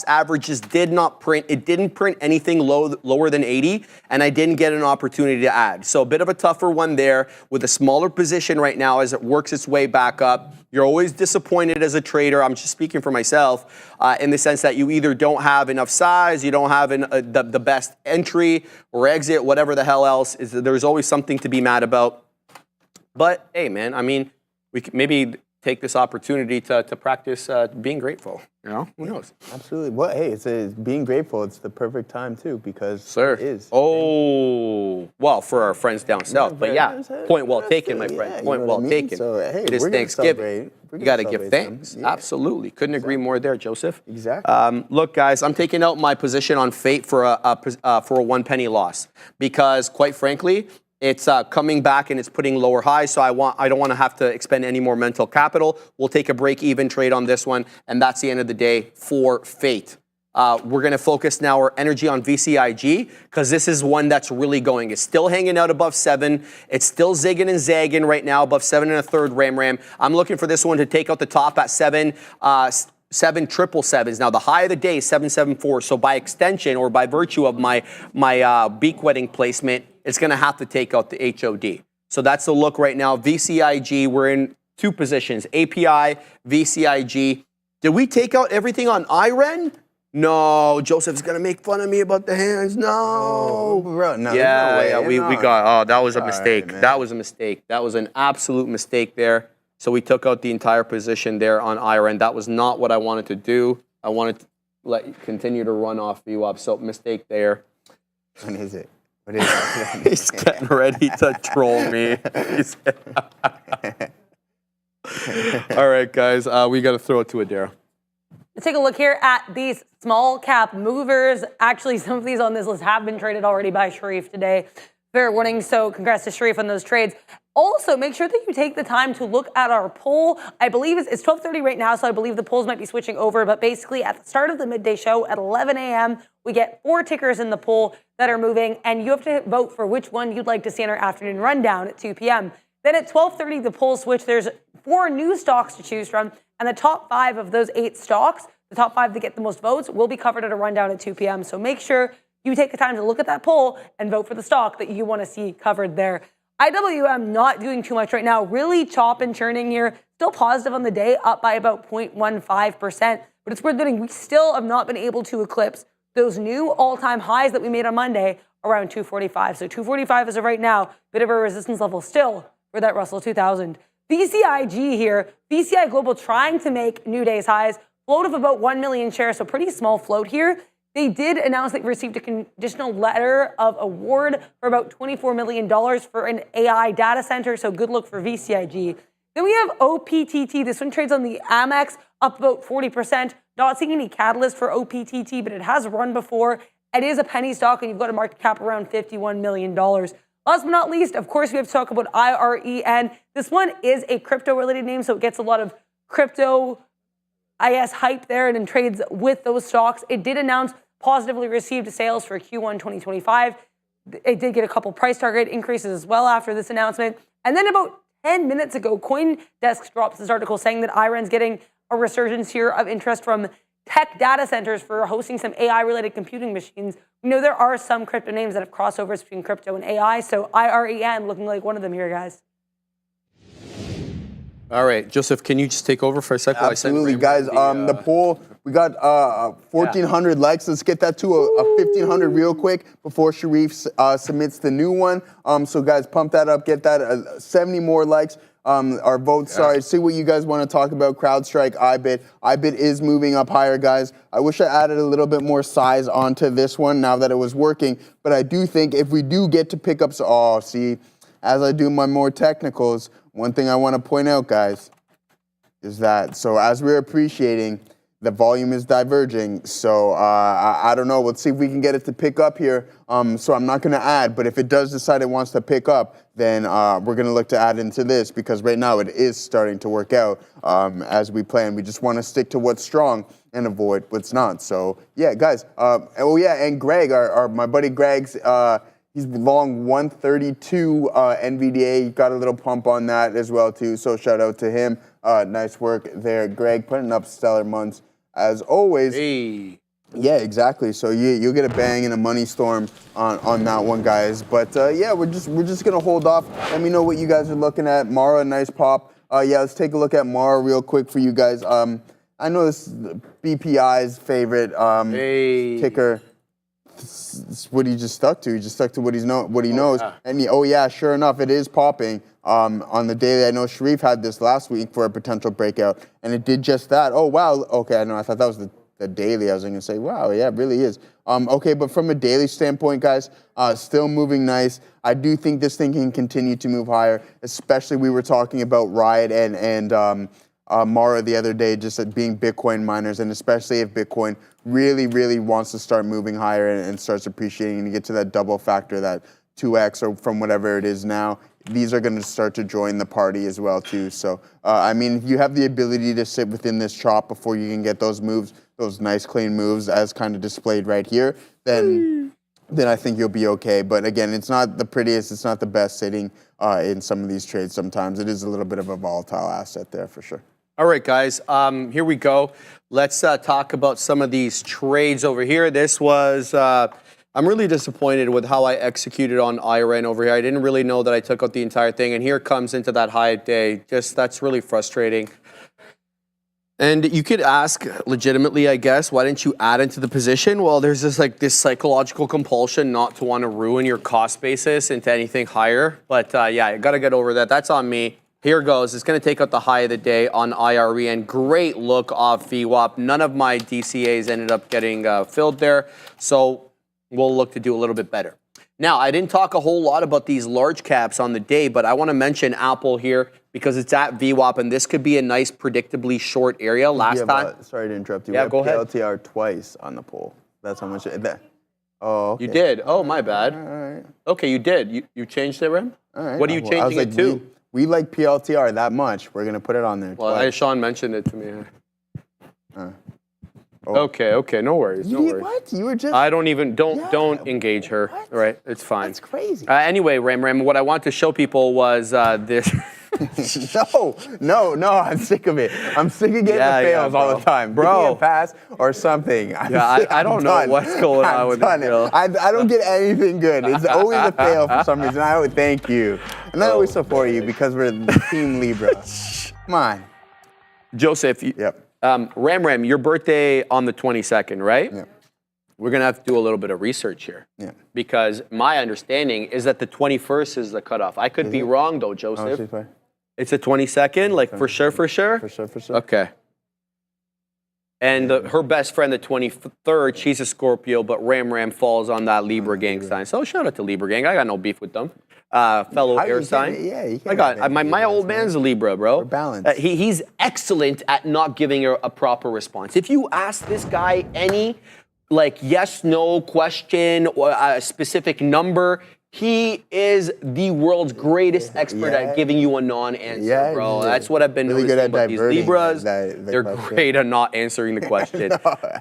averages did not print. It didn't print anything lower than 80, and I didn't get an opportunity to add. So a bit of a tougher one there with a smaller position right now as it works its way back up. You're always disappointed as a trader. I'm just speaking for myself in the sense that you either don't have enough size, you don't have the best entry or exit, whatever the hell else. There's always something to be mad about. But hey, man, I mean, we could maybe take this opportunity to practice being grateful. You know, who knows? Absolutely. Well, hey, it's being grateful. It's the perfect time too because it is. Oh, well, for our friends down south. But yeah, point well taken, my friend. Point well taken. So, hey, it is Thanksgiving. You got to give thanks. Yeah. Absolutely. Couldn't agree more there, Joseph. Exactly. Look, guys, I'm taking out my position on Fate for a 1 penny loss because, quite frankly, it's coming back and it's putting lower highs, so I don't want to have to expend any more mental capital. We'll take a break-even trade on this one, and that's the end of the day for Fate. We're going to focus now our energy on VCIG because this is one that's really going. It's still hanging out above 7. It's still zigging and zagging right now above 7 1/3 RAM. I'm looking for this one to take out the top at 777s. Now the high of the day is 774. So by extension or by virtue of my beak wetting placement, it's going to have to take out the HOD. So that's the look right now. VCIG, we're in 2 positions. API, VCIG. Did we take out everything on IREN? No, Joseph's going to make fun of me about the hands. No. Oh, bro, no. Yeah, we got, that was a mistake. That was a mistake. That was an absolute mistake there. So we took out the entire position there on IREN. That was not what I wanted to do. I wanted to continue to run off VWAP. So mistake there. When is it? He's getting ready to troll me. All right, guys, we got to throw it to Adara. Let's take a look here at these small cap movers. Actually, some of these on this list have been traded already by Sharif today. Fair warning, so congrats to Sharif on those trades. Also, make sure that you take the time to look at our poll. I believe it's 12:30 right now, so I believe the polls might be switching over. But basically, at the start of the midday show at 11 a.m., we get 4 tickers in the poll that are moving, and you have to vote for which one you'd like to see in our afternoon rundown at 2 p.m. Then at 12:30, the polls switch. There's 4 new stocks to choose from, and the top 5 of those 8 stocks, the top 5 that get the most votes, will be covered at a rundown at 2 p.m. So make sure you take the time to look at that poll and vote for the stock that you want to see covered there. IWM not doing too much right now, really chop and churning here, still positive on the day, up by about 0.15%, but it's worth noting we still have not been able to eclipse those new all-time highs that we made on Monday around 245. So 245 as of right now, bit of a resistance level still for that Russell 2000. VCIG here, VCI Global trying to make new day's highs, float of about 1 million shares, so pretty small float here. They did announce that we received a conditional letter of award for about $24 million for an AI data center, so good look for VCIG. Then we have OPTT. This one trades on the Amex, up about 40%. Not seeing any catalyst for OPTT, but it has run before. It is a penny stock, and you've got a market cap around $51 million. Last but not least, of course, we have to talk about IREN. This one is a crypto-related name, so it gets a lot of crypto, hype there and then trades with those stocks. It did announce positively received sales for Q1 2025. It did get a couple price target increases as well after this announcement. And then about 10 minutes ago, CoinDesk drops this article saying that IREN's getting a resurgence here of interest from tech data centers for hosting some AI-related computing machines. We know there are some crypto names that have crossovers between crypto and AI, so IREN looking like one of them here, guys. All right, Joseph, can you just take over for a second? Absolutely, guys. The poll, we got 1,400 likes. Let's get that to a 1,500 real quick before Sharif submits the new one. So, guys, pump that up. Get that 70 more likes. Our votes, sorry. See what you guys want to talk about. CrowdStrike, IBIT. IBIT is moving up higher, guys. I wish I added a little bit more size onto this one now that it was working. But I do think if we do get to pick up, as I do my more technicals, one thing I want to point out, guys, is that, so as we're appreciating, the volume is diverging. So I don't know. Let's see if we can get it to pick up here. So I'm not going to add, but if it does decide it wants to pick up, then we're going to look to add into this because right now it is starting to work out as we plan. We just want to stick to what's strong and avoid what's not. So yeah, guys. And Greg, my buddy Greg's, he's long 132 NVDA. Got a little pump on that as well too. So shout out to him. Nice work there, Greg. Putting up stellar months as always. Hey. Yeah, exactly. So you'll get a bang and a money storm on that one, guys. But yeah, we're just gonna hold off. Let me know what you guys are looking at. Mara, nice pop. Yeah, let's take a look at Mara real quick for you guys. I know this is BPI's favorite ticker. It's what he just stuck to. He just stuck to what he knows. Yeah. And sure enough, it is popping. On the daily, I know Sharif had this last week for a potential breakout, and it did just that. Oh, wow. Okay, I know. I thought that was the daily. I was going to say, wow, yeah, it really is. Okay, but from a daily standpoint, guys, still moving nice. I do think this thing can continue to move higher, especially we were talking about Riot and Mara the other day, just being Bitcoin miners, and especially if Bitcoin really, really wants to start moving higher and starts appreciating and get to that double factor, that 2x or from whatever it is now. These are going to start to join the party as well too. So, I mean, if you have the ability to sit within this chop before you can get those moves, those nice clean moves as kind of displayed right here, then I think you'll be okay. But again, it's not the prettiest, it's not the best sitting in some of these trades sometimes. It is a little bit of a volatile asset there for sure. All right, guys, here we go. Let's talk about some of these trades over here. This was... I'm really disappointed with how I executed on IREN over here. I didn't really know that I took out the entire thing, and here it comes into that high day. That's really frustrating. And you could ask legitimately, I guess, why didn't you add into the position? Well, there's this psychological compulsion not to want to ruin your cost basis into anything higher. But yeah, I got to get over that. That's on me. Here goes. It's going to take out the high of the day on IREN. Great look off VWAP. None of my DCAs ended up getting filled there. So we'll look to do a little bit better. Now, I didn't talk a whole lot about these large caps on the day, but I want to mention Apple here because it's at VWAP, and this could be a nice, predictably short area. Last time. Sorry to interrupt you. Yeah, go ahead. PLTR twice on the poll. That's how much. Oh, okay. You did. Oh, my bad. All right. Okay, you did. You changed it, Rem? All right. What are you changing it to? We like PLTR that much. We're going to put it on there. Well, Sean mentioned it to me. Okay, no worries. What? You were just... I don't engage her. What? All right, it's fine. That's crazy. Anyway, Ram, what I want to show people was this. No, I'm sick of it. I'm sick of getting the fails all the time. Bro. Give me a pass or something. I don't know what's going on with this deal. I don't get anything good. It's always a fail for some reason. I always thank you. And I always support you because we're Team Libra. Come on. Joseph, Yep. Ram, your birthday on the 22nd, right? Yep. We're going to have to do a little bit of research here. Yeah. Because my understanding is that the 21st is the cutoff. I could be wrong, though, Joseph. she's fine. It's the 22nd, like for sure? For sure. Okay. And her best friend, the 23rd, she's a Scorpio, but Ram falls on that Libra gang sign. So shout out to Libra gang. I got no beef with them. Fellow air sign. You I got my old man's a Libra, bro. We're balanced. He's excellent at not giving a proper response. If you ask this guy any yes, no question or a specific number, he is the world's greatest expert at giving you a non-answer, bro. That's what I've been really noticing good at about these Libras. They're great at not answering the question.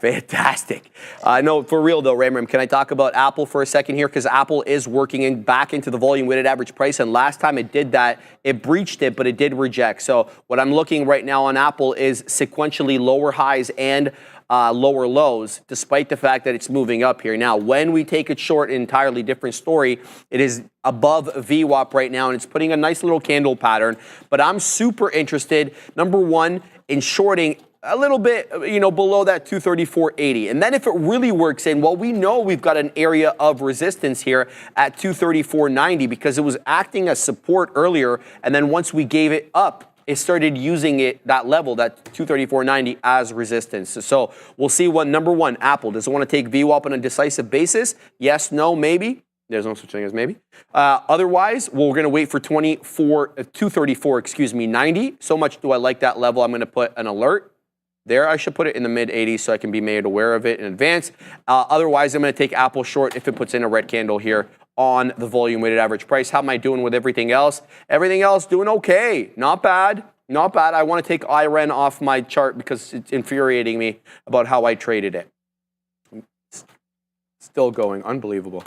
Fantastic. No, for real though, Ram, can I talk about Apple for a second here? Because Apple is working back into the volume weighted average price, and last time it did that, it breached it, but it did reject. So what I'm looking right now on Apple is sequentially lower highs and lower lows, despite the fact that it's moving up here. Now, when we take it short, an entirely different story. It is above VWAP right now, and it's putting a nice little candle pattern. But I'm super interested, number one, in shorting a little bit, below that 234.80. And then if it really works in, well, we know we've got an area of resistance here at 234.90 because it was acting as support earlier, and then once we gave it up, it started using that level, that 234.90, as resistance. So we'll see what, number one, Apple, does it want to take VWAP on a decisive basis? Yes, no, maybe. There's no such thing as maybe. Otherwise, we're going to wait for 234.90. So much do I like that level, I'm going to put an alert. There, I should put it in the mid-80s so I can be made aware of it in advance. Otherwise, I'm going to take Apple short if it puts in a red candle here on the volume weighted average price. How am I doing with everything else? Everything else doing okay. Not bad. Not bad. I want to take IREN off my chart because it's infuriating me about how I traded it. Still going. Unbelievable.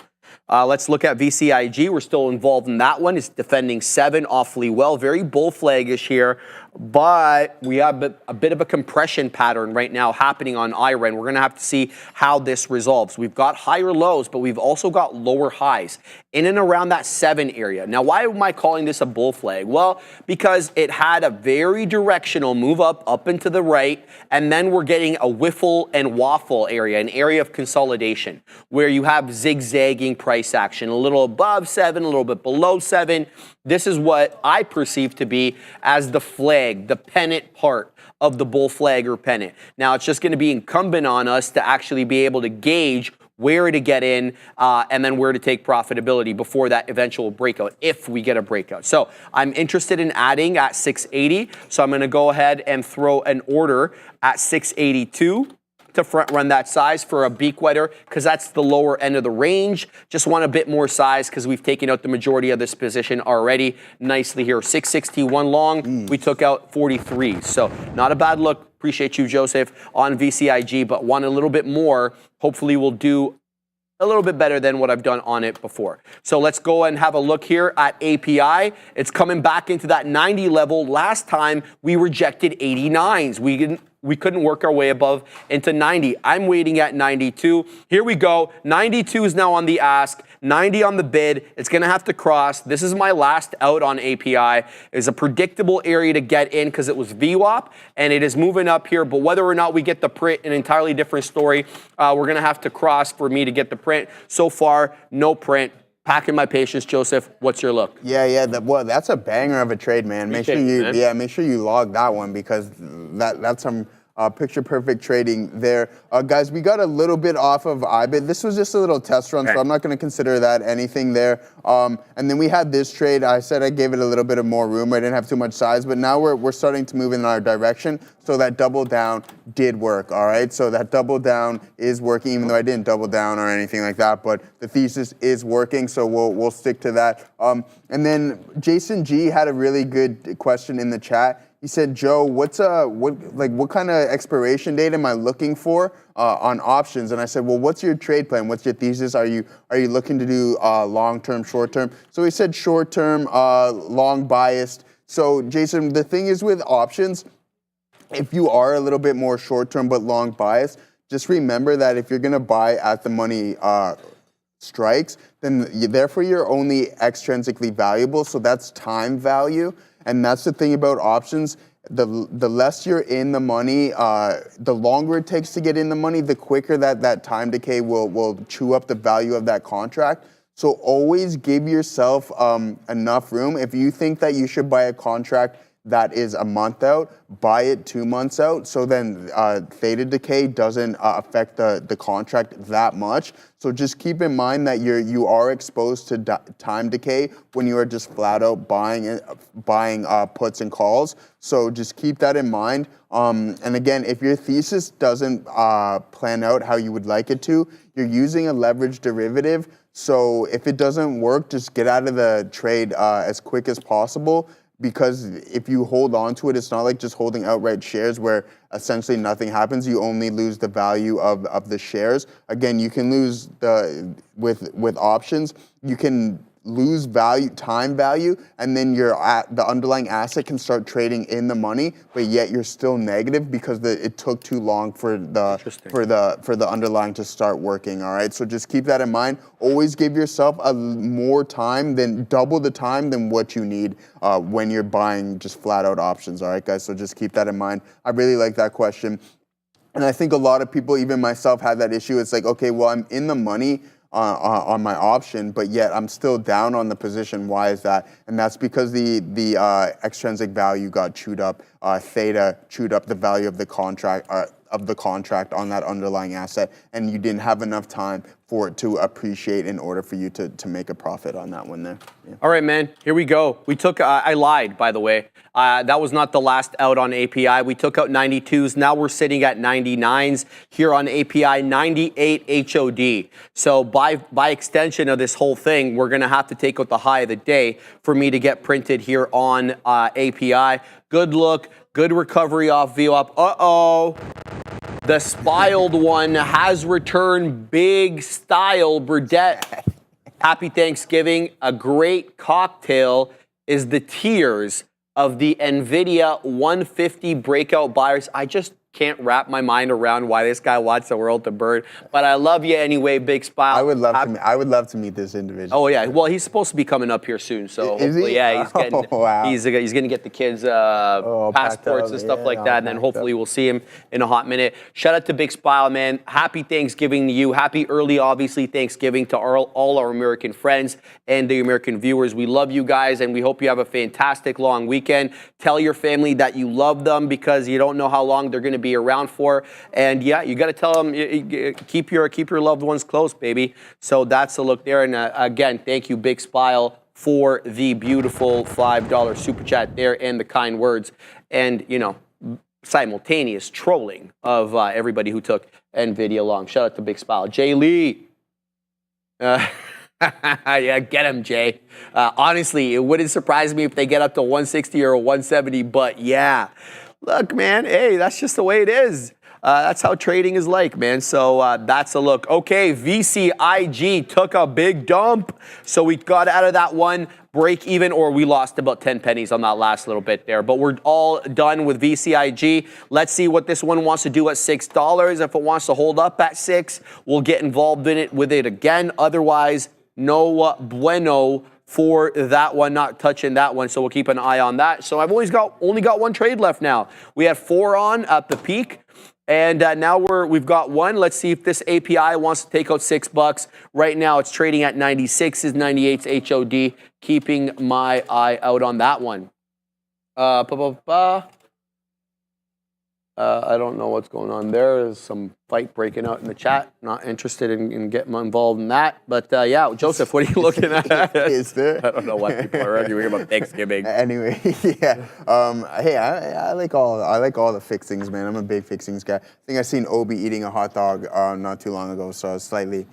Let's look at VCIG. We're still involved in that one. It's defending 7 awfully well. Very bull flaggish here, but we have a bit of a compression pattern right now happening on IREN. We're going to have to see how this resolves. We've got higher lows, but we've also got lower highs in and around that 7 area. Now, why am I calling this a bull flag? Well, because it had a very directional move up and to the right, and then we're getting a whiffle and waffle area, an area of consolidation, where you have zigzagging price action, a little above 7, a little bit below 7. This is what I perceive to be as the flag, the pennant part of the bull flag or pennant. Now, it's just going to be incumbent on us to actually be able to gauge where to get in and then where to take profitability before that eventual breakout, if we get a breakout. So I'm interested in adding at 680. So I'm going to go ahead and throw an order at 682. To front run that size for a beak wetter, because that's the lower end of the range. Just want a bit more size because we've taken out the majority of this position already nicely here. 661 long, we took out 43. So not a bad look. Appreciate you, Joseph, on VCIG, but want a little bit more. Hopefully we'll do a little bit better than what I've done on it before. So let's go and have a look here at API. It's coming back into that 90 level. Last time we rejected 89s. We couldn't work our way above into 90. I'm waiting at 92. Here we go. 92 is now on the ask, 90 on the bid. It's going to have to cross. This is my last out on API. It's a predictable area to get in because it was VWAP, and it is moving up here. But whether or not we get the print, an entirely different story. We're going to have to cross for me to get the print. So far, no print. Packing my patience, Joseph. What's your look? Yeah. That's a banger of a trade, man. Make sure you log that one because that's some picture perfect trading there. Guys, we got a little bit off of IBIT. This was just a little test run, so I'm not going to consider that anything there. And then we had this trade. I said I gave it a little bit of more room. I didn't have too much size, but now we're starting to move in our direction. So that double down did work, all right? So that double down is working, even though I didn't double down or anything like that, but the thesis is working, so we'll stick to that. And then Jason G had a really good question in the chat. He said, Joe, what kind of expiration date am I looking for on options? And I said, well, what's your trade plan? What's your thesis? Are you looking to do long-term, short-term? So he said short-term, long biased So, Jason, the thing is with options, if you are a little bit more short-term but long bias, just remember that if you're going to buy at the money strikes, then therefore you're only extrinsically valuable. So that's time value. And that's the thing about options. The less you're in the money, the longer it takes to get in the money, the quicker that time decay will chew up the value of that contract. So always give yourself enough room. If you think that you should buy a contract that is a month out, buy it 2 months out, so then theta decay doesn't affect the contract that much. So just keep in mind that you are exposed to time decay when you are just flat out buying puts and calls. So just keep that in mind. And again, if your thesis doesn't plan out how you would like it to, you're using a leveraged derivative. So if it doesn't work, just get out of the trade as quick as possible. Because if you hold on to it, it's not like just holding outright shares where essentially nothing happens. You only lose the value of the shares. Again, you can lose with options. You can lose time value, and then the underlying asset can start trading in the money, but yet you're still negative because it took too long for the underlying to start working. All right, so just keep that in mind. Always give yourself more time double the time than what you need when you're buying just flat out options. All right, guys. So just keep that in mind. I really like that question, and I think a lot of people, even myself, had that issue. It's like, okay, well, I'm in the money on my option, but yet I'm still down on the position. Why is that? And that's because the extrinsic value got chewed up. Theta chewed up the value of the contract on that underlying asset, and you didn't have enough time for it to appreciate in order for you to make a profit on that one there. Yeah. All right, man, here we go. We took, I lied, by the way. That was not the last out on API. We took out 92s. Now we're sitting at 99s here on API, 98 HOD. So by extension of this whole thing, we're going to have to take out the high of the day for me to get printed here on API. Good look, good recovery off VWAP. Uh-oh. The spiled one has returned, big style, Burdette. Happy Thanksgiving. A great cocktail is the tears of the NVIDIA 150 breakout buyers. I just can't wrap my mind around why this guy wants the world to burn. But I love you anyway, Big Spile. I would love to meet this individual. Oh yeah, well he's supposed to be coming up here soon, so hopefully, yeah, he's getting, he's going to get the kids passports and stuff like that, and then hopefully we'll see him in a hot minute. Shout out to Big Spile, man. Happy Thanksgiving to you. Happy early, obviously, Thanksgiving to all our American friends and the American viewers. We love you guys, and we hope you have a fantastic long weekend. Tell your family that you love them because you don't know how long they're going to be around for, and yeah, you got to tell them keep your loved ones close, baby. So that's the look there, and again, thank you, Big Spile, for the beautiful $5 super chat there and the kind words, and simultaneous trolling of everybody who took NVIDIA along. Shout out to Big Spile. Jay Lee. Yeah, get him, Jay. Honestly, it wouldn't surprise me if they get up to 160 or 170, but yeah. Look, man, hey, that's just the way it is. That's how trading is like, man. So that's a look. Okay, VCIG took a big dump. So we got out of that one, break even, or we lost about 10 pennies on that last little bit there. But we're all done with VCIG. Let's see what this one wants to do at $6. If it wants to hold up at 6, we'll get involved in it with it again. Otherwise, no bueno for that one, not touching that one, so we'll keep an eye on that. So I've only got one trade left now. We had 4 on at the peak, and now we've got 1. Let's see if this API wants to take out $6. Right now it's trading at 96s, 98s HOD. Keeping my eye out on that one. I don't know what's going on there. There's some fight breaking out in the chat. Not interested in getting involved in that. But yeah, Joseph, what are you looking at? Is there? I don't know what people are arguing about Thanksgiving. Anyway, yeah. Hey, I like all the fixings, man. I'm a big fixings guy. I think I seen Obi eating a hot dog not too long ago, so I was slightly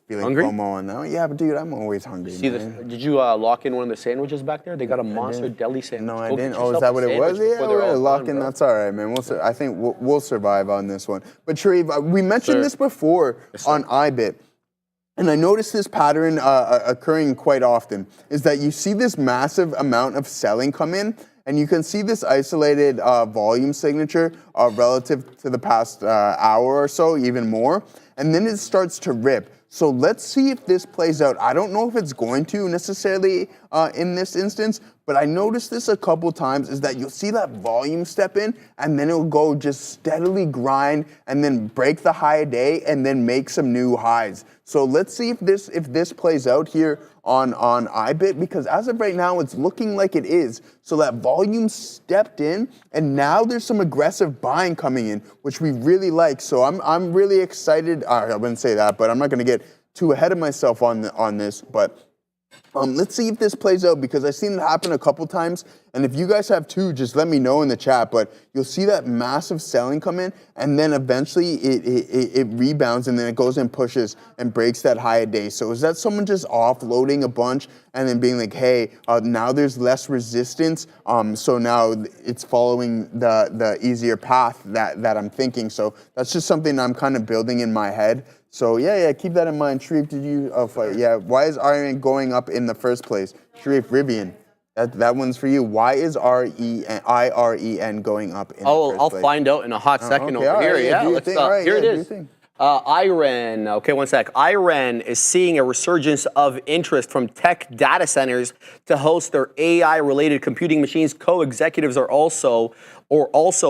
feeling hungry? FOMO on that. Yeah, but dude, I'm always hungry. See this? Did you lock in one of the sandwiches back there? They got a monster deli sandwich. No, I didn't. Oh, is that what it was? Yeah, we're locking. That's all right, man. I think we'll survive on this one. But Sharif, we mentioned this before on iBit. and I noticed this pattern occurring quite often, is that you see this massive amount of selling come in, and you can see this isolated volume signature relative to the past hour or so, even more, and then it starts to rip. So let's see if this plays out. I don't know if it's going to necessarily in this instance, but I noticed this a couple times, is that you'll see that volume step in, and then it'll go just steadily grind and then break the high a day and then make some new highs. So let's see if this plays out here on IBIT, because as of right now, it's looking like it is. So that volume stepped in, and now there's some aggressive buying coming in, which we really like. So I'm really excited. I wouldn't say that, but I'm not going to get too ahead of myself on this. But let's see if this plays out, because I've seen it happen a couple times. And if you guys have too, just let me know in the chat. But you'll see that massive selling come in, and then eventually it rebounds, and then it goes and pushes and breaks that high a day. So is that someone just offloading a bunch and then being like, hey, now there's less resistance, so now it's following the easier path that I'm thinking. So that's just something I'm kind of building in my head. So yeah, keep that in mind. Sharif, did you? Why is REN going up in the first place? Sharif, Rivian, that one's for you. Why is IREN going up in the first place? I'll find out in a hot second over here. Yeah, let's here it is. IREN, okay, one sec. IREN is seeing a resurgence of interest from tech data centers to host their AI-related computing machines. Co-executives are also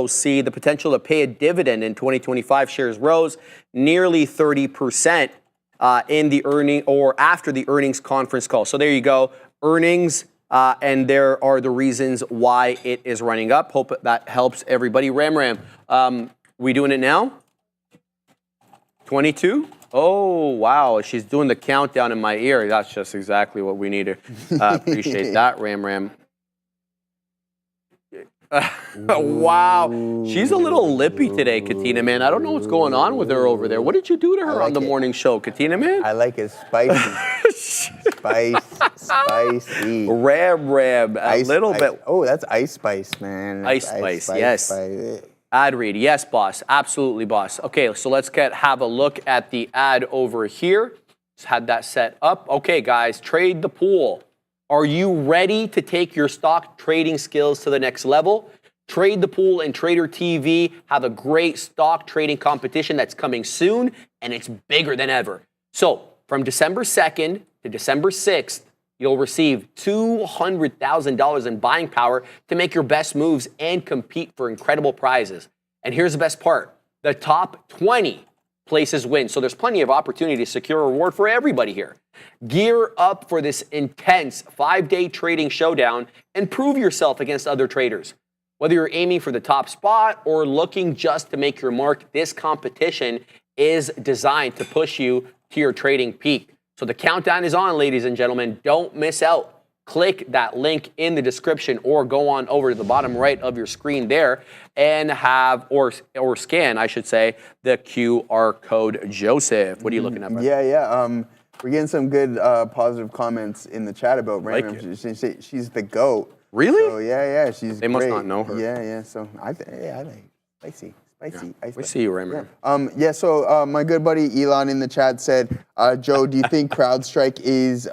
see the potential to pay a dividend in 2025. Shares rose nearly 30% in the earning or after the earnings conference call. So there you go, earnings, and there are the reasons why it is running up. Hope that helps everybody. Ram, we doing it now? 22? Oh, wow. She's doing the countdown in my ear. That's just exactly what we need. Appreciate that, Ram. Wow. She's a little lippy today, Katina, man. I don't know what's going on with her over there. What did you do to her on the morning show, Katina, man? I like it spicy. Spicy. Ram. A little bit. Oh, that's ice spice, man. Ice spice, yes. Ad read, yes, boss. Absolutely, boss. Okay, so let's have a look at the ad over here. Just had that set up. Okay, guys, trade the pool. Are you ready to take your stock trading skills to the next level? Trade the Pool and Trader TV have a great stock trading competition that's coming soon, and it's bigger than ever. So from December 2nd to December 6th, you'll receive $200,000 in buying power to make your best moves and compete for incredible prizes. And here's the best part. The top 20 places win. So there's plenty of opportunity to secure a reward for everybody here. Gear up for this intense 5-day trading showdown and prove yourself against other traders. Whether you're aiming for the top spot or looking just to make your mark, this competition is designed to push you to your trading peak. So the countdown is on, ladies and gentlemen. Don't miss out. Click that link in the description or go on over to the bottom right of your screen there and have, or scan, I should say, the QR code. Joseph, what are you looking at? Yeah. We're getting some good positive comments in the chat about Raymond. She's the GOAT. Really? So yeah, she's They must not know her. Yeah. So I like spicy. We see you, Raymond. So my good buddy Elon in the chat said, Joe, do you think CrowdStrike is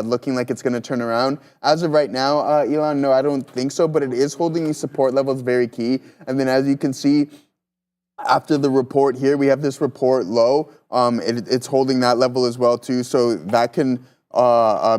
looking like it's going to turn around? As of right now, Elon, no, I don't think so, but it is holding these support levels very key. And then as you can see, after the report here, we have this report low. It's holding that level as well, too, so that can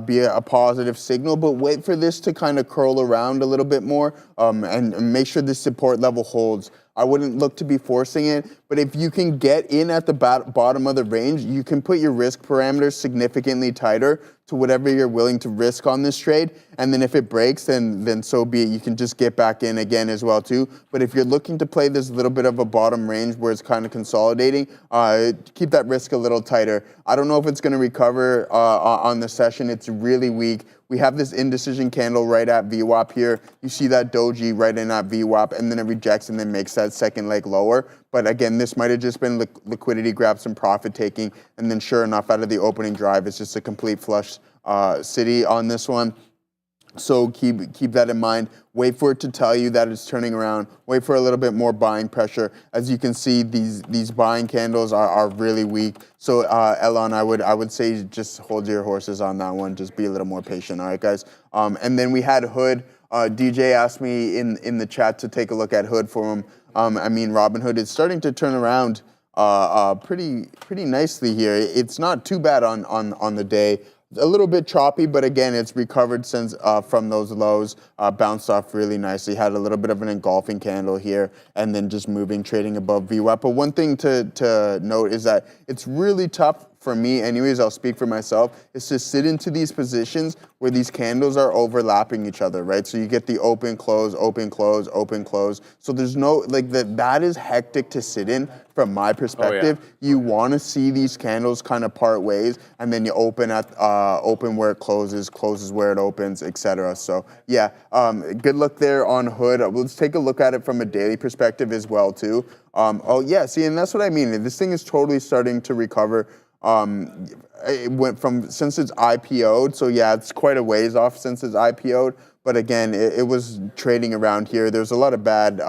be a positive signal, but wait for this to kind of curl around a little bit more and make sure this support level holds. I wouldn't look to be forcing it, but if you can get in at the bottom of the range, you can put your risk parameters significantly tighter to whatever you're willing to risk on this trade. And then if it breaks, then so be it. You can just get back in again as well too. But if you're looking to play this little bit of a bottom range where it's kind of consolidating, keep that risk a little tighter. I don't know if it's going to recover on the session. It's really weak. We have this indecision candle right at VWAP here. You see that doji right in at VWAP, and then it rejects and then makes that second leg lower. But again, this might have just been liquidity grab, some profit taking, and then sure enough, out of the opening drive, it's just a complete flush city on this one. So keep that in mind. Wait for it to tell you that it's turning around. Wait for a little bit more buying pressure. As you can see, these buying candles are really weak. So Elon, I would say just hold your horses on that one. Just be a little more patient. All right, guys. And then we had Hood. DJ asked me in the chat to take a look at Hood for him. I mean, Robinhood is starting to turn around pretty nicely here. It's not too bad on the day. A little bit choppy, but again, it's recovered since from those lows, bounced off really nicely, had a little bit of an engulfing candle here, and then just moving, trading above VWAP. But one thing to note is that it's really tough for me, anyways, I'll speak for myself, is to sit into these positions where these candles are overlapping each other, right? So you get the open, close, open, close, open, close. So there's no, like, that is hectic to sit in from my perspective. Oh, yeah. You want to see these candles kind of part ways, and then you open at open where it closes where it opens, etc. So yeah, good luck there on Hood. Let's take a look at it from a daily perspective as well too. Oh yeah, see, and that's what I mean. This thing is totally starting to recover. It went from since it's IPO'd, so yeah, it's quite a ways off since it's IPO'd. But again, it was trading around here. There's a lot of bad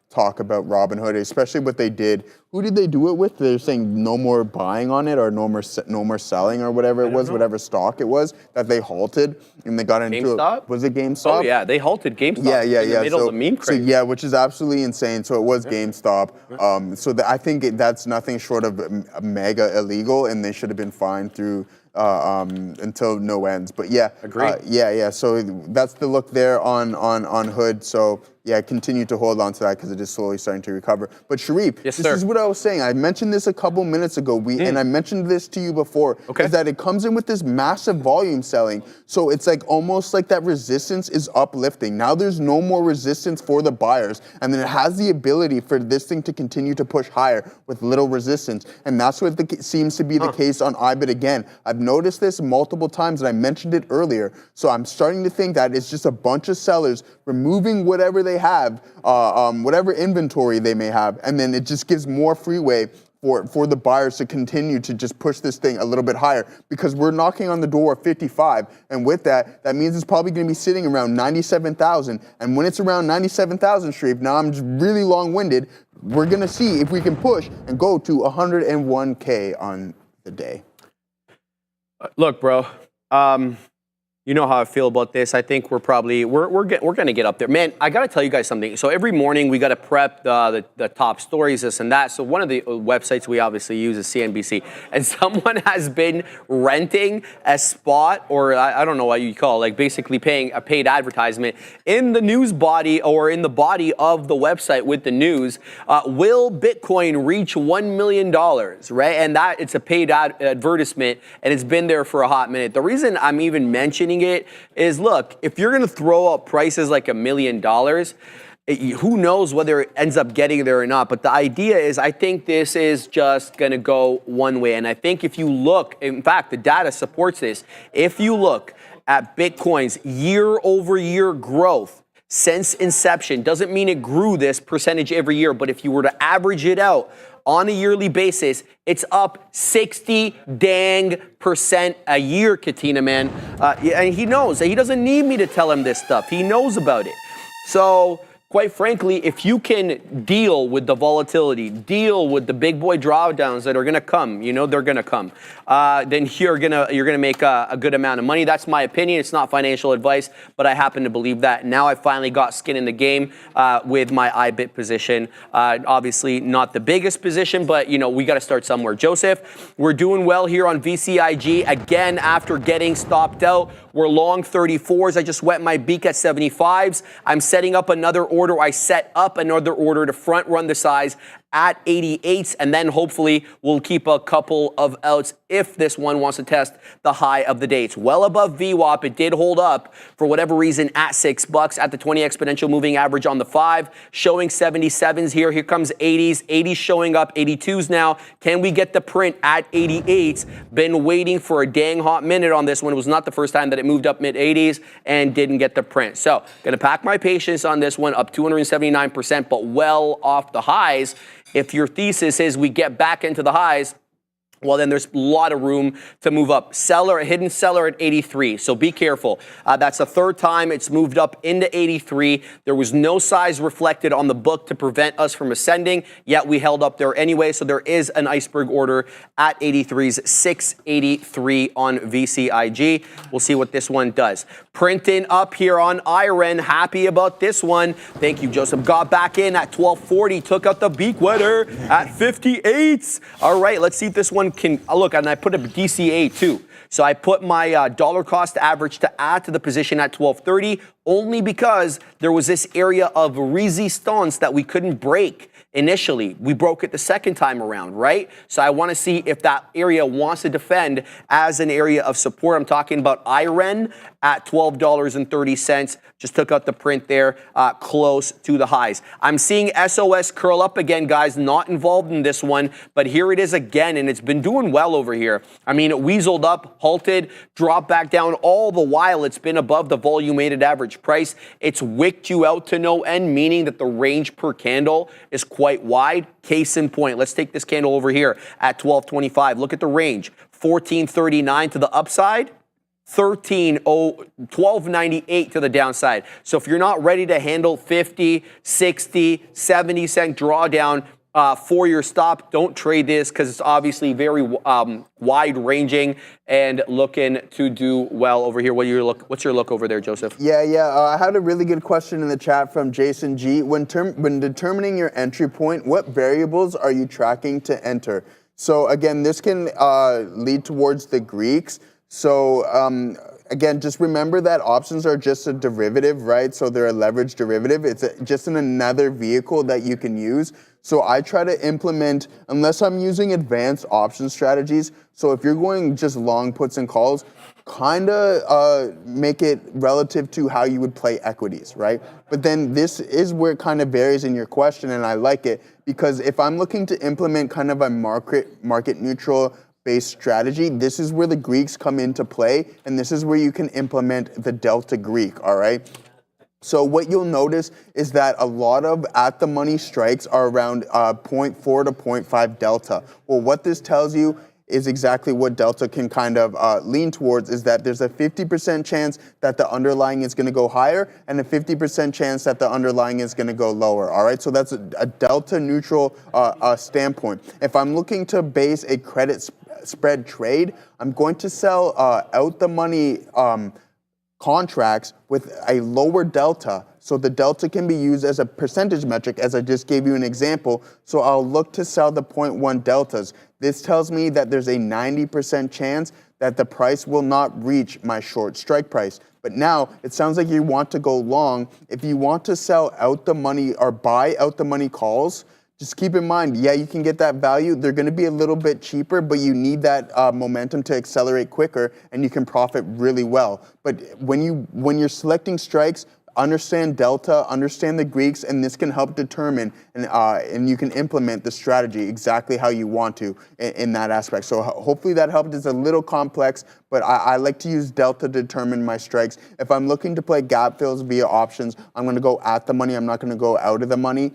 talk about Robinhood, especially what they did. Who did they do it with? They're saying no more buying on it, or no more selling, or whatever it was, whatever stock it was that they halted, and they got into GameStop? Was it GameStop? Oh yeah, they halted GameStop. Yeah. In the middle of the meme craze. So yeah, which is absolutely insane. So it was GameStop. So I think that's nothing short of mega illegal, and they should have been fined through until no ends. But yeah, agreed. Yeah. So that's the look there on Hood. So yeah, continue to hold on to that because it is slowly starting to recover. But Sharif, yes, this is what I was saying. I mentioned this a couple minutes ago, and I mentioned this to you before, is that it comes in with this massive volume selling. So it's like almost like that resistance is uplifting. Now there's no more resistance for the buyers, and then it has the ability for this thing to continue to push higher with little resistance. And that's what seems to be the case on IBIT again. I've noticed this multiple times, and I mentioned it earlier. So I'm starting to think that it's just a bunch of sellers removing whatever they have, whatever inventory they may have, and then it just gives more freeway for the buyers to continue to just push this thing a little bit higher, because we're knocking on the door of 55, and with that means it's probably going to be sitting around 97,000, and when it's around 97,000, Sharif, now I'm just really long-winded, we're going to see if we can push and go to 101K on the day. Look, bro, you know how I feel about this. I think we're going to get up there. Man, I got to tell you guys something. So every morning we got to prep the top stories, this and that. So one of the websites we obviously use is CNBC. And someone has been renting a spot, or I don't know what you call it, like basically paying a paid advertisement in the news body, or in the body of the website with the news. Will Bitcoin reach $1 million, right? And that it's a paid advertisement, and it's been there for a hot minute. The reason I'm even mentioning it is, look, if you're going to throw up prices like $1 million, who knows whether it ends up getting there or not. But the idea is, I think this is just going to go one way. And I think if you look, in fact, the data supports this. If you look at Bitcoin's year-over-year growth since inception, doesn't mean it grew this percentage every year, but if you were to average it out on a yearly basis, it's up 60% a year, Katina, man. And he knows. He doesn't need me to tell him this stuff. He knows about it. So, quite frankly, if you can deal with the volatility, deal with the big boy drawdowns that are going to come, you know they're going to come, then you're gonna make a good amount of money. That's my opinion. It's not financial advice, but I happen to believe that. Now I finally got skin in the game with my IBIT position. Obviously not the biggest position, but you know we got to start somewhere. Joseph, we're doing well here on VCIG again after getting stopped out. We're long 34s. I just wet my beak at 75s. I'm setting up another order. I set up another order to front run the size at 88s, and then hopefully we'll keep a couple of outs if this one wants to test the high of the day. It's well above VWAP. It did hold up for whatever reason at $6 at the 20 exponential moving average on the 5, showing 77s here. Here comes 80s. 80s showing up, 82s now. Can we get the print at 88s? Been waiting for a dang hot minute on this one. It was not the first time that it moved up mid 80s and didn't get the print. So gonna pack my patience on this one, up 279%, but well off the highs. If your thesis is we get back into the highs, well, then there's a lot of room to move up. Hidden seller at 83, so be careful. That's the third time it's moved up into 83. There was no size reflected on the book to prevent us from ascending, yet we held up there anyway, so there is an iceberg order at 83's 683 on VCIG. We'll see what this one does. Printing up here on IREN, happy about this one. Thank you, Joseph. Got back in at 1240, took out the beak wetter at 58. All right, let's see if this one can look, and I put a DCA too. So I put my dollar cost average to add to the position at 1230 only because there was this area of resistance that we couldn't break initially. We broke it the second time around, right? So I want to see if that area wants to defend as an area of support. I'm talking about IREN at $12.30. Just took out the print there, close to the highs. I'm seeing SOS curl up again, guys. Not involved in this one, but here it is again, and it's been doing well over here. I mean, it weaseled up, halted, dropped back down. All the while, it's been above the volume weighted average price. It's wicked you out to no end, meaning that the range per candle is quite wide. Case in point, let's take this candle over here at 1225. Look at the range, 1439 to the upside, 1298 to the downside. So if you're not ready to handle 50, 60, 70 cent drawdown for your stop, don't trade this because it's obviously very wide ranging and looking to do well over here. What's your look over there, Joseph? Yeah. I had a really good question in the chat from Jason G. When determining your entry point, what variables are you tracking to enter? So again, this can lead towards the Greeks. So again, just remember that options are just a derivative, right? So they're a leveraged derivative. It's just another vehicle that you can use. So I try to implement, unless I'm using advanced option strategies. So if you're going just long puts and calls, kind of make it relative to how you would play equities, right? But then this is where it kind of varies in your question, and I like it because if I'm looking to implement kind of a market neutral based strategy, this is where the Greeks come into play, and this is where you can implement the Delta Greek, all right? So what you'll notice is that a lot of at-the-money strikes are around 0.4 to 0.5 delta. Well, what this tells you is exactly what delta can kind of lean towards, is that there's a 50% chance that the underlying is going to go higher and a 50% chance that the underlying is going to go lower, all right? So that's a delta neutral standpoint. If I'm looking to base a credit spread trade, I'm going to sell out-the-money contracts with a lower delta, so the delta can be used as a percentage metric, as I just gave you an example. So I'll look to sell the 0.1 deltas. This tells me that there's a 90% chance that the price will not reach my short strike price. But now it sounds like you want to go long. If you want to sell out the money or buy out the money calls, just keep in mind, yeah, you can get that value. They're going to be a little bit cheaper, but you need that momentum to accelerate quicker, and you can profit really well. But when you're selecting strikes, understand delta, understand the Greeks, and this can help determine and you can implement the strategy exactly how you want to in that aspect. So hopefully that helped. It's a little complex, but I like to use delta to determine my strikes. If I'm looking to play gap fills via options, I'm going to go at the money. I'm not going to go out of the money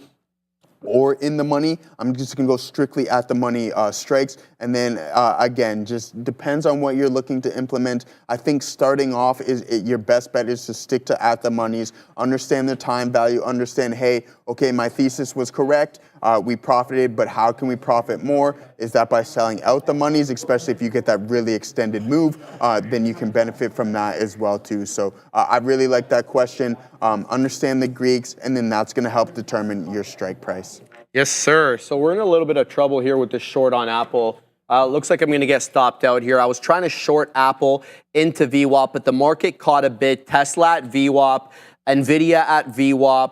or in the money. I'm just going to go strictly at the money strikes. And then again, just depends on what you're looking to implement. I think starting off your best bet is to stick to at the monies, understand the time value, understand, hey, okay, my thesis was correct. We profited, but how can we profit more? Is that by selling out the monies, especially if you get that really extended move, then you can benefit from that as well too. So I really like that question. Understand the Greeks, and then that's going to help determine your strike price. Yes, sir. So we're in a little bit of trouble here with the short on Apple. Looks like I'm going to get stopped out here. I was trying to short Apple into VWAP, but the market caught a bid. Tesla at VWAP, Nvidia at VWAP.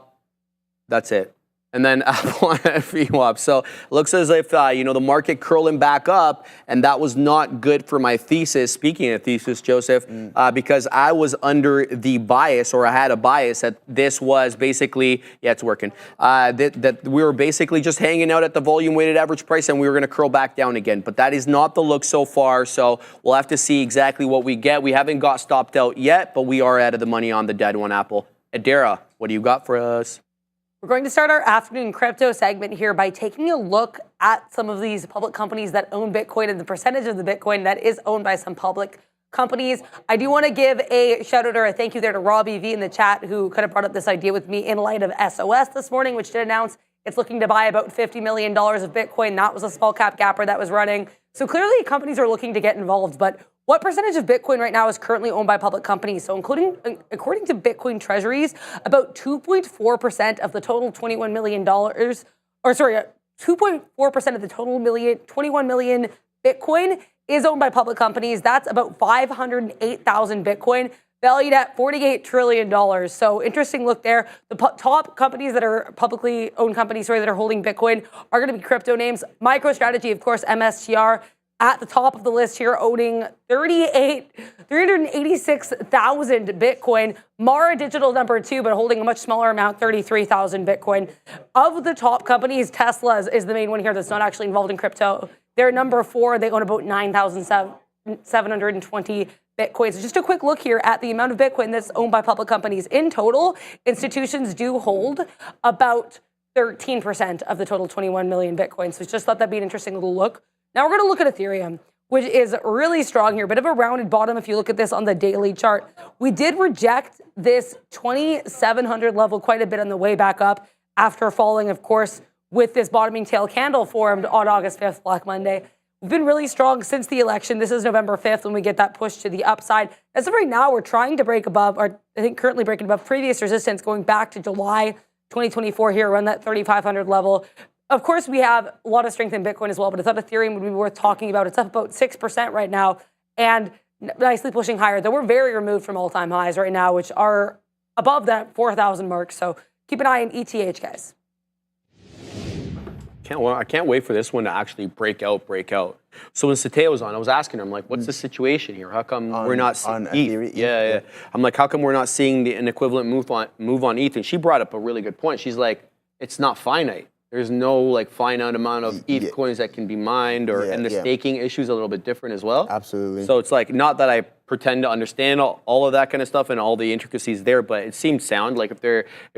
That's it. And then Apple at VWAP. So it looks as if, the market curling back up, and that was not good for my thesis. Speaking of thesis, Joseph, because I was under the bias, or I had a bias that this was basically, yeah, it's working, that we were basically just hanging out at the volume weighted average price and we were going to curl back down again. But that is not the look so far, so we'll have to see exactly what we get. We haven't got stopped out yet, but we are out of the money on the dead one, Apple. Adara, what do you got for us? We're going to start our afternoon crypto segment here by taking a look at some of these public companies that own Bitcoin and the percentage of the Bitcoin that is owned by some public companies. I do want to give a shout out or a thank you there to Robbie V in the chat, who kind of brought up this idea with me in light of SOS this morning, which did announce it's looking to buy about $50 million of Bitcoin. That was a small cap gapper that was running. So clearly companies are looking to get involved, but what percentage of Bitcoin right now is currently owned by public companies? So according to Bitcoin treasuries, about 2.4% of the total $21 million, 2.4% of the total 21 million Bitcoin is owned by public companies. That's about 508,000 Bitcoin, valued at $48 trillion. So interesting look there. The top companies that are publicly owned companies, that are holding Bitcoin are going to be crypto names. MicroStrategy, of course, MSTR, at the top of the list here, owning 386,000 Bitcoin. Mara Digital number 2, but holding a much smaller amount, 33,000 Bitcoin. Of the top companies, Tesla is the main one here that's not actually involved in crypto. They're number 4. They own about 9,720 Bitcoin. So just a quick look here at the amount of Bitcoin that's owned by public companies. In total, institutions do hold about 13% of the total 21 million Bitcoin. So just thought that'd be an interesting little look. Now we're going to look at Ethereum, which is really strong here. Bit of a rounded bottom if you look at this on the daily chart. We did reject this 2,700 level quite a bit on the way back up after falling, of course, with this bottoming tail candle formed on August 5th, Black Monday. We've been really strong since the election. This is November 5th when we get that push to the upside. As of right now, we're trying to break above, or I think currently breaking above previous resistance going back to July 2024 here around that 3,500 level. Of course, we have a lot of strength in Bitcoin as well, but I thought Ethereum would be worth talking about. It's up about 6% right now and nicely pushing higher, though we're very removed from all-time highs right now, which are above that 4,000 mark. So keep an eye on ETH, guys. I can't wait for this one to actually break out. So when Sateo was on, I was asking her, I'm like, what's the situation here? How come we're not seeing ETH? Yeah. I'm like, how come we're not seeing an equivalent move on ETH? And she brought up a really good point. She's like, it's not finite. There's no finite amount of ETH coins that can be mined, and the staking issue is a little bit different as well. Absolutely. So it's not that I pretend to understand all of that kind of stuff and all the intricacies there, but it seems sound. Like if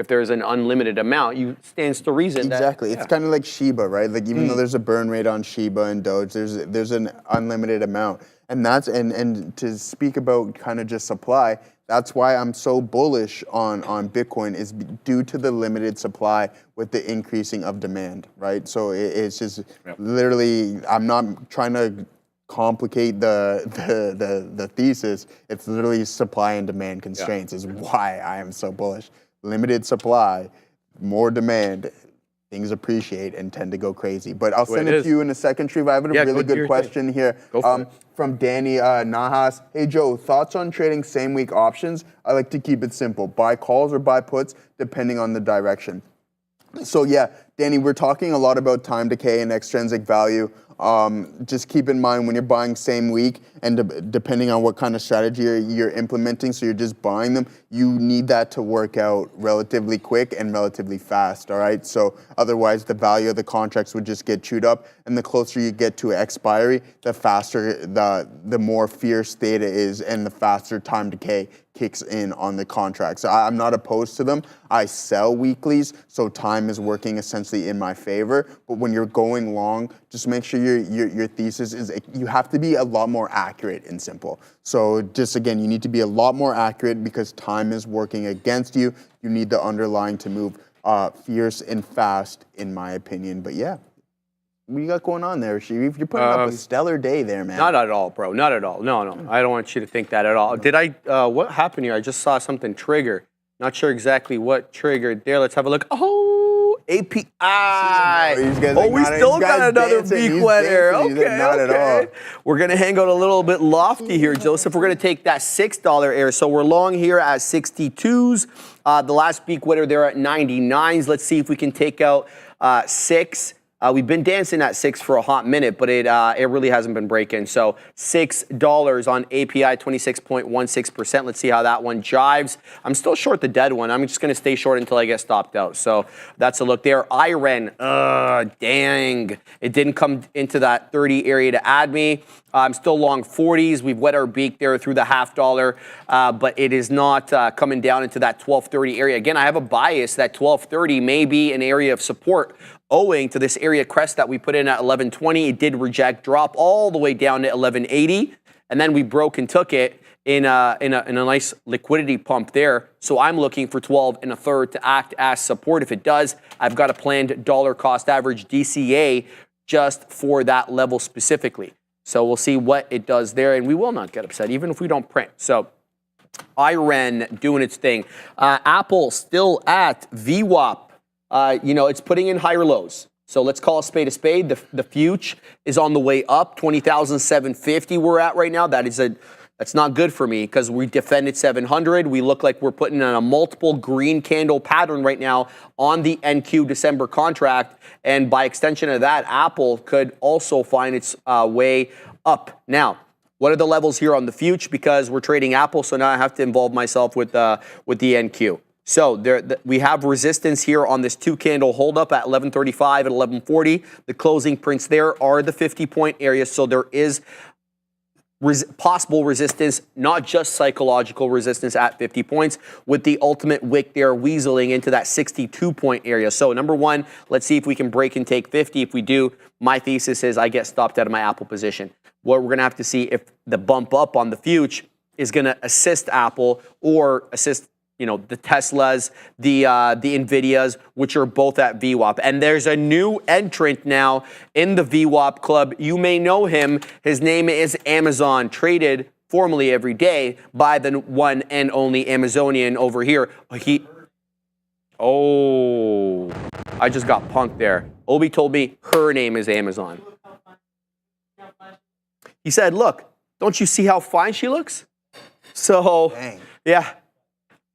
there's an unlimited amount, you stands to reason. Exactly. It's kind of like Shiba, right? Like even though there's a burn rate on Shiba and Doge, there's an unlimited amount, and that's and to speak about kind of just supply. That's why I'm so bullish on Bitcoin, is due to the limited supply with the increasing of demand, right? So it's just literally, I'm not trying to complicate the thesis. It's literally supply and demand constraints is why I am so bullish. Limited supply, more demand, things appreciate and tend to go crazy. But I'll send it to you in a second, Shreve. I have a really good question here. From Danny Nahas. Hey, Joe, thoughts on trading same-week options? I like to keep it simple. Buy calls or buy puts, depending on the direction. So, yeah, Danny, we're talking a lot about time decay and extrinsic value. Just keep in mind when you're buying same week and depending on what kind of strategy you're implementing, so you're just buying them, you need that to work out relatively quick and relatively fast, all right? So otherwise the value of the contracts would just get chewed up, and the closer you get to expiry, the faster, the more fierce data is and the faster time decay kicks in on the contract. So I'm not opposed to them. I sell weeklies, so time is working essentially in my favor. But when you're going long, just make sure your thesis is, you have to be a lot more accurate and simple. So just again, you need to be a lot more accurate because time is working against you. You need the underlying to move fierce and fast, in my opinion. But yeah. What you got going on there, Sharif? You're putting up a stellar day there, man. Not at all, bro. Not at all. No. I don't want you to think that at all. Did I, what happened here? I just saw something trigger. Not sure exactly what triggered there. Let's have a look. Oh, API. We still got another beak wetter. Okay. We're going to hang out a little bit lofty here, Joseph. We're going to take that $6 air. So we're long here at 62s. The last beak wetter there at 99s. Let's see if we can take out 6. We've been dancing at 6 for a hot minute, but it really hasn't been breaking. So $6 on API, 26.16%. Let's see how that one jives. I'm still short the dead one. I'm just going to stay short until I get stopped out. So that's a look there. IREN, dang. It didn't come into that 30 area to add me. I'm still long 40s. We've wet our beak there through the $0.50, but it is not coming down into that 1230 area. Again, I have a bias that 1230 may be an area of support owing to this area crest that we put in at 1120. It did reject, drop all the way down to 1180, and then we broke and took it in a nice liquidity pump there. So I'm looking for 12 1/3 to act as support. If it does, I've got a planned dollar cost average DCA just for that level specifically. So we'll see what it does there, and we will not get upset, even if we don't print. So IREN doing its thing. Apple still at VWAP. It's putting in higher lows. So let's call a spade a spade. The future is on the way up. 20,750 we're at right now. That's not good for me because we defended 700. We look like we're putting in a multiple green candle pattern right now on the NQ December contract. And by extension of that, Apple could also find its way up. Now, what are the levels here on the future? Because we're trading Apple, so now I have to involve myself with the NQ. So we have resistance here on this 2-candle holdup at 1135 and 1140. The closing prints there are the 50-point area, so there is possible resistance, not just psychological resistance at 50 points, with the ultimate wick there weaseling into that 62-point area. So number one, let's see if we can break and take 50. If we do, my thesis is I get stopped out of my Apple position. What we're going to have to see if the bump up on the future is going to assist Apple or assist the Teslas, the NVIDIAs, which are both at VWAP. And there's a new entrant now in the VWAP club. You may know him. His name is Amazon, traded formally every day by the one and only Amazonian over here. I just got punked there. Obi told me her name is Amazon. He said, look, don't you see how fine she looks? So, dang. Yeah.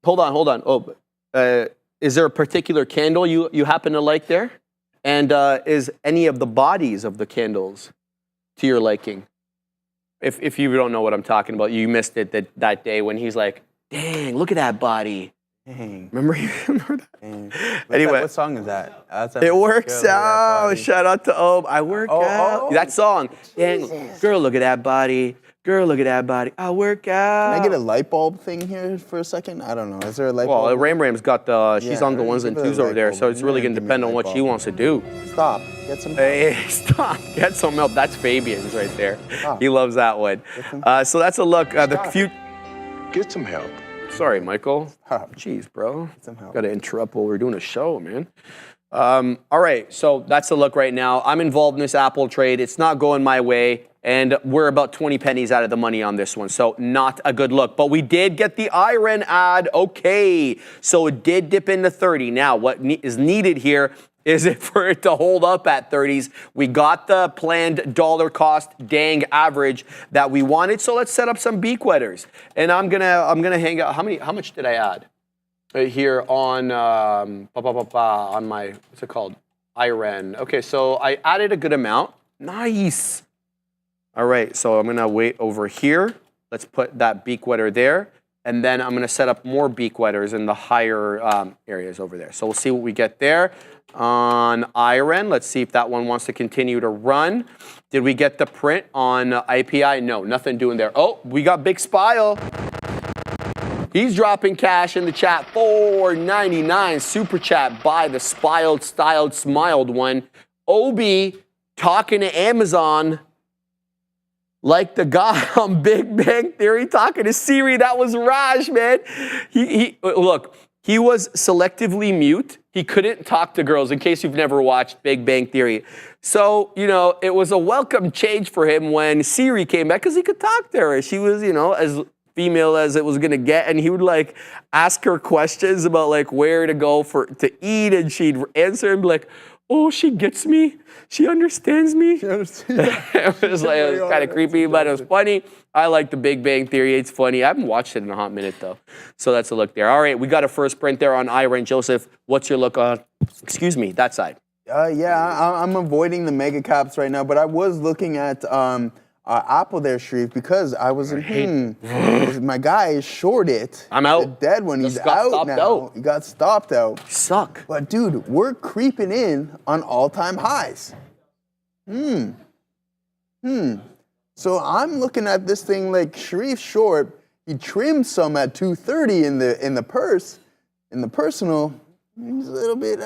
Hold on. Is there a particular candle you happen to like there? And is any of the bodies of the candles to your liking? If you don't know what I'm talking about, you missed it that day when he's like, dang, look at that body. Dang. Remember that? Dang. Anyway. What song is that? It works out. Shout out to Ob. I work out. That song. Dang, girl, look at that body. Girl, look at that body. I work out. Can I get a light bulb thing here for a second? I don't know. Is there a light bulb? Well, Ram's got she's on the ones and twos over there, so it's really going to depend on what she wants to do. Stop. Get some help. Hey, stop. Get some help. That's Fabian's right there. Stop. He loves that one. So that's a look. Get some help. Sorry, Michael. Stop. Jeez, bro. Get some help. Got to interrupt while we're doing a show, man. All right, so that's a look right now. I'm involved in this Apple trade. It's not going my way. And we're about 20 pennies out of the money on this one, so not a good look. But we did get the IREN ad, okay. So it did dip into 30. Now, what is needed here is for it to hold up at 30s. We got the planned dollar cost dang average that we wanted, so let's set up some beak wetters. And I'm gonna hang out. How much did I add? Here on my, what's it called? IREN. Okay, so I added a good amount. Nice. All right, so I'm gonna wait over here. Let's put that beak wetter there. And then I'm gonna set up more beak wetters in the higher areas over there. So we'll see what we get there. On IREN, let's see if that one wants to continue to run. Did we get the print on IPI? No, nothing doing there. Oh, we got Big Spile. He's dropping cash in the chat. $4.99 super chat by the styled, smiled one. Obi talking to Amazon like the guy on Big Bang Theory talking to Siri. That was Raj, man. Look, he was selectively mute. He couldn't talk to girls, in case you've never watched Big Bang Theory. So, it was a welcome change for him when Siri came back, because he could talk to her. She was, as female as it was gonna get, and he would ask her questions about where to go to eat, and she'd answer and be like, oh, she gets me. She understands me. It was kind of creepy, but it was funny. I like the Big Bang Theory. It's funny. I haven't watched it in a hot minute, though. So that's a look there. All right, we got a first print there on IREN. Joseph, what's your look on, that side? I'm avoiding the mega caps right now, but I was looking at Apple there, Sharif, because I was my guy is short it. I'm out. The dead one. He's out now. He got stopped out. Suck. But dude, we're creeping in on all-time highs. So I'm looking at this thing like Sharif short. He trimmed some at 230 in the purse. In the personal, he's a little bit,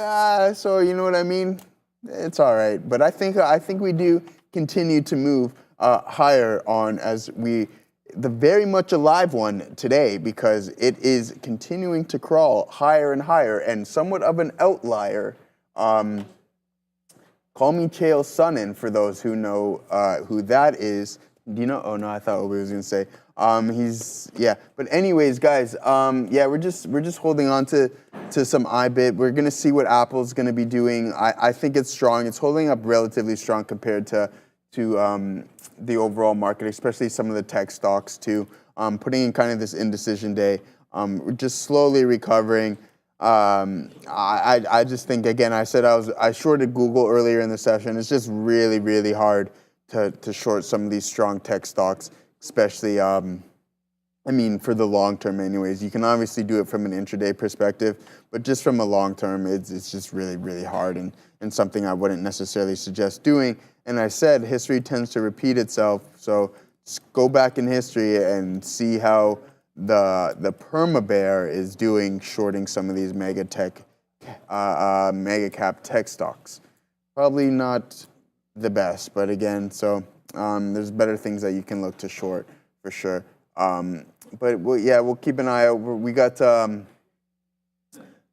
so you know what I mean? It's all right. But I think we do continue to move higher on as the very much alive one today, because it is continuing to crawl higher and higher, and somewhat of an outlier. Call me Chael Sonnen for those who know who that is. Do you know? Oh no, I thought Obi was gonna say. But anyways, guys, we're just holding on to some IBIT. We're gonna see what Apple's gonna be doing. I think it's strong. It's holding up relatively strong compared to the overall market, especially some of the tech stocks too. Putting in kind of this indecision day. We're just slowly recovering. I just think, again, I shorted Google earlier in the session. It's just really, really hard to short some of these strong tech stocks, especially, for the long term anyways. You can obviously do it from an intraday perspective, but just from a long term, it's just really, really hard and something I wouldn't necessarily suggest doing. And I said history tends to repeat itself, so just go back in history and see how the perma bear is doing shorting some of these mega cap tech stocks. Probably not the best, but again, so there's better things that you can look to short for sure. But we'll keep an eye out. We got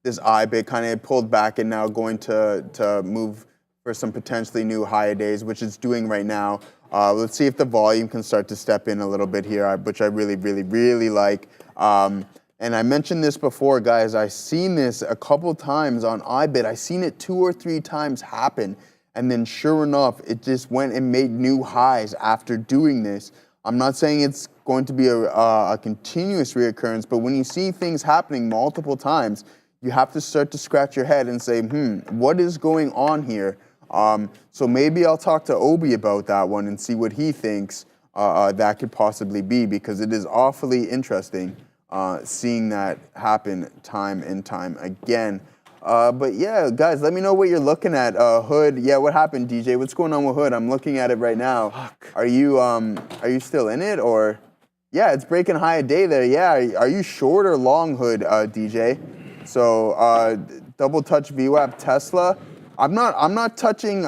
this IBIT kind of pulled back and now going to move for some potentially new higher days, which it's doing right now. Let's see if the volume can start to step in a little bit here, which I really, really, really like. And I mentioned this before, guys. I've seen this a couple times on IBIT. I've seen it 2 or 3 times happen. And then sure enough, it just went and made new highs after doing this. I'm not saying it's going to be a continuous reoccurrence, but when you see things happening multiple times, you have to start to scratch your head and say, what is going on here? So maybe I'll talk to Obi about that one and see what he thinks that could possibly be, because it is awfully interesting seeing that happen time and time again. But yeah, guys, let me know what you're looking at. Hood, yeah, what happened, DJ? What's going on with Hood? I'm looking at it right now. Fuck. Are you still in it, or? Yeah, it's breaking high a day there. Yeah, are you short or long, Hood, DJ? So double touch VWAP Tesla. I'm not touching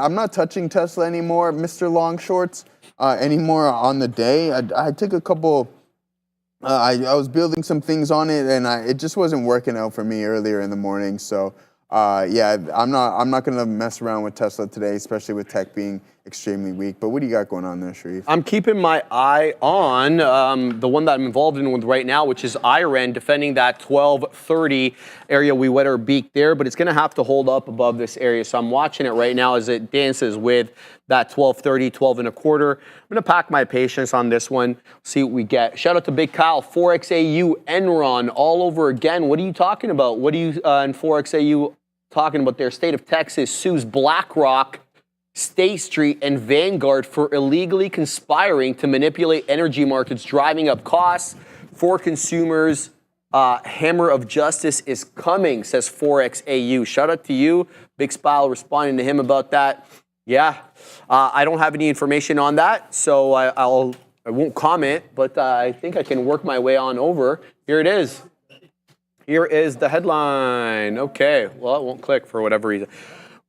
Tesla anymore, Mr. Long Shorts, anymore on the day. I took a couple. I was building some things on it, and it just wasn't working out for me earlier in the morning. So, I'm not gonna mess around with Tesla today, especially with tech being extremely weak. But what do you got going on there, Sharif? I'm keeping my eye on the one that I'm involved in with right now, which is IREN, defending that 1230 area. We wet our beak there, but it's going to have to hold up above this area. So I'm watching it right now as it dances with that 1230, 12 and a quarter. I'm going to pack my patience on this one, see what we get. Shout out to Big Kyle, ForexAU, Enron, all over again. What are you talking about? What are you in ForexAU talking about there? State of Texas sues BlackRock, State Street, and Vanguard for illegally conspiring to manipulate energy markets, driving up costs for consumers. Hammer of justice is coming, says ForexAU. Shout out to you. Big Spile responding to him about that. Yeah, I don't have any information on that, so I won't comment, but I think I can work my way on over. Here it is. Here is the headline. Okay, well, it won't click for whatever reason.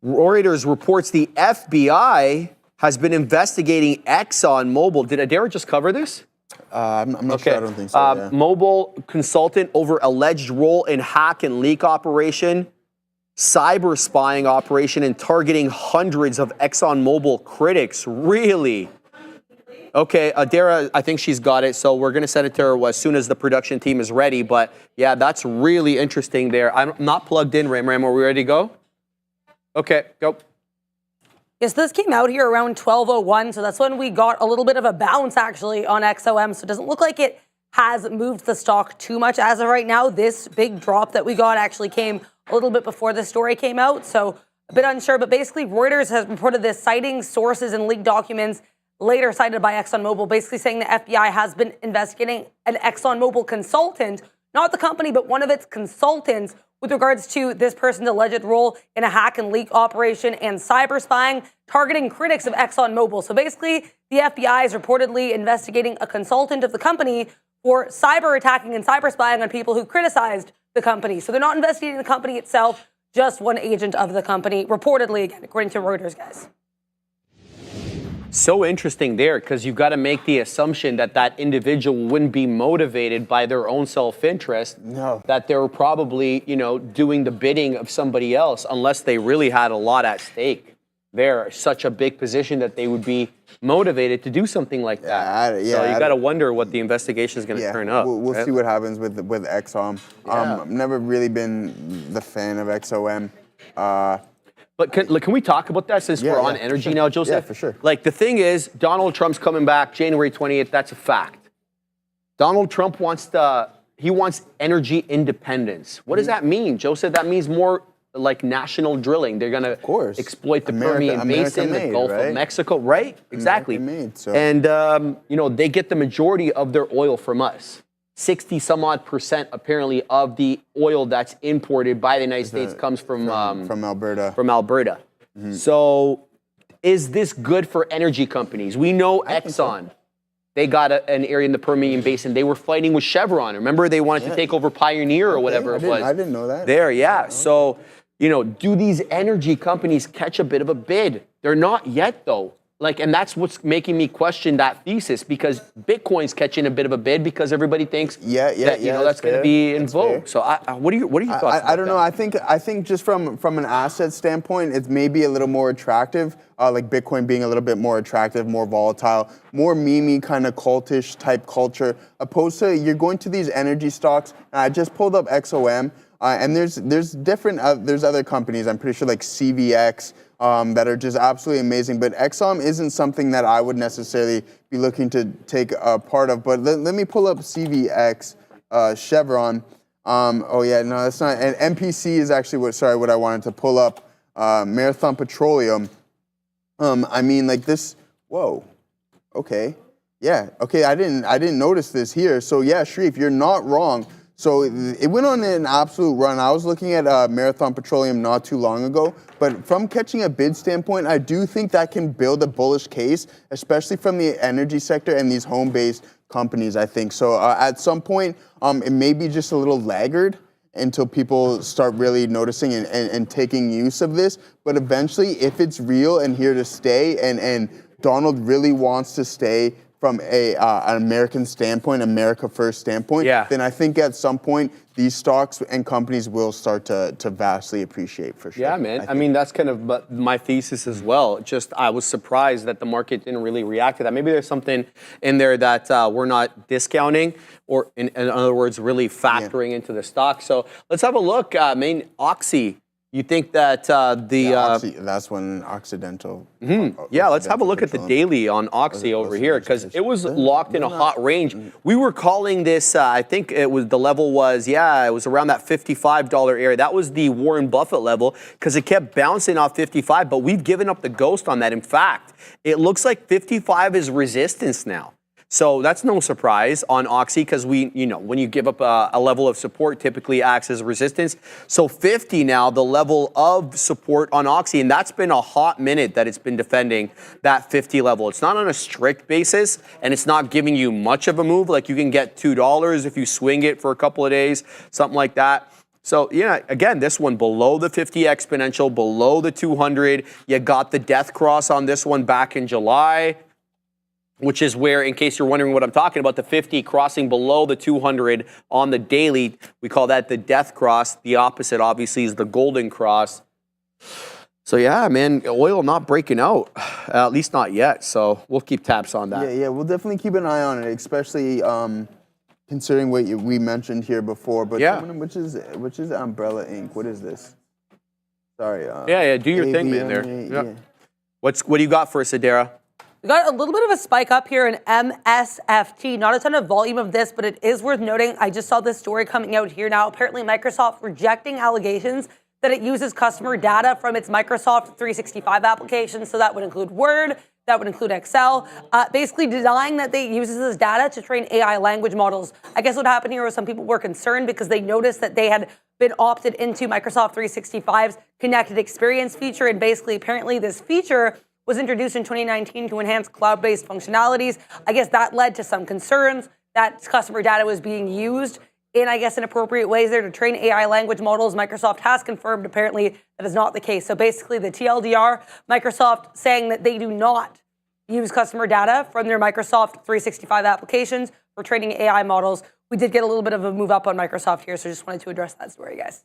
Reuters reports the FBI has been investigating ExxonMobil. Did Adair just cover this? I'm not sure. I don't think so. Yeah. Mobile consultant over alleged role in hack and leak operation, cyber spying operation, and targeting hundreds of ExxonMobil critics. Really? Okay, Adara, I think she's got it, so we're going to send it to her as soon as the production team is ready. But yeah, that's really interesting there. I'm not plugged in, Ram. Are we ready to go? Okay, go. Yes, this came out here around 12:01, so that's when we got a little bit of a bounce actually on XOM. So it doesn't look like it has moved the stock too much as of right now. This big drop that we got actually came a little bit before the story came out, so a bit unsure. But basically, Reuters has reported this, citing sources and leaked documents later cited by ExxonMobil, basically saying the FBI has been investigating an ExxonMobil consultant not the company, but one of its consultants, with regards to this person's alleged role in a hack and leak operation and cyber spying, targeting critics of ExxonMobil. So basically, the FBI is reportedly investigating a consultant of the company for cyber attacking and cyber spying on people who criticized the company. So they're not investigating the company itself, just one agent of the company, reportedly, again, according to Reuters, guys. So interesting there, because you've got to make the assumption that that individual wouldn't be motivated by their own self-interest. No. That they were probably, doing the bidding of somebody else, unless they really had a lot at stake. They're such a big position that they would be motivated to do something like that. So you got to wonder what the investigation is going to turn up. We'll see what happens with Exxon. I've never really been the fan of XOM. But can we talk about that since we're on energy now, Joseph? Yeah, for sure. Like, the thing is, Donald Trump's coming back January 28th. That's a fact. Donald Trump wants energy independence. What does that mean, Joseph? That means more like national drilling. They're going to exploit the Permian Basin, the Gulf of Mexico, right? Exactly. And, they get the majority of their oil from us. 60 some odd % apparently of the oil that's imported by the United States comes from Alberta. From Alberta. So is this good for energy companies? We know Exxon. They got an area in the Permian Basin. They were fighting with Chevron. Remember, they wanted to take over Pioneer or whatever it was. I didn't know that. There, yeah. So, do these energy companies catch a bit of a bid? They're not yet, though. And that's what's making me question that thesis, because Bitcoin's catching a bit of a bid because everybody thinks that's going to be in vogue. So, what are your thoughts? I don't know. I think just from an asset standpoint, it's maybe a little more attractive. Like Bitcoin being a little bit more attractive, more volatile, more memey kind of cultish type culture, opposed to you're going to these energy stocks. And I just pulled up XOM, and there's other companies. I'm pretty sure like CVX. That are just absolutely amazing. But Exxon isn't something that I would necessarily be looking to take a part of. But let me pull up CVX, Chevron. That's not. And MPC is actually what I wanted to pull up. Marathon Petroleum. Whoa. Okay. Yeah. Okay. I didn't notice this here. So yeah, Sharif, you're not wrong. So it went on an absolute run. I was looking at Marathon Petroleum not too long ago, but from catching a bid standpoint, I do think that can build a bullish case, especially from the energy sector and these home-based companies, I think. So at some point, it may be just a little laggard until people start really noticing and taking use of this. But eventually, if it's real and here to stay, and Donald really wants to stay from an American standpoint, America first standpoint, then I think at some point these stocks and companies will start to vastly appreciate for sure. Yeah, man. That's kind of my thesis as well. Just I was surprised that the market didn't really react to that. Maybe there's something in there that we're not discounting, or in other words, really factoring into the stock. So let's have a look. Oxy. You think that that's when Occidental. Yeah, let's have a look at the daily on Oxy over here, because it was locked in a hot range. We were calling this, I think it was it was around that $55 area. That was the Warren Buffett level, because it kept bouncing off 55, but we've given up the ghost on that. In fact, it looks like 55 is resistance now. So that's no surprise on Oxy, because when you give up a level of support, typically acts as resistance. So 50 now, the level of support on Oxy, and that's been a hot minute that it's been defending that 50 level. It's not on a strict basis, and it's not giving you much of a move. Like, you can get $2 if you swing it for a couple of days, something like that. So, again, this one below the 50 exponential, below the 200. You got the death cross on this one back in July, which is where, in case you're wondering what I'm talking about, the 50 crossing below the 200 on the daily, we call that the death cross. The opposite, obviously, is the golden cross. So, yeah, man, oil not breaking out, at least not yet. So we'll keep tabs on that. Yeah, we'll definitely keep an eye on it, especially considering what we mentioned here before. But which is Umbrella Inc. What is this? Sorry. Do your thing, man. There. What do you got for us, Adara? We got a little bit of a spike up here in MSFT. Not a ton of volume of this, but it is worth noting. I just saw this story coming out here now. Apparently, Microsoft rejecting allegations that it uses customer data from its Microsoft 365 applications. So that would include Word, That would include Excel, basically denying that they uses this data to train AI language models. I guess what happened here was some people were concerned because they noticed that they had been opted into Microsoft 365's connected experience feature. And basically, apparently, this feature was introduced in 2019 to enhance cloud-based functionalities. I guess that led to some concerns that customer data was being used in, I guess, inappropriate ways there to train AI language models. Microsoft has confirmed, apparently, that is not the case. So basically, the TLDR, Microsoft saying that they do not use customer data from their Microsoft 365 applications for training AI models. We did get a little bit of a move up on Microsoft here, so just wanted to address that story, guys.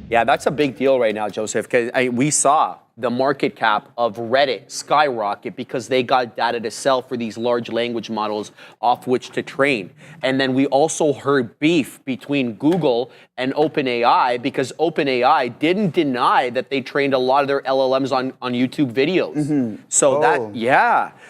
Yeah, that's a big deal right now, Joseph, because we saw the market cap of Reddit skyrocket because they got data to sell for these large language models off which to train. And then we also heard beef between Google and OpenAI because OpenAI didn't deny that they trained a lot of their LLMs on YouTube videos. So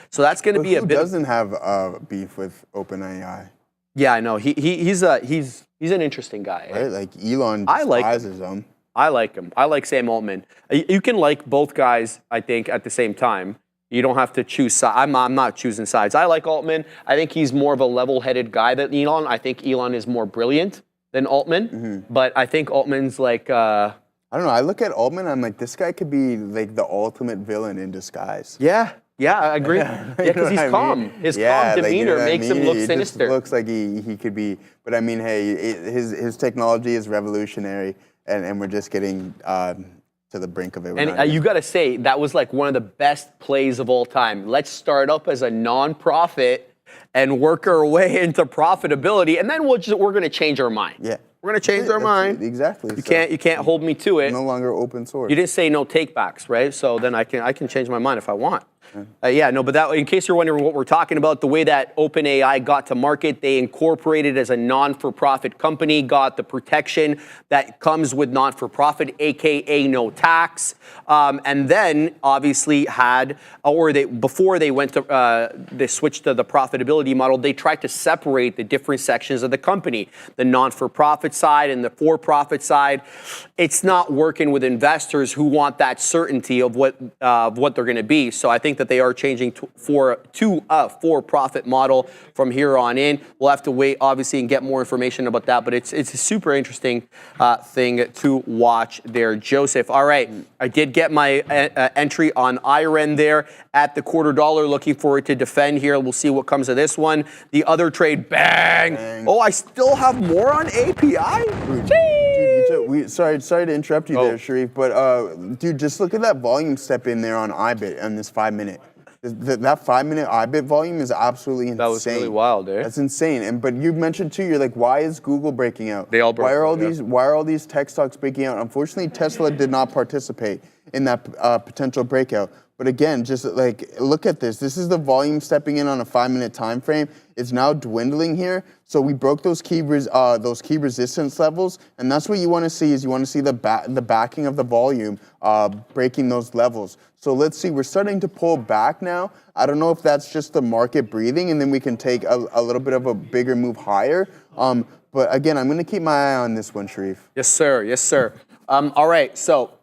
so that's going to be a bit. Who doesn't have beef with OpenAI? Yeah, I know. He's an interesting guy. Right? Like Elon I like despises him. I like him. I like Sam Altman. You can like both guys, I think, at the same time. You don't have to choose sides. I'm not choosing sides. I like Altman. I think he's more of a level-headed guy than Elon. I think Elon is more brilliant than Altman. But I think Altman's like... I don't know. I look at Altman, I'm like, this guy could be like the ultimate villain in disguise. Yeah, I agree. Yeah, because he's calm. His calm demeanor makes him look sinister. It just looks like he could be. But I mean, hey, his technology is revolutionary, and we're just getting to the brink of it. And you got to say, that was like one of the best plays of all time. Let's start up as a nonprofit and work our way into profitability, and then we're going to change our mind. Yeah. We're going to change our mind. Exactly. You can't hold me to it. No longer open source. You didn't say no takebacks, right? So then I can change my mind if I want. But that, in case you're wondering what we're talking about, the way that OpenAI got to market, they incorporated as a non-for-profit company, got the protection that comes with non-for-profit, aka no tax, and then obviously before they went to they switched to the profitability model, they tried to separate the different sections of the company, the non-for-profit side and the for-profit side. It's not working with investors who want that certainty of what they're going to be. So I think that they are changing to a for-profit model from here on in. We'll have to wait, obviously, and get more information about that. But it's a super interesting thing to watch there, Joseph. All right, I did get my entry on IREN there at the $0.25. Looking forward to defend here. We'll see what comes of this one. The other trade, bang. Oh, I still have more on API? Dude, sorry to interrupt you there, Sharif, but dude, just look at that volume step in there on IBIT on this 5 minute. That 5 minute IBIT volume is absolutely insane. That was really wild, eh? That's insane. But you mentioned too, you're like, why is Google breaking out? They all broke out. Why are all these tech stocks breaking out? Unfortunately, Tesla did not participate in that potential breakout. But again, just like, look at this. This is the volume stepping in on a 5 minute time frame. It's now dwindling here. So we broke those key resistance levels, and that's what you want to see. Is you want to see the backing of the volume breaking those levels. So let's see. We're starting to pull back now. I don't know if that's just the market breathing, and then we can take a little bit of a bigger move higher. But again, I'm going to keep my eye on this one, Sharif. Yes, sir. Yes, sir. All right. So.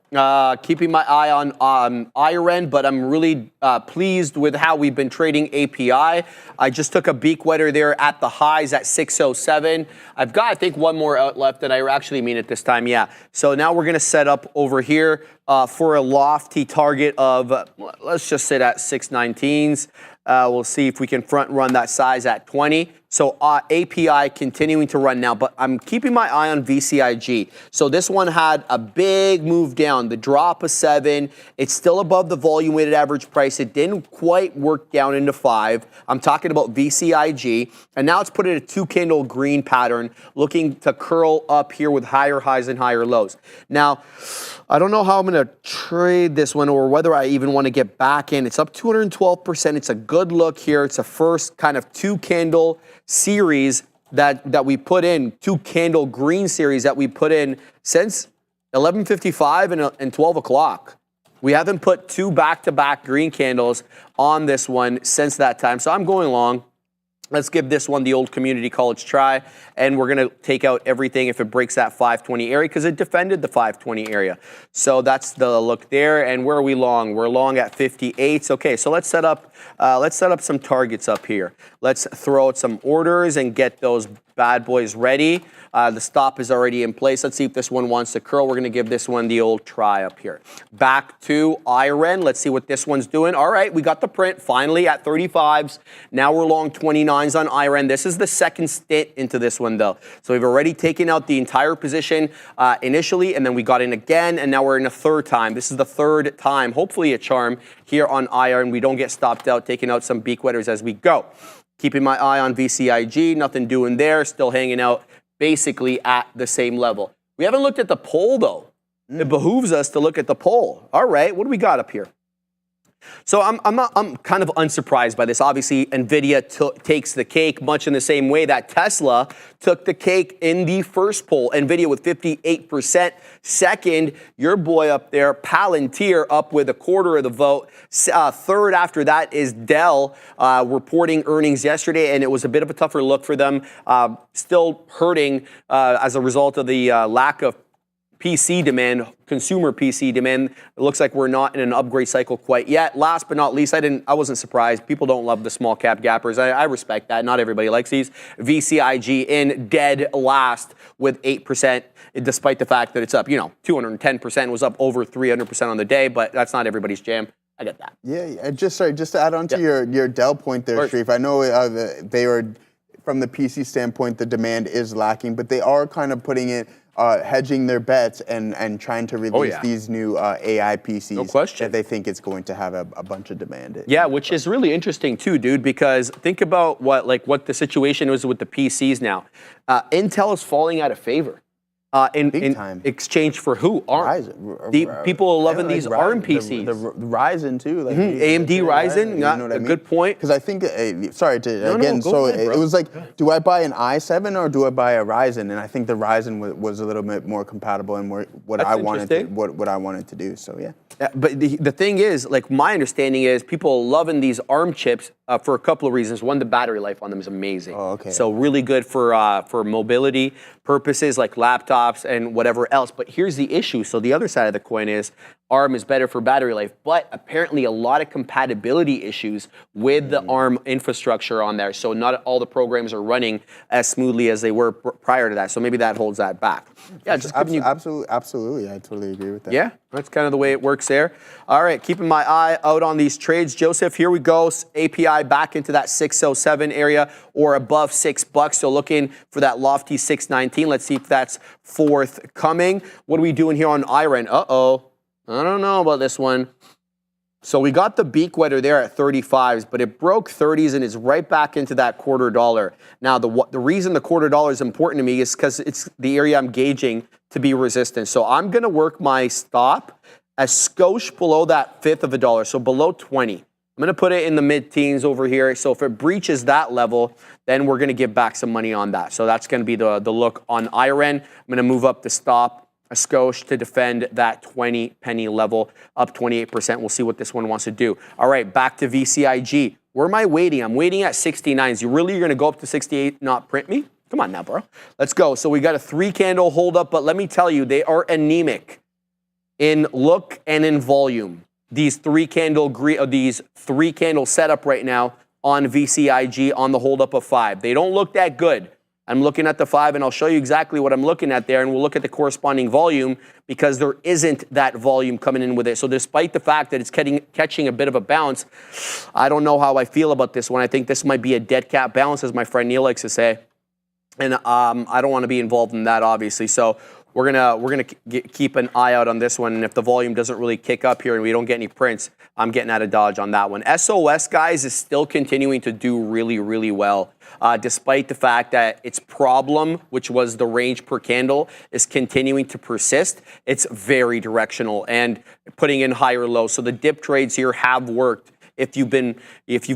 Keeping my eye on IREN, but I'm really pleased with how we've been trading API. I just took a beak wetter there at the highs at 607. I've got, I think, one more out left, and I actually mean it this time, yeah. So now we're going to set up over here for a lofty target of, let's just sit at 619s. We'll see if we can front run that size at 20. So API continuing to run now, but I'm keeping my eye on VCIG. So this one had a big move down, the drop of 7. It's still above the volume weighted average price. It didn't quite work down into 5. I'm talking about VCIG. And now it's put in a 2-candle green pattern, looking to curl up here with higher highs and higher lows. Now, I don't know how I'm going to trade this one or whether I even want to get back in. It's up 212%. It's a good look here. It's a first kind of 2-candle series that we put in, 2-candle green series that we put in since 11:55 and 12 o'clock. We haven't put 2 back-to-back green candles on this one since that time. So I'm going long. Let's give this one the old community college try, and we're going to take out everything if it breaks that 520 area because it defended the 520 area. So that's the look there. And where are we long? We're long at 58. Okay, so let's set up some targets up here. Let's throw out some orders and get those bad boys ready. The stop is already in place. Let's see if this one wants to curl. We're going to give this one the old try up here. Back to IREN. Let's see what this one's doing. All right, we got the print finally at 35s. Now we're long 29s on IREN. This is the second stint into this one, though. So we've already taken out the entire position initially, and then we got in again, and now we're in a third time. This is the third time, hopefully a charm here on IREN. We don't get stopped out, taking out some beak wetters as we go. Keeping my eye on VCIG, nothing doing there, still hanging out basically at the same level. We haven't looked at the poll, though. It behooves us to look at the poll. All right, what do we got up here? So I'm kind of unsurprised by this. Obviously, NVIDIA takes the cake much in the same way that Tesla took the cake in the first poll. NVIDIA with 58%. Second, your boy up there, Palantir, up with a quarter of the vote. Third after that is Dell, reporting earnings yesterday, and it was a bit of a tougher look for them. Still hurting as a result of the lack of PC demand, consumer PC demand. It looks like we're not in an upgrade cycle quite yet. Last but not least, I wasn't surprised. People don't love the small cap gappers. I respect that. Not everybody likes these. VCIG in dead last with 8%, despite the fact that it's up, 210%, was up over 300% on the day, but that's not everybody's jam. I get that. Yeah. Just to add on to your Dell point there, Sharif, I know they are, from the PC standpoint, the demand is lacking, but they are kind of putting it, hedging their bets and trying to release these new AI PCs that they think it's going to have a bunch of demand. Yeah, which is really interesting too, dude, because think about what the situation is with the PCs now. Intel is falling out of favor. In exchange for who? ARM. People are loving these ARM PCs. The Ryzen too. Like AMD Ryzen, you know what I mean? Good point. Because I think, it was like, do I buy an i7 or do I buy a Ryzen? And I think the Ryzen was a little bit more compatible and what I wanted to do. So yeah. But the thing is, like, my understanding is people are loving these ARM chips for a couple of reasons. One, the battery life on them is amazing. Oh, okay. So really good for mobility purposes like laptops and whatever else. But here's the issue. So the other side of the coin is ARM is better for battery life, but apparently a lot of compatibility issues with the ARM infrastructure on there. So not all the programs are running as smoothly as they were prior to that. So maybe that holds that back. Yeah, just absolutely. I totally agree with that. Yeah, that's kind of the way it works there. All right, keeping my eye out on these trades. Joseph, here we go. API back into that 607 area or above $6. So looking for that lofty 619. Let's see if that's forthcoming. What are we doing here on IREN? I don't know about this one. So we got the beak wetter there at 35s, but it broke 30s and is right back into that $0.25. Now, the reason the $0.25 is important to me is because it's the area I'm gauging to be resistant. So I'm going to work my stop a skosh below that fifth of a dollar, so below 20. I'm going to put it in the mid-teens over here. So if it breaches that level, then we're going to give back some money on that. So that's going to be the look on IREN. I'm going to move up the stop a skosh to defend that 20 penny level, up 28%. We'll see what this one wants to do. All right, back to VCIG. Where am I waiting? I'm waiting at 69s. You're going to go up to 68, not print me? Come on now, bro. Let's go. So we got a 3-candle hold up, but let me tell you, they are anemic in look and in volume. These 3-candle setup right now on VCIG on the hold up of 5. They don't look that good. I'm looking at the 5, and I'll show you exactly what I'm looking at there, and we'll look at the corresponding volume because there isn't that volume coming in with it. So despite the fact that it's catching a bit of a bounce, I don't know how I feel about this one. I think this might be a dead cat bounce, as my friend Neil likes to say, and I don't want to be involved in that, obviously. So we're gonna keep an eye out on this one, and if the volume doesn't really kick up here and we don't get any prints, I'm getting out of Dodge on that one. SOS, guys, is still continuing to do really, really well. Despite the fact that its problem, which was the range per candle, is continuing to persist. It's very directional and putting in higher lows. So the dip trades here have worked. If you've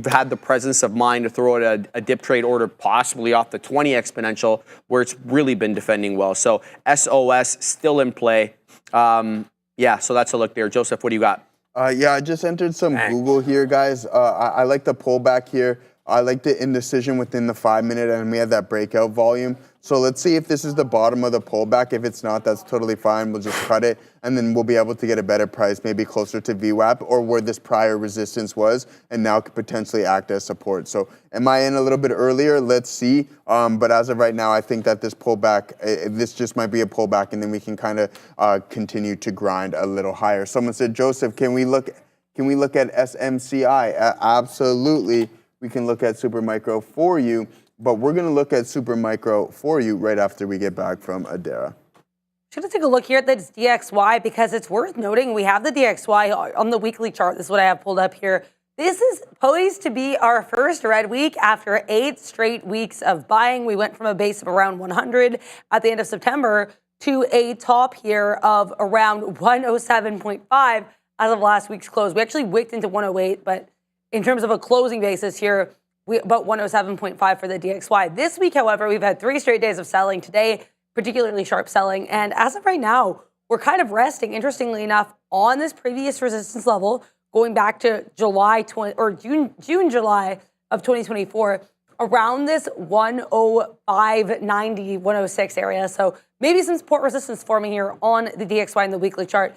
had the presence of mind to throw out a dip trade order possibly off the 20 exponential, where it's really been defending well. So SOS still in play. Yeah, so that's a look there. Joseph, what do you got? Yeah, I just entered some Google here, guys. I like the pullback here. I like the indecision within the 5 minute, and we had that breakout volume. So let's see if this is the bottom of the pullback. If it's not, that's totally fine. We'll just cut it, and then we'll be able to get a better price, maybe closer to VWAP or where this prior resistance was, and now could potentially act as support. So am I in a little bit earlier? Let's see. But as of right now, I think that this pullback, this just might be a pullback, and then we can kind of continue to grind a little higher. Someone said, Joseph, can we look at SMCI? Absolutely. We can look at Supermicro for you, but we're going to look at Supermicro for you right after we get back from Adara. Should take a look here at this DXY because it's worth noting we have the DXY on the weekly chart. This is what I have pulled up here. This is poised to be our first red week after 8 straight weeks of buying. We went from a base of around 100 at the end of September to a top here of around 107.5 as of last week's close. We actually wicked into 108, but in terms of a closing basis here, about 107.5 for the DXY. This week, however, we've had 3 straight days of selling. Today, particularly sharp selling. And as of right now, we're kind of resting, interestingly enough, on this previous resistance level, going back to June, July of 2024, around this 105.90, 106 area. So maybe some support resistance forming here on the DXY in the weekly chart.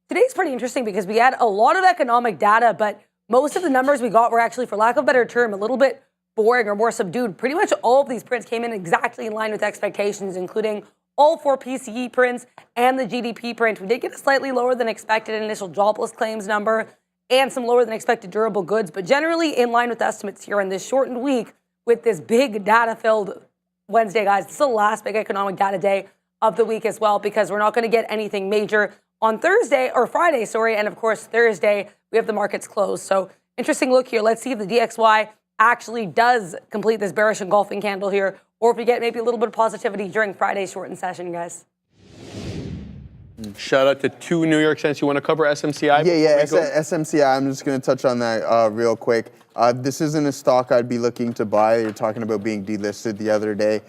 Today's pretty interesting because we had a lot of economic data, but most of the numbers we got were actually, for lack of a better term, a little bit boring or more subdued. Pretty much all of these prints came in exactly in line with expectations, including all 4 PCE prints and the GDP print. We did get a slightly lower than expected initial jobless claims number and some lower than expected durable goods, but generally in line with estimates here in this shortened week with this big data-filled Wednesday, guys. This is the last big economic data day of the week as well because we're not going to get anything major on Thursday, or Friday, sorry, and of course Thursday we have the markets closed. So interesting look here. Let's see if the DXY actually does complete this bearish engulfing candle here, or if we get maybe a little bit of positivity during Friday's shortened session, guys. Shout out to 2 New York cents. You want to cover SMCI? Yeah, SMCI. I'm just going to touch on that real quick. This isn't a stock I'd be looking to buy. You're talking about being delisted the other day.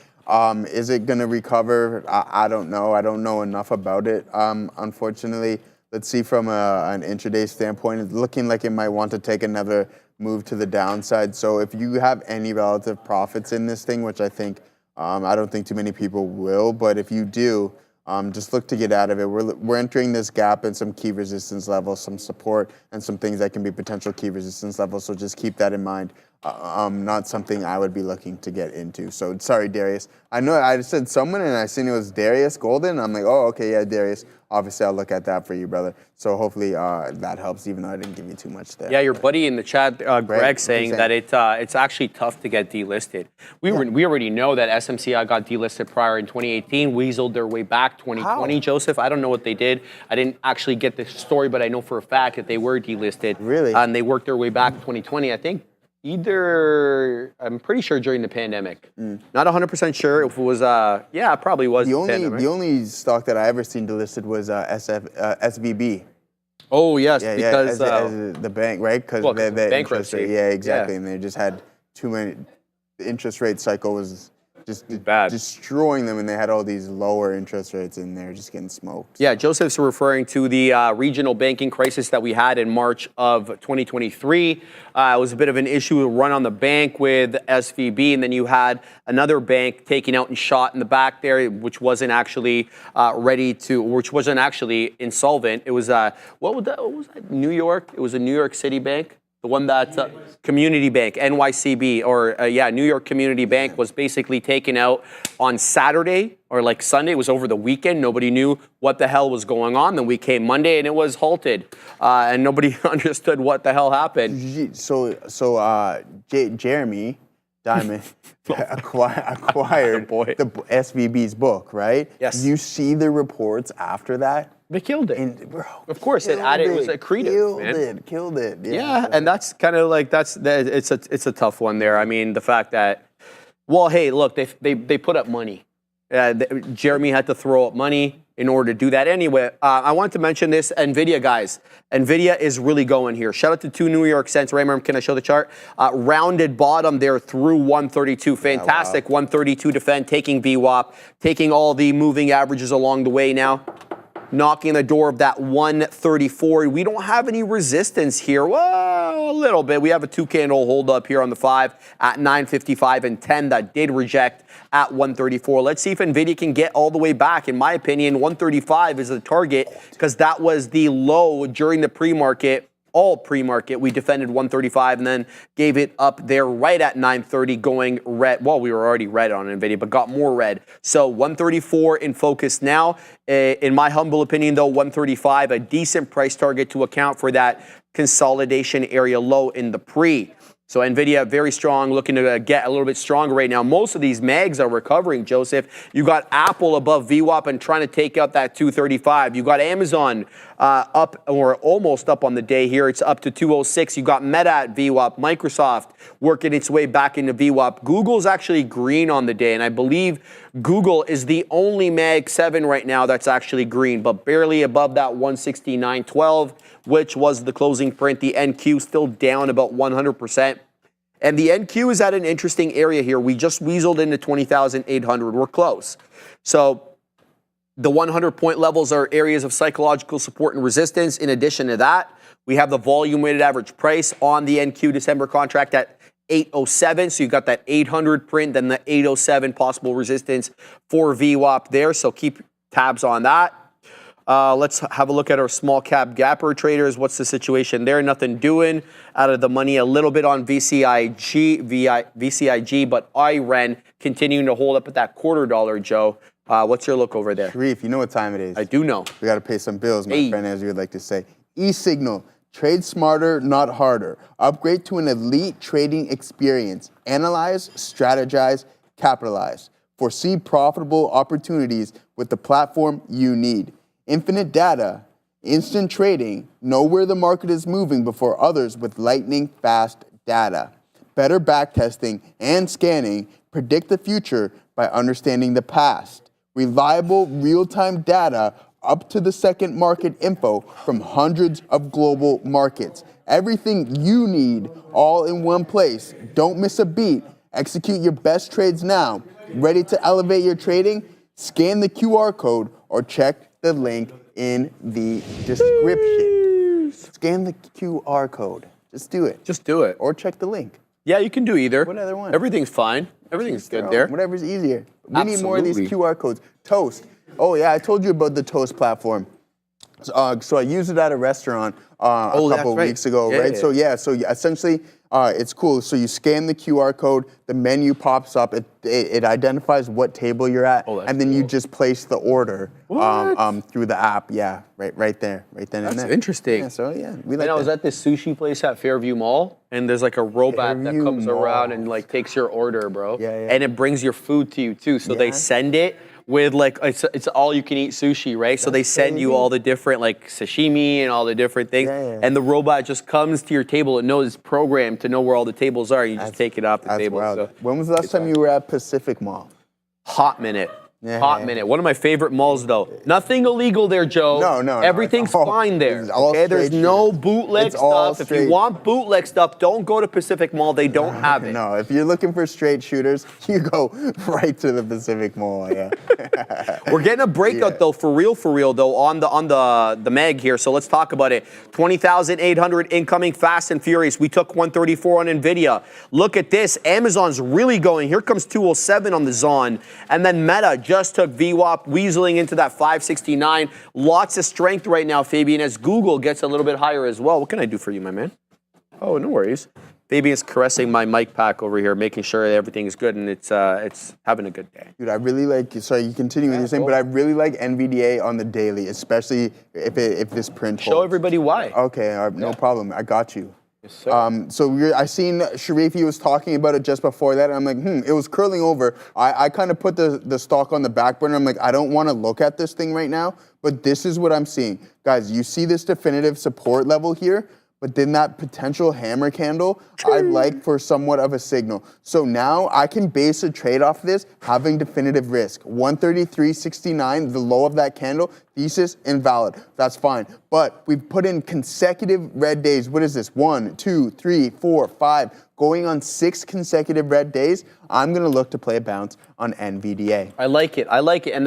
Is it going to recover? I don't know. I don't know enough about it, unfortunately. Let's see from an intraday standpoint. It's looking like it might want to take another move to the downside. So if you have any relative profits in this thing, which I think, I don't think too many people will, but if you do, just look to get out of it. We're entering this gap in some key resistance levels, some support, and some things that can be potential key resistance levels. So just keep that in mind. Not something I would be looking to get into. So sorry, Darius. I know I said someone and I seen it was Darius Golden. I'm like, oh, okay, yeah, Darius. Obviously, I'll look at that for you, brother. So hopefully that helps, even though I didn't give you too much there. Yeah, your buddy in the chat, Greg, saying that it's actually tough to get delisted. We already know that SMCI got delisted prior in 2018, weaseled their way back 2020. How? Joseph, I don't know what they did. I didn't actually get the story, but I know for a fact that they were delisted. Really? And they worked their way back in 2020, I think. I'm pretty sure during the pandemic. Not 100% sure if it was, yeah, it probably was the only stock that I ever seen delisted was SVB. Oh, yes, yeah, because... as the bank, right? Because they bankruptcy. Yeah, exactly. Yeah. And they just had too many, the interest rate cycle was just bad, destroying them, and they had all these lower interest rates in there, just getting smoked. Yeah, Joseph's referring to the regional banking crisis that we had in March of 2023. It was a bit of an issue, a run on the bank with SVB, and then you had another bank taken out and shot in the back there, which wasn't actually which wasn't actually insolvent. It was what was that? New York. It was a New York City bank. The one that Community Bank, NYCB, or New York Community Bank was basically taken out on Saturday or like Sunday. It was over the weekend. Nobody knew what the hell was going on. Then we came Monday and it was halted, and nobody understood what the hell happened. So Jeremy Diamond acquired the SVB's book, right? Yes. You see the reports after that? They killed it. And, bro, of course, it was accretive. Killed it. Yeah, and that's kind of like it's a tough one there. I mean, the fact that, well, hey, look, they put up money. Jeremy had to throw up money in order to do that. Anyway, I want to mention this NVIDIA, guys. NVIDIA is really going here. Shout out to 2 New York cents. Raymond, can I show the chart? Rounded bottom there through 132. Fantastic. Yeah, wow. 132 defend, taking VWAP, taking all the moving averages along the way now. knocking the door of that 134. We don't have any resistance here. Well, a little bit. We have a 2-candle hold up here on the 5 at 955 and 10 that did reject at 134. Let's see if NVIDIA can get all the way back. In my opinion, 135 is the target because that was the low during the pre-market. All pre-market, we defended 135 and then gave it up there right at 930 going red. Well, we were already red on NVIDIA, but got more red. So 134 in focus now. In my humble opinion, though, 135, a decent price target to account for that consolidation area low in the pre. So NVIDIA very strong, looking to get a little bit stronger right now. Most of these mags are recovering, Joseph. You got Apple above VWAP and trying to take out that 235. You got Amazon up or almost up on the day here. It's up to 206. You got Meta at VWAP. Microsoft working its way back into VWAP. Google's actually green on the day, and I believe Google is the only Mag 7 right now that's actually green, but barely above that 169.12, which was the closing print. The NQ still down about 100%. And the NQ is at an interesting area here. We just weaseled into 20,800. We're close. So the 100-point levels are areas of psychological support and resistance. In addition to that, we have the volume weighted average price on the NQ December contract at 807. So you've got that 800 print, then the 807 possible resistance for VWAP there. So keep tabs on that. Let's have a look at our small cap gapper traders. What's the situation there? Nothing doing. Out of the money a little bit on VCIG, but IREN continuing to hold up at that $0.25, Joe. What's your look over there? Sharif, you know what time it is. I do know. We got to pay some bills, my friend, as you would like to say. eSignal. Trade smarter, not harder. Upgrade to an elite trading experience. Analyze, strategize, capitalize. Foresee profitable opportunities with the platform you need. Infinite data, instant trading, know where the market is moving before others with lightning fast data. Better backtesting and scanning, predict the future by understanding the past. Reliable real-time data, up to the second market info from hundreds of global markets. Everything you need all in one place. Don't miss a beat. Execute your best trades now. Ready to elevate your trading? Scan the QR code or check the link in the description. Scan the QR code. Just do it. Just do it. Or check the link. Yeah, you can do either. What other one? Everything's fine. Everything's good there. Whatever's easier. We need more of these QR codes. Toast. Oh, yeah, I told you about the Toast platform. So I used it at a restaurant a couple of weeks ago, right? Yeah. So essentially, it's cool. So you scan the QR code, the menu pops up, it identifies what table you're at, and then you just place the order through the app. Yeah, right there, right then and there. That's interesting. Yeah, so yeah, we like I was at this sushi place at Fairview Mall, and there's like a robot that comes around and like takes your order, bro. Yeah. And it brings your food to you too. So they send it with like, it's all you can eat sushi, right? So they send you all the different like sashimi and all the different things. And the robot just comes to your table. It knows it's programmed to know where all the tables are. You just take it off the table. Wild. So when was the last time you were at Pacific Mall? Hot minute. Hot minute. One of my favorite malls, though. Nothing illegal there, Joe. No. Everything's fine there. Okay, there's no bootleg stuff. If you want bootleg stuff, don't go to Pacific Mall. They don't have it. No, if you're looking for straight shooters, you go right to the Pacific Mall. Yeah. We're getting a breakout though, for real though, on the Meg here. So let's talk about it. 20,800 incoming, fast and furious. We took 134 on Nvidia. Look at this. Amazon's really going. Here comes 207 on the Zon, and then Meta just took VWAP, weaseling into that 569. Lots of strength right now, Fabian, as Google gets a little bit higher as well. What can I do for you, my man? Oh, no worries. Fabian's caressing my mic pack over here, making sure that everything is good, and it's having a good day. Dude, I really like, sorry, you continue with your thing, but I really like NVDA on the daily, especially if this print holds. Show everybody why. Okay, no problem. I got you. Yes, sir. So I seen Sharif, he was talking about it just before that, and I'm like, it was curling over. I kind of put the stock on the back burner. I'm like, I don't want to look at this thing right now, but this is what I'm seeing. Guys, you see this definitive support level here, but then that potential hammer candle, I'd like for somewhat of a signal. So now I can base a trade off this having definitive risk. 133.69, the low of that candle, Thesis invalid. That's fine. But we've put in consecutive red days. What is this? 1, 2, 3, 4, 5. Going on 6 consecutive red days. I'm going to look to play a bounce on NVDA. I like it. And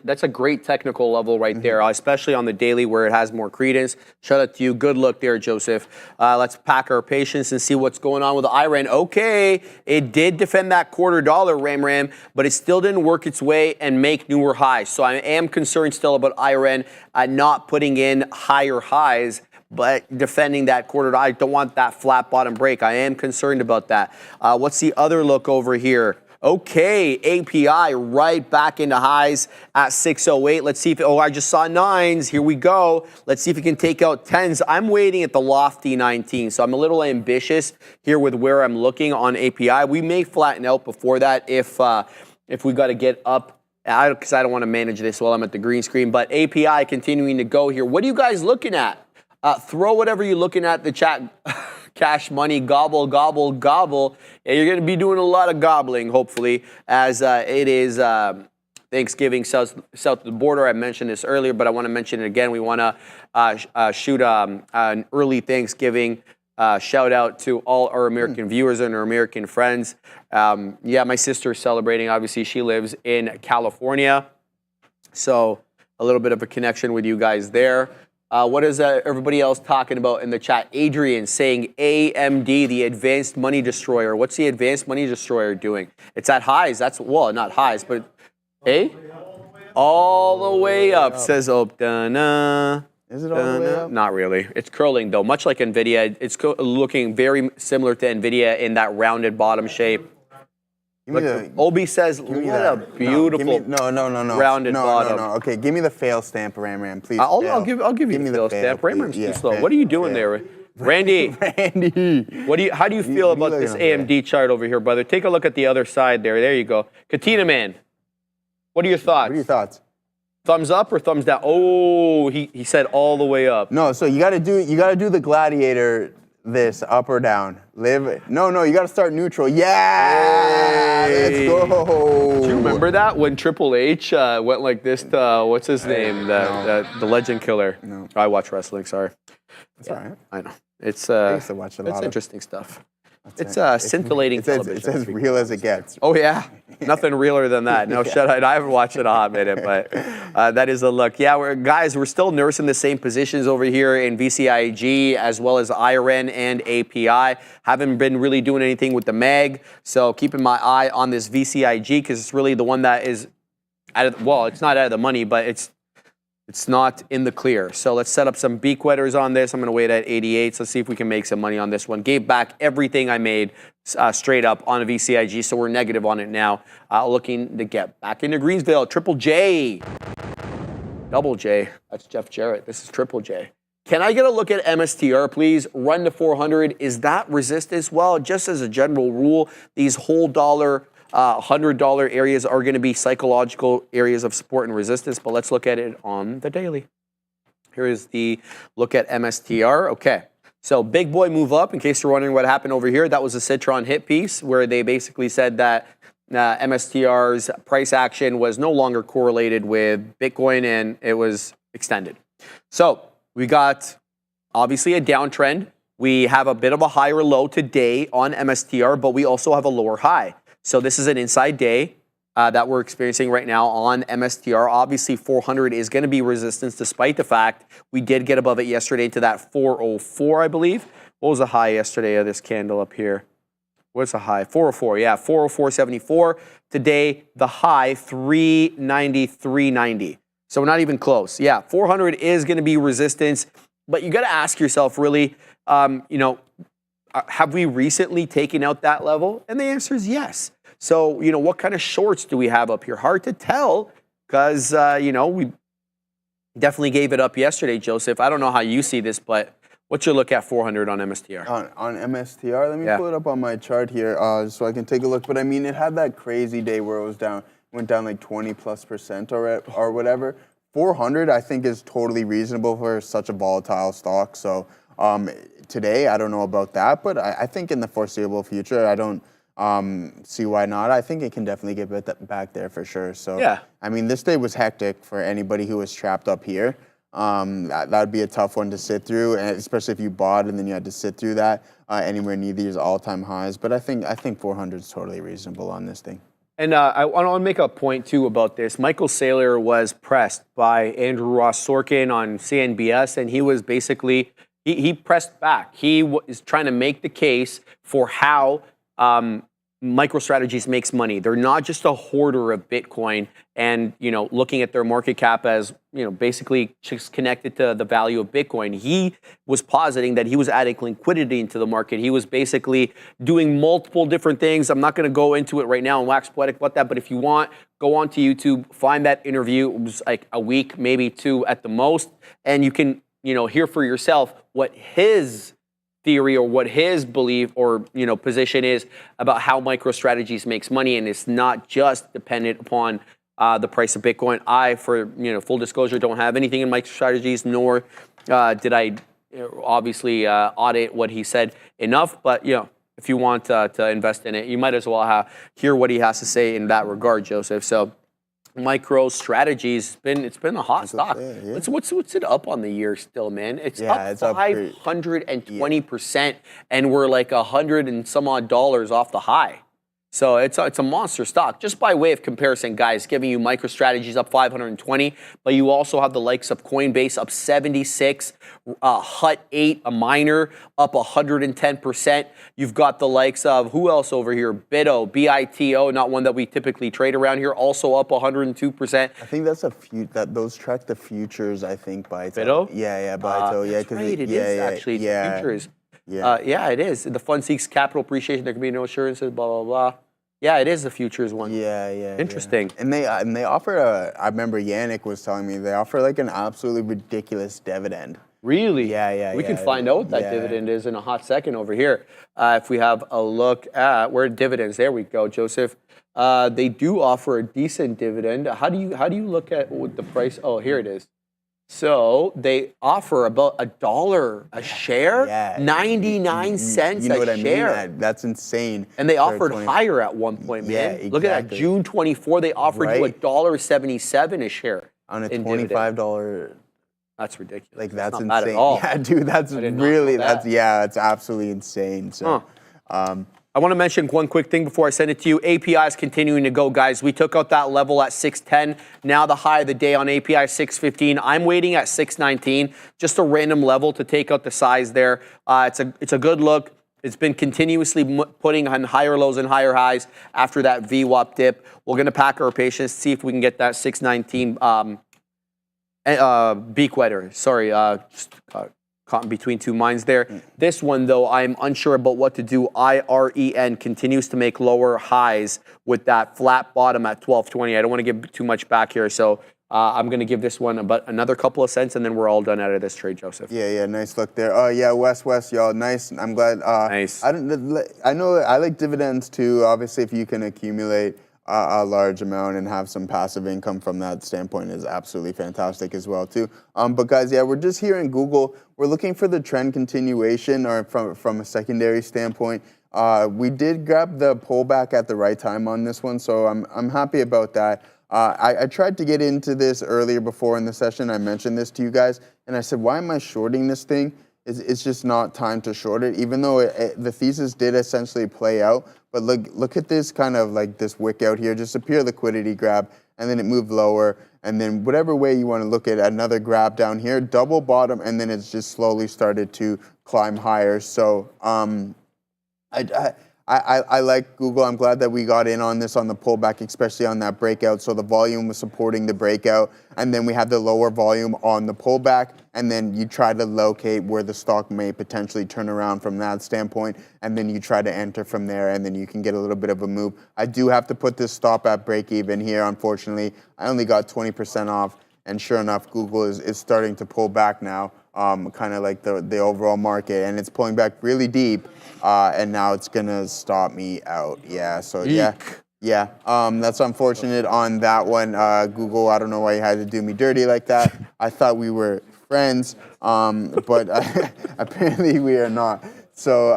that's a great technical level right there, especially on the daily where it has more credence. Shout out to you. Good look there, Joseph. Let's pack our patience and see what's going on with the IRAN. Okay, it did defend that $0.25 Ram, but it still didn't work its way and make newer highs. So I am concerned still about IRAN not putting in higher highs, but defending that $0.25. I don't want that flat bottom break. I am concerned about that. What's the other look over here? Okay, API right back into highs at 608. Let's see if, I just saw 9s. Here we go. Let's see if it can take out 10s. I'm waiting at the lofty 19, so I'm a little ambitious here with where I'm looking on API. We may flatten out before that if we got to get up, because I don't want to manage this while I'm at the green screen. But API continuing to go here. What are you guys looking at? Throw whatever you're looking at the chat. Cash money, gobble, gobble, gobble. And you're going to be doing a lot of gobbling, hopefully, as it is Thanksgiving south of the border. I mentioned this earlier, but I want to mention it again. We want to shoot an early Thanksgiving shout out to all our American viewers and our American friends. My sister is celebrating. Obviously, she lives in California. So a little bit of a connection with you guys there. What is everybody else talking about in the chat? Adrian saying AMD, the Advanced Money Destroyer. What's the Advanced Money Destroyer doing? It's at highs. That's, well, not highs, but all the way up, says Optana. Is it all the way up? Not really. It's curling, though. Much like NVIDIA, it's looking very similar to NVIDIA in that rounded bottom shape. Obi says, what a beautiful rounded bottom. No. Okay, give me the fail stamp, Ram, please. I'll give you the fail stamp. Ram's too slow. What are you doing there, Randy? How do you feel about this AMD chart over here, brother? Take a look at the other side there. There you go. Katina Man, what are your thoughts? Thumbs up or thumbs down? Oh, he said all the way up. No, so you gotta do the gladiator. This up or down? No, you got to start neutral. Yeah, let's go. Do you remember that when Triple H went like this to what's his name, the Legend Killer? No, I watch wrestling. Sorry. That's all right. I know. It's I used to watch a lot. It's of interesting stuff. It's scintillating television. It's as real as it gets. Oh, yeah. Nothing realer than that. No, shut up. I haven't watched it in a hot minute, but that is a look. Yeah, we're still nursing the same positions over here in VCIG as well as IRN and API. Haven't been really doing anything with the MAG, so keeping my eye on this VCIG because it's really the one that is it's not out of the money, but it's not in the clear. So let's set up some beak wetters on this. I'm going to wait at 88. So let's see if we can make some money on this one. Gave back everything I made straight up on a VCIG. So we're negative on it now. Looking to get back into Greensville. Triple J. Double J. That's Jeff Jarrett. This is Triple J. Can I get a look at MSTR, please? Run to 400. Is that resistance? Well, just as a general rule, these whole dollar $100 areas are going to be psychological areas of support and resistance, but let's look at it on the daily. Here is the look at MSTR. Okay, so big boy move up. In case you're wondering what happened over here, that was a Citron hit piece where they basically said that MSTR's price action was no longer correlated with Bitcoin and it was extended. So we got obviously a downtrend. We have a bit of a higher low today on MSTR, but we also have a lower high. So this is an inside day that we're experiencing right now on MSTR. Obviously, 400 is going to be resistance despite the fact we did get above it yesterday to that 404, I believe. What was the high yesterday of this candle up here? What's the high? 404, yeah, 404.74. Today, the high, 390.390. So we're not even close. Yeah, 400 is going to be resistance, but you got to ask yourself really, have we recently taken out that level? And the answer is yes. So, what kind of shorts do we have up here? Hard to tell because, we definitely gave it up yesterday, Joseph. I don't know how you see this, but what's your look at 400 on MSTR? On MSTR, let me pull it up on my chart here so I can take a look. But I mean, it had that crazy day where it went down like 20+% or whatever. 400, I think, is totally reasonable for such a volatile stock. So today, I don't know about that, but I think in the foreseeable future, I don't See why not? I think it can definitely get back there for sure. So Yeah. I mean, this day was hectic for anybody who was trapped up here. That would be a tough one to sit through, and especially if you bought and then you had to sit through that anywhere near these all-time highs. But I think 400 is totally reasonable on this thing. And I want to make a point, too, about this. Michael Saylor was pressed by Andrew Ross Sorkin on CNBS, and he was basically, he pressed back. He is trying to make the case for how MicroStrategies makes money. They're not just a hoarder of Bitcoin and, looking at their market cap as, basically just connected to the value of Bitcoin. He was positing that he was adding liquidity into the market. He was basically doing multiple different things. I'm not going to go into it right now and wax poetic about that, but if you want, go onto YouTube, find that interview. It was like a week, maybe 2 at the most, and you can, hear for yourself what his theory or what his belief or position is about how MicroStrategies makes money, and it's not just dependent upon the price of Bitcoin. I, for full disclosure, don't have anything in MicroStrategies, nor did I obviously audit what he said enough. But if you want to invest in it, you might as well hear what he has to say in that regard, Joseph. So MicroStrategies, it's been a hot stock. Yeah. What's it up on the year still, man? It's up 520%, and we're like $100 and some odd off the high. So it's a monster stock. Just by way of comparison, guys, giving you MicroStrategies up 520, but you also have the likes of Coinbase up 76, Hut 8, a miner, up 110%. You've got the likes of, who else over here? Bito, B-I-T-O, not one that we typically trade around here, also up 102%. I think that's those track the futures, I think, Bito. Bito? Yeah, Bito. That's right, it is actually the futures. Yeah, it is. The fund seeks capital appreciation. There can be no assurances, blah, blah, blah. Yeah, it is the futures one. Yeah. Interesting. And they offer I remember Yannick was telling me, they offer like an absolutely ridiculous dividend. Really? Yeah. We can find out what that dividend is in a hot second over here. If we have a look at where dividends, there we go, Joseph. They do offer a decent dividend. How do you look at what the price? Oh, here it is. So they offer about $1 a share, 99 cents know a what I share. mean? That's insane. And they offered higher at one point, man. Yeah, Look at that, exactly. June 24, they offered you $1.77 a share. On a dividend. $25. That's ridiculous. Like that's not insane. bad at all. Yeah, dude, that's I did not really know that. that's absolutely insane. So I want to mention one quick thing before I send it to you. API is continuing to go, guys. We took out that level at 610. Now the high of the day on API is 615. I'm waiting at 619. Just a random level to take out the size there. It's a good look. It's been continuously putting on higher lows and higher highs after that VWAP dip. We're going to pack our patience, see if we can get that 619 beak wetter. Sorry, just caught in between two minds there. This one, though, I'm unsure about what to do. IREN continues to make lower highs with that flat bottom at 1220. I don't want to give too much back here, so I'm going to give this one about another couple of cents, and then we're all done out of this trade, Joseph. Yeah, nice look there. Oh yeah, West, y'all, nice. I'm glad. Nice. I know I like dividends too. Obviously, if you can accumulate a large amount and have some passive income from that standpoint is absolutely fantastic as well too. But guys, yeah, we're just here in Google. We're looking for the trend continuation, or from a secondary standpoint. We did grab the pullback at the right time on this one, so I'm happy about that. I tried to get into this earlier before in the session. I mentioned this to you guys, and I said, why am I shorting this thing? It's just not time to short it, even though the thesis did essentially play out. But look at this kind of like this wick out here, just a pure liquidity grab, and then it moved lower. And then whatever way you want to look at it, another grab down here, double bottom, and then it's just slowly started to climb higher. So I like Google. I'm glad that we got in on this on the pullback, especially on that breakout. So the volume was supporting the breakout, and then we had the lower volume on the pullback, and then you try to locate where the stock may potentially turn around from that standpoint, and then you try to enter from there, and then you can get a little bit of a move. I do have to put this stop at break even here, unfortunately. I only got 20% off, and sure enough, Google is starting to pull back now. Kind of like the overall market, and it's pulling back really deep, and now it's gonna stop me out. Yeah, so yeah, that's unfortunate on that one. Google, I don't know why you had to do me dirty like that. I thought we were friends, but apparently we are not. So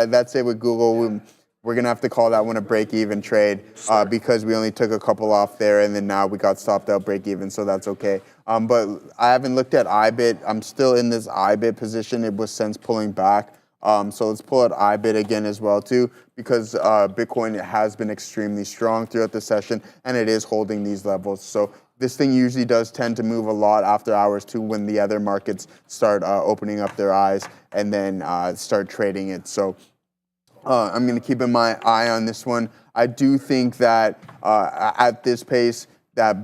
that's it with Google. we're going to have to call that one a break-even trade because we only took a couple off there, and then now we got stopped out break-even, so that's okay. But I haven't looked at IBIT. I'm still in this IBIT position. It was since pulling back. So let's pull out IBIT again as well, too, because Bitcoin has been extremely strong throughout the session, and it is holding these levels. So this thing usually does tend to move a lot after hours, too, when the other markets start opening up their eyes and then start trading it. So I'm going to keep my eye on this one. I do think that at this pace, that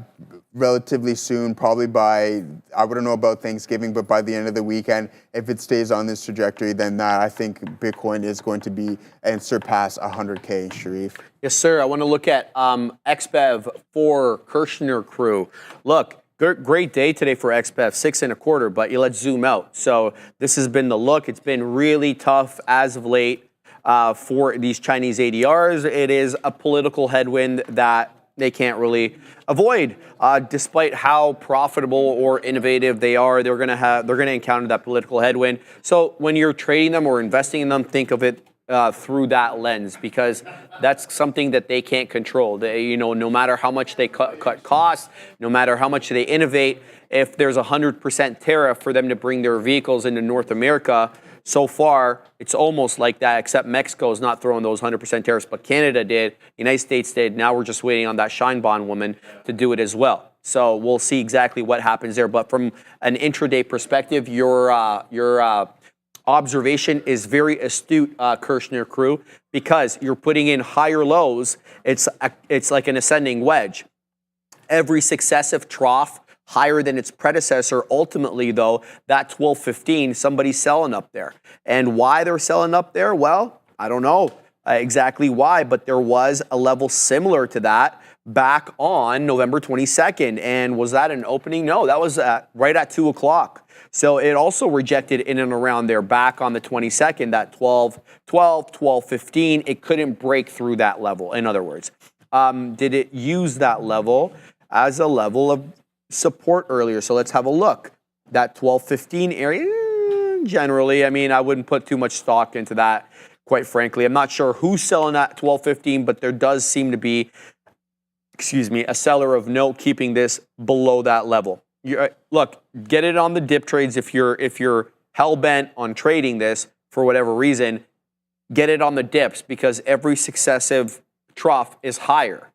relatively soon, probably by, I wouldn't know about Thanksgiving, but by the end of the weekend, if it stays on this trajectory, then I think Bitcoin is going to be and surpass 100K, Sharif. Yes, sir. I want to look at XBEV for Kirshner Crew. Look, great day today for XBEV, 6.25, but let's zoom out. So this has been the look. It's been really tough as of late for these Chinese ADRs. It is a political headwind that they can't really avoid, despite how profitable or innovative they are. They're going to encounter that political headwind. So when you're trading them or investing in them, think of it through that lens, because that's something that they can't control. They, no matter how much they cut costs, no matter how much they innovate, if there's 100% tariff for them to bring their vehicles into North America, so far, it's almost like that, except Mexico is not throwing those 100% tariffs, but Canada did, United States did. Now we're just waiting on that Shine Bond woman to do it as well. So we'll see exactly what happens there. But from an intraday perspective, your observation is very astute, Kirshner Crew, because you're putting in higher lows. It's like an ascending wedge. Every successive trough higher than its predecessor. Ultimately, though, that 1215, somebody's selling up there. And why they're selling up there? Well, I don't know exactly why, but there was a level similar to that back on November 22nd. And was that an opening? No, that was right at 2 o'clock. So it also rejected in and around there back on the 22nd, that 1215. It couldn't break through that level. In other words, did it use that level as a level of support earlier? So let's have a look. That 1215 area, generally, I mean, I wouldn't put too much stock into that, quite frankly. I'm not sure who's selling at 1215, but there does seem to be, a seller of note keeping this below that level. Look, get it on the dip trades if you're hell-bent on trading this for whatever reason. Get it on the dips, because every successive trough is higher.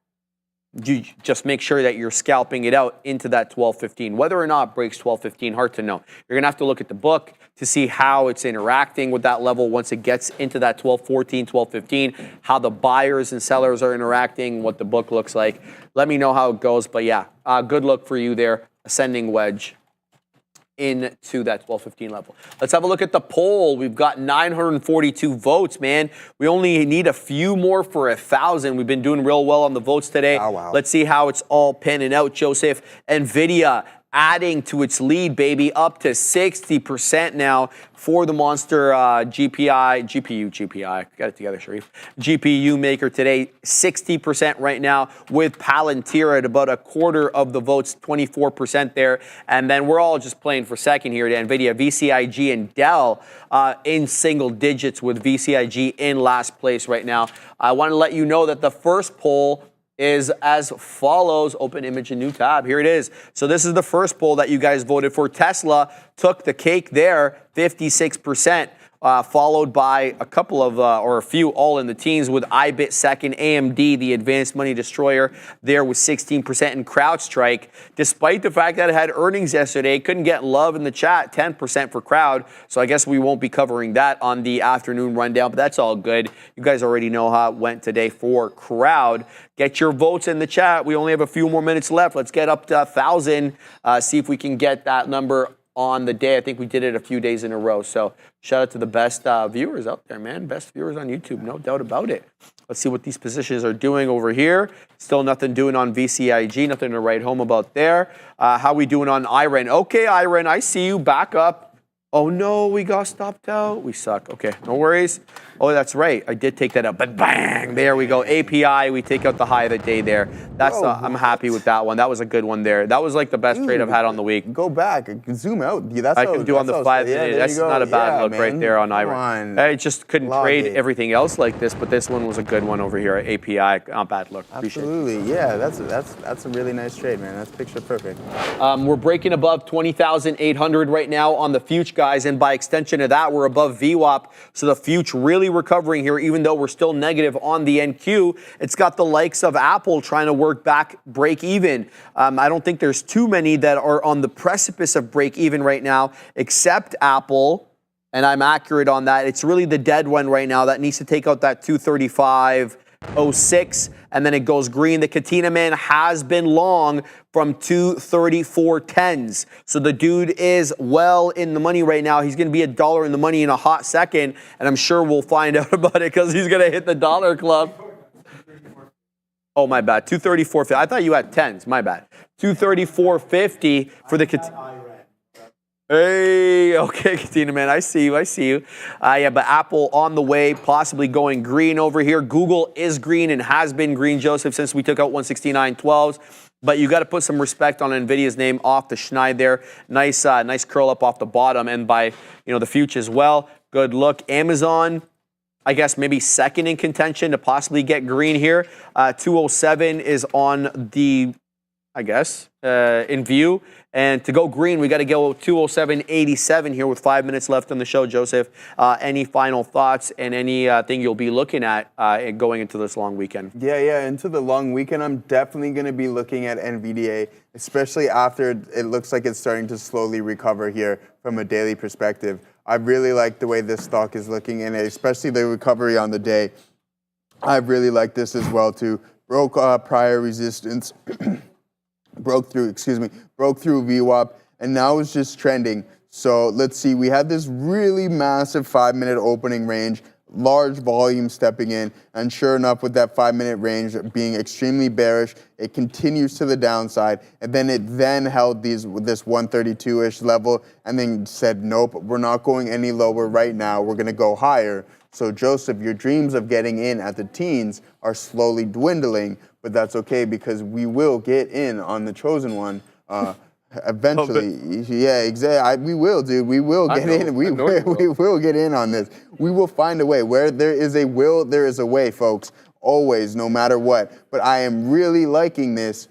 You just make sure that you're scalping it out into that 1215. Whether or not it breaks 1215, hard to know. You're going to have to look at the book to see how it's interacting with that level once it gets into that 1214, 1215, how the buyers and sellers are interacting, what the book looks like. Let me know how it goes. But yeah, good luck for you there. Ascending wedge into that 1215 level. Let's have a look at the poll. We've got 942 votes, man. We only need a few more for 1,000. We've been doing real well on the votes today. Oh, wow. Let's see how it's all panning out, Joseph. NVIDIA adding to its lead, baby, up to 60% now for the monster GPU, got it together, Sharif. GPU maker today, 60% right now, with Palantir at about a quarter of the votes, 24% there. And then we're all just playing for second here to NVIDIA, VCIG, and Dell in single digits, with VCIG in last place right now. I want to let you know that the first poll is as follows. Open image, a new tab. Here it is. So this is the first poll that you guys voted for. Tesla took the cake there, 56%, followed by a couple of, or a few all in the teens, with IBIT second, AMD, the advanced money destroyer, there with 16%, and CrowdStrike, despite the fact that it had earnings yesterday, couldn't get love in the chat, 10% for Crowd. So I guess we won't be covering that on the afternoon rundown, but that's all good. You guys already know how it went today for Crowd. Get your votes in the chat. We only have a few more minutes left. Let's get up to 1,000, see if we can get that number on the day. I think we did it a few days in a row. So shout out to the best viewers out there, man. Best viewers on YouTube, no doubt about it. Let's see what these positions are doing over here. Still nothing doing on VCIG, nothing to write home about there. How we doing on IREN? Okay, IREN, I see you. Back up. Oh no, we got stopped out. We suck. Okay, no worries. Oh, that's right. I did take that out. But bang, there we go. API, we take out the high of the day there. That's I'm happy with that one. That was a good one there. That was like the best trade I've had on the week. Go back. I can zoom out. Yeah, I can do on the 5 minute. That's not a bad look right there on Iron. I just couldn't trade everything else like this, but this one was a good one over here at API. Not bad look. Absolutely. Yeah, that's a really nice trade, man. That's picture perfect. We're breaking above 20,800 right now on the Future, guys, and by extension of that, we're above VWAP. So the Future really recovering here, even though we're still negative on the NQ. It's got the likes of Apple trying to work back break even. I don't think there's too many that are on the precipice of break even right now, except Apple. And I'm accurate on that. It's really the dead one right now that needs to take out that 235.06, and then it goes green. The Katina man has been long from 234.10s. So the dude is well in the money right now. He's going to be $1 in the money in a hot second, and I'm sure we'll find out about it because he's going to hit the dollar club. Oh, my bad. 234.50. I thought you had 10s. My bad. 234.50 for the Katina. Hey, okay, Katina, man, I see you. Yeah, but Apple on the way, possibly going green over here. Google is green and has been green, Joseph, since we took out 169.12s. But you got to put some respect on NVIDIA's name off the schneid there. Nice curl up off the bottom, and by the Future as well. Good look. Amazon, I guess maybe second in contention to possibly get green here. 207 is on the, I guess, in view. And to go green, we got to go 207.87 here with 5 minutes left on the show, Joseph. Any final thoughts and anything you'll be looking at going into this long weekend? Yeah, into the long weekend, I'm definitely going to be looking at NVDA, especially after it looks like it's starting to slowly recover here from a daily perspective. I really like the way this stock is looking, and especially the recovery on the day. I really like this as well, too. Broke prior resistance. Broke through VWAP, and now it's just trending. So let's see, we had this really massive 5-minute opening range, large volume stepping in, and sure enough, with that 5-minute range being extremely bearish, it continues to the downside, and then it held this 132-ish level, and then said, nope, we're not going any lower right now, we're gonna go higher. So Joseph, your dreams of getting in at the teens are slowly dwindling, but that's okay because we will get in on the chosen one eventually. Yeah, exactly. We will, dude. We will get in. We will get in on this. We will find a way. Where there is a will, there is a way, folks. Always, no matter what. But I am really liking this.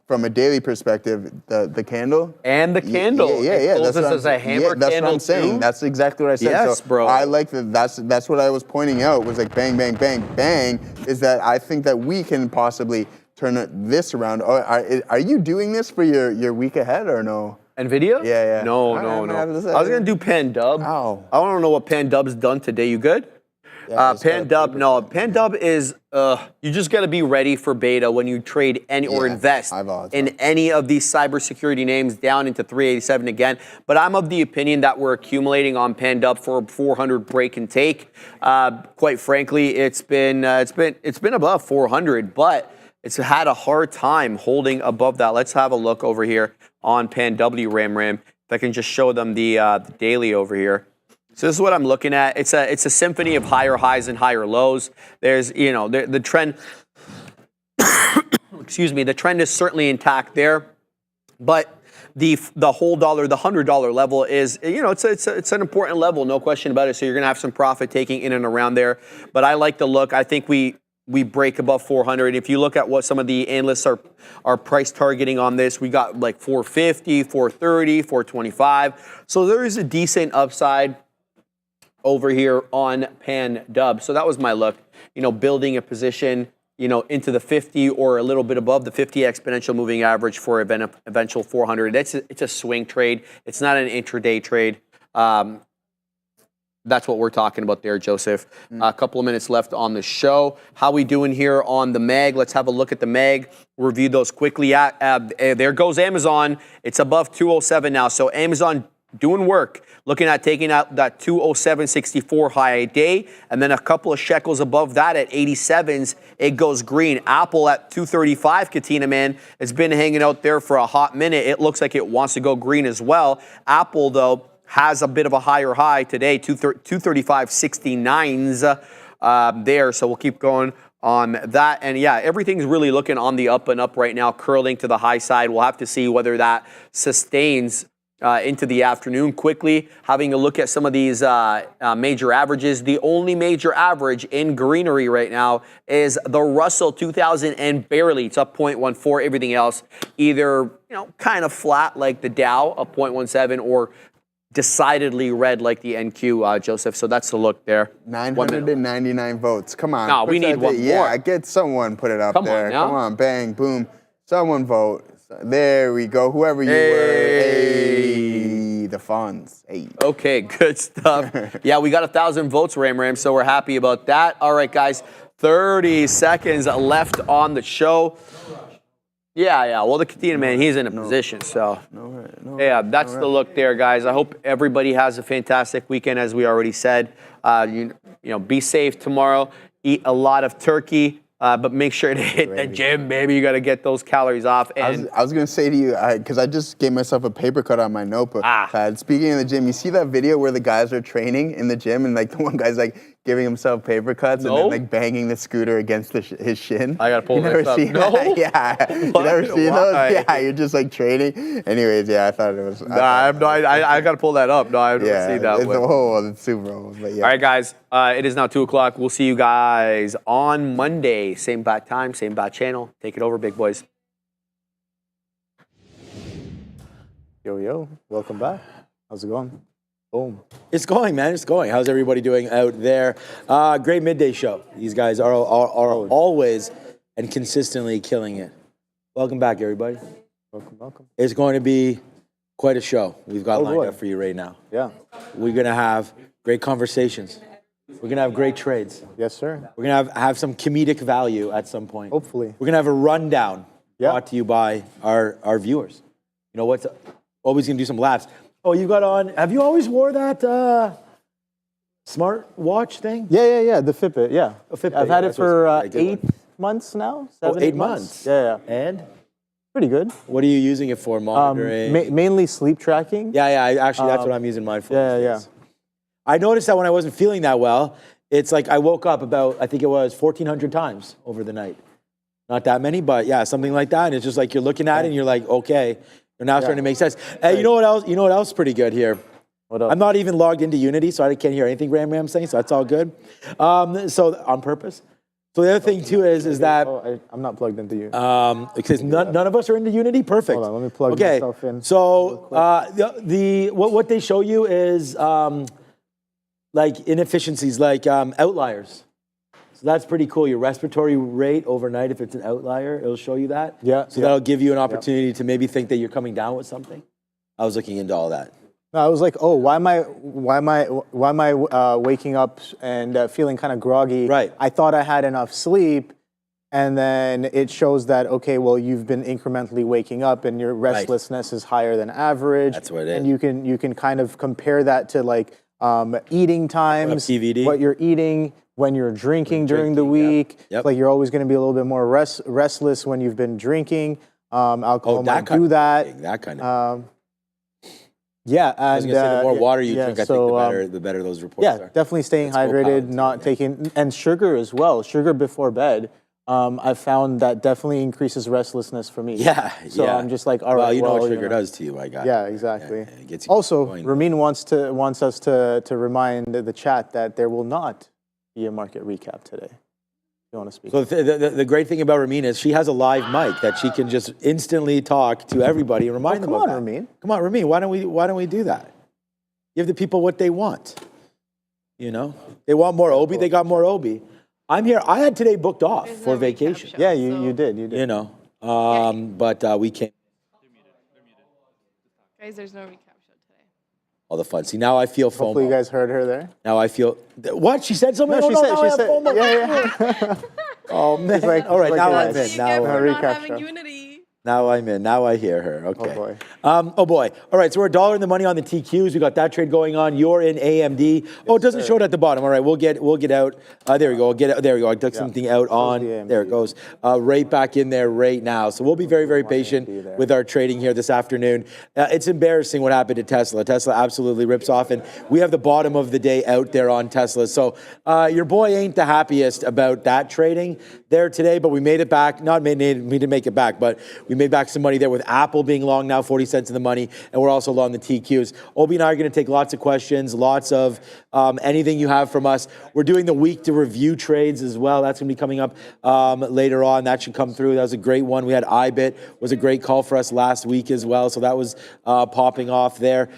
From a daily perspective, the candle. And the candle. Yeah. That's what as a hammer that's candle what I'm saying. too? That's exactly what I said. Yes, so bro. I like that. That's what I was pointing out. Was like bang, bang, bang, bang. Is that I think that we can possibly turn this around. Are you doing this for your week ahead or no? NVIDIA? Yeah. No. I was gonna do Pandub. Ow. I don't know what Pandub's done today. You good? Pandub is, you just got to be ready for beta when you trade or invest in any of these cybersecurity names down into 387 again. But I'm of the opinion that we're accumulating on Pandub for a 400 break and take. Quite frankly, it's been above 400, but it's had a hard time holding above that. Let's have a look over here on PanW Ram. If I can just show them the daily over here. So this is what I'm looking at. It's a symphony of higher highs and higher lows. There's, the trend, excuse me, the trend is certainly intact there. But the whole dollar, the $100 level is, it's an important level, no question about it. So you're going to have some profit taking in and around there. But I like the look. I think we break above 400. If you look at what some of the analysts are price targeting on this, we got like 450, 430, 425. So there is a decent upside over here on Pandub. So that was my look, building a position, into the 50 or a little bit above the 50 exponential moving average for eventual 400. It's a swing trade. It's not an intraday trade. That's what we're talking about there, Joseph. A couple of minutes left on the show. How we doing here on the MAG? Let's have a look at the MAG. Review those quickly. There goes Amazon. It's above 207 now. So Amazon doing work. Looking at taking out that 207.64 high a day, and then a couple of shekels above that at 87s, it goes green. Apple at 235, Katina, man, it's been hanging out there for a hot minute. It looks like it wants to go green as well. Apple, though, has a bit of a higher high today, 235.69s there. So we'll keep going on that. And yeah, everything's really looking on the up and up right now, curling to the high side. We'll have to see whether that sustains into the afternoon. Quickly having a look at some of these major averages. The only major average in greenery right now is the Russell 2000 and barely. It's up 0.14. Everything else either kind of flat like the Dow up 0.17 or decidedly red like the NQ, Joseph. So that's the look there. 999 votes. Come on. No, we need one more. Yeah, get someone put it up there. Come on, bang, boom. Someone vote. There we go. Whoever you were. Hey, the funds. Hey. Okay, good stuff. Yeah, we got 1,000 votes, Ram, so we're happy about that. All right, guys, 30 seconds left on the show. Yeah. Well, the Katina man, he's in a position, so. Yeah, that's the look there, guys. I hope everybody has a fantastic weekend, as we already said. Be safe tomorrow. Eat a lot of turkey, but make sure to hit the gym, baby. You got to get those calories off. And I was going to say to you, because I just gave myself a paper cut on my notebook. Speaking of the gym, you see that video where the guys are training in the gym, and like the one guy's like giving himself paper cuts and then like banging the scooter against his shin. I got to pull this up. That? Yeah. You never seen those? Yeah, you're just like training. Anyways, yeah, I thought it was. I got to pull that up. No, I've never seen that one. It's Super Bowl. But yeah. All right, guys. It is now 2 o'clock. We'll see you guys on Monday. Same bat time, same bat channel. Take it over, big boys. Yo, welcome back. How's it going? Boom. It's going, man. It's going. How's everybody doing out there? Great midday show. These guys are always and consistently killing it. Welcome back, everybody. Welcome. It's going to be quite a show we've got lined up for you right now. Yeah. We're going to have great conversations. We're going to have great trades. Yes, sir. We're going to have some comedic value at some point. Hopefully. We're going to have a rundown brought to you by our viewers. You know what's always going to do some laughs. Oh, you got on. Have you always wore that smart watch thing? Yeah. The Fitbit, yeah. Fitbit, I've had it for 8 months now. 8 months? Yeah. And? Pretty good. What are you using it for? Monitoring? Mainly sleep tracking. Yeah. Actually, that's what I'm using mine for. Yeah. I noticed that when I wasn't feeling that well, it's like I woke up about, I think it was 1,400 times over the night. Not that many, but yeah, something like that. And it's just like you're looking at it and you're like, okay. You're now starting to make sense. Hey, you know what else? You know what else is pretty good here? What else? I'm not even logged into Unity, so I can't hear anything Ram saying, so that's all good. So on purpose. So the other thing too is that I'm not plugged into you. Because none of us are into Unity. Perfect. Hold on, let me plug myself in. So what they show you is like inefficiencies, like outliers. So that's pretty cool. Your respiratory rate overnight, if it's an outlier, it'll show you that. Yeah. So that'll give you an opportunity to maybe think that you're coming down with something. I was looking into all that. No, I was like, oh, why am I waking up and feeling kind of groggy? Right. I thought I had enough sleep, and then it shows that okay, well, you've been incrementally waking up, and your restlessness is higher than average. That's what it is. And you can kind of compare that to like eating times, what you're eating. When you're drinking during the week, like you're always going to be a little bit more restless when you've been drinking. Alcohol might do that. That kind of. Yeah, and I was going to say the more water you drink, I think the better those reports are. Yeah, definitely staying hydrated, not taking, and sugar as well. Sugar before bed. I've found that definitely increases restlessness for me. Yeah, so I'm just like, all right. Well, you know what sugar does to you, my guy. Yeah, exactly. Yeah, it gets you also, going. Ramin wants us to remind the chat that there will not be a market recap today. You want to speak? So the great thing about Ramin is she has a live mic that she can just instantly talk to everybody and remind them of that. Ramin. Come on, Ramin. Why don't we do that? Give the people what they want. You know, they want more Obi. They got more Obi. I'm here. I had today booked off for vacation. Yeah, you did. You know, but we came. Guys, there's no recap show today. All the fun. See, now I feel FOMO. Hopefully you guys heard her there. Now I feel... What? She said something? No, she said... FOMO. Yeah. Oh, man. Like, all right, now like, I'm in. Now we're we're not recap having show. Unity. Now I'm in. Now I hear her. Okay. Oh, boy. All right. So we're $1 in the money on the TQs. We got that trade going on. You're in AMD. Oh, it doesn't show it at the bottom. All right. We'll get out. There we go. There we go. I took something out on. There it goes. Right back in there right now. So we'll be very, very patient with our trading here this afternoon. It's embarrassing what happened to Tesla. Tesla absolutely rips off, and we have the bottom of the day out there on Tesla. So your boy ain't the happiest about that trading there today, but we made it back. We didn't make it back, but we made back some money there with Apple being long now, 40 cents in the money, and we're also long the TQs. Obi and I are going to take lots of questions, lots of anything you have from us. We're doing the week to review trades as well. That's going to be coming up later on. That should come through. That was a great one. We had iBit, was a great call for us last week as well, so that was popping off there.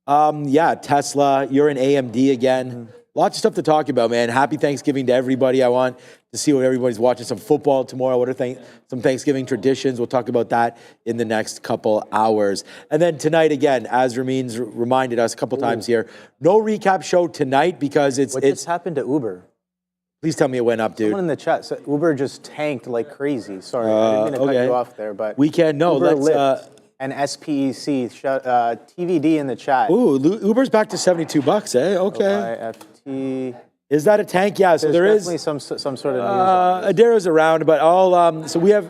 Tesla, you're in AMD again. Lots of stuff to talk about, man. Happy Thanksgiving to everybody. I want to see what everybody's watching. Some football tomorrow. What are some Thanksgiving traditions? We'll talk about that in the next couple hours. And then tonight, again, as Ramin's reminded us a couple times here, no recap show tonight because it's... What just happened to Uber? Please tell me it went up, dude. Someone in the chat said Uber just tanked like crazy. Sorry, I didn't mean to cut you off there, but... We can, no, Uber let's... and SPEC, TVD in the chat. Ooh, Uber's back to $72, eh? Okay. FT. Is that a tank? Yeah, so there is definitely some sort of news. Adara's around, but all so we have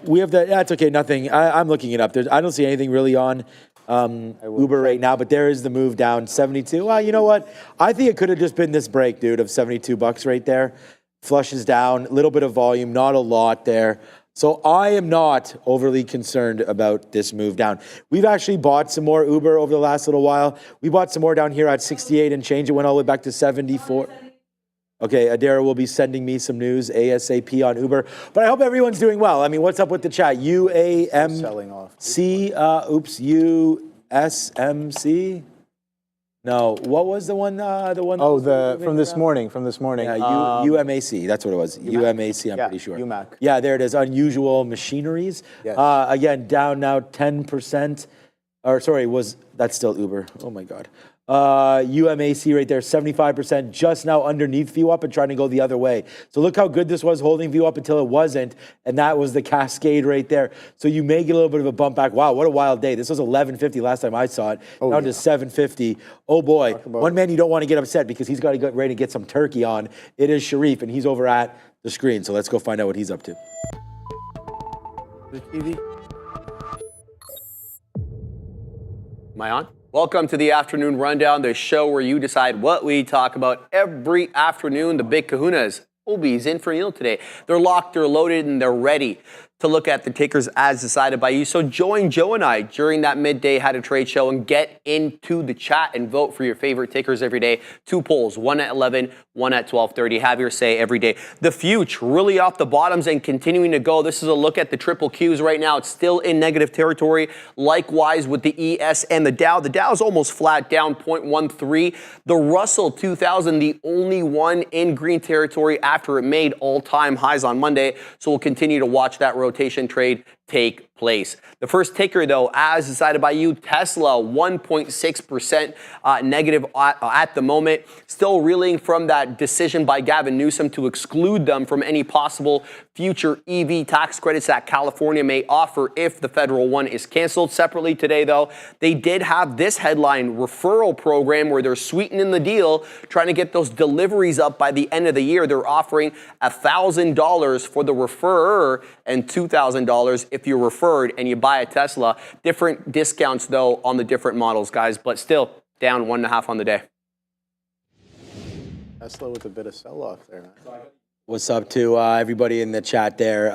the. That's okay. Nothing. I'm looking it up. I don't see anything really on Uber right now, but there is the move down 72. Well, you know what? I think it could have just been this break, dude, of $72 right there. Flushes down, a little bit of volume, not a lot there. So I am not overly concerned about this move down. We've actually bought some more Uber over the last little while. We bought some more down here at 68 and change. It went all the way back to 74. Okay, Adara will be sending me some news ASAP on Uber. But I hope everyone's doing well. I mean, what's up with the chat? UAMC, USMC? No, what was the one? From this morning. Yeah, UMAC. That's what it was. UMAC. I'm pretty sure. UMAC. Yeah, there it is. Unusual machineries. Yes. Again, down now 10%. Or sorry, that's still Uber? Oh my God. UMAC right there, 75%, just now underneath view up and trying to go the other way. So look how good this was holding view up until it wasn't, and that was the cascade right there. So you may get a little bit of a bump back. Wow, what a wild day. This was 1150 last time I saw it, down to 750. Oh boy, one man you don't want to get upset because he's got to get ready to get some turkey on. It is Sharif, and he's over at the screen. So let's go find out what he's up to. The TV. Am I on? Welcome to the Afternoon Rundown, the show where you decide what we talk about every afternoon. The big kahunas. Obi's in for Neil today. They're locked, they're loaded, and they're ready to look at the tickers as decided by you. So join Joe and I during that midday How to Trade show and get into the chat and vote for your favorite tickers every day. 2 polls, one at 11, one at 12:30. Have your say every day. The Future really off the bottoms and continuing to go. This is a look at the triple Qs right now. It's still in negative territory. Likewise with the ES and the Dow. The Dow is almost flat, down 0.13. The Russell 2000, the only one in green territory after it made all-time highs on Monday. So we'll continue to watch that rotation trade take place. The first ticker, though, as decided by you, Tesla, 1.6% negative at the moment. Still reeling from that decision by Gavin Newsom to exclude them from any possible future EV tax credits that California may offer if the federal one is canceled. Separately today, though, they did have this headline referral program where they're sweetening the deal, trying to get those deliveries up by the end of the year. They're offering $1,000 for the referrer and $2,000 if you're referred and you buy a Tesla. Different discounts, though, on the different models, guys, but still down 1.5 on the day. Tesla with a bit of sell-off there, man. What's up to everybody in the chat there,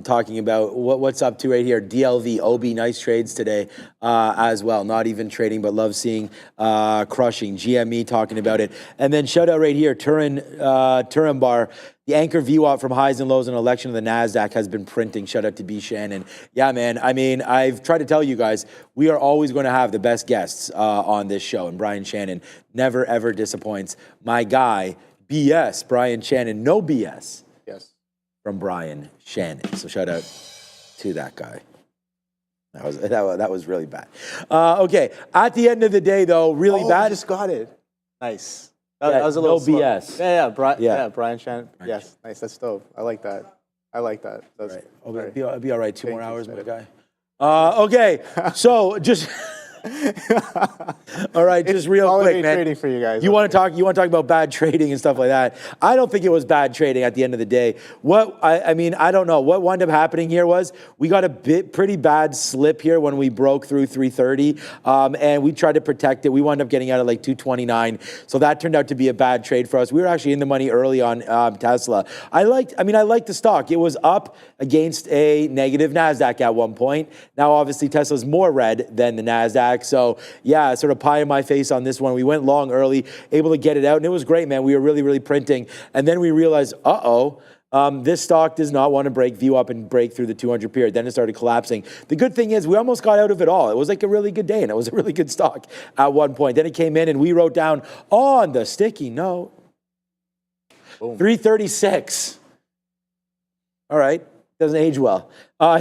talking about what's up to right here. DLV, OB, nice trades today as well. Not even trading, but love seeing crushing. GME talking about it. And then shout out right here, Turin Bar. The anchor view out from highs and lows in election of the NASDAQ has been printing. Shout out to B. Shannon. Yeah, man. I mean, I've tried to tell you guys, we are always going to have the best guests on this show. And Brian Shannon never, ever disappoints. My guy, BS, Brian Shannon. No BS. Yes. From Brian Shannon. So shout out to that guy. That was really bad. Okay. At the end of the day, though, really bad. I just got it. Nice. Yeah, that was a little no slow. BS. Yeah, Brian Shannon. Yes, nice. That's dope. I like that. That's right. It'll be all right. 2 more hours, my guy. Okay, so just all right, just real holiday quick, man. trading for you guys. You want to talk about bad trading and stuff like that. I don't think it was bad trading at the end of the day. I mean, I don't know. What wound up happening here was we got a pretty bad slip here when we broke through 330, and we tried to protect it. We wound up getting out at like 229, so that turned out to be a bad trade for us. We were actually in the money early on Tesla. I liked the stock. It was up against a negative NASDAQ at one point. Now, obviously, Tesla's more red than the NASDAQ. So yeah, sort of pie in my face on this one. We went long early, able to get it out, and it was great, man. We were really, really printing. And then we realized, this stock does not want to break view up and break through the 200 period. Then it started collapsing. The good thing is we almost got out of it all. It was like a really good day, and it was a really good stock at one point. Then it came in, and we wrote down on the sticky note, 336. All right. Doesn't age well.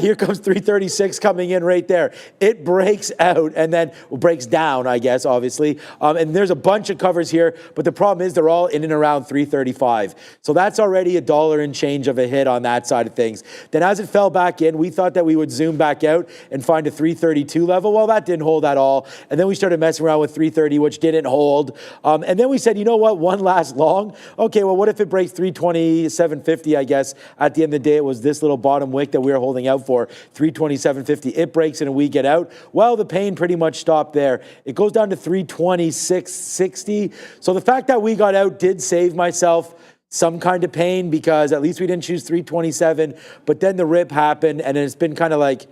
Here comes 336 coming in right there. It breaks out and then breaks down, I guess, obviously. And there's a bunch of covers here, but the problem is they're all in and around 335. So that's already $1 and change of a hit on that side of things. Then as it fell back in, we thought that we would zoom back out and find a 332 level. Well, that didn't hold at all. And then we started messing around with 330, which didn't hold. And then we said, you know what, one last long. Okay, well, what if it breaks 327.50, I guess. At the end of the day, it was this little bottom wick that we were holding out for, 327.50. It breaks and we get out. Well, the pain pretty much stopped there. It goes down to 326.60. So the fact that we got out did save myself some kind of pain, because at least we didn't choose 327. But then the rip happened, and it's been kind of like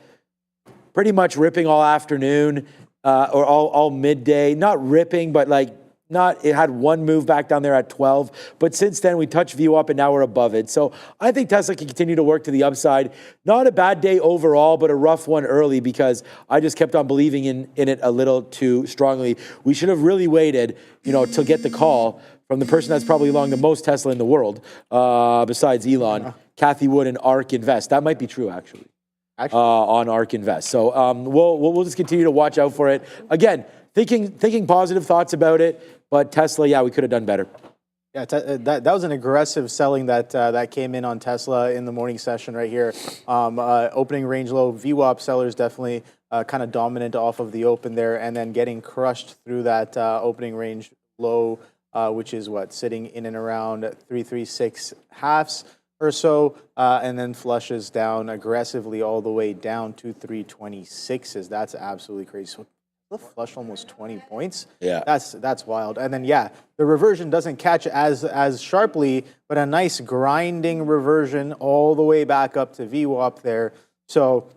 pretty much ripping all afternoon or all midday. Not ripping, but like it had one move back down there at 12, but since then we touched view up and now we're above it. So I think Tesla can continue to work to the upside. Not a bad day overall, but a rough one early because I just kept on believing in it a little too strongly. We should have really waited, to get the call from the person that's probably long the most Tesla in the world, besides Elon, Kathy Wood and ARK Invest. That might be true, actually. On ARK Invest. So we'll just continue to watch out for it. Again, thinking positive thoughts about it. But Tesla, yeah, we could have done better. Yeah, that was an aggressive selling that came in on Tesla in the morning session right here. Opening range low, VWAP sellers definitely kind of dominant off of the open there, and then getting crushed through that opening range low, which is sitting in and around 336 halves or so, and then flushes down aggressively all the way down to 326s. That's absolutely crazy. So flushed almost 20 points. Yeah, that's wild. And then the reversion doesn't catch as sharply, but a nice grinding reversion all the way back up to VWAP there. So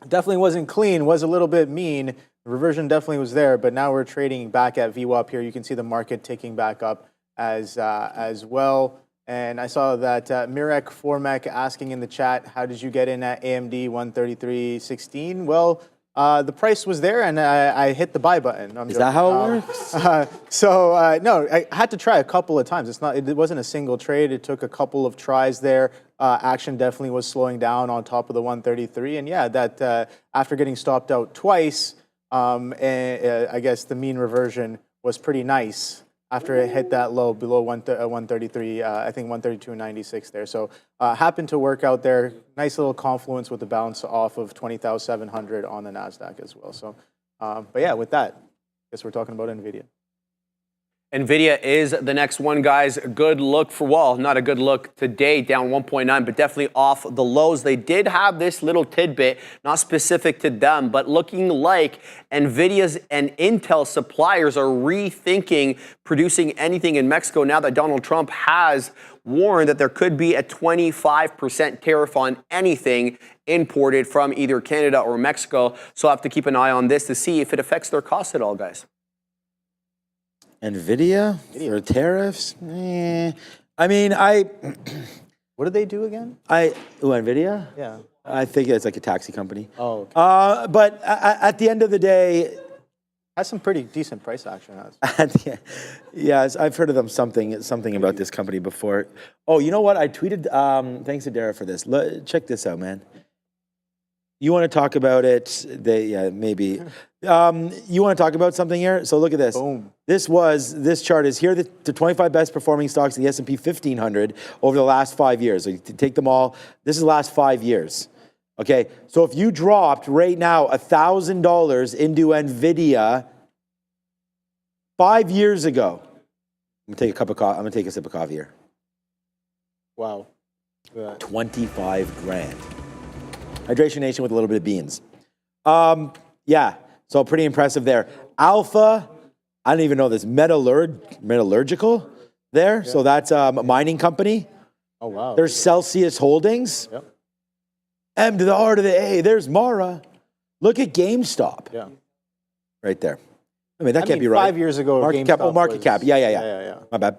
definitely wasn't clean. Was a little bit mean. The reversion definitely was there, but now we're trading back at VWAP here. You can see the market ticking back up as well. And I saw that Mirek Formek asking in the chat, how did you get in at AMD 133.16? Well, the price was there, and I hit the buy button. Is that how it works? No, I had to try a couple of times. It wasn't a single trade. It took a couple of tries there. Action definitely was slowing down on top of the 133, and that after getting stopped out twice, I guess the mean reversion was pretty nice after it hit that low below 133, I think 132.96 there. So happened to work out there. Nice little confluence with the bounce off of 20,700 on the NASDAQ as well. So, but yeah, with that, I guess we're talking about NVIDIA. NVIDIA is the next one, guys. Good look not a good look today, down 1.9, but definitely off the lows. They did have this little tidbit, not specific to them, but looking like NVIDIA's and Intel suppliers are rethinking producing anything in Mexico now that Donald Trump has warned that there could be a 25% tariff on anything imported from either Canada or Mexico. So I'll have to keep an eye on this to see if it affects their costs at all, guys. NVIDIA for tariffs? I mean, what do they do again? NVIDIA? Yeah. I think it's like a taxi company. Oh, okay. But at the end of the day, has some pretty decent price action. Yes, I've heard of them something about this company before. Oh, you know what? I tweeted, thanks to Dara for this. Check this out, man. You want to talk about it? Maybe. You want to talk about something here? So look at this. Boom. This chart is here, the 25 best performing stocks in the S&P 1500 over the last 5 years. So you take them all. This is the last 5 years. Okay, so if you dropped right now $1,000 into NVIDIA 5 years ago, I'm gonna take a cup of coffee. I'm gonna take a sip of coffee here. Wow. 25 grand. Hydration Nation with a little bit of beans. Yeah, so pretty impressive there. Alpha, I don't even know this, metallurgical there. Yeah. So that's a mining company. Oh, wow. There's Celsius Holdings. Yep. M to the R to the A. There's Mara. Look at GameStop. Yeah. Right there. I mean, that can't be right. 5 years ago, market cap. Oh, market cap. Yeah. My bad.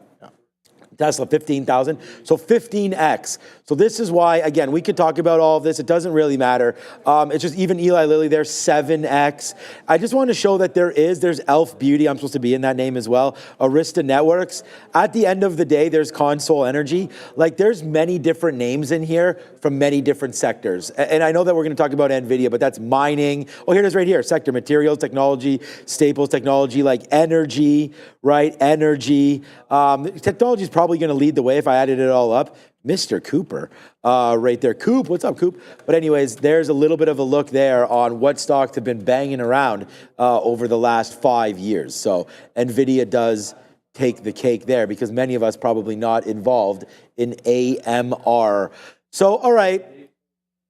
Tesla, 15,000. So 15x. So this is why, again, we could talk about all of this. It doesn't really matter. It's just even Eli Lilly there, 7x. I just want to show that there's Elf Beauty. I'm supposed to be in that name as well. Arista Networks. At the end of the day, there's Console Energy. Like, there's many different names in here from many different sectors. And I know that we're going to talk about NVIDIA, but that's mining. Oh, here it is right here. Sector, materials, technology, staples, technology, like energy, right? Energy. Technology is probably going to lead the way if I added it all up. Mr. Cooper, right there. Coop, what's up, Coop? But anyways, there's a little bit of a look there on what stocks have been banging around over the last 5 years. So NVIDIA does take the cake there because many of us probably not involved in AMR. So, all right.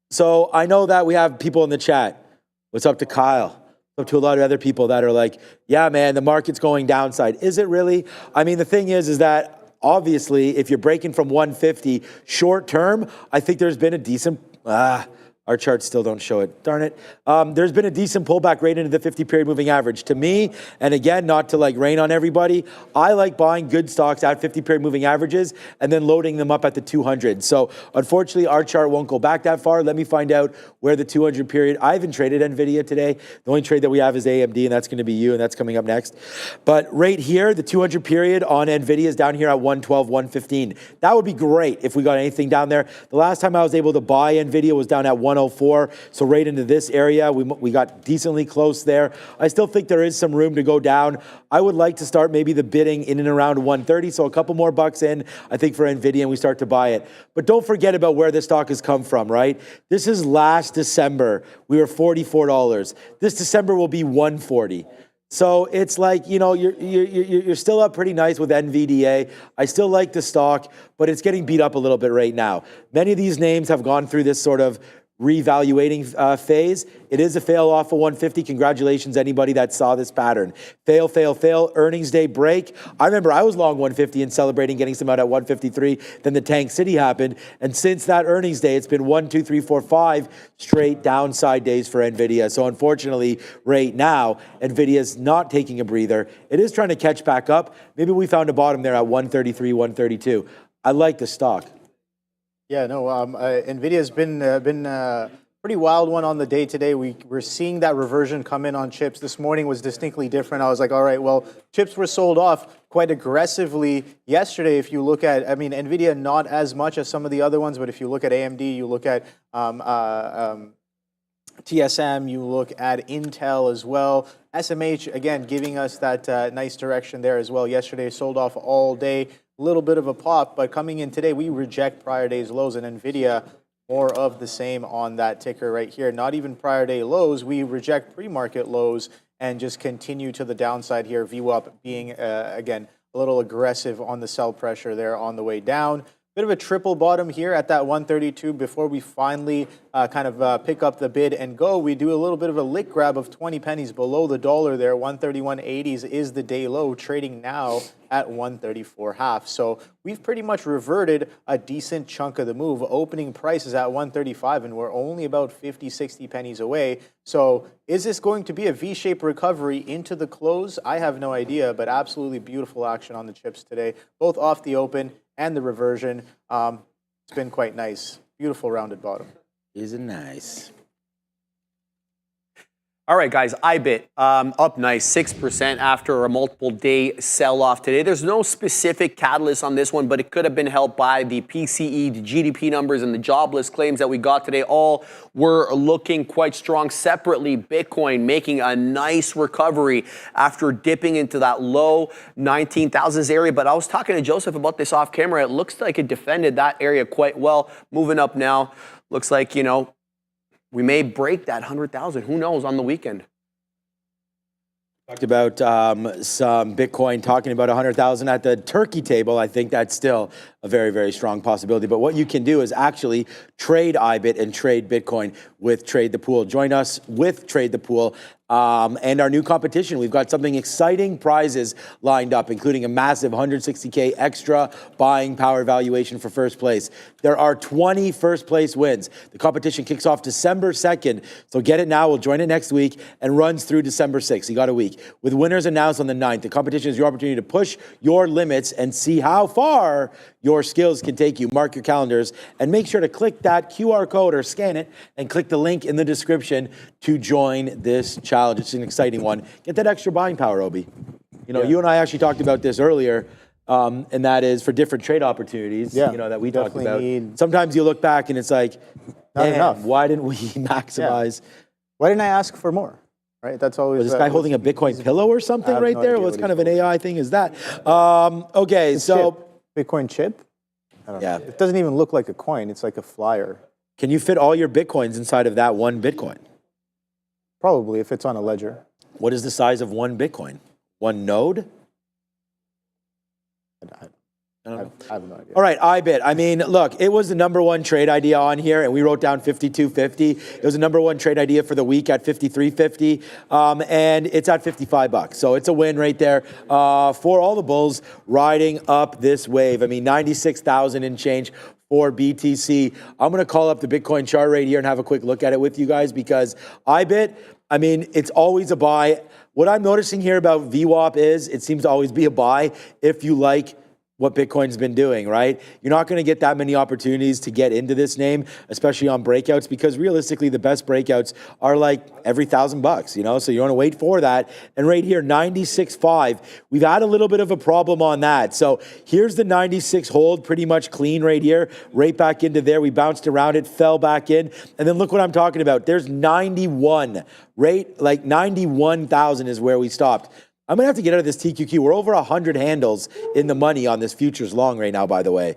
So I know that we have people in the chat. What's up to Kyle? Up to a lot of other people that are like, yeah, man, the market's going downside. Is it really? I mean, the thing is that obviously, if you're breaking from 150 short term, I think there's been a decent, our charts still don't show it, darn it. There's been a decent pullback right into the 50-period moving average. To me, and again, not to like rain on everybody, I like buying good stocks at 50-period moving averages and then loading them up at the 200. So unfortunately, our chart won't go back that far. Let me find out where the 200 period, I haven't traded NVIDIA today. The only trade that we have is AMD, and that's going to be you, and that's coming up next. But right here, the 200 period on NVIDIA is down here at 112, 115. That would be great if we got anything down there. The last time I was able to buy NVIDIA was down at 104, so right into this area. We got decently close there. I still think there is some room to go down. I would like to start maybe the bidding in and around 130, so a couple more bucks in, I think, for NVIDIA, and we start to buy it. But don't forget about where this stock has come from, right? This is last December. We were $44. This December will be $140. So it's like, you know, you're still up pretty nice with NVDA. I still like the stock, but it's getting beat up a little bit right now. Many of these names have gone through this sort of revaluating phase. It is a fail off of 150. Congratulations, anybody that saw this pattern. Fail, fail, fail. Earnings day break. I remember I was long 150 and celebrating getting some out at 153. Then the Tank City happened. And since that earnings day, it's been 1, 2, 3, 4, 5 straight downside days for NVIDIA. So unfortunately, right now, NVIDIA is not taking a breather. It is trying to catch back up. Maybe we found a bottom there at 133, 132. I like the stock. Yeah, no, NVIDIA's been pretty wild one on the day today. We're seeing that reversion come in on chips. This morning was distinctly different. I was like, all right, well, chips were sold off quite aggressively yesterday. If you look at, I mean, NVIDIA not as much as some of the other ones, but if you look at AMD, you look at TSM, you look at Intel as well. SMH, again, giving us that nice direction there as well. Yesterday sold off all day. Little bit of a pop, but coming in today, we reject prior day's lows, and NVIDIA, more of the same on that ticker right here. Not even prior day lows, we reject pre-market lows and just continue to the downside here. VWAP being, again, a little aggressive on the sell pressure there on the way down. Bit of a triple bottom here at that 132 before we finally pick up the bid and go. We do a little bit of a lick grab of 20 pennies below the dollar there. 131.80s is the day low, trading now at 134.5. So we've pretty much reverted a decent chunk of the move. Opening prices at 135, and we're only about 50, 60 pennies away. So is this going to be a V-shaped recovery into the close? I have no idea, but absolutely beautiful action on the chips today, both off the open and the reversion. It's been quite nice. Beautiful rounded bottom. Isn't nice. All right, guys, IBIT up nice, 6% after a multiple day sell-off today. There's no specific catalyst on this one, but it could have been helped by the PCE, the GDP numbers, and the jobless claims that we got today. All were looking quite strong. Separately, Bitcoin making a nice recovery after dipping into that low 19,000s area. But I was talking to Joseph about this off camera. It looks like it defended that area quite well. Moving up now, looks like, you know, we may break that 100,000. Who knows on the weekend? Talked about some Bitcoin, talking about 100,000 at the turkey table. I think that's still a very, very strong possibility. But what you can do is actually trade IBIT and trade Bitcoin with Trade the Pool. Join us with Trade the Pool and our new competition. We've got something exciting prizes lined up, including a massive 160K extra buying power valuation for first place. There are 20 first place wins. The competition kicks off December 2nd. So get it now. We'll join it next week and runs through December 6th. You got a week. With winners announced on the 9th, the competition is your opportunity to push your limits and see how far your skills can take you. Mark your calendars and make sure to click that QR code or scan it and click the link in the description to join this challenge. It's an exciting one. Get that extra buying power, Obi. You know, you and I actually talked about this earlier, and that is for different trade opportunities, you know, that we talked about. Sometimes you look back and it's like, not enough. Why didn't we maximize? Why didn't I ask for more? Right, that's always. Was this guy holding a Bitcoin pillow or something right there? What kind of an AI thing is that? Okay, so chip. Bitcoin chip? I don't know. Yeah. It doesn't even look like a coin. It's like a flyer. Can you fit all your Bitcoins inside of that one Bitcoin? Probably, if it's on a ledger. What is the size of one Bitcoin? One node? I have no idea. All right, IBIT. I mean, look, it was the #1 trade idea on here, and we wrote down 52.50. It was the #1 trade idea for the week at 53.50, and it's at $55. So it's a win right there for all the bulls riding up this wave. I mean, 96,000 and change for BTC. I'm going to call up the Bitcoin chart right here and have a quick look at it with you guys, because IBIT, I mean, it's always a buy. What I'm noticing here about VWAP is it seems to always be a buy if you like what Bitcoin's been doing, right? You're not going to get that many opportunities to get into this name, especially on breakouts, because realistically, the best breakouts are like every $1,000, you know? So you want to wait for that. And right here, 96.5, we've had a little bit of a problem on that. So here's the 96 hold, pretty much clean right here, right back into there. We bounced around it, fell back in. And then look what I'm talking about. There's 91, right? Like 91,000 is where we stopped. I'm going to have to get out of this TQQ. We're over 100 handles in the money on this futures long right now, by the way.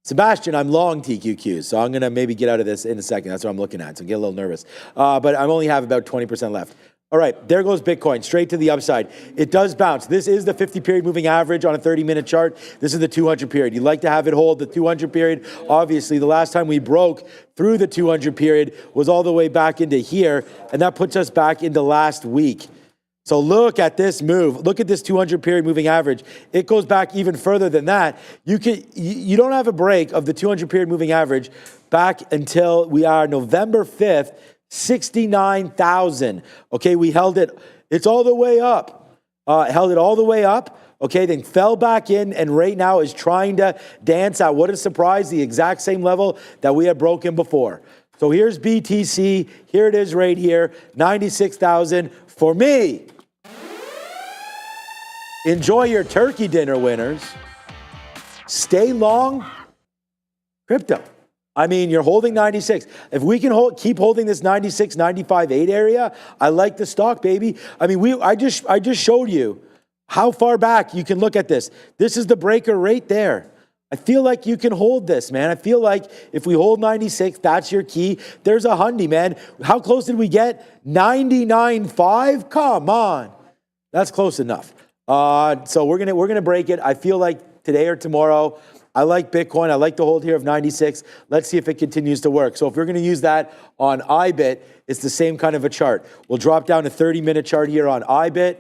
Sebastian, I'm long TQQs, so I'm going to maybe get out of this in a second. That's what I'm looking at, so get a little nervous. But I only have about 20% left. All right, there goes Bitcoin, straight to the upside. It does bounce. This is the 50-period moving average on a 30-minute chart. This is the 200-period. You'd like to have it hold the 200-period. Obviously, the last time we broke through the 200-period was all the way back into here, and that puts us back into last week. So look at this move. Look at this 200-period moving average. It goes back even further than that. You don't have a break of the 200-period moving average back until we are November 5th, 69,000. Okay, we held it. It's all the way up. Held it all the way up. Okay, then fell back in, and right now is trying to dance at, what a surprise, the exact same level that we had broken before. So here's BTC. Here it is right here, 96,000 for me. Enjoy your turkey dinner, winners. Stay long crypto. I mean, you're holding 96. If we can keep holding this 96, 95, 8 area, I like the stock, baby. I mean, I just showed you how far back you can look at this. This is the breaker right there. I feel like you can hold this, man. I feel like if we hold 96, that's your key. There's a hundy, man. How close did we get? 99.5? Come on. That's close enough. So we're gonna break it. I feel like today or tomorrow. I like Bitcoin. I like the hold here of 96. Let's see if it continues to work. So if we're going to use that on IBIT, it's the same kind of a chart. We'll drop down a 30-minute chart here on IBIT,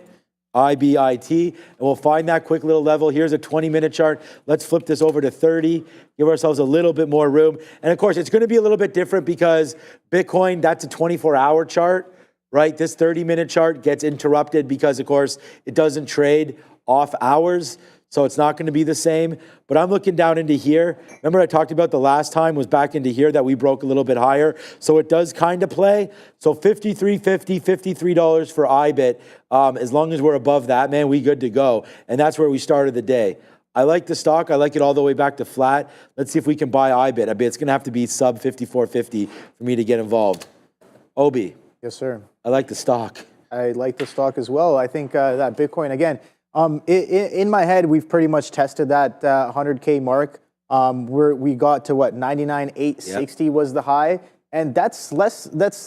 IBIT, and we'll find that quick little level. Here's a 20-minute chart. Let's flip this over to 30, give ourselves a little bit more room. And of course, it's going to be a little bit different because Bitcoin, that's a 24-hour chart, right? This 30-minute chart gets interrupted because, of course, it doesn't trade off hours. So it's not going to be the same. But I'm looking down into here. Remember I talked about the last time was back into here that we broke a little bit higher. So it does kind of play. So $53.50, $53 for IBIT. As long as we're above that, man, we good to go. And that's where we started the day. I like the stock. I like it all the way back to flat. Let's see if we can buy IBIT. I bet it's going to have to be sub 54.50 for me to get involved. Obi. Yes, sir. I like the stock. I like the stock as well. I think that Bitcoin, again, in my head, we've pretty much tested that 100K mark. We got to what, 99,860 was the high. And that's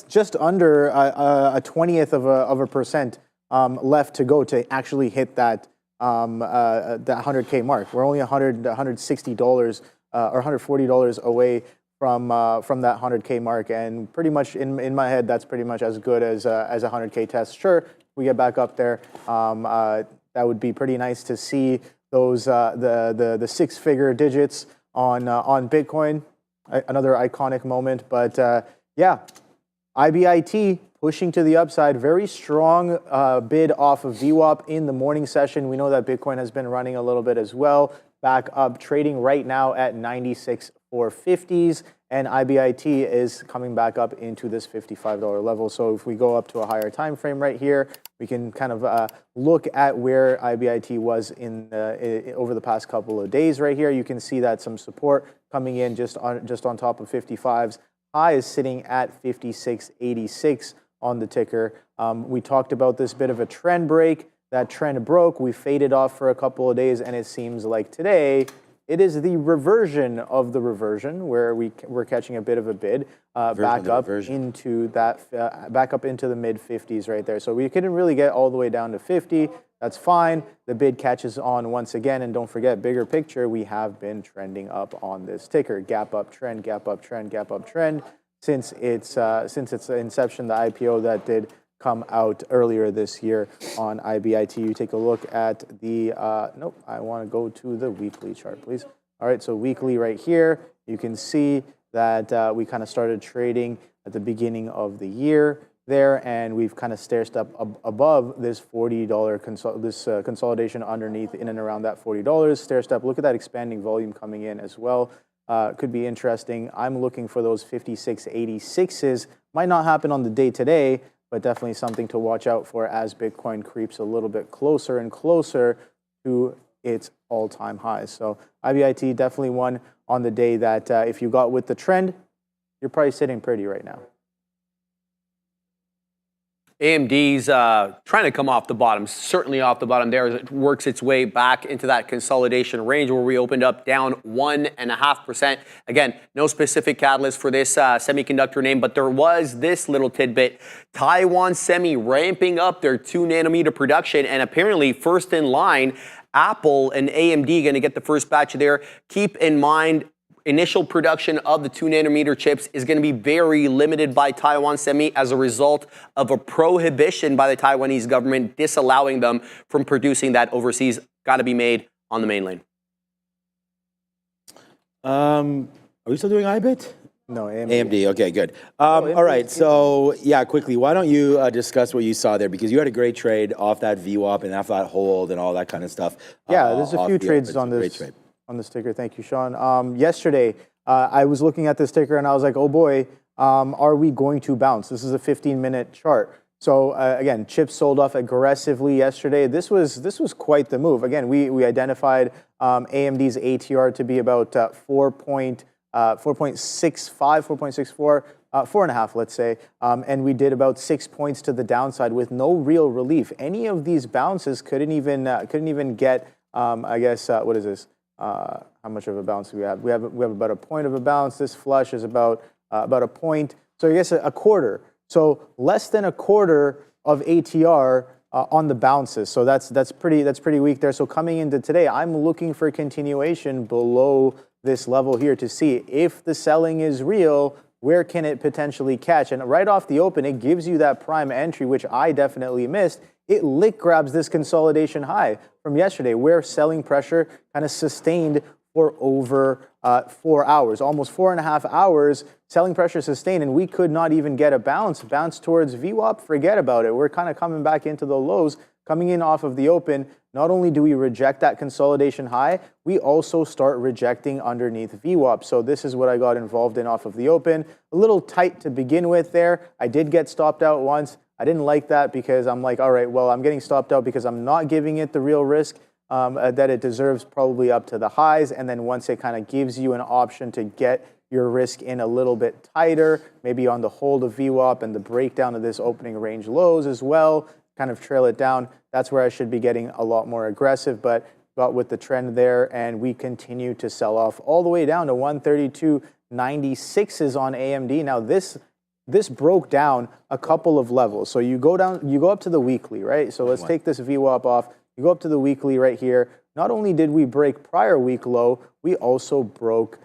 just under a 20th of a percent left to go to actually hit that that 100K mark. We're only $160 or $140 away from that 100K mark, and pretty much in my head, that's pretty much as good as a 100K test. Sure, we get back up there. That would be pretty nice to see those the six-figure digits on Bitcoin. Another iconic moment, but yeah, IBIT pushing to the upside. Very strong bid off of VWAP in the morning session. We know that Bitcoin has been running a little bit as well. Back up, trading right now at 96,450s, and IBIT is coming back up into this $55 level. So if we go up to a higher time frame right here, we can kind of look at where IBIT was over the past couple of days right here. You can see that some support coming in just on top of 55s. High is sitting at 56.86 on the ticker. We talked about this bit of a trend break. That trend broke. We faded off for a couple of days, and it seems like today it is the reversion of the reversion, where we're catching a bit of a bid back up into the mid 50s right there. So we couldn't really get all the way down to 50. That's fine. The bid catches on once again, and don't forget, bigger picture, we have been trending up on this ticker. Gap up trend, gap up trend, gap up trend since its inception, the IPO that did come out earlier this year on IBIT. You take a look at the, nope, I want to go to the weekly chart, please. All right, so weekly right here, you can see that we kind of started trading at the beginning of the year there, and we've kind of stair-stepped above this $40 consolidation underneath in and around that $40 stair-step. Look at that expanding volume coming in as well. Could be interesting. I'm looking for those 56.86s. Might not happen on the day today, but definitely something to watch out for as Bitcoin creeps a little bit closer and closer to its all-time highs. So IBIT definitely one on the day that if you got with the trend, you're probably sitting pretty right now. AMD's trying to come off the bottom, certainly off the bottom there as it works its way back into that consolidation range where we opened up down 1.5%. Again, no specific catalyst for this semiconductor name, but there was this little tidbit. Taiwan Semi ramping up their 2nm production, and apparently first in line, Apple and AMD going to get the first batch there. Keep in mind, initial production of the 2nm chips is going to be very limited by Taiwan Semi as a result of a prohibition by the Taiwanese government disallowing them from producing that overseas. Got to be made on the mainland. Are we still doing IBIT? No, AMD. AMD, okay, good. All right, so yeah, quickly, why don't you discuss what you saw there? Because you had a great trade off that VWAP and off that hold and all that kind of stuff. Yeah, there's a few trades on this. On this ticker. Thank you, Sean. Yesterday, I was looking at this ticker and I was like, oh boy, are we going to bounce? This is a 15-minute chart. So again, chips sold off aggressively yesterday. This was quite the move. Again, we identified AMD's ATR to be about 4.65, 4.64, 4.5, let's say, and we did about 6 points to the downside with no real relief. Any of these bounces couldn't even get, I guess, what is this? How much of a bounce do we have? We have about a point of a bounce. This flush is about a point. So I guess a quarter. So less than a quarter of ATR on the bounces. So that's pretty weak there. So coming into today, I'm looking for continuation below this level here to see if the selling is real. Where can it potentially catch? And right off the open, it gives you that prime entry, which I definitely missed. It lick grabs this consolidation high from yesterday, where selling pressure kind of sustained for over 4 hours, almost 4.5 hours. Selling pressure sustained, and we could not even get a bounce towards VWAP. Forget about it. We're kind of coming back into the lows, coming in off of the open. Not only do we reject that consolidation high, we also start rejecting underneath VWAP. So this is what I got involved in off of the open. A little tight to begin with there. I did get stopped out once. I didn't like that because I'm like, all right, well, I'm getting stopped out because I'm not giving it the real risk that it deserves, probably up to the highs. And then once it kind of gives you an option to get your risk in a little bit tighter, maybe on the hold of VWAP and the breakdown of this opening range lows as well, kind of trail it down. That's where I should be getting a lot more aggressive, but with the trend there, and we continue to sell off all the way down to 132. 96s on AMD. Now this broke down a couple of levels. So you go up to the weekly, right? So let's take this VWAP off. You go up to the weekly right here. Not only did we break prior week low, we also broke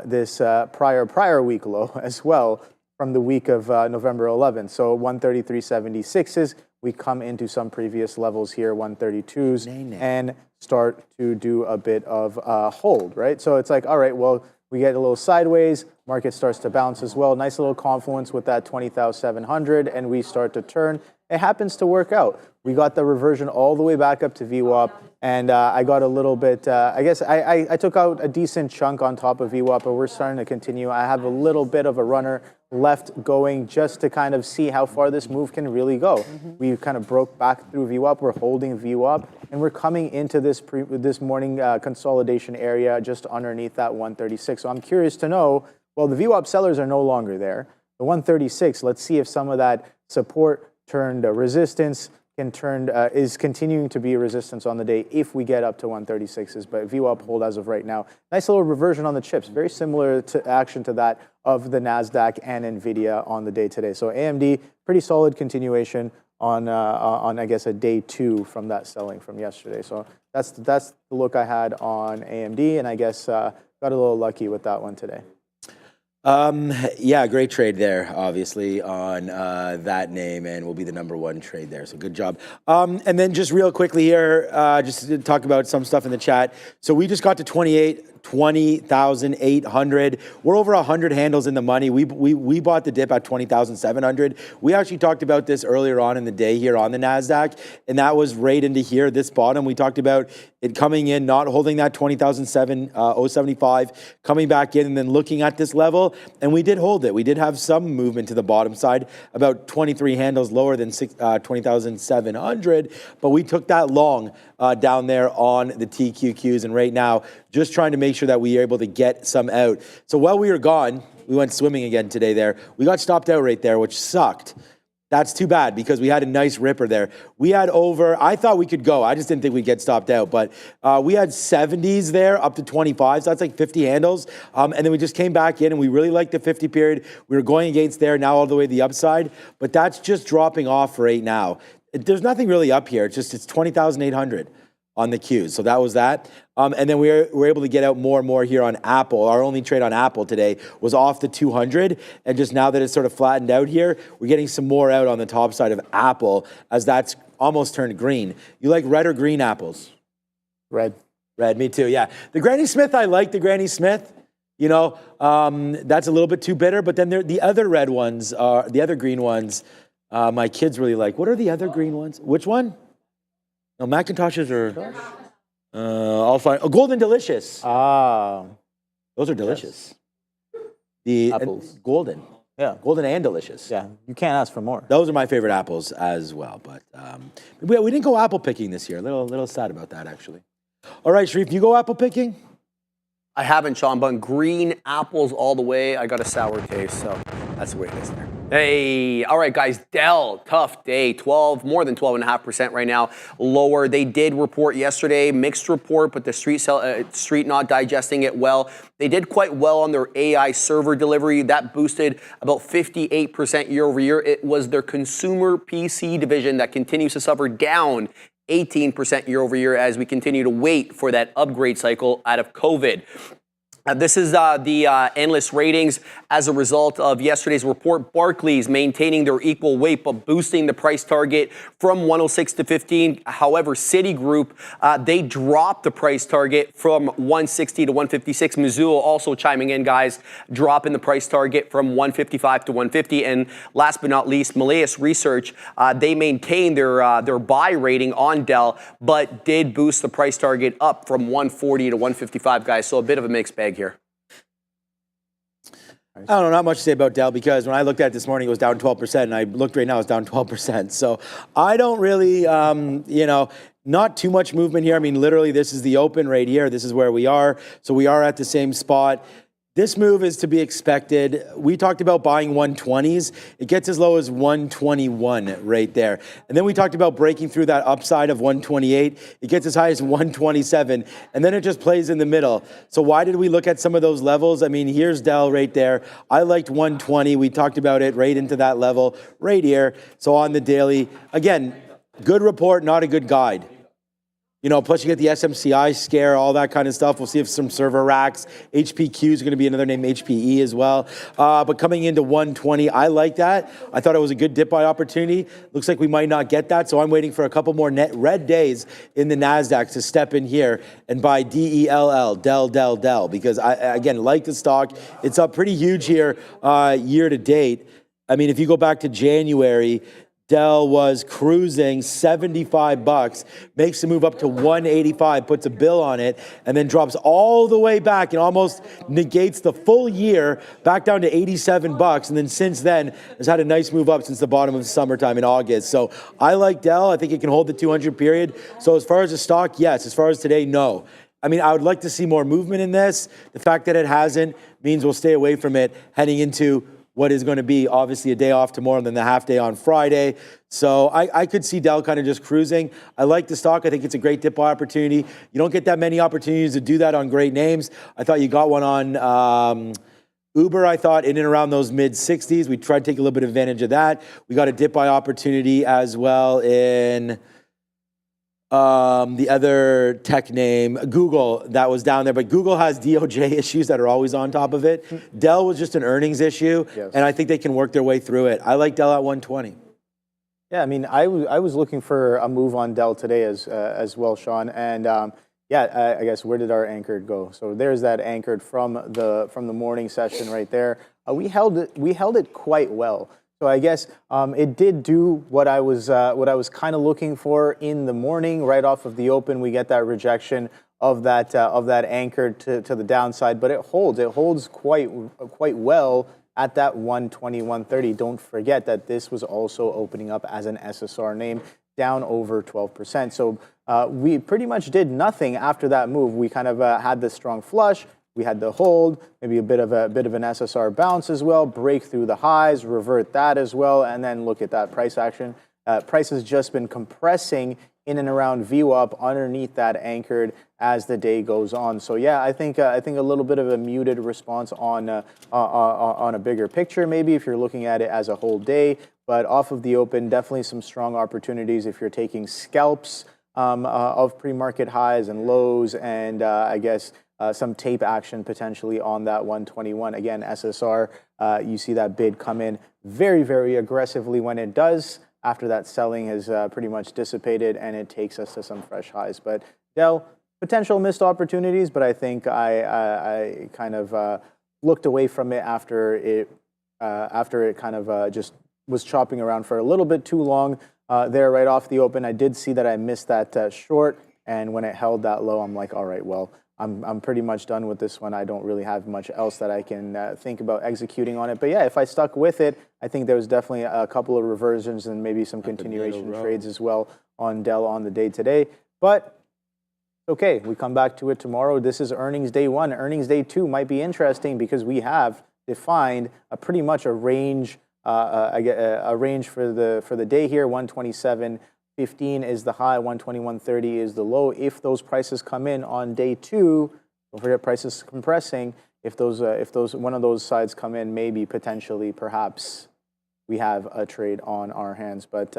this prior week low as well from the week of November 11th. So 133.76s, we come into some previous levels here, 132s, and start to do a bit of hold, right? So it's like, all right, well, we get a little sideways, market starts to bounce as well. Nice little confluence with that 20,700, and we start to turn. It happens to work out. We got the reversion all the way back up to VWAP, and I got a little bit, I guess I took out a decent chunk on top of VWAP, but we're starting to continue. I have a little bit of a runner left going just to kind of see how far this move can really go. We kind of broke back through VWAP. We're holding VWAP, and we're coming into this morning consolidation area just underneath that 136. So I'm curious to know, well, the VWAP sellers are no longer there. The 136, let's see if some of that support turned resistance is continuing to be resistance on the day if we get up to 136s, but VWAP hold as of right now. Nice little reversion on the chips, very similar to action to that of the NASDAQ and NVIDIA on the day today. So AMD, pretty solid continuation on I guess, a day 2 from that selling from yesterday. So that's the look I had on AMD, and I guess got a little lucky with that one today. Yeah, great trade there, obviously, on that name, and will be the #1 trade there. So good job. And then just real quickly here, just to talk about some stuff in the chat. So we just got to 20,800. We're over 100 handles in the money. We bought the dip at 20,700. We actually talked about this earlier on in the day here on the NASDAQ, and that was right into here, this bottom. We talked about it coming in, not holding that 20,075, coming back in and then looking at this level, and we did hold it. We did have some movement to the bottom side, about 23 handles lower than 20,700, but we took that long down there on the TQQs, and right now, just trying to make sure that we are able to get some out. So while we were gone, we went swimming again today there. We got stopped out right there, which sucked. That's too bad because we had a nice ripper there. We had I thought we could go. I just didn't think we'd get stopped out, but we had 70s there up to 25, so that's like 50 handles. And then we just came back in and we really liked the 50 period. We were going against there now all the way to the upside, but that's just dropping off right now. There's nothing really up here. It's 20,800 on the Qs. So that was that. And then we were able to get out more and more here on Apple. Our only trade on Apple today was off the 200. And just now that it's sort of flattened out here, we're getting some more out on the top side of Apple as that's almost turned green. You like red or green apples? Red. Red, me too, yeah. The Granny Smith, I like the Granny Smith. You know, that's a little bit too bitter. But then the other red ones, the other green ones, my kids really like. What are the other green ones? Which one? No, Macintoshes are... I'll find... Oh, Golden Delicious. Ah. Those are delicious. The apples. Golden. Yeah. Golden and delicious. Yeah, you can't ask for more. Those are my favorite apples as well. But we didn't go apple picking this year. A little sad about that, actually. All right, Sharif, you go apple picking? I haven't, Sean, but green apples all the way. I got a sour taste, so that's the way it is there. Hey, all right, guys. Dell, tough day. More than 12.5% right now. Lower. They did report yesterday, mixed report, but the street not digesting it well. They did quite well on their AI server delivery. That boosted about 58% year over year. It was their consumer PC division that continues to suffer, down 18% year over year as we continue to wait for that upgrade cycle out of COVID. This is the analyst ratings as a result of yesterday's report. Barclays maintaining their equal weight, but boosting the price target from 106 to 15. However, Citigroup, they dropped the price target from 160 to 156. Mizuho also chiming in, guys, dropping the price target from 155 to 150. And last but not least, Malaeus Research, they maintained their buy rating on Dell, but did boost the price target up from 140 to 155, guys. So a bit of a mixed bag here. I don't know, not much to say about Dell because when I looked at it this morning, it was down 12%, and I looked right now, it's down 12%. So I don't really, not too much movement here. I mean, literally, this is the open right here. This is where we are. So we are at the same spot. This move is to be expected. We talked about buying 120s. It gets as low as 121 right there. And then we talked about breaking through that upside of 128. It gets as high as 127. And then it just plays in the middle. So why did we look at some of those levels? I mean, here's Dell right there. I liked 120. We talked about it right into that level right here. So on the daily, again, good report, not a good guide. You know, plus you get the SMCI scare, all that kind of stuff. We'll see if some server racks. HPQ is going to be another name, HPE as well. But coming into 120, I like that. I thought it was a good dip buy opportunity. Looks like we might not get that, so I'm waiting for a couple more net red days in the NASDAQ to step in here and buy DELL, Dell, because I, again, like the stock. It's up pretty huge here year to date. I mean, if you go back to January, Dell was cruising 75 bucks, makes a move up to 185, puts a bill on it, and then drops all the way back and almost negates the full year back down to 87 bucks. And then since then has had a nice move up since the bottom of the summertime in August. So I like Dell. I think it can hold the 200 period. So as far as the stock, yes. As far as today, no. I mean, I would like to see more movement in this. The fact that it hasn't means we'll stay away from it heading into what is going to be obviously a day off tomorrow and then the half day on Friday. So I could see Dell kind of just cruising. I like the stock. I think it's a great dip buy opportunity. You don't get that many opportunities to do that on great names. I thought you got one on Uber, I thought, in and around those mid-60s. We tried to take a little bit of advantage of that. We got a dip buy opportunity as well in the other tech name, Google, that was down there. But Google has DOJ issues that are always on top of it. Dell was just an earnings issue, and I think they can work their way through it. I like Dell at 120. Yeah, I mean, I was looking for a move on Dell today as well, Sean. And yeah, I guess where did our anchored go? So there's that anchored from the morning session right there. We held it quite well. So I guess it did do what I was kind of looking for in the morning. Right off of the open, we get that rejection of that anchor to the downside, but it holds quite well at that 120, 130. Don't forget that this was also opening up as an SSR name, down over 12%. So we pretty much did nothing after that move. We kind of had this strong flush. We had the hold, maybe a bit of an SSR bounce as well, break through the highs, revert that as well, and then look at that price action. Price has just been compressing in and around VWAP underneath that anchored as the day goes on. So yeah, I think a little bit of a muted response on a bigger picture, maybe if you're looking at it as a whole day. But off of the open, definitely some strong opportunities if you're taking scalps of pre-market highs and lows, and I guess some tape action potentially on that 121. Again, SSR, you see that bid come in very, very aggressively when it does, after that selling has pretty much dissipated, and it takes us to some fresh highs. But Dell, potential missed opportunities, but I think I kind of looked away from it after it kind of just was chopping around for a little bit too long there right off the open. I did see that I missed that short, and when it held that low, I'm like, all right, well, I'm pretty much done with this one. I don't really have much else that I can think about executing on it. But yeah, if I stuck with it, I think there was definitely a couple of reversions and maybe some continuation trades as well on Dell on the day today. But okay, we come back to it tomorrow. This is earnings day one. Earnings day two might be interesting because we have defined pretty much a range, a range for the day here. 127.15 is the high, 121.30 is the low. If those prices come in on day two, don't forget prices compressing. If those one of those sides come in, maybe potentially perhaps we have a trade on our hands. But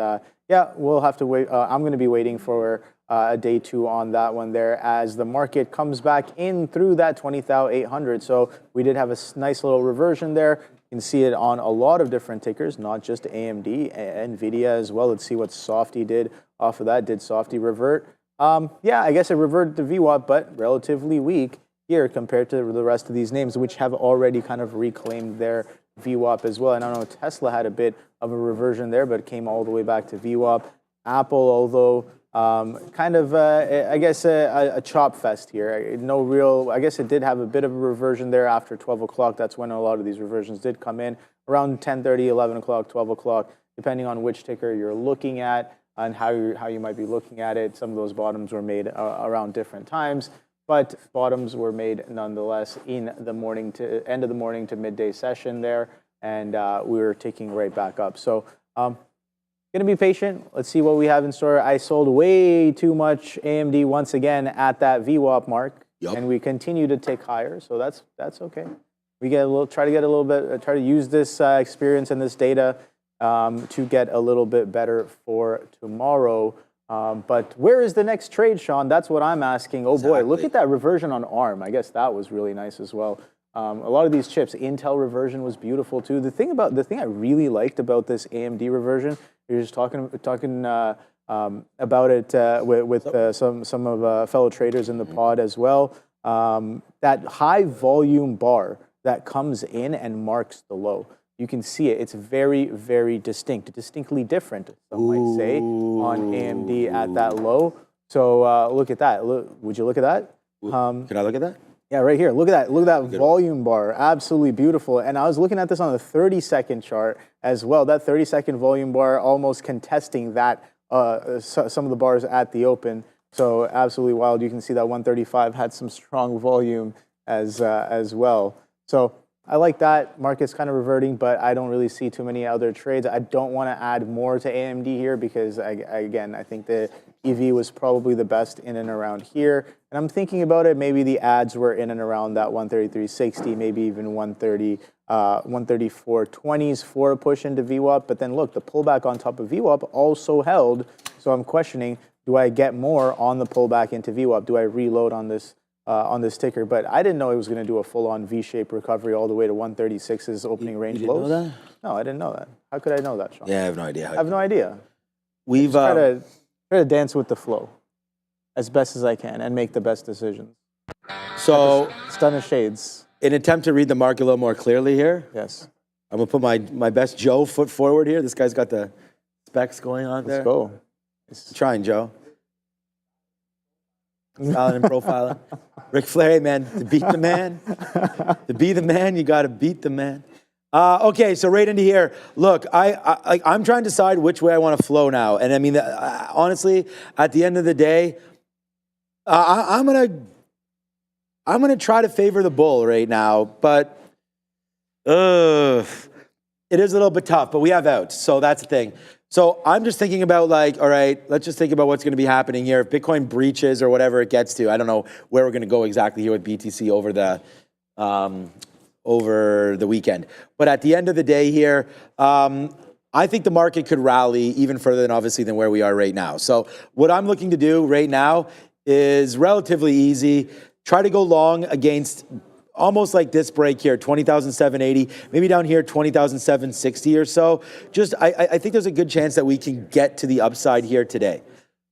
yeah, we'll have to wait. I'm going to be waiting for a day two on that one there as the market comes back in through that 20,800. So we did have a nice little reversion there. You can see it on a lot of different tickers, not just AMD, NVIDIA as well. Let's see what Softy did off of that. Did Softy revert? Yeah, I guess it reverted to VWAP, but relatively weak here compared to the rest of these names, which have already kind of reclaimed their VWAP as well. And I don't know, Tesla had a bit of a reversion there, but it came all the way back to VWAP. Apple, although kind of, I guess, a chop fest here. No real, I guess it did have a bit of a reversion there after 12 o'clock. That's when a lot of these reversions did come in, around 10:30, 11 o'clock, 12 o'clock, depending on which ticker you're looking at and how you might be looking at it. Some of those bottoms were made around different times. but bottoms were made nonetheless in the morning to end of the morning to midday session there, and we were ticking right back up. So gonna be patient. Let's see what we have in store. I sold way too much AMD once again at that VWAP mark, and we continue to tick higher. So that's okay. We get a little, try to use this experience and this data to get a little bit better for tomorrow. But where is the next trade, Sean? That's what I'm asking. Oh boy, look at that reversion on ARM. I guess that was really nice as well. A lot of these chips, Intel reversion was beautiful too. The thing I really liked about this AMD reversion, you're just talking about it with some of fellow traders in the pod as well. That high volume bar that comes in and marks the low. You can see it. It's very, very distinct, distinctly different, some might say, on AMD at that low. So look at that. Would you look at that? Can I look at that? Yeah, right here. Look at that. Look at that volume bar. Absolutely beautiful. And I was looking at this on the 30-second chart as well. That 30-second volume bar almost contesting that some of the bars at the open. So absolutely wild. You can see that 135 had some strong volume as well. So I like that. Market's kind of reverting, but I don't really see too many other trades. I don't want to add more to AMD here because, again, I think the EV was probably the best in and around here. And I'm thinking about it, maybe the ads were in and around that 133.60, maybe even 134.20s for a push into VWAP. But then look, the pullback on top of VWAP also held. So I'm questioning, do I get more on the pullback into VWAP? Do I reload on this ticker? But I didn't know it was going to do a full-on V-shaped recovery all the way to 136's opening range lows. You didn't know that? No, I didn't know that. How could I know that, Sean? Yeah, I have no idea. I have no idea. We've try to dance with the flow as best as I can and make the best decisions. So, stun of shades. In an attempt to read the market a little more clearly here, yes, I'm gonna put my best Joe foot forward here. This guy's got the specs going on there. Let's go. Trying, Joe. Styling and profiling. Ric Flair, hey, man, to beat the man, to be the man, you got to beat the man. Okay, so right into here. Look, I'm trying to decide which way I want to flow now. And I mean, honestly, at the end of the day, I'm gonna try to favor the bull right now, but it is a little bit tough. But we have outs, so that's the thing. So I'm just thinking about like, all right, let's just think about what's going to be happening here. If Bitcoin breaches or whatever it gets to, I don't know where we're going to go exactly here with BTC over the weekend. But at the end of the day here, I think the market could rally even further than where we are right now. So what I'm looking to do right now is relatively easy. Try to go long against almost like this break here, 20,780, maybe down here, 20,760 or so. Just, I think there's a good chance that we can get to the upside here today.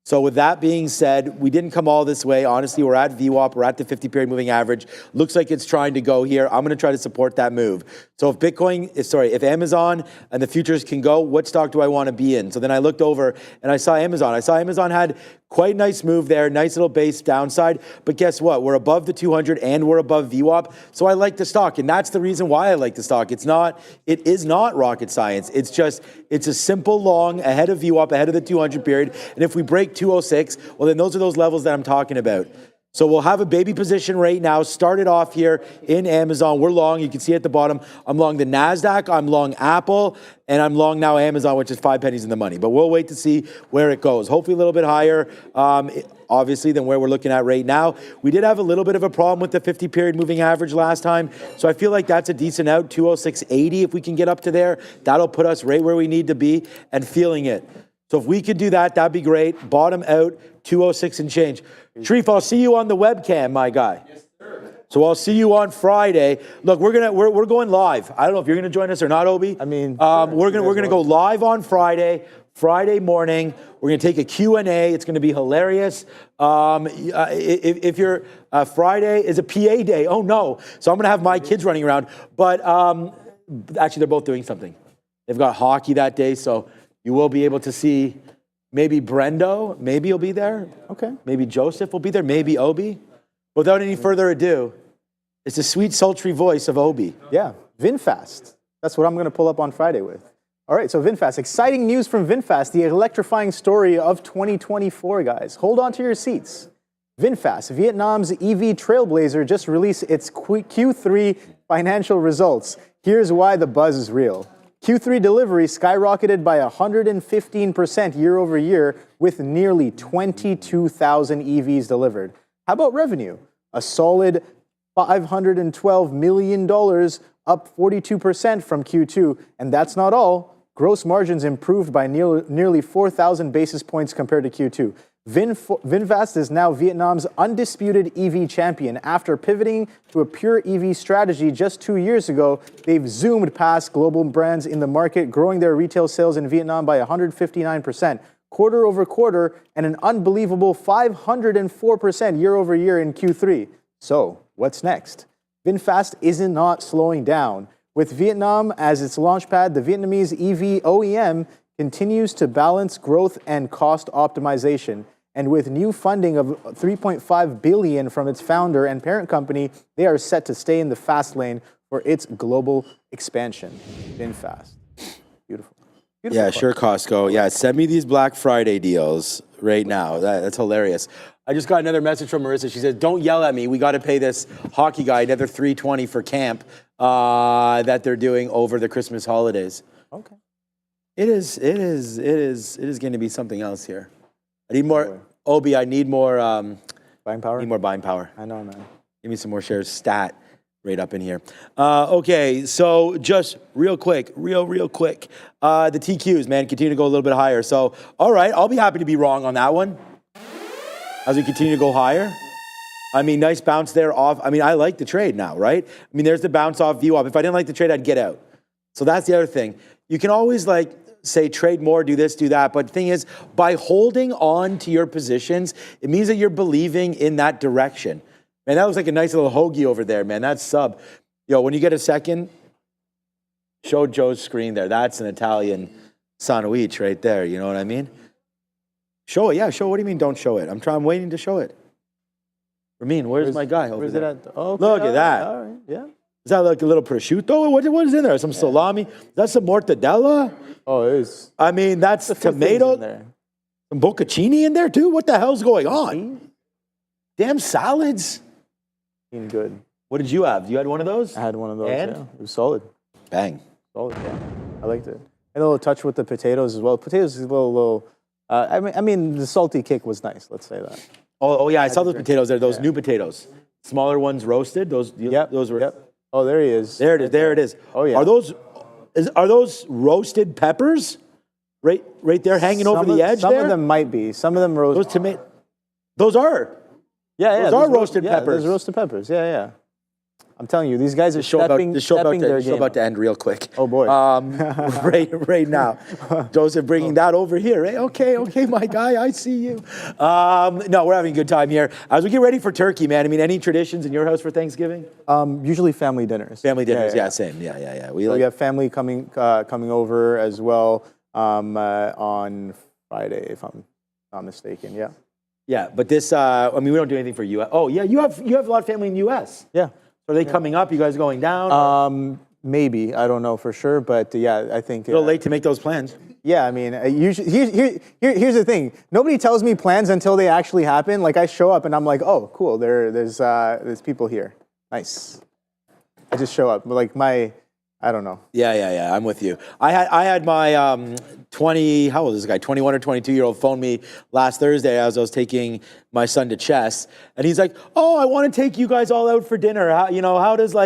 So with that being said, we didn't come all this way. Honestly, we're at VWAP, we're at the 50-period moving average. Looks like it's trying to go here. I'm going to try to support that move. So if Amazon and the futures can go, what stock do I want to be in? So then I looked over and I saw Amazon. I saw Amazon had quite a nice move there, nice little base downside. But guess what? We're above the 200 and we're above VWAP. So I like the stock, and that's the reason why I like the stock. It is not rocket science. It's a simple long ahead of VWAP, ahead of the 200 period. And if we break 206, well, then those are those levels that I'm talking about. So we'll have a baby position right now. Started off here in Amazon. We're long. You can see at the bottom, I'm long the NASDAQ, I'm long Apple, and I'm long now Amazon, which is 5 pennies in the money. But we'll wait to see where it goes. Hopefully a little bit higher, obviously, than where we're looking at right now. We did have a little bit of a problem with the 50-period moving average last time. So I feel like that's a decent out, 206.80 if we can get up to there. That'll put us right where we need to be and feeling it. So if we could do that, that'd be great. Bottom out, 206 and change. Sharif, I'll see you on the webcam, my guy. Yes, sir. So I'll see you on Friday. Look, we're going live. I don't know if you're gonna join us or not, Obi. I mean, we're gonna go live on Friday morning. We're gonna take a Q&A. It's gonna be hilarious. If you're Friday is a PA day. Oh no! So I'm gonna have my kids running around. But actually, they're both doing something. They've got hockey that day, so you will be able to see. Maybe Brendo, maybe he'll be there. Okay. Maybe Joseph will be there. Maybe Obi. Without any further ado, it's the sweet, sultry voice of Obi. Yeah, VinFast. That's what I'm going to pull up on Friday with. All right, so VinFast. Exciting news from VinFast, the electrifying story of 2024, guys. Hold on to your seats. VinFast, Vietnam's EV trailblazer, just released its Q3 financial results. Here's why the buzz is real. Q3 delivery skyrocketed by 115% year over year with nearly 22,000 EVs delivered. How about revenue? A solid $512 million, up 42% from Q2. And that's not all. Gross margins improved by nearly 4,000 basis points compared to Q2. VinFast is now Vietnam's undisputed EV champion. After pivoting to a pure EV strategy just 2 years ago, they've zoomed past global brands in the market, growing their retail sales in Vietnam by 159%, quarter over quarter, and an unbelievable 504% year over year in Q3. So, what's next? VinFast isn't not slowing down. With Vietnam as its launchpad, the Vietnamese EV OEM continues to balance growth and cost optimization. And with new funding of $3.5 billion from its founder and parent company, they are set to stay in the fast lane for its global expansion. VinFast. Beautiful. Beautiful. Yeah, sure, Costco. Yeah, send me these Black Friday deals right now. That's hilarious. I just got another message from Marissa. She said, don't yell at me. We got to pay this hockey guy another $320 for camp that they're doing over the Christmas holidays. Okay. It is going to be something else here. I need more, Obi, I need more buying power. Need more buying power. I know, man. Give me some more shares. Stat right up in here. Okay, so just real quick. The TQs, man, continue to go a little bit higher. So, all right, I'll be happy to be wrong on that one as we continue to go higher. I mean, nice bounce there off. I mean, I like the trade now, right? I mean, there's the bounce off view up. If I didn't like the trade, I'd get out. So that's the other thing. You can always say trade more, do this, do that. But the thing is, by holding on to your positions, it means that you're believing in that direction. Man, that looks like a nice little hoagie over there, man. That's sub. Yo, when you get a second, show Joe's screen there. That's an Italian sandwich right there. You know what I mean? Show it. Yeah, show it. What do you mean don't show it? I'm waiting to show it. Ramin, where's my guy over there? Okay, look at that. All right, yeah. Is that like a little prosciutto? What is in there? Some salami? That's some mortadella? Oh, it is. I mean, that's tomato. Some bocconcini in there too? What the hell's going on? Damn salads. Eating good. What did you have? You had one of those? I had one of those, and? yeah. It was solid. Bang. Solid, yeah. I liked it. And a little touch with the potatoes as well. Potatoes is a little I mean, the salty kick was nice, let's say that. Oh yeah, I saw those potatoes there, those new potatoes. Smaller ones roasted, those were... Yep. Oh, there he is. There it is. Oh, yeah. Are those roasted peppers? Right there, hanging over the edge there? Some of them might be. Some of them roasted. Those tomatoes... Those are. Yeah. Those are roasted peppers. Those roasted peppers, yeah. I'm telling you, these guys are stepping their game. The show about to end real quick. Oh, boy. Right now. Joseph bringing that over here. Hey, okay, my guy, I see you. No, we're having a good time here. As we get ready for turkey, man, I mean, any traditions in your house for Thanksgiving? Usually family dinners. Family dinners, yeah, same. Yeah. We have family coming over as well on Friday, if I'm not mistaken, yeah. Yeah, but this, I mean, we don't do anything for U.S. Oh, yeah, you have a lot of family in the U.S. Yeah. Are they coming up? You guys going down? Maybe. I don't know for sure, but yeah, I think... A little late to make those plans. Yeah, I mean, usually, here's the thing. Nobody tells me plans until they actually happen. Like, I show up and I'm like, oh, cool, there's people here. Nice. I just show up. Like, I don't know. Yeah, I'm with you. I had my how old is this guy? 21 or 22-year-old phone me last Thursday as I was taking my son to chess, and he's like, "Oh, I want to take you guys all out for dinner. How does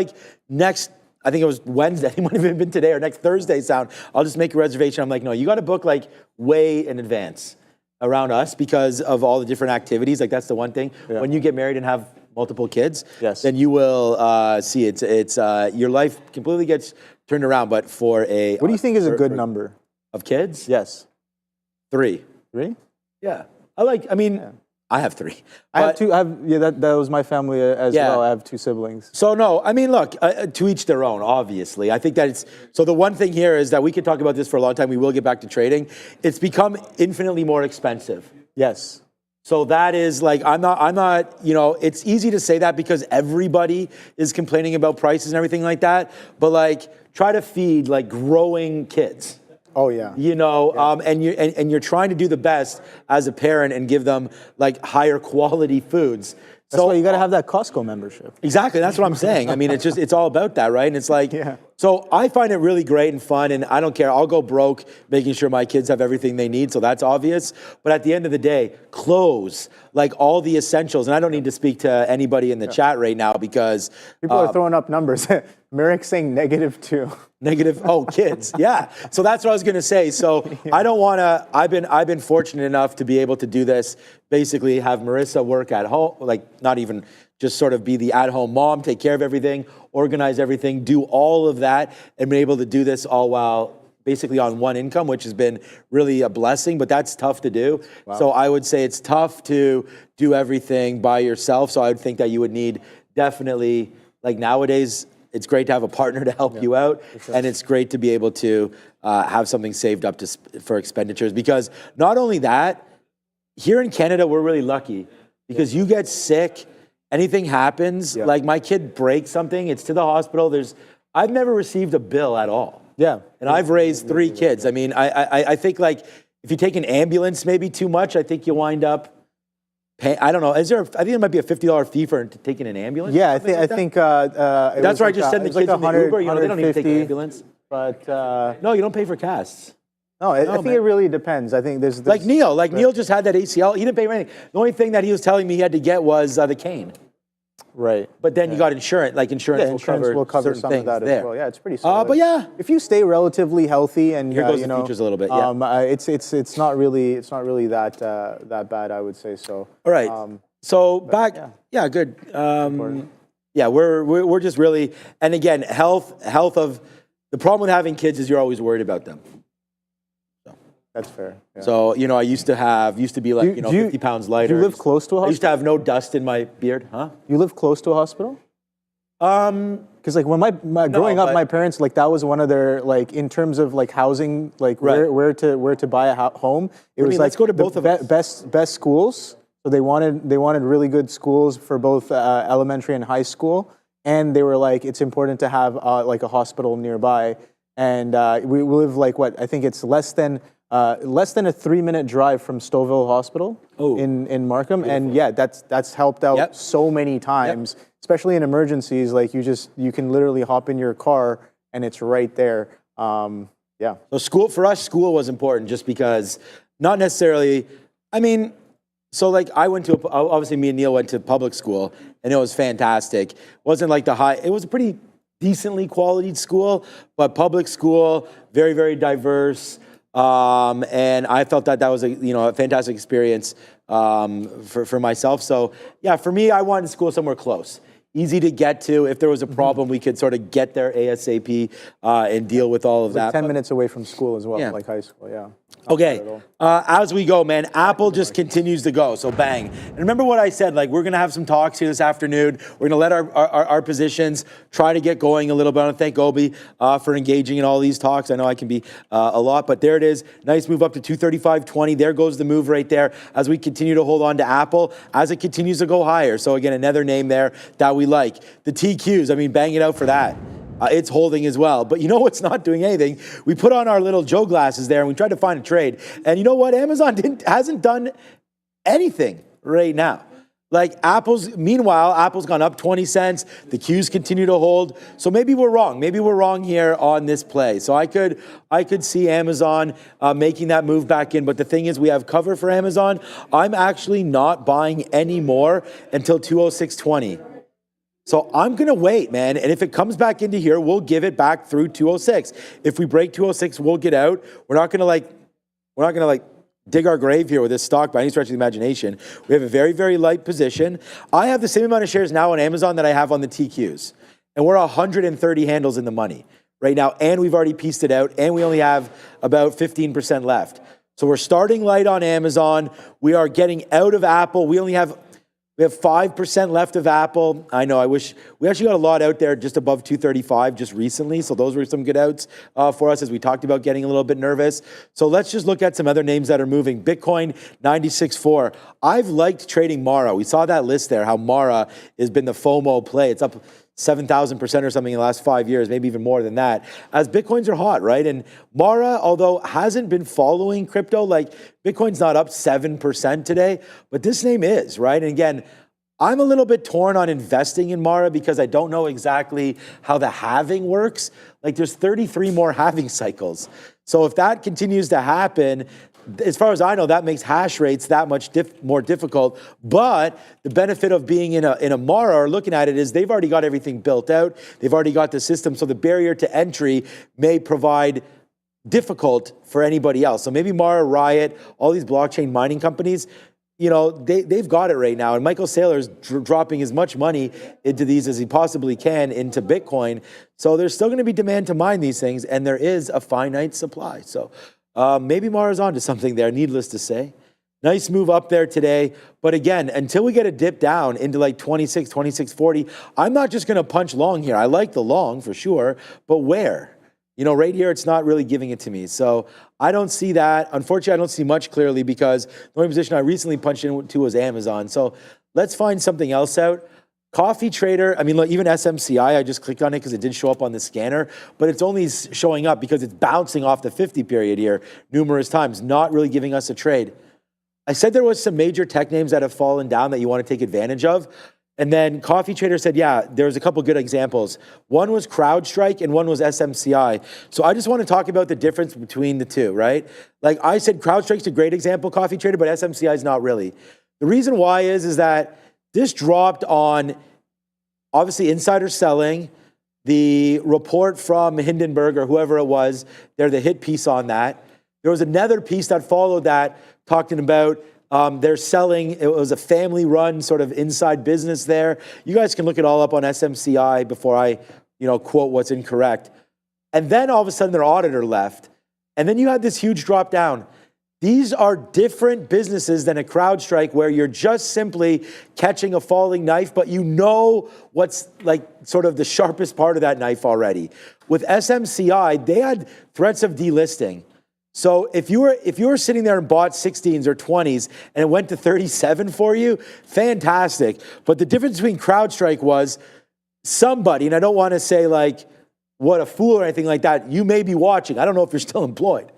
next?" I think it was Wednesday. It might have even been today or next Thursday. Sound? I'll just make a reservation. I'm like, no, you got to book way in advance around us because of all the different activities. That's the one thing. Yeah. When you get married and have multiple kids, yes, then you will see it's your life completely gets turned around. But for a what do you think is a good number of kids? Yes, 3. 3? Yeah, I have 3. I have 2. That was my family as well. I have 2 siblings. So no, I mean, look, to each their own. Obviously, I think that it's so. The one thing here is that we could talk about this for a long time. We will get back to trading. It's become infinitely more expensive. Yes. So that is I'm not, it's easy to say that because everybody is complaining about prices and everything like that. But try to feed growing kids. Oh yeah. You know, and you're trying to do the best as a parent and give them like higher quality foods. That's why you got to have that Costco membership. Exactly. That's what I'm saying. I mean, it's all about that, right? And it's like, so I find it really great and fun, and I don't care. I'll go broke making sure my kids have everything they need. So that's obvious. But at the end of the day, clothes, like all the essentials. And I don't need to speak to anybody in the chat right now because people are throwing up numbers. Merrick saying -2. Negative. Oh, kids. Yeah. So that's what I was going to say. So I don't want to, I've been fortunate enough to be able to do this, basically have Marissa work at home, like not even just sort of be the at-home mom, take care of everything, organize everything, do all of that, and be able to do this all while basically on one income, which has been really a blessing, but that's tough to do. Wow. So I would say it's tough to do everything by yourself. So I would think that you would need definitely, like nowadays, it's great to have a partner to help you out, and it's great to be able to have something saved up for expenditures. Because not only that, here in Canada, we're really lucky because you get sick, anything happens, like my kid breaks something, it's to the hospital. I've never received a bill at all. Yeah. And I've raised 3 kids. I mean, I think like if you take an ambulance maybe too much, I think you wind up I don't know. I think there might be a $50 fee for taking an ambulance. Yeah, I think that's where I just send the kids in the Uber. You know, they don't need to take an ambulance. But no, you don't pay for casts. No, I think it really depends. I think there's like Neil. Like Neil just had that ACL. He didn't pay for anything. The only thing that he was telling me he had to get was the cane. Right. But then you got insurance. Like insurance will cover some of that as well. Yeah, it's pretty solid. But yeah, if you stay relatively healthy and here goes the features a little bit. Yeah. It's not really that bad, I would say. So. All right. So back. Yeah. Good. Yeah, we're just really, and again, health of the problem with having kids is you're always worried about them. That's fair. Yeah. So, you know, I used to be like, 50 pounds lighter. Do you live close to a hospital? I used to have no dust in my beard, huh? You live close to a hospital? Because like when growing up, my parents, like that was one of their, like in terms of like housing, like where to buy a home. It was like let's go to both of us. Best schools. So they wanted really good schools for both elementary and high school. And they were like, it's important to have like a hospital nearby. And we live like I think it's less than a 3-minute drive from Stouffville Hospital in Markham. Beautiful. And yeah, that's helped out so many times, especially in emergencies. Like you can literally hop in your car and it's right there. Yeah. So school was important just because not necessarily, I mean, so like I went to, obviously me and Neil went to public school and it was fantastic. It wasn't like it was a pretty decently quality school, but public school, very, very diverse. And I felt that was a fantastic experience for myself. So yeah, for me, I wanted school somewhere close, easy to get to. If there was a problem, we could sort of get there ASAP and deal with all of that. 10 minutes away from school as well, like high school. Yeah. Okay, as we go, man, Apple just continues to go, so bang. And remember what I said, like we're gonna have some talks here this afternoon. We're gonna let our positions try to get going a little bit. I want to thank Obi for engaging in all these talks. I know I can be a lot, but there it is. Nice move up to 235.20. There goes the move right there as we continue to hold on to Apple as it continues to go higher. So again, another name there that we like. The TQs, I mean, bang it out for that. It's holding as well. But you know what's not doing anything? We put on our little Joe glasses there and we tried to find a trade. And you know what? Amazon hasn't done anything right now. Like meanwhile, Apple's gone up 20 cents. The Qs continue to hold. So maybe we're wrong. Maybe we're wrong here on this play. So I could see Amazon making that move back in. But the thing is, we have cover for Amazon. I'm actually not buying any more until 206.20. So I'm going to wait, man. And if it comes back into here, we'll give it back through 206. If we break 206, we'll get out. We're not going to dig our grave here with this stock by any stretch of the imagination. We have a very, very light position. I have the same amount of shares now on Amazon that I have on the TQs. And we're 130 handles in the money right now. And we've already pieced it out. And we only have about 15% left. So we're starting light on Amazon. We are getting out of Apple. We have 5% left of Apple. I know, I wish, we actually got a lot out there just above 235 just recently. So those were some good outs for us as we talked about getting a little bit nervous. So let's just look at some other names that are moving. Bitcoin, 96.4. I've liked trading Mara. We saw that list there, how Mara has been the FOMO play. It's up 7,000% or something in the last 5 years, maybe even more than that, as Bitcoins are hot, right? And Mara, although hasn't been following crypto, like Bitcoin's not up 7% today, but this name is, right? And again, I'm a little bit torn on investing in Mara because I don't know exactly how the halving works. Like there's 33 more halving cycles. So if that continues to happen, as far as I know, that makes hash rates that much more difficult. But the benefit of being in a Mara or looking at it is they've already got everything built out. They've already got the system. So the barrier to entry may provide difficult for anybody else. So maybe Mara, Riot, all these blockchain mining companies, you know, they've got it right now. And Michael Saylor's dropping as much money into these as he possibly can into Bitcoin. So there's still going to be demand to mine these things. And there is a finite supply. So maybe Mara's on to something there, needless to say. Nice move up there today. But again, until we get a dip down into like 26, 26.40, I'm not just going to punch long here. I like the long for sure, but where? You know, right here, it's not really giving it to me. So I don't see that. Unfortunately, I don't see much clearly because the only position I recently punched into was Amazon. So let's find something else out. Coffee trader, I mean, look, even SMCI, I just clicked on it because it did show up on the scanner, but it's only showing up because it's bouncing off the 50 period here numerous times, not really giving us a trade. I said there was some major tech names that have fallen down that you want to take advantage of. And then Coffee Trader said, yeah, there's a couple good examples. One was CrowdStrike and one was SMCI. So I just want to talk about the difference between the two, right? Like I said, CrowdStrike's a great example, Coffee Trader, but SMCI is not really. The reason why is that this dropped on, obviously, insider selling, the report from Hindenburg or whoever it was, they're the hit piece on that. There was another piece that followed that, talking about they're selling, it was a family-run sort of inside business there. You guys can look it all up on SMCI before I, quote what's incorrect. And then all of a sudden their auditor left. And then you had this huge drop down. These are different businesses than a CrowdStrike where you're just simply catching a falling knife, but you know what's like sort of the sharpest part of that knife already. With SMCI, they had threats of delisting. So if you were sitting there and bought 16s or 20s and it went to 37 for you, fantastic. But the difference between CrowdStrike was somebody, and I don't want to say like what a fool or anything like that, you may be watching. I don't know if you're still employed.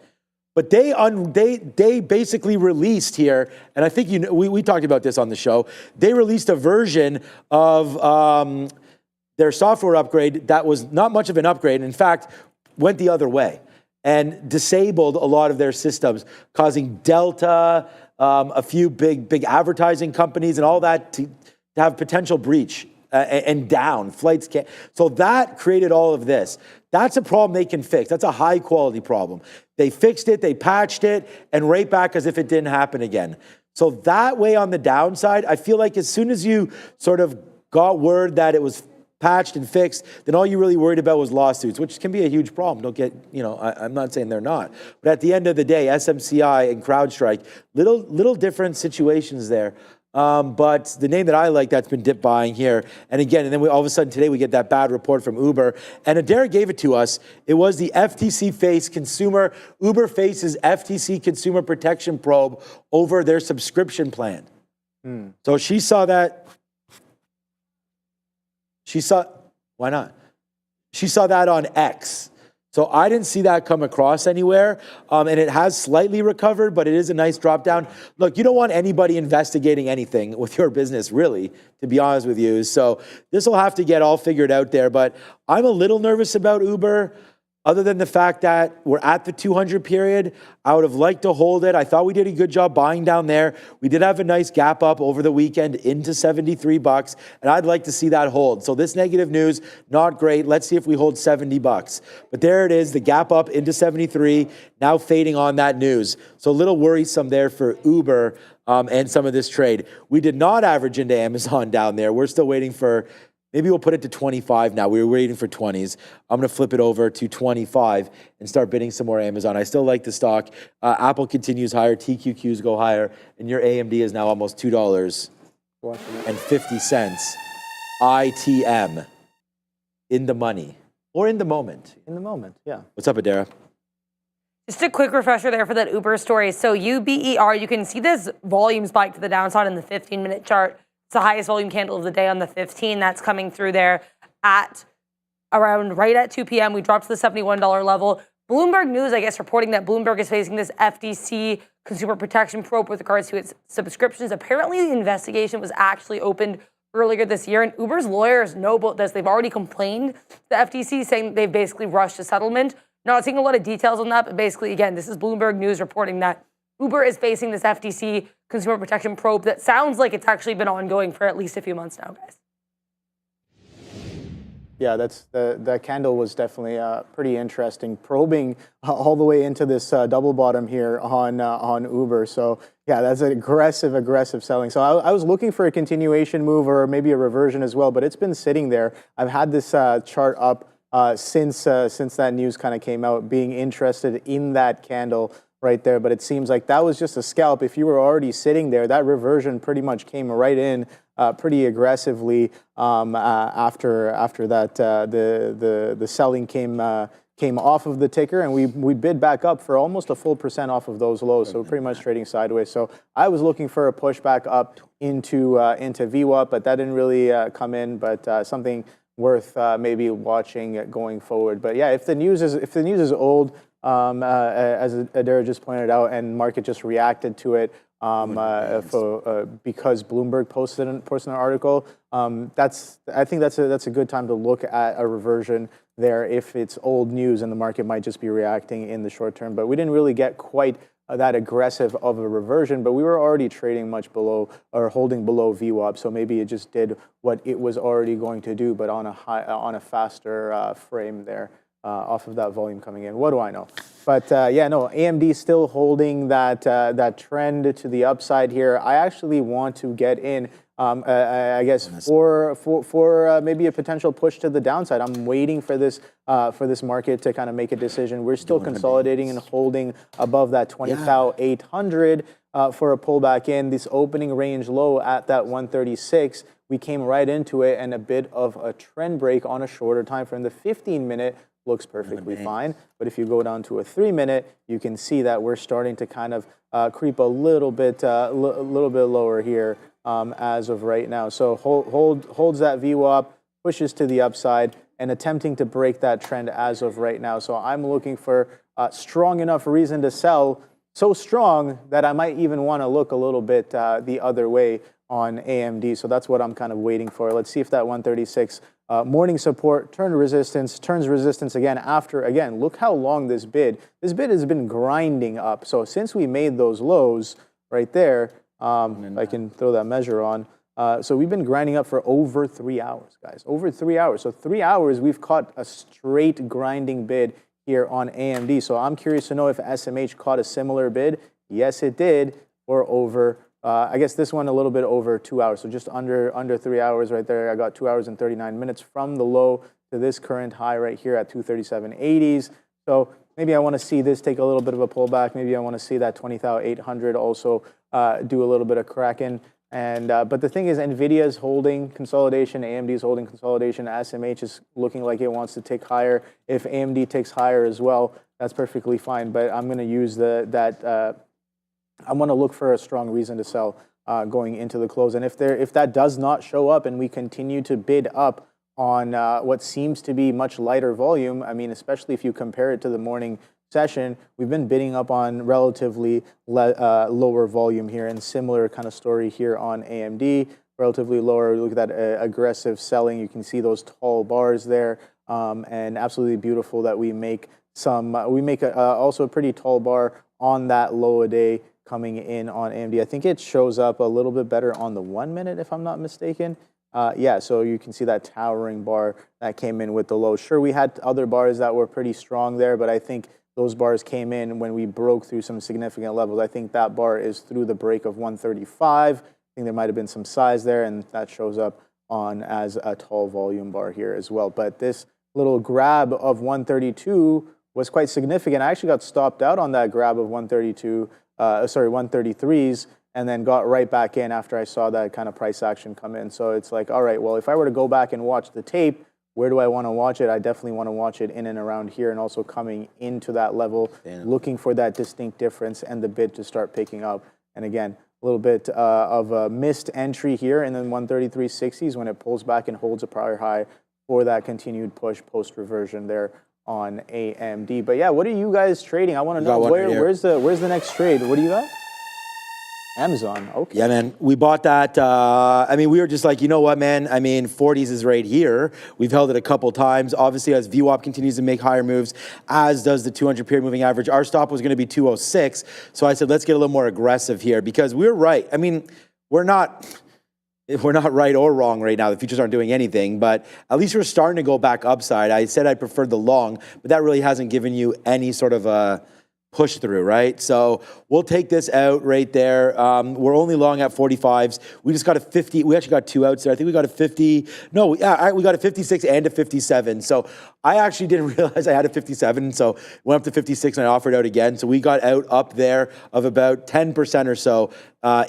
But they basically released here, and I think we talked about this on the show. They released a version of their software upgrade that was not much of an upgrade. In fact, went the other way and disabled a lot of their systems, causing Delta, a few big advertising companies, and all that to have potential breach and down flights. So that created all of this. That's a problem they can fix. That's a high quality problem. They fixed it, they patched it, and right back as if it didn't happen again. So that way on the downside, I feel like as soon as you sort of got word that it was patched and fixed, then all you really worried about was lawsuits, which can be a huge problem. Don't get, I'm not saying they're not. But at the end of the day, SMCI and CrowdStrike, little different situations there. But the name that I like that's been dip buying here, and again, and then all of a sudden today we get that bad report from Uber, and Adair gave it to us. It was the FTC Uber faces FTC consumer protection probe over their subscription plan. So she saw that. Why not? She saw that on X. So I didn't see that come across anywhere, and it has slightly recovered, but it is a nice drop down. Look, you don't want anybody investigating anything with your business, really, to be honest with you. So this will have to get all figured out there, but I'm a little nervous about Uber. Other than the fact that we're at the 200 period, I would have liked to hold it. I thought we did a good job buying down there. We did have a nice gap up over the weekend into $73, and I'd like to see that hold. So this negative news, not great. Let's see if we hold $70. But there it is, the gap up into 73, now fading on that news. So a little worrisome there for Uber and some of this trade. We did not average into Amazon down there. We're still waiting for... Maybe we'll put it to 25 now. We were waiting for 20s. I'm going to flip it over to 25 and start bidding some more Amazon. I still like the stock. Apple continues higher. TQQs go higher. And your AMD is now almost $2.50. ITM. In the money. Or in the moment. In the moment, yeah. What's up, Adara? Just a quick refresher there for that Uber story. So UBER, you can see this volume spike to the downside in the 15-minute chart. It's the highest volume candle of the day on the 15. That's coming through there. at around right at 2 p.m. We dropped to the $71 level. Bloomberg News, I guess, reporting that Bloomberg is facing this FTC consumer protection probe with regards to its subscriptions. Apparently, the investigation was actually opened earlier this year, and Uber's lawyers know about this. They've already complained to the FTC, saying they've basically rushed a settlement. Not seeing a lot of details on that, but basically, again, this is Bloomberg News reporting that Uber is facing this FTC consumer protection probe that sounds like it's actually been ongoing for at least a few months now, guys. Yeah, that candle was definitely pretty interesting, probing all the way into this double bottom here on Uber. So yeah, that's an aggressive selling. So I was looking for a continuation move or maybe a reversion as well, but it's been sitting there. I've had this chart up since that news kind of came out, being interested in that candle right there, but it seems like that was just a scalp. If you were already sitting there, that reversion pretty much came right in pretty aggressively after that. The selling came off of the ticker, and we bid back up for almost a full % off of those lows. So we're pretty much trading sideways. So I was looking for a pushback up into VWAP, but that didn't really come in. But something worth maybe watching going forward. But yeah, if the news is old, as Adair just pointed out, and market just reacted to it because Bloomberg posted an article. I think that's a good time to look at a reversion there if it's old news, and the market might just be reacting in the short term. But we didn't really get quite that aggressive of a reversion, but we were already trading much below or holding below VWAP, so maybe it just did what it was already going to do, but on a faster frame there. Off of that volume coming in. What do I know? But yeah, no, AMD still holding that trend to the upside here. I actually want to get in, I guess, for maybe a potential push to the downside. I'm waiting for this market to kind of make a decision. We're still consolidating and holding above that 20,800 for a pullback in. This opening range low at that 136. We came right into it, and a bit of a trend break on a shorter time frame. The 15-minute looks perfectly fine, but if you go down to a 3-minute, you can see that we're starting to kind of creep a little bit lower here as of right now. So holds that VWAP, pushes to the upside, and attempting to break that trend as of right now. So I'm looking for strong enough reason to sell, so strong that I might even want to look a little bit the other way on AMD. So that's what I'm kind of waiting for. Let's see if that 136 morning support turns resistance again after, again, look how long this bid has been grinding up. So since we made those lows right there, I can throw that measure on. So we've been grinding up for over 3 hours, guys, over 3 hours. So 3 hours, we've caught a straight grinding bid here on AMD. So I'm curious to know if SMH caught a similar bid. Yes, it did, or over I guess this one a little bit over 2 hours, so just under 3 hours right there. I got 2 hours and 39 minutes from the low to this current high right here at 237.80s. So maybe I want to see this take a little bit of a pullback. Maybe I want to see that 20,800 also do a little bit of cracking. And but the thing is, NVIDIA is holding consolidation, AMD is holding consolidation, SMH is looking like it wants to tick higher. If AMD ticks higher as well, that's perfectly fine. But I'm going to use I want to look for a strong reason to sell going into the close. And if that does not show up and we continue to bid up on what seems to be much lighter volume, I mean, especially if you compare it to the morning session, we've been bidding up on relatively lower volume here, and similar kind of story here on AMD, relatively lower. Look at that aggressive selling. You can see those tall bars there, and absolutely beautiful that we make also a pretty tall bar on that low a day coming in on AMD. I think it shows up a little bit better on the 1 minute, if I'm not mistaken. Yeah, so you can see that towering bar that came in with the low. Sure, we had other bars that were pretty strong there, but I think those bars came in when we broke through some significant levels. I think that bar is through the break of 135. I think there might have been some size there, and that shows up on as a tall volume bar here as well. But this little grab of 132 was quite significant. I actually got stopped out on that grab of 133s, and then got right back in after I saw that kind of price action come in. So it's like, all right, well, if I were to go back and watch the tape, where do I want to watch it? I definitely want to watch it in and around here, and also coming into that level, looking for that distinct difference and the bid to start picking up. And again, a little bit of a missed entry here, and then 133.60s when it pulls back and holds a prior high for that continued push post-reversion there on AMD. But yeah, what are you guys trading? I want to know where's the next trade? What do you got? Amazon. Okay. Yeah, man. We bought that. I mean, we were just like, you know what, man? I mean, 40s is right here. We've held it a couple times. Obviously, as VWAP continues to make higher moves, as does the 200 period moving average, our stop was going to be 206. So I said, let's get a little more aggressive here because we're right. I mean, we're not right or wrong right now. The futures aren't doing anything, but at least we're starting to go back upside. I said I preferred the long, but that really hasn't given you any sort of a push through, right? So we'll take this out right there. We're only long at 45s. We just got a 50. We actually got two outs there. I think we got a 50. No, yeah, we got a 56 and a 57. So I actually didn't realize I had a 57. So went up to 56 and I offered out again. So we got out up there of about 10% or so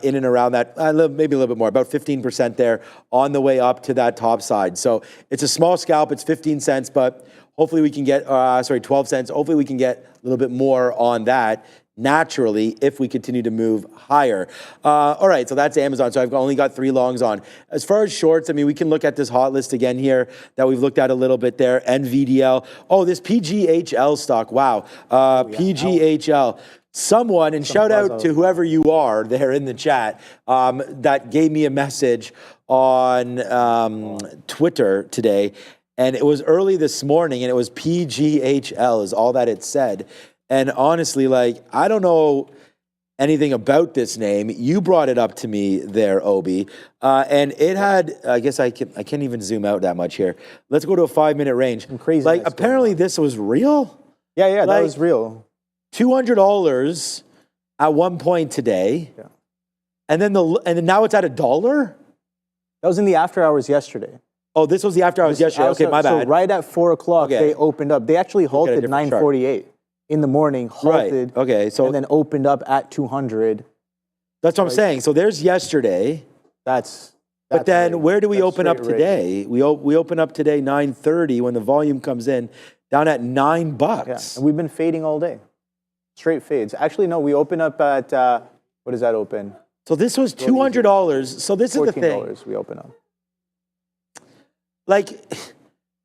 in and around that, maybe a little bit more, about 15% there on the way up to that top side. So it's a small scalp. It's 15 cents, but hopefully we can get, 12 cents. Hopefully we can get a little bit more on that naturally if we continue to move higher. All right, so that's Amazon. So I've only got 3 longs on. As far as shorts, I mean, we can look at this hot list again here that we've looked at a little bit there. NVDL. Oh, this PGHL stock. Wow. PGHL. Someone, and shout out to whoever you are there in the chat, that gave me a message on Twitter today. And it was early this morning, and it was PGHL is all that it said. And honestly, like, I don't know anything about this name. You brought it up to me there, Obi. And it had, I guess I can't even zoom out that much here. Let's go to a 5-minute range. Crazy. Like, apparently this was real? Yeah, that was real. $200 at one point today. Yeah. And then now it's at $1? That was in the after hours yesterday. Oh, this was the after hours yesterday. Okay, my bad. So right at 4 o'clock, they opened up. They actually halted 9:48 in the morning, halted, right. Okay, so, and then opened up at 200. That's what I'm saying. So there's yesterday. But then where do we open up today? We open up today 9:30 when the volume comes in, down at $9. Yeah, and we've been fading all day. Straight fades. Actually, no, we open up at, what does that open? So this was $200. So this is the thing. $14 we open up. Like,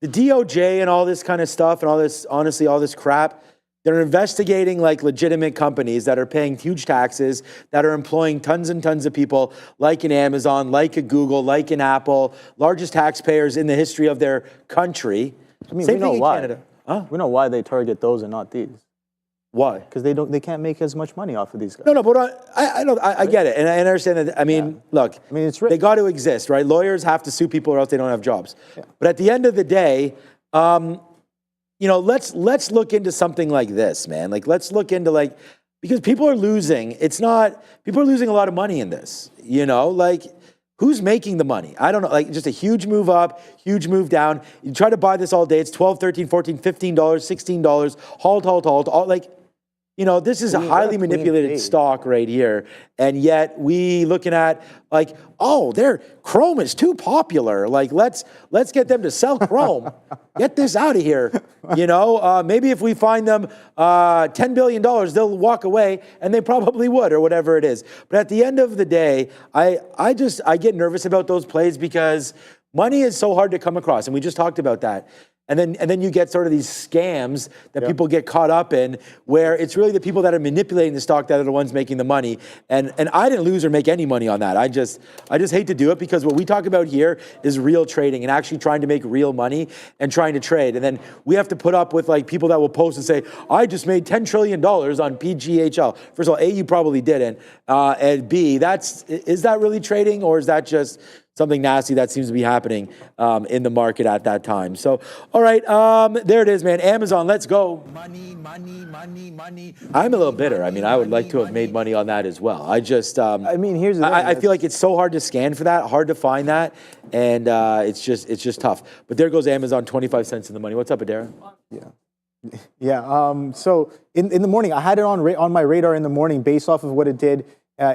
the DOJ and all this kind of stuff and all this, honestly, all this crap, they're investigating like legitimate companies that are paying huge taxes, that are employing tons and tons of people, like an Amazon, like a Google, like an Apple, largest taxpayers in the history of their country. I mean, Same we know thing in why. Canada. Huh? We know why they target those and not these. Why? Because they can't make as much money off of these guys. No, but I get it, and I understand that. I mean, look, it's they got to exist, right? Lawyers have to sue people, or else they don't have jobs. Yeah. But at the end of the day, let's look into something like this, man. Like, let's look into because people are losing. People are losing a lot of money in this. Who's making the money? I don't know. Like, just a huge move up, huge move down. You try to buy this all day. It's $12, $13, $14, $15, $16. Halt. All this is a highly manipulated stock right here. And yet we looking at Chrome is too popular. Like, let's get them to sell Chrome. Get this out of here. Maybe if we find them $10 billion, they'll walk away, and they probably would, or whatever it is. But at the end of the day, I get nervous about those plays because money is so hard to come across. And we just talked about that. And then you get sort of these scams that people get caught up in, where it's really the people that are manipulating the stock that are the ones making the money. And I didn't lose or make any money on that. I just hate to do it, because what we talk about here is real trading and actually trying to make real money and trying to trade. And then we have to put up with people that will post and say, I just made $10 trillion on PGHL. First of all, A, you probably didn't. And B, is that really trading, or is that just something nasty that seems to be happening in the market at that time? So, all right, there it is, man. Amazon, let's go. Money. I'm a little bitter. I mean, I would like to have made money on that as well. I just, here's the thing. I feel like it's so hard to scan for that, hard to find that, and it's just tough. But there goes Amazon, 25 cents in the money. What's up, Adara? Yeah. So in the morning, I had it on my radar in the morning based off of what it did.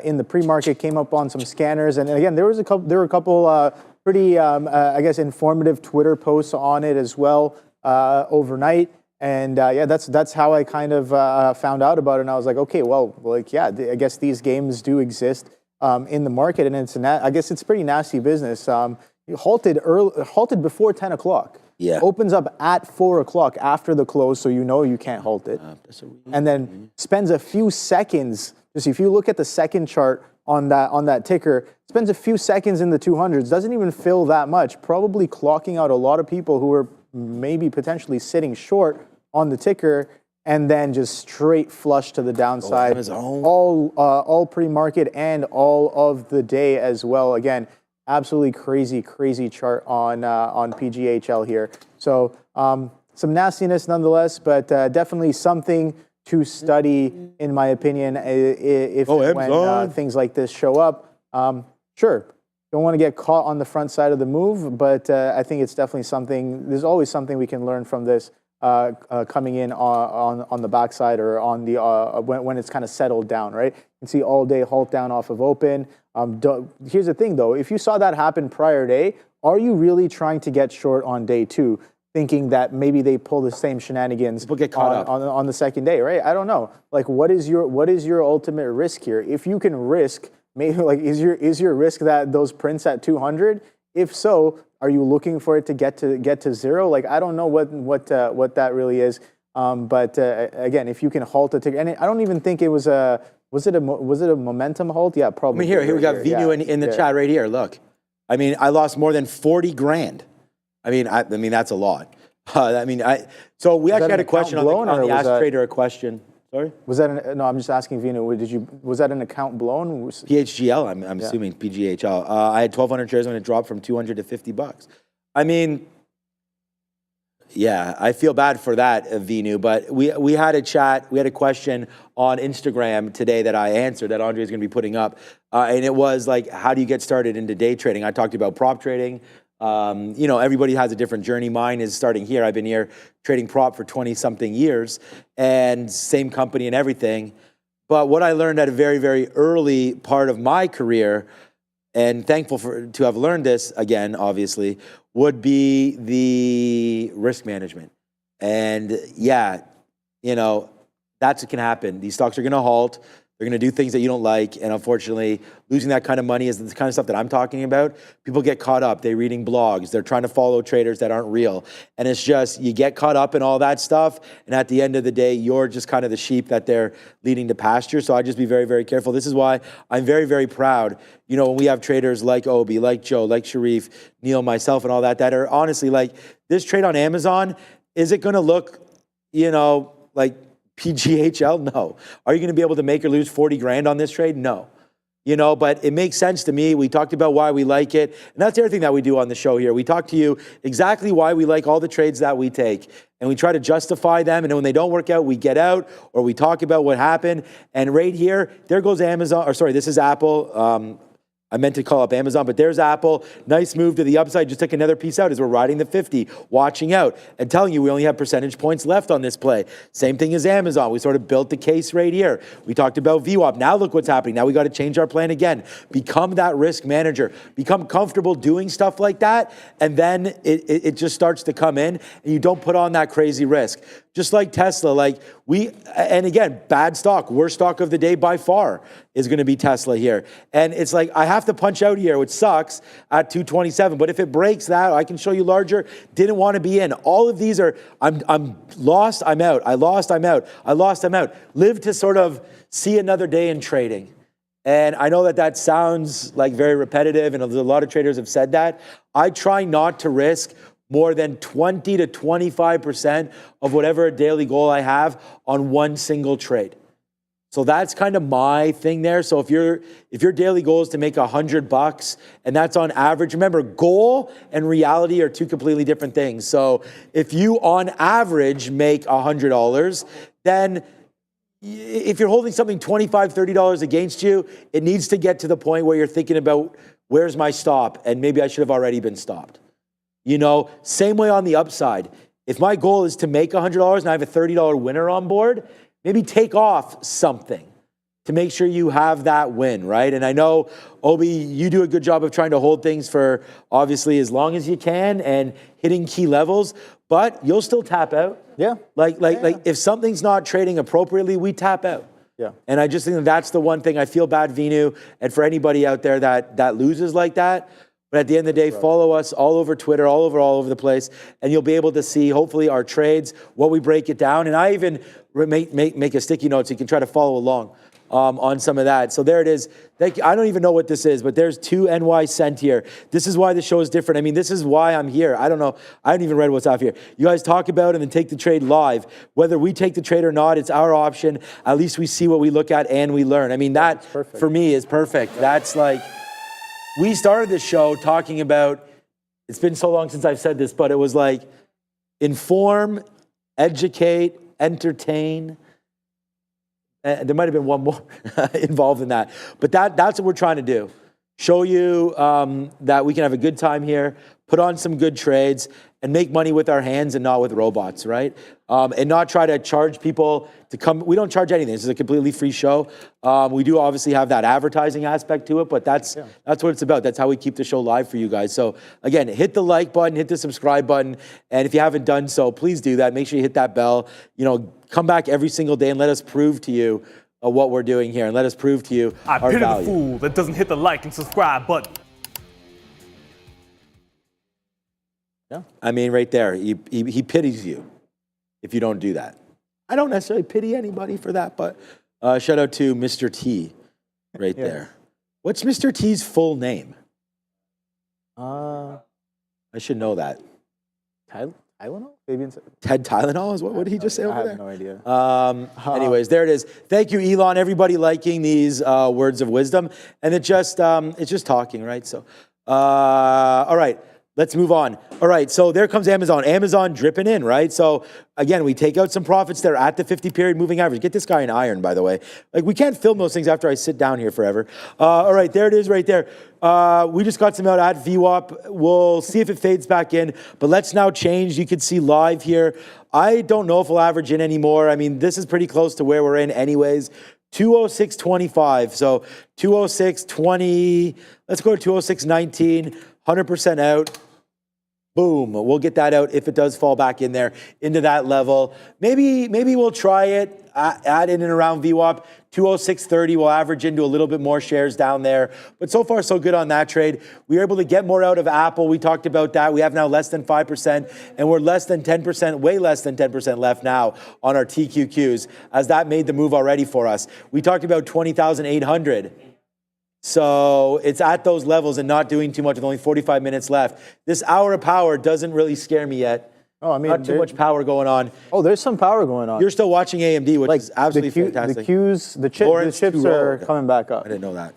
In the pre-market, came up on some scanners, and again, there were a couple pretty, informative Twitter posts on it as well overnight, and that's how I kind of found out about it. And I was like, okay, I guess these games do exist in the market, and I guess it's pretty nasty business. You halted before 10 o'clock. Yeah. opens up at 4 o'clock after the close, so you know you can't halt it, and then spends a few seconds. Just if you look at the second chart on that ticker, spends a few seconds in the 200s, doesn't even fill that much, probably clocking out a lot of people who are maybe potentially sitting short on the ticker, and then just straight flush to the downside, all pre-market and all of the day as well. Again, absolutely crazy chart on PGHL here. So some nastiness nonetheless, but definitely something to study, in my opinion, if and when things like this show up. Sure, don't want to get caught on the front side of the move, but I think it's definitely something. There's always something we can learn from this. Coming in on the backside or on the when it's kind of settled down, right? You can see all day halt down off of open. Here's the thing though, if you saw that happen prior day, are you really trying to get short on day two, thinking that maybe they pull the same shenanigans People get caught on the second day, right? I don't know. Like, what is your ultimate risk here? If you can risk, maybe like is your risk that those prints at 200? If so, are you looking for it to get to zero? Like, I don't know what that really is. But again, if you can halt a ticker, and I don't even think it was a momentum halt? Yeah, probably. I mean, here we got Vinu in the chat right here. Look, I mean, I lost more than 40 grand. I mean, that's a lot. So we actually had a question on the Ask Trader. A question. Sorry? Was that no? I'm just asking Vinu. Was that an account blown? PHGL. I'm assuming PGHL. I had 1,200 shares when it dropped from 200 to $50. I mean, yeah, I feel bad for that, Vinu. But we had a chat. We had a question on Instagram today that I answered that Andre is going to be putting up, and it was like, how do you get started into day trading? I talked about prop trading. Everybody has a different journey. Mine is starting here. I've been here trading prop for 20-something years, and same company and everything. But what I learned at a very, very early part of my career, and thankful to have learned this again, obviously, would be the risk management. And yeah, that's what can happen. These stocks are going to halt. They're going to do things that you don't like. And unfortunately, losing that kind of money is the kind of stuff that I'm talking about. People get caught up. They're reading blogs. They're trying to follow traders that aren't real. And it's just, you get caught up in all that stuff. And at the end of the day, you're just kind of the sheep that they're leading to pasture. So I just be very, very careful. This is why I'm very, very proud. When we have traders like Obi, like Joe, like Sharif, Neil, myself, and all that are honestly like, this trade on Amazon, is it going to look, like PGHL? No. Are you going to be able to make or lose 40 grand on this trade? No. But it makes sense to me. We talked about why we like it. And that's the other thing that we do on the show here. We talk to you exactly why we like all the trades that we take. And we try to justify them. And when they don't work out, we get out or we talk about what happened. And right here, there goes Amazon. Or sorry, this is Apple. I meant to call up Amazon, but there's Apple. Nice move to the upside. Just took another piece out as we're riding the 50, watching out, and telling you we only have percentage points left on this play. Same thing as Amazon. We sort of built the case right here. We talked about VWAP. Now look what's happening. Now we got to change our plan again. Become that risk manager. Become comfortable doing stuff like that, and then it just starts to come in, and you don't put on that crazy risk. Just like Tesla, and again, bad stock, worst stock of the day by far is going to be Tesla here. And it's like, I have to punch out here, which sucks, at 227. But if it breaks that, I can show you larger. Didn't want to be in. All of these are, I'm lost, I'm out. I lost, I'm out. I lost, I'm out. Live to sort of see another day in trading. And I know that sounds like very repetitive, and a lot of traders have said that. I try not to risk more than 20 to 25% of whatever daily goal I have on one single trade. So that's kind of my thing there. So if your daily goal is to make $100, and that's on average, remember, goal and reality are two completely different things. So if you on average make $100, then if you're holding something $25, $30 against you, it needs to get to the point where you're thinking about, where's my stop? And maybe I should have already been stopped. Same way on the upside. If my goal is to make $100 and I have a $30 winner on board, maybe take off something to make sure you have that win, right? And I know, Obi, you do a good job of trying to hold things for obviously as long as you can and hitting key levels, but you'll still tap out. Yeah. Like if something's not trading appropriately, we tap out. Yeah. And I just think that's the one thing. I feel bad, Vinu, and for anybody out there that loses like that. But at the end of the day, follow us all over Twitter, all over the place, and you'll be able to see, hopefully, our trades, what we break it down. And I even make a sticky note so you can try to follow along on some of that. So there it is. Thank you. I don't even know what this is, but there's 2 NY cent here. This is why the show is different. I mean, this is why I'm here. I don't know. I haven't even read what's off here. You guys talk about it and then take the trade live. Whether we take the trade or not, it's our option. At least we see what we look at and we learn. I mean, that for me is perfect. That's like, we started this show talking about, it's been so long since I've said this, but it was like inform, educate, entertain. There might have been one more involved in that. But that's what we're trying to do. Show you that we can have a good time here, put on some good trades, and make money with our hands and not with robots, right? And not try to charge people to come. We don't charge anything. This is a completely free show. We do obviously have that advertising aspect to it, but that's what it's about. That's how we keep the show live for you guys. So again, hit the like button, hit the subscribe button, and if you haven't done so, please do that. Make sure you hit that bell. You know, come back every single day and let us prove to you what we're doing here, and let us prove to you our value. I pity the fool that doesn't hit the like and subscribe button. Yeah. I mean, right there, he pities you if you don't do that. I don't necessarily pity anybody for that, but shout out to Mr. T right there. What's Mr. T's full name? I should know that. Tylenol? Ted Tylenol is what did he just say over there? I have no idea. Anyways, there it is. Thank you, Elon. Everybody liking these words of wisdom, and it's just talking, right? So, all right. Let's move on. All right, so there comes Amazon. Amazon dripping in, right? So again, we take out some profits there at the 50-period moving average. Get this guy an iron, by the way. Like, we can't film those things after I sit down here forever. All right, there it is right there. We just got some out at VWAP. We'll see if it fades back in, but let's now change. You can see live here. I don't know if we'll average in anymore. I mean, this is pretty close to where we're in anyways. 206.25, so 206.20. Let's go to 206.19, 100% out. Boom, we'll get that out if it does fall back in there, into that level. Maybe we'll try it, add in and around VWAP. 206.30, we'll average into a little bit more shares down there. But so far, so good on that trade. We were able to get more out of Apple. We talked about that. We have now less than 5%, and we're less than 10%, way less than 10% left now on our TQQs, as that made the move already for us. We talked about 20,800. So it's at those levels and not doing too much with only 45 minutes left. This hour of power doesn't really scare me yet. Oh, I mean, not too much power going on. Oh, there's some power going on. You're still watching AMD, which is absolutely fantastic. The chips are coming back up. I didn't know that.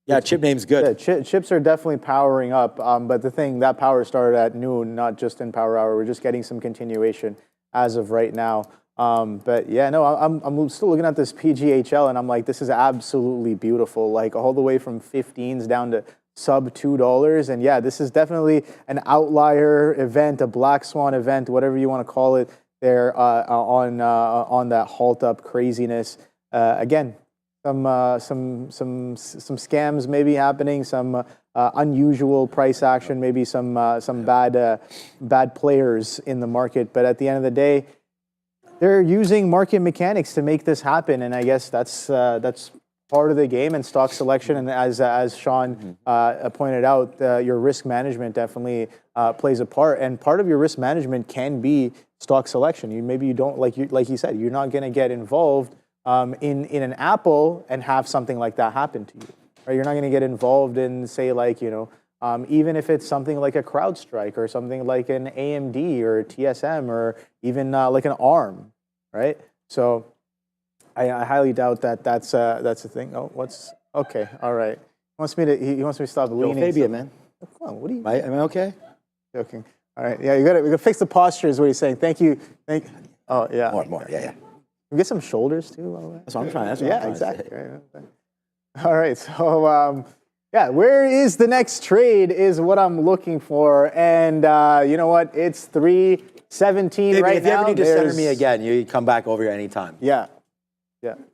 Yeah, chip name's good. Yeah, chips are definitely powering up. But the thing, that power started at noon, not just in power hour. We're just getting some continuation as of right now. But yeah, no, I'm still looking at this PGHL and I'm like, this is absolutely beautiful. Like all the way from 15s down to sub $2. And yeah, this is definitely an outlier event, a black swan event, whatever you want to call it there on that halt up craziness. Again, some scams maybe happening, some unusual price action, maybe some bad players in the market. But at the end of the day, they're using market mechanics to make this happen, and I guess that's part of the game and stock selection. And as Sean pointed out, your risk management definitely plays a part. And part of your risk management can be stock selection. Maybe you don't like you said, you're not going to get involved in an Apple and have something like that happen to you. Right? You're not going to get involved in, say, even if it's something like a CrowdStrike or something like an AMD or TSM or even like an ARM, right? So I highly doubt that that's a thing. Oh, okay? All right. He wants me to stop leaning. Fabian, man. Come on, what are you? Am I okay? Joking. All right. Yeah, we got to fix the posture. Is what he's saying. Thank you. Oh yeah. More. Yeah. We get some shoulders too. By the way. That's what I'm trying. Exactly. Right. All right. So. Yeah, where is the next trade is what I'm looking for. And you know what? It's 3:17 right if you now. ever need to center me again, you come back over here anytime. Yeah.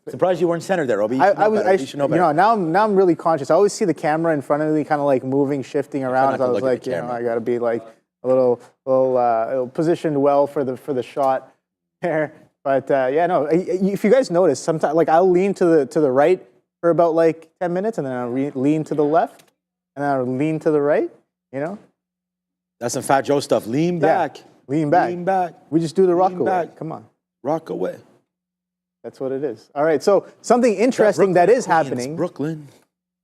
Surprised you weren't centered there, Obi. You should know better. Now I'm really conscious. I always see the camera in front of me kind of like moving, shifting around. So I was like, I got to be like a little positioned well for the shot there. But if you guys notice, sometimes like I'll lean to the right for about like 10 minutes, and then I'll lean to the left, and then I'll lean to the right. You know? That's some Fat Joe stuff. Lean back. Lean back. Lean back. We just do the rock Lean away. back. Come on. Rock away. That's what it is. All right. So something interesting that is happening Brooklyn.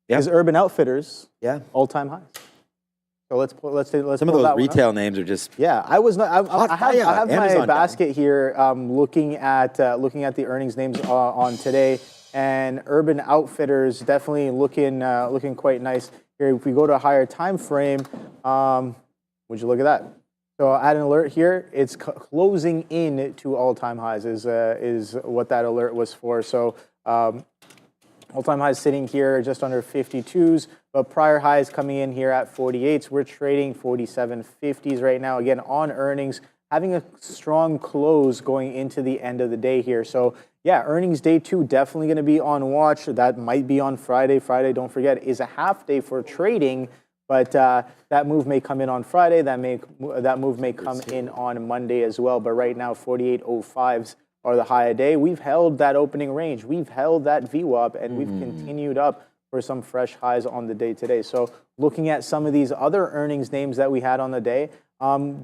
is Urban Outfitters. Yeah. All-time highs. So let's Some of those retail names are just. Yeah, I was not. I have my Amazon basket here, looking at the earnings names on today, and Urban Outfitters definitely looking quite nice here. If we go to a higher time frame, would you look at that? So I'll add an alert here. It's closing in to all-time highs is what that alert was for. So all-time highs sitting here just under 52s, but prior highs coming in here at 48s. We're trading 47.50s right now. Again, on earnings, having a strong close going into the end of the day here. So yeah, earnings day 2 definitely going to be on watch. That might be on Friday. Friday, don't forget, is a half day for trading. But that move may come in on Friday. That move may come in on Monday as well. But right now, 48.05s are the high a day. We've held that opening range. We've held that VWAP, and we've continued up for some fresh highs on the day today. So looking at some of these other earnings names that we had on the day,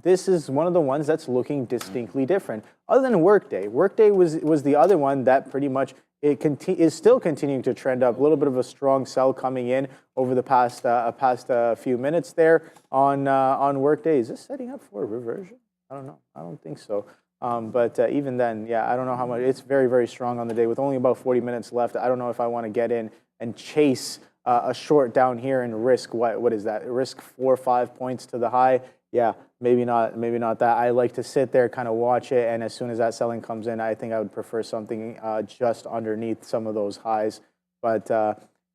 this is one of the ones that's looking distinctly different. Other than Workday. Workday was the other one that pretty much is still continuing to trend up. A little bit of a strong sell coming in over the past few minutes there on Workday. Is this setting up for a reversion? I don't know. I don't think so. But even then, yeah, I don't know how much. It's very, very strong on the day with only about 40 minutes left. I don't know if I want to get in and chase a short down here and risk what is that? Risk 4 or 5 points to the high. Yeah, maybe not that. I like to sit there, kind of watch it, and as soon as that selling comes in, I think I would prefer something just underneath some of those highs. But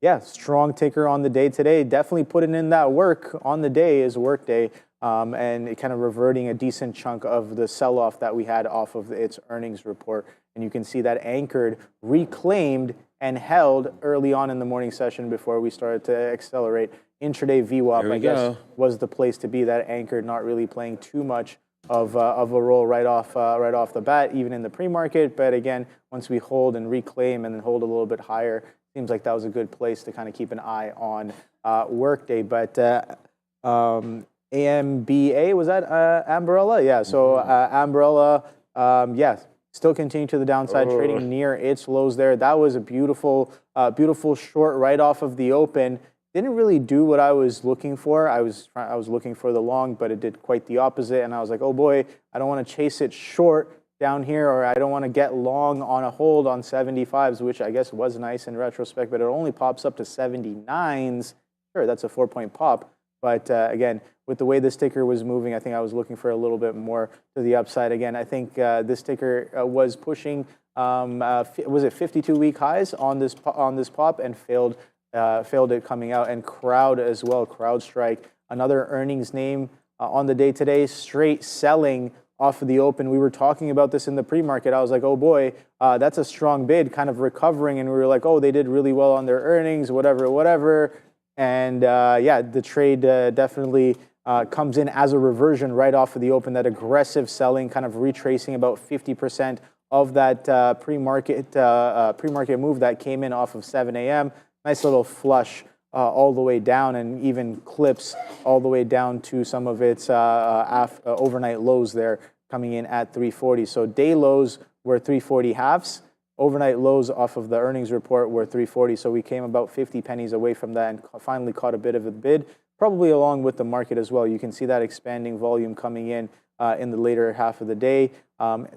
yeah, strong ticker on the day today. Definitely putting in that work on the day is Workday, and it kind of reverting a decent chunk of the sell-off that we had off of its earnings report. And you can see that anchored, reclaimed, and held early on in the morning session before we started to accelerate. Intraday VWAP, I guess, was the place to be. That anchored, not really playing too much of a role right off the bat, even in the pre-market. But again, once we hold and reclaim and then hold a little bit higher, seems like that was a good place to kind of keep an eye on Workday. But AMBA, was that Umbrella? Yeah, so Umbrella, yes. Still continuing to the downside, trading near its lows there. That was a beautiful short right off of the open. Didn't really do what I was looking for. I was looking for the long, but it did quite the opposite. And I was like, oh boy, I don't want to chase it short down here, or I don't want to get long on a hold on 75s, which I guess was nice in retrospect, but it only pops up to 79s. Sure, that's a 4-point pop. But again, with the way this ticker was moving, I think I was looking for a little bit more to the upside. Again, I think this ticker was pushing, was it 52-week highs on this pop and failed it coming out. And Crowd as well, CrowdStrike, another earnings name on the day today, straight selling off of the open. We were talking about this in the pre-market. I was like, oh boy, that's a strong bid, kind of recovering. And we were like, oh, they did really well on their earnings, whatever. And yeah, the trade definitely comes in as a reversion right off of the open. That aggressive selling, kind of retracing about 50% of that pre-market move that came in off of 7 a.m. Nice little flush all the way down, and even clips all the way down to some of its overnight lows there, coming in at 340. So day lows were 340 halves. Overnight lows off of the earnings report were 340, so we came about 50 pennies away from that and finally caught a bit of a bid, probably along with the market as well. You can see that expanding volume coming in the later half of the day,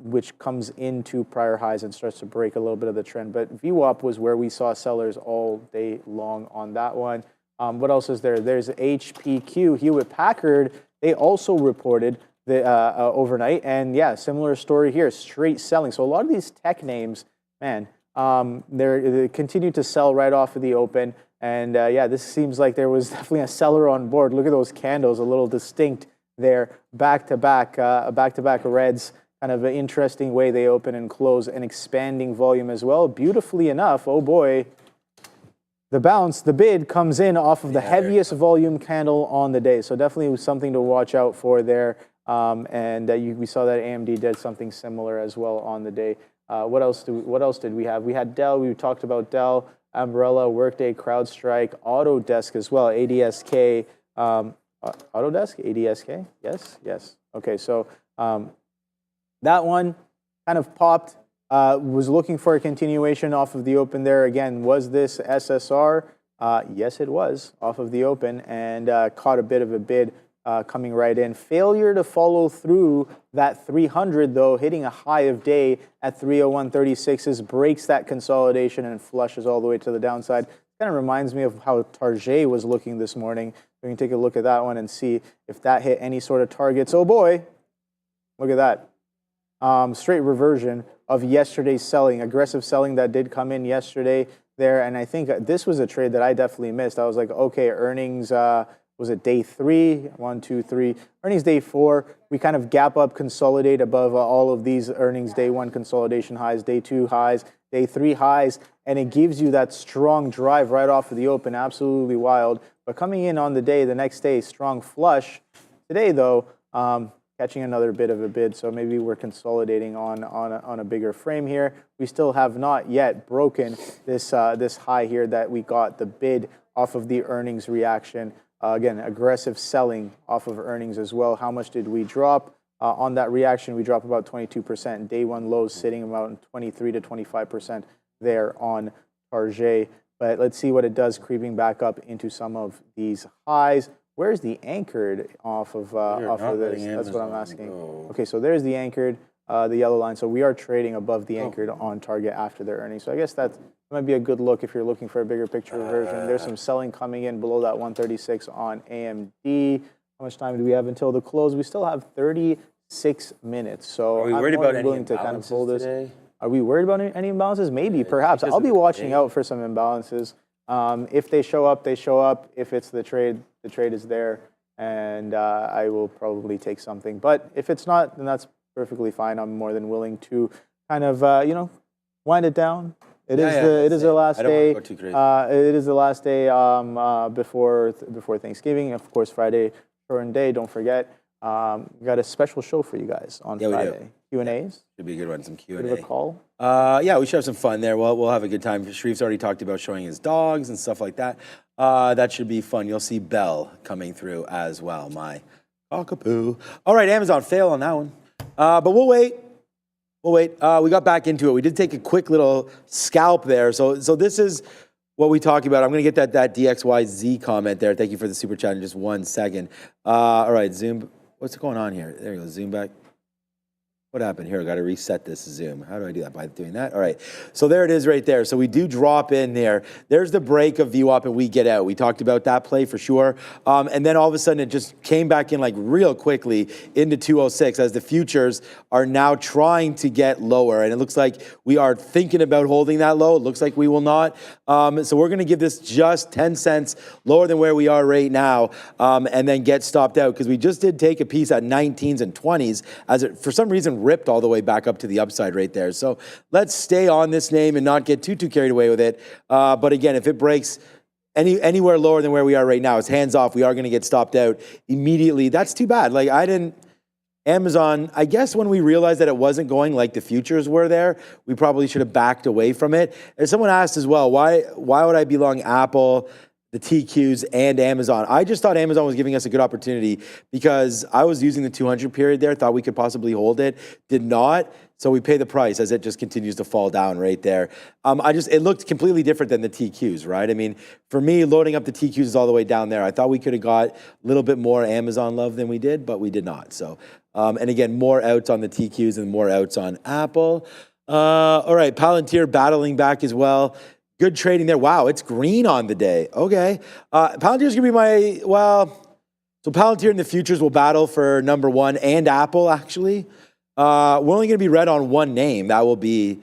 which comes into prior highs and starts to break a little bit of the trend. But VWAP was where we saw sellers all day long on that one. What else is there? There's HPQ, Hewlett Packard. They also reported the overnight, and yeah, similar story here, straight selling. So a lot of these tech names, man, they continue to sell right off of the open. And yeah, this seems like there was definitely a seller on board. Look at those candles, a little distinct there, back-to-back reds. Kind of an interesting way they open and close, and expanding volume as well. Beautifully enough, oh boy, the bid comes in off of the heaviest volume candle on the day. So definitely something to watch out for there. And we saw that AMD did something similar as well on the day. What else did we have? We had Dell. We talked about Dell, Umbrella, Workday, CrowdStrike, Autodesk as well, ADSK. Autodesk, ADSK, yes. Okay, so that one kind of popped, was looking for a continuation off of the open there. Again, was this SSR? Yes, it was off of the open and caught a bit of a bid coming right in. Failure to follow through that 300 though, hitting a high of day at 301.36 breaks that consolidation and flushes all the way to the downside. Kind of reminds me of how Target was looking this morning. We can take a look at that one and see if that hit any sort of targets. Oh boy, look at that. Straight reversion of yesterday's selling, aggressive selling that did come in yesterday there. And I think this was a trade that I definitely missed. I was like, okay, earnings, was it day 3? 1, 2, 3. Earnings day 4. We kind of gap up, consolidate above all of these earnings day 1 consolidation highs, day 2 highs, day 3 highs, and it gives you that strong drive right off of the open. Absolutely wild. But coming in on the day, the next day, strong flush. Today, though, catching another bit of a bid, so maybe we're consolidating on a bigger frame here. We still have not yet broken this this high here that we got the bid off of the earnings reaction. Again, aggressive selling off of earnings as well. How much did we drop? On that reaction, we dropped about 22%. Day 1 lows sitting about 23 to 25% there on Target. But let's see what it does creeping back up into some of these highs. Where's the anchored off of this? That's what I'm asking. Okay, so there's the anchored, the yellow line. So we are trading above the anchored on Target after their earnings. So I guess that might be a good look if you're looking for a bigger picture version. There's some selling coming in below that 136 on AMD. How much time do we have until the close? We still have 36 minutes. So I'm more than willing to kind of hold this. Today? Are we worried about any imbalances? Maybe, perhaps. I'll be watching out for some imbalances. If they show up, they show up. If it's the trade is there, and I will probably take something. But if it's not, then that's perfectly fine. I'm more than willing to kind of wind it down. It is the last day. It is the last day before Thanksgiving. Of course, Friday, shortened day. Don't forget. We got a special show for you guys on Friday. Q&As. Should be a good one. Some Q&A. Bit of a call. Yeah, we should have some fun there. We'll have a good time. Sharif's already talked about showing his dogs and stuff like that. That should be fun. You'll see Bell coming through as well. My cockapoo. All right, Amazon fail on that one. But we'll wait. We'll wait. We got back into it. We did take a quick little scalp there. So this is what we talk about. I'm going to get that DXYZ comment there. Thank you for the super chat in just 1 second. All right, Zoom. What's going on here? There you go. Zoom back. What happened here? I got to reset this Zoom. How do I do that? By doing that? All right. So there it is right there. So we do drop in there. There's the break of VWAP and we get out. We talked about that play for sure. And then all of a sudden it just came back in like real quickly into 206 as the futures are now trying to get lower. And it looks like we are thinking about holding that low. It looks like we will not. So we're going to give this just 10 cents lower than where we are right now and then get stopped out because we just did take a piece at 19s and 20s as it, for some reason, ripped all the way back up to the upside right there. So let's stay on this name and not get too carried away with it. But again, if it breaks anywhere lower than where we are right now, it's hands off. We are going to get stopped out immediately. That's too bad. Like Amazon, I guess when we realized that it wasn't going like the futures were there, we probably should have backed away from it. And someone asked as well, why would I be long Apple, the TQs, and Amazon? I just thought Amazon was giving us a good opportunity because I was using the 200 period there, thought we could possibly hold it, did not. So we pay the price as it just continues to fall down right there. It looked completely different than the TQs, right? I mean, for me, loading up the TQs is all the way down there. I thought we could have got a little bit more Amazon love than we did, but we did not. So, and again, more outs on the TQs and more outs on Apple. All right, Palantir battling back as well. Good trading there. Wow, it's green on the day. Okay. Palantir's going to be so Palantir in the futures will battle for number 1 and Apple, actually. We're only going to be red on one name. That will be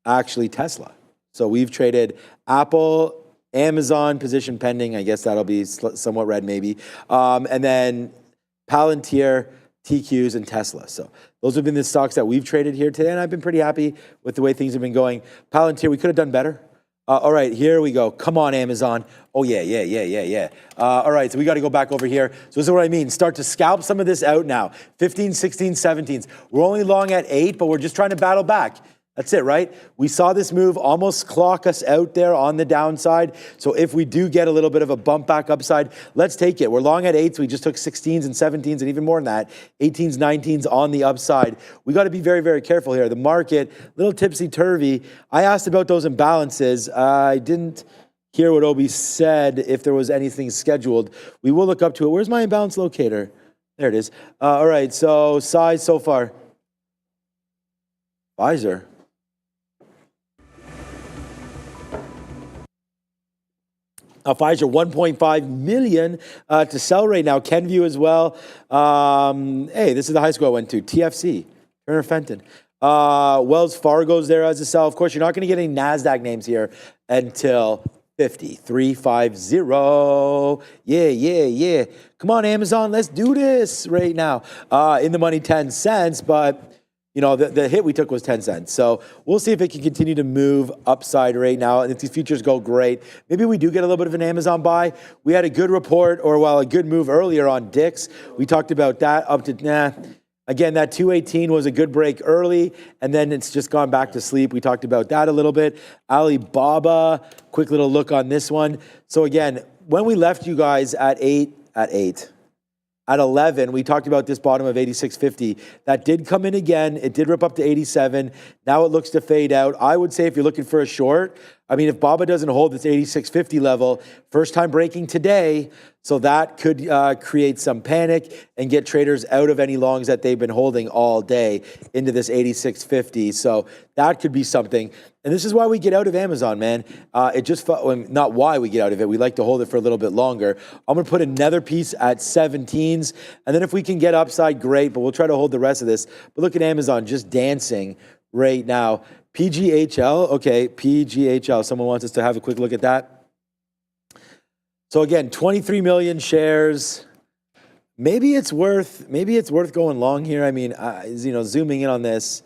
actually Tesla. So we've traded Apple, Amazon, position pending. I guess that'll be somewhat red maybe. And then Palantir, TQs, and Tesla. So those have been the stocks that we've traded here today, and I've been pretty happy with the way things have been going. Palantir, we could have done better. All right, here we go. Come on, Amazon. Oh, yeah. All right, so we got to go back over here. So this is what I mean. Start to scalp some of this out now. 15, 16, 17s. We're only long at 8, but we're just trying to battle back. That's it, right? We saw this move almost clock us out there on the downside. So if we do get a little bit of a bump back upside, let's take it. We're long at 8s. We just took 16s and 17s and even more than that. 18s, 19s on the upside. We got to be very, very careful here. The market, a little tipsy-turvy. I asked about those imbalances. I didn't hear what Obi said, if there was anything scheduled. We will look up to it. Where's my imbalance locator? There it is. All right, so size so far. Pfizer. Pfizer, 1.5 million to sell right now. Kenvue as well. Hey, this is the high school I went to. TFC, Turner Fenton. Wells Fargo's there as a sell. Of course, you're not going to get any NASDAQ names here until 350. Yeah. Come on, Amazon, let's do this right now. In the money, 10 cents, but you know, the hit we took was 10 cents. So we'll see if it can continue to move upside right now. And if these futures go great, maybe we do get a little bit of an Amazon buy. We had a good report, or well, a good move earlier on Dix. We talked about that up to, Again, that 218 was a good break early, and then it's just gone back to sleep. We talked about that a little bit. Alibaba, quick little look on this one. So again, when we left you guys at 11, we talked about this bottom of 86.50. That did come in again. It did rip up to 87. Now it looks to fade out. I would say if you're looking for a short, I mean, if BABA doesn't hold this 86.50 level, first time breaking today, so that could create some panic and get traders out of any longs that they've been holding all day into this 86.50. So that could be something. And this is why we get out of Amazon, man. It just, not why we get out of it. We like to hold it for a little bit longer. I'm going to put another piece at 17s. And then if we can get upside, great. But we'll try to hold the rest of this. But look at Amazon just dancing right now. PGHL. Okay, PGHL. Someone wants us to have a quick look at that. So again, 23 million shares. Maybe it's worth going long here. I mean, zooming in on this,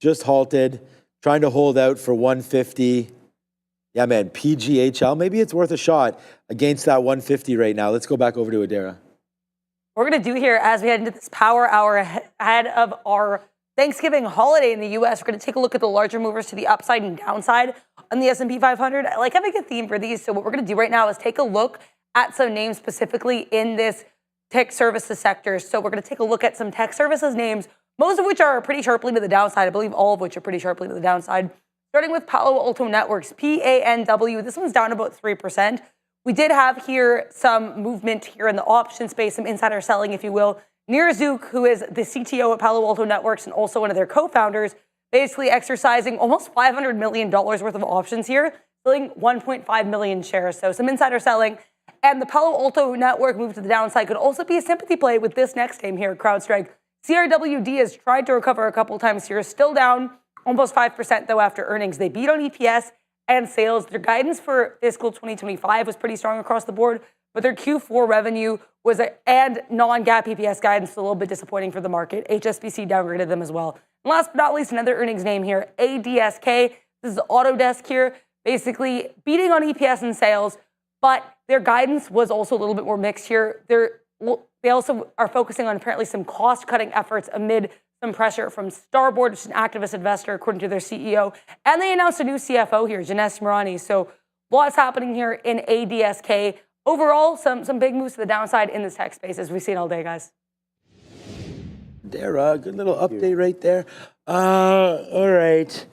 just halted, trying to hold out for 150. Yeah, man, PGHL. Maybe it's worth a shot against that 150 right now. Let's go back over to Adara. What we're going to do here as we head into this power hour ahead of our Thanksgiving holiday in the U.S., we're going to take a look at the larger movers to the upside and downside on the S&P 500. I like having a theme for these. So what we're going to do right now is take a look at some names specifically in this tech services sector. So we're going to take a look at some tech services names, most of which are pretty sharply to the downside. I believe all of which are pretty sharply to the downside. Starting with Palo Alto Networks, PANW. This one's down about 3%. We did have here some movement here in the option space, some insider selling, if you will. Nir Zook, who is the CTO at Palo Alto Networks and also one of their co-founders, basically exercising almost $500 million worth of options here, selling 1.5 million shares. So some insider selling. And the Palo Alto Network move to the downside could also be a sympathy play with this next name here, CrowdStrike. CRWD has tried to recover a couple times here, still down almost 5% though after earnings. They beat on EPS and sales. Their guidance for fiscal 2025 was pretty strong across the board, but their Q4 revenue was and non-GAAP EPS guidance was a little bit disappointing for the market. HSBC downgraded them as well. And last but not least, another earnings name here, ADSK. This is Autodesk here, basically beating on EPS and sales, but their guidance was also a little bit more mixed here. They also are focusing on apparently some cost-cutting efforts amid some pressure from Starboard, which is an activist investor, according to their CEO. And they announced a new CFO here, Janesh Mirani. So lots happening here in ADSK. Overall, some big moves to the downside in this tech space, as we've seen all day, guys. There, good little update right there. All right.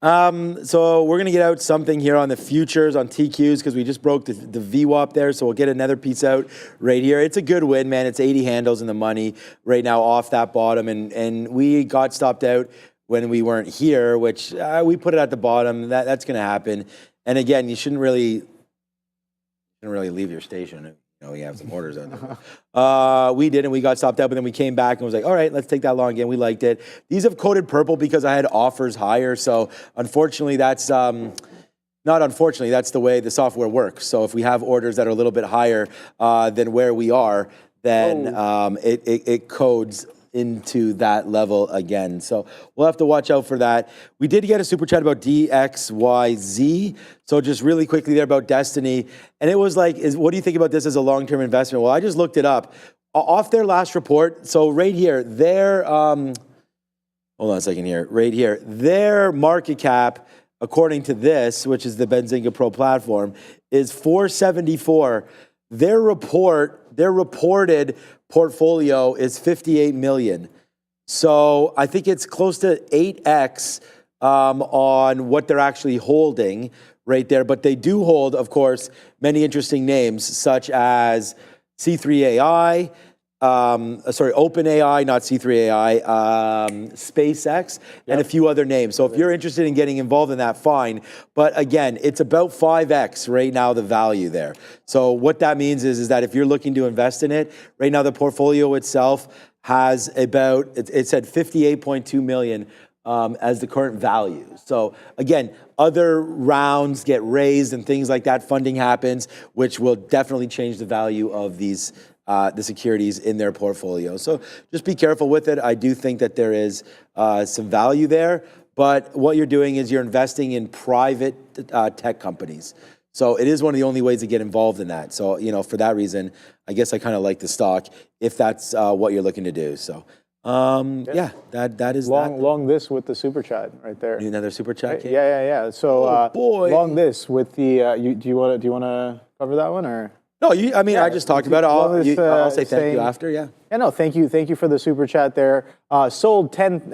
So we're going to get out something here on the futures on TQs because we just broke the VWAP there. So we'll get another piece out right here. It's a good win, man. It's 80 handles in the money right now off that bottom. And we got stopped out when we weren't here, which we put it at the bottom. That's going to happen. And again, you shouldn't really leave your station. You know, we have some orders on there. We did, and we got stopped out, but then we came back and was like, all right, let's take that long again. We liked it. These have coded purple because I had offers higher. So unfortunately, that's not unfortunately, that's the way the software works. So if we have orders that are a little bit higher than where we are, then it codes into that level again. So we'll have to watch out for that. We did get a super chat about DXYZ. So just really quickly there about Destiny. And it was like, what do you think about this as a long-term investment? Well, I just looked it up. Off their last report, so right here, their hold on a second here, right here. Their market cap, according to this, which is the Benzinga Pro platform, is 474. Their reported portfolio is 58 million. So I think it's close to 8x on what they're actually holding right there. But they do hold, of course, many interesting names such as C3AI, OpenAI, not C3AI, SpaceX, and a few other names. So if you're interested in getting involved in that, fine. But again, it's about 5x right now, the value there. So what that means is that if you're looking to invest in it, right now the portfolio itself has about, it said 58.2 million as the current value. So again, other rounds get raised and things like that, funding happens, which will definitely change the value of these the securities in their portfolio. So just be careful with it. I do think that there is some value there, but what you're doing is you're investing in private tech companies. So it is one of the only ways to get involved in that. So, you know, for that reason, I guess I kind of like the stock if that's what you're looking to do. So, yeah, that is long this with the super chat right there. Need another super chat? Right? Yeah. So, boy. long this with the. Do you want to cover that one or? No, I just talked about it. I'll say thank you after, yeah. Yeah, no, thank you for the super chat there. Sold 10K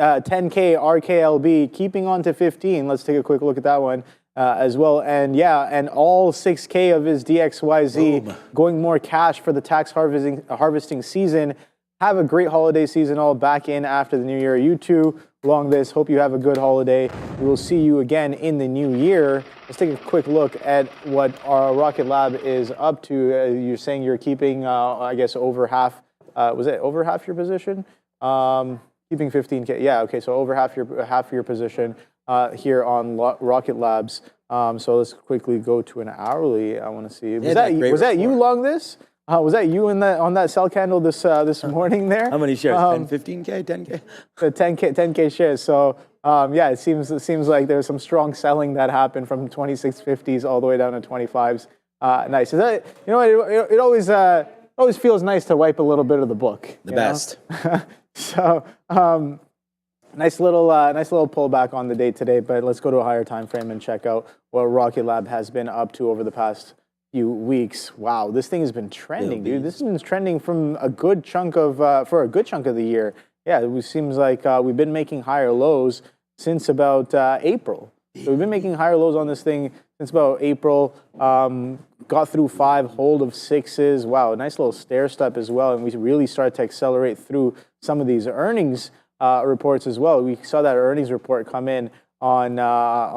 RKLB, keeping on to 15. Let's take a quick look at that one as well. And yeah, and all 6K of his DXYZ going more cash for the tax harvesting season. Have a great holiday season all back in after the new year. You too, long this. Hope you have a good holiday. We will see you again in the new year. Let's take a quick look at what our Rocket Lab is up to. You're saying you're keeping, I guess, over half. Was it over half your position? Keeping 15K. Yeah, okay, so over half your position here on Rocket Labs. So let's quickly go to an hourly. I want to see. Was that you long this? Was that you on that sell candle this morning there? How many shares? 10, 15K, 10K? 10K shares. So yeah, it seems like there's some strong selling that happened from 2650s all the way down to 25s. Nice. Is that, you know, it always feels nice to wipe a little bit of the book. The best. So nice little pullback on the day today. But let's go to a higher time frame and check out what Rocket Lab has been up to over the past few weeks. Wow, this thing has been trending, dude. This has been trending from a good chunk of for a good chunk of the year. Yeah, it seems like we've been making higher lows since about April. So we've been making higher lows on this thing since about April. Got through 5, hold of 6s. Wow, a nice little stair step as well. And we really started to accelerate through some of these earnings reports as well. We saw that earnings report come in on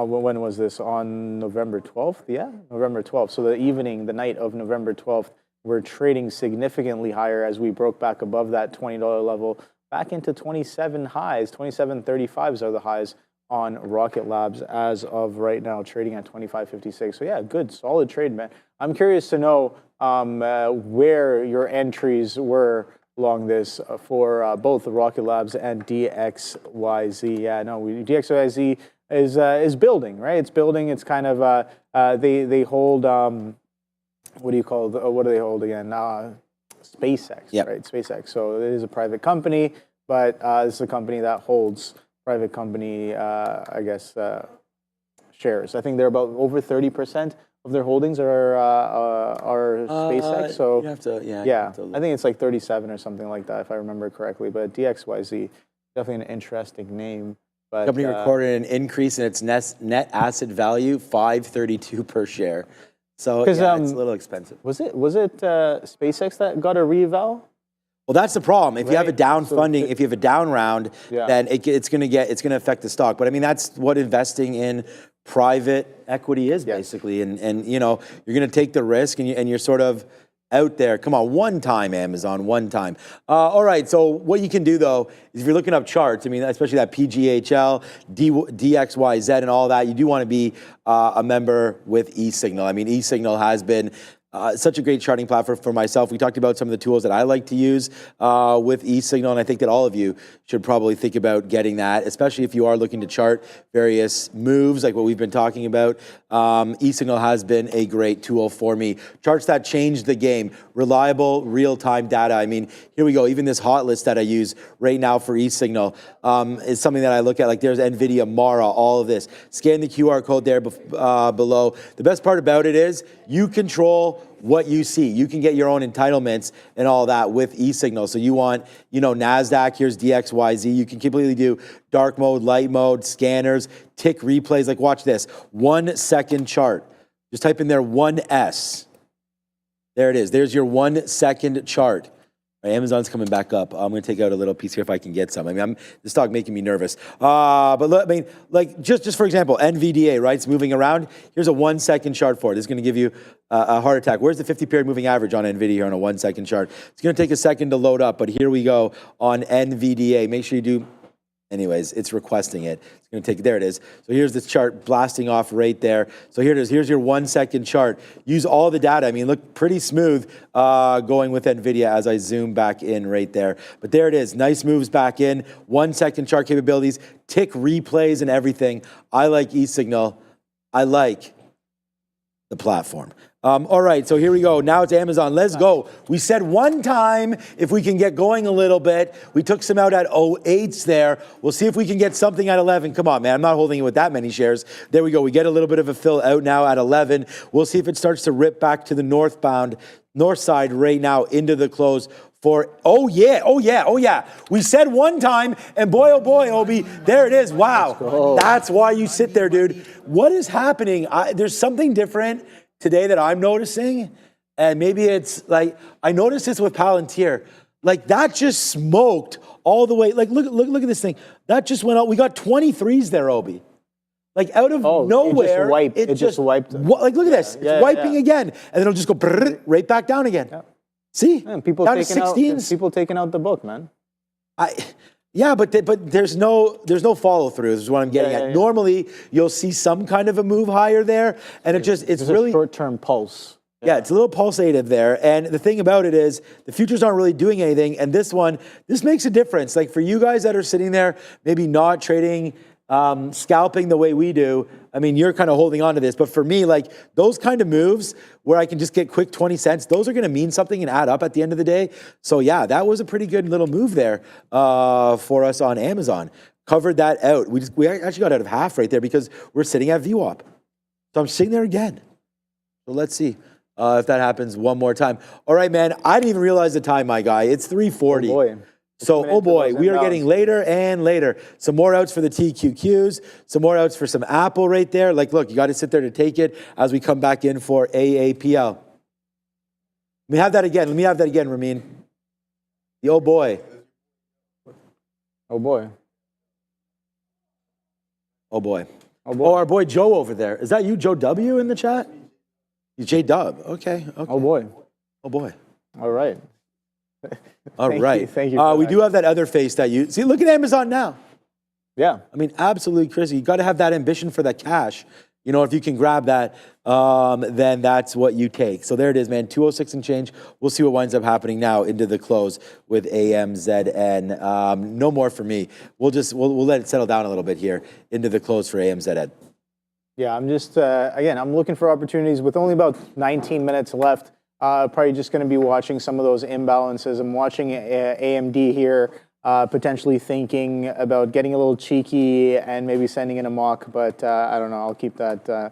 when was this? On November 12th? Yeah, November 12th. So the night of November 12th, we're trading significantly higher as we broke back above that $20 level, back into 27 highs. 27.35s are the highs on Rocket Labs as of right now, trading at 25.56. So yeah, good, solid trade, man. I'm curious to know where your entries were along this for both the Rocket Labs and DXYZ. Yeah, no, DXYZ is building, right? It's building. It's kind of they hold what do you call what do they hold again? SpaceX, right? SpaceX. So it is a private company, but this is a company that holds private company, I guess, shares. I think they're about over 30% of their holdings are SpaceX. So you have to, I think it's like 37 or something like that, if I remember correctly. But DXYZ, definitely an interesting name. But, company recorded an increase in its net asset value, $5.32 per share. So yeah, it's a little expensive. Was it SpaceX that got a reval? Well, that's the problem. If you have a down funding, if you have a down round, then it's going to affect the stock. But I mean, that's what investing in private equity is basically. And you know, you're going to take the risk, and you're sort of out there. Come on, one time, Amazon, one time. All right, so what you can do, though, is if you're looking up charts, I mean, especially that PGHL, DXYZ, and all that, you do want to be a member with eSignal. I mean, eSignal has been such a great charting platform for myself. We talked about some of the tools that I like to use with eSignal, and I think that all of you should probably think about getting that, especially if you are looking to chart various moves like what we've been talking about. eSignal has been a great tool for me. Charts that change the game, reliable, real-time data. I mean, here we go. Even this hot list that I use right now for eSignal is something that I look at. Like there's NVIDIA, Mara, all of this. Scan the QR code there below. The best part about it is you control what you see. You can get your own entitlements and all that with eSignal. So you want, NASDAQ, here's DXYZ. You can completely do dark mode, light mode, scanners, tick replays. Like watch this, 1 second chart. Just type in there 1S. There it is. There's your 1 second chart. Amazon's coming back up. I'm going to take out a little piece here if I can get some. I mean, this stock making me nervous. But look, I mean, like just for example, NVDA, right? It's moving around. Here's a 1 second chart for it. It's going to give you a heart attack. Where's the 50-period moving average on NVIDIA here on a 1 second chart? It's going to take a second to load up, but here we go on NVDA. Make sure you do. Anyways, it's requesting it. It's going to take, there it is. So here's this chart blasting off right there. So here it is. Here's your 1 second chart. Use all the data. I mean, look pretty smooth going with NVIDIA as I zoom back in right there. But there it is. Nice moves back in. 1 second chart capabilities, tick replays and everything. I like eSignal. I like the platform. All right, so here we go. Now it's Amazon. Let's go. We said one time if we can get going a little bit. We took some out at 08s there. We'll see if we can get something at 11. Come on, man. I'm not holding it with that many shares. There we go. We get a little bit of a fill out now at 11. We'll see if it starts to rip back to the north side right now into the close for, oh yeah. We said one time, and boy, oh boy, Obi, there it is. Wow. That's why you sit there, dude. What is happening? There's something different today that I'm noticing, and maybe it's like, I noticed this with Palantir. Like that just smoked all the way. Like look at this thing. That just went out. We got 23s there, Obi. Like out of nowhere. It just wiped. Like look at this. It's wiping again. And then it'll just go right back down again. Yeah. See? Man, people down taking to 16s. People taking out the book, man. Yeah, but there's no follow through. Is what I'm getting at. Normally, you'll see some kind of a move higher there, and it's really a short-term pulse. Yeah, it's a little pulsative there. And the thing about it is, the futures aren't really doing anything. And this makes a difference. Like for you guys that are sitting there, maybe not trading, scalping the way we do. I mean, you're kind of holding on to this. But for me, like those kind of moves where I can just get quick 20 cents, those are going to mean something and add up at the end of the day. So yeah, that was a pretty good little move there for us on Amazon. Covered that out. We actually got out of half right there because we're sitting at VWAP. So I'm sitting there again. So let's see if that happens one more time. All right, man. I didn't even realize the time, my guy. It's 3:40. Oh boy. So, oh boy, we are getting later and later. Some more outs for the TQQs, some more outs for some Apple right there. Like, look, you got to sit there to take it as we come back in for AAPL. Let me have that again, Ramin. The oh boy. Oh boy. Oh boy. Oh boy. Oh, our boy Joe over there. Is that you, Joe W, in the chat? J Dub. Okay. Oh boy. Oh boy. All right. All right. Thank you. We do have that other face that you see. Look at Amazon now. Yeah. I mean, absolutely crazy. You got to have that ambition for that cash. You know, if you can grab that, then that's what you take. So there it is, man. 206 and change. We'll see what winds up happening now into the close with AMZN. No more for me. We'll let it settle down a little bit here into the close for AMZN. Yeah, I'm just again, I'm looking for opportunities with only about 19 minutes left. Probably just going to be watching some of those imbalances. I'm watching AMD here, potentially thinking about getting a little cheeky and maybe sending in a mock, but I don't know. I'll keep that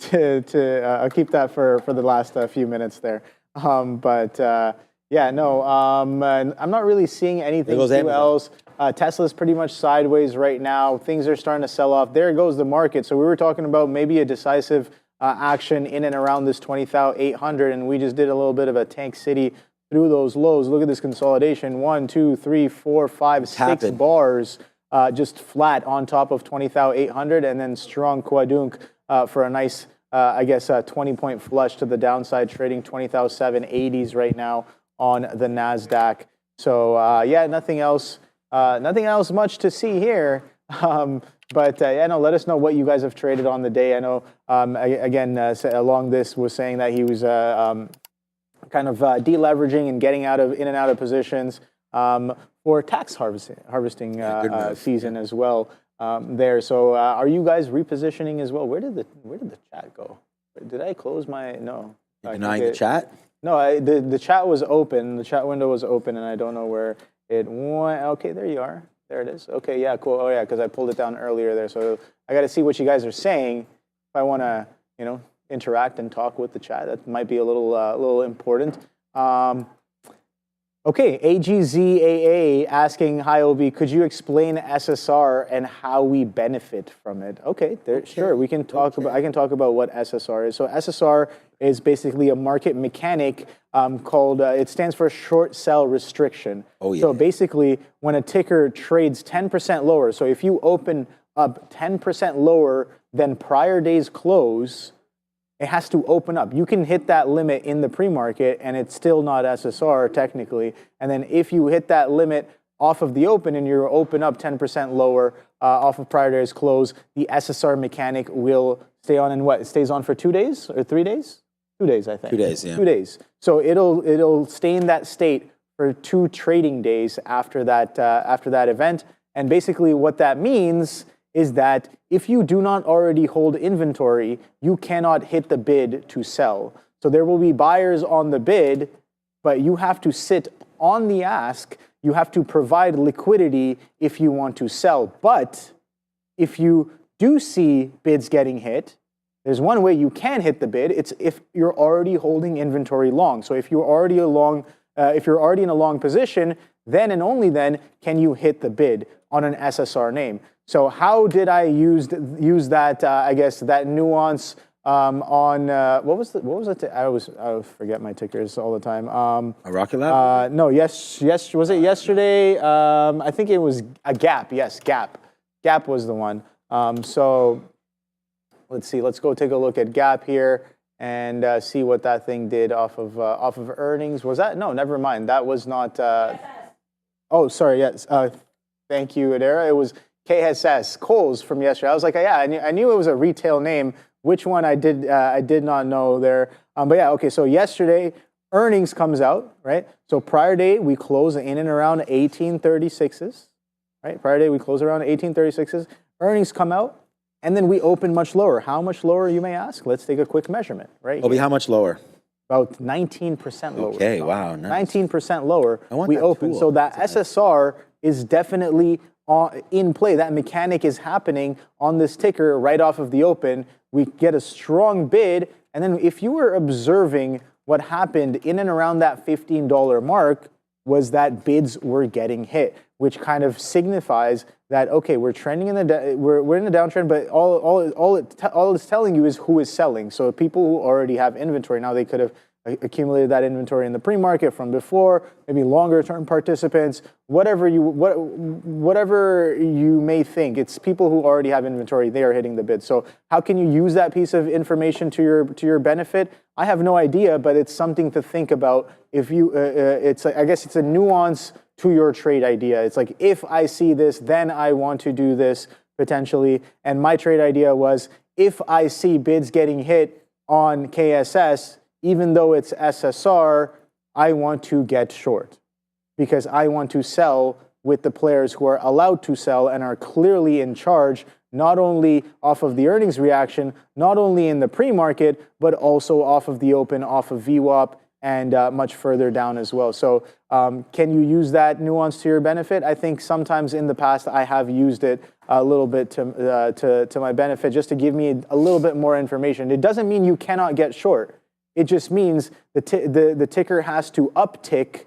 I'll keep that for the last few minutes there. Yeah, no, I'm not really seeing anything else. Tesla's pretty much sideways right now. Things are starting to sell off. There goes the market. So we were talking about maybe a decisive action in and around this 20,800, and we just did a little bit of a tank city through those lows. Look at this consolidation. 1, 2, 3, 4, 5, 6 bars just flat on top of 20,800, and then strong quadunk for a nice, I guess, 20-point flush to the downside, trading 20,780s right now on the NASDAQ. So yeah, nothing else much to see here. But yeah, no, let us know what you guys have traded on the day. I know, again, along this was saying that he was kind of deleveraging and getting in and out of positions for tax harvesting season as well there. So are you guys repositioning as well? Where did the chat go? Did I close my, no. You're denying the chat? No, the chat was open. The chat window was open, and I don't know where it went. Okay, there you are. There it is. Okay, yeah, cool. Oh, yeah, because I pulled it down earlier there. So I got to see what you guys are saying if I want to, interact and talk with the chat. That might be a little important. Okay, AGZAA asking, hi, Obi, could you explain SSR and how we benefit from it? Okay, sure. We can talk about. I can talk about what SSR is. So SSR is basically a market mechanic called. It stands for short sell restriction. Oh yeah. So basically, when a ticker trades 10% lower, so if you open up 10% lower than prior day's close, it has to open up. You can hit that limit in the pre-market and it's still not SSR technically. And then if you hit that limit off of the open and you open up 10% lower off of prior day's close, the SSR mechanic will stay on. And what? It stays on for 2 days or 3 days? 2 days, I think. 2 days, yeah. 2 days. So it'll stay in that state for 2 trading days after that event. And basically what that means is that if you do not already hold inventory, you cannot hit the bid to sell. So there will be buyers on the bid, but you have to sit on the ask. You have to provide liquidity if you want to sell. But if you do see bids getting hit, there's one way you can hit the bid. It's if you're already holding inventory long. So if you're already in a long position, then and only then can you hit the bid on an SSR name. So how did I use that? I guess that nuance on what was it? I forget my tickers all the time. A Rocket Lab? No, yes. Was it yesterday? I think it was a Gap. Yes, Gap. Gap was the one. So let's see. Let's go take a look at Gap here and see what that thing did off of earnings. Was that? No, never mind. That was not. Oh, sorry. Yes. Thank you, Adara. It was KSS, Kohl's from yesterday. I was like, yeah, I knew it was a retail name. Which one I did not know there. But yeah, okay, so yesterday, earnings comes out, right? So prior day, we close in and around 1836s, right? Prior day, we close around 1836s. Earnings come out, and then we open much lower. How much lower, you may ask? Let's take a quick measurement, right? Obi, how much lower? About 19% lower. Okay, wow. Nice. 19% lower, we open. Tool. So that SSR is definitely in play. That mechanic is happening on this ticker right off of the open. We get a strong bid, and then if you were observing what happened in and around that $15 mark, was that bids were getting hit, which kind of signifies that, okay, we're trending in we're in a downtrend, but all it's telling you is who is selling. So people who already have inventory, now they could have accumulated that inventory in the pre-market from before, maybe longer term participants, whatever you may think. It's people who already have inventory, they are hitting the bid. So how can you use that piece of information to your benefit? I have no idea, but it's something to think about. If you, I guess it's a nuance to your trade idea. It's like, if I see this, then I want to do this potentially. And my trade idea was, if I see bids getting hit on KSS, even though it's SSR, I want to get short because I want to sell with the players who are allowed to sell and are clearly in charge, not only off of the earnings reaction, not only in the pre-market, but also off of the open, off of VWAP, and much further down as well. So can you use that nuance to your benefit? I think sometimes in the past I have used it a little bit to my benefit just to give me a little bit more information. It doesn't mean you cannot get short. It just means the ticker has to uptick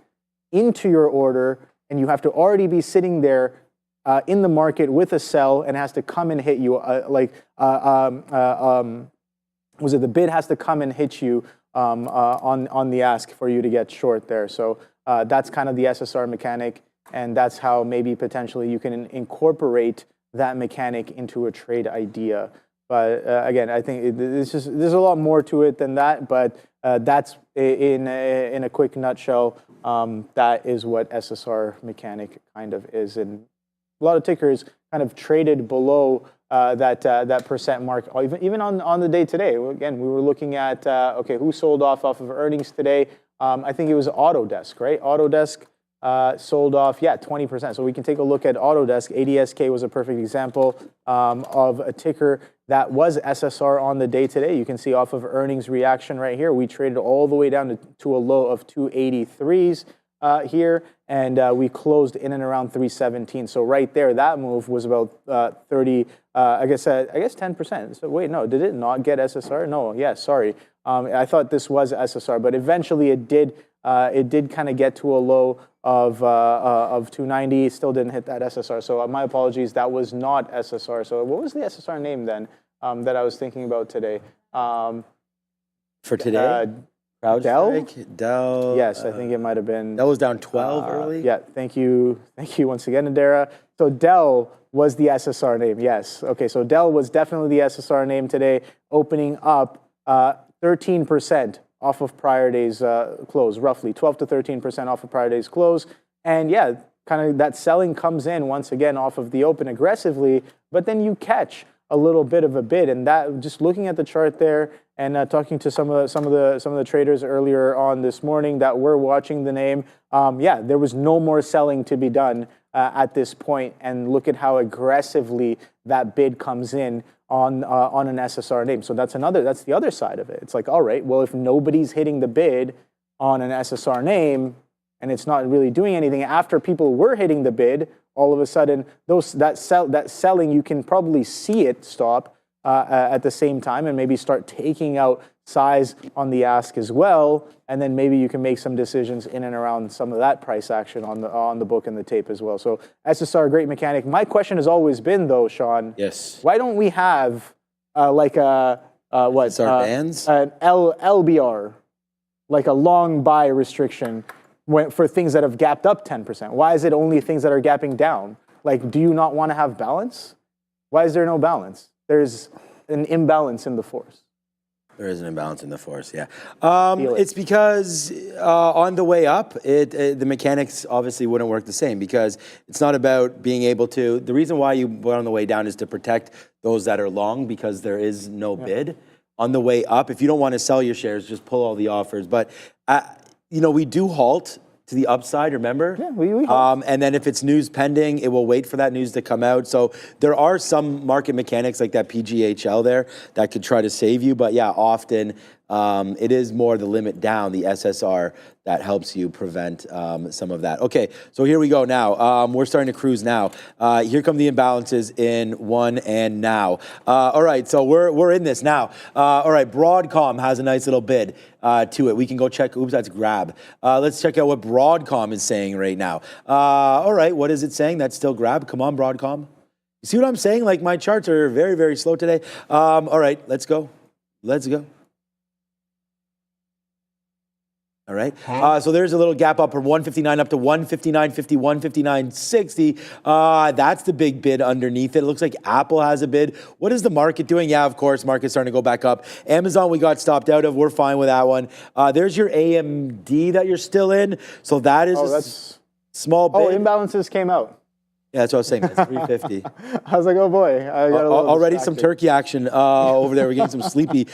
into your order, and you have to already be sitting there in the market with a sell, and has to come and hit you the bid has to come and hit you on the ask for you to get short there. So that's kind of the SSR mechanic, and that's how maybe potentially you can incorporate that mechanic into a trade idea. But again, I think there's a lot more to it than that. But that's in a quick nutshell. That is what SSR mechanic kind of is, and tickers kind of traded below that percent mark, even on the day today. Again, we were looking at, okay, who sold off of earnings today? I think it was Autodesk, right? Autodesk sold off, 20%. So we can take a look at Autodesk. ADSK was a perfect example of a ticker that was SSR on the day today. You can see off of earnings reaction right here. We traded all the way down to a low of 283s here, and we closed in and around 317. So right there, that move was about 30, I guess 10%. So wait, no, did it not get SSR? No, yeah, sorry. I thought this was SSR, but eventually it did kind of get to a low of 290. Still didn't hit that SSR. So my apologies, that was not SSR. So what was the SSR name then that I was thinking about today? For today? CrowdStrike? Dell? Yes, I think it might have been. Dell was down 12 early? Yeah, thank you once again, Nadera. So Dell was the SSR name, yes. Okay, so Dell was definitely the SSR name today, opening up 13% off of prior day's close, roughly 12 to 13% off of prior day's close. And yeah, kind of that selling comes in once again off of the open aggressively, but then you catch a little bit of a bid. And that, just looking at the chart there and talking to some of the traders earlier on this morning that were watching the name, there was no more selling to be done at this point. And look at how aggressively that bid comes in on an SSR name. So that's the other side of it. It's like, all right, well, if nobody's hitting the bid on an SSR name and it's not really doing anything after people were hitting the bid, all of a sudden that selling, you can probably see it stop at the same time and maybe start taking out size on the ask as well, and then maybe you can make some decisions in and around some of that price action on the book and the tape as well. So SSR, great mechanic. My question has always been though, Sean. Yes. Why don't we have like a SSR bands? An LBR, like a long buy restriction for things that have gapped up 10%? Why is it only things that are gapping down? Like, do you not want to have balance? Why is there no balance? There's an imbalance in the force. There is an imbalance in the force, yeah. It's because on the way up, the mechanics obviously wouldn't work the same, because it's not about being able to. The reason why you went on the way down is to protect those that are long, because there is no bid. On the way up, if you don't want to sell your shares, just pull all the offers. But we do halt to the upside, remember? Yeah, we halt. And then if it's news pending, it will wait for that news to come out. So there are some market mechanics like that PGHL there that could try to save you. But yeah, often it is more the limit down, the SSR, that helps you prevent some of that. Okay, so here we go now. We're starting to cruise now. Here come the imbalances in one and now. All right, so we're in this now. All right, Broadcom has a nice little bid to it. We can go check. Oops, that's grab. Let's check out what Broadcom is saying right now. All right, what is it saying? That's still grab. Come on, Broadcom. You see what I'm saying? Like, my charts are very, very slow today. All right, let's go. Let's go. All right. So there's a little gap up from 159 up to 159.50, 159.50, 159.60. That's the big bid underneath it. It looks like Apple has a bid. What is the market doing? Yeah, of course, market's starting to go back up. Amazon, we got stopped out of. We're fine with that one. There's your AMD that you're still in. So that is that's small bid. Oh, imbalances came out. Yeah, that's what I was saying. That's 350. I was like, oh boy. I got already some turkey action over there. We're getting some sleepy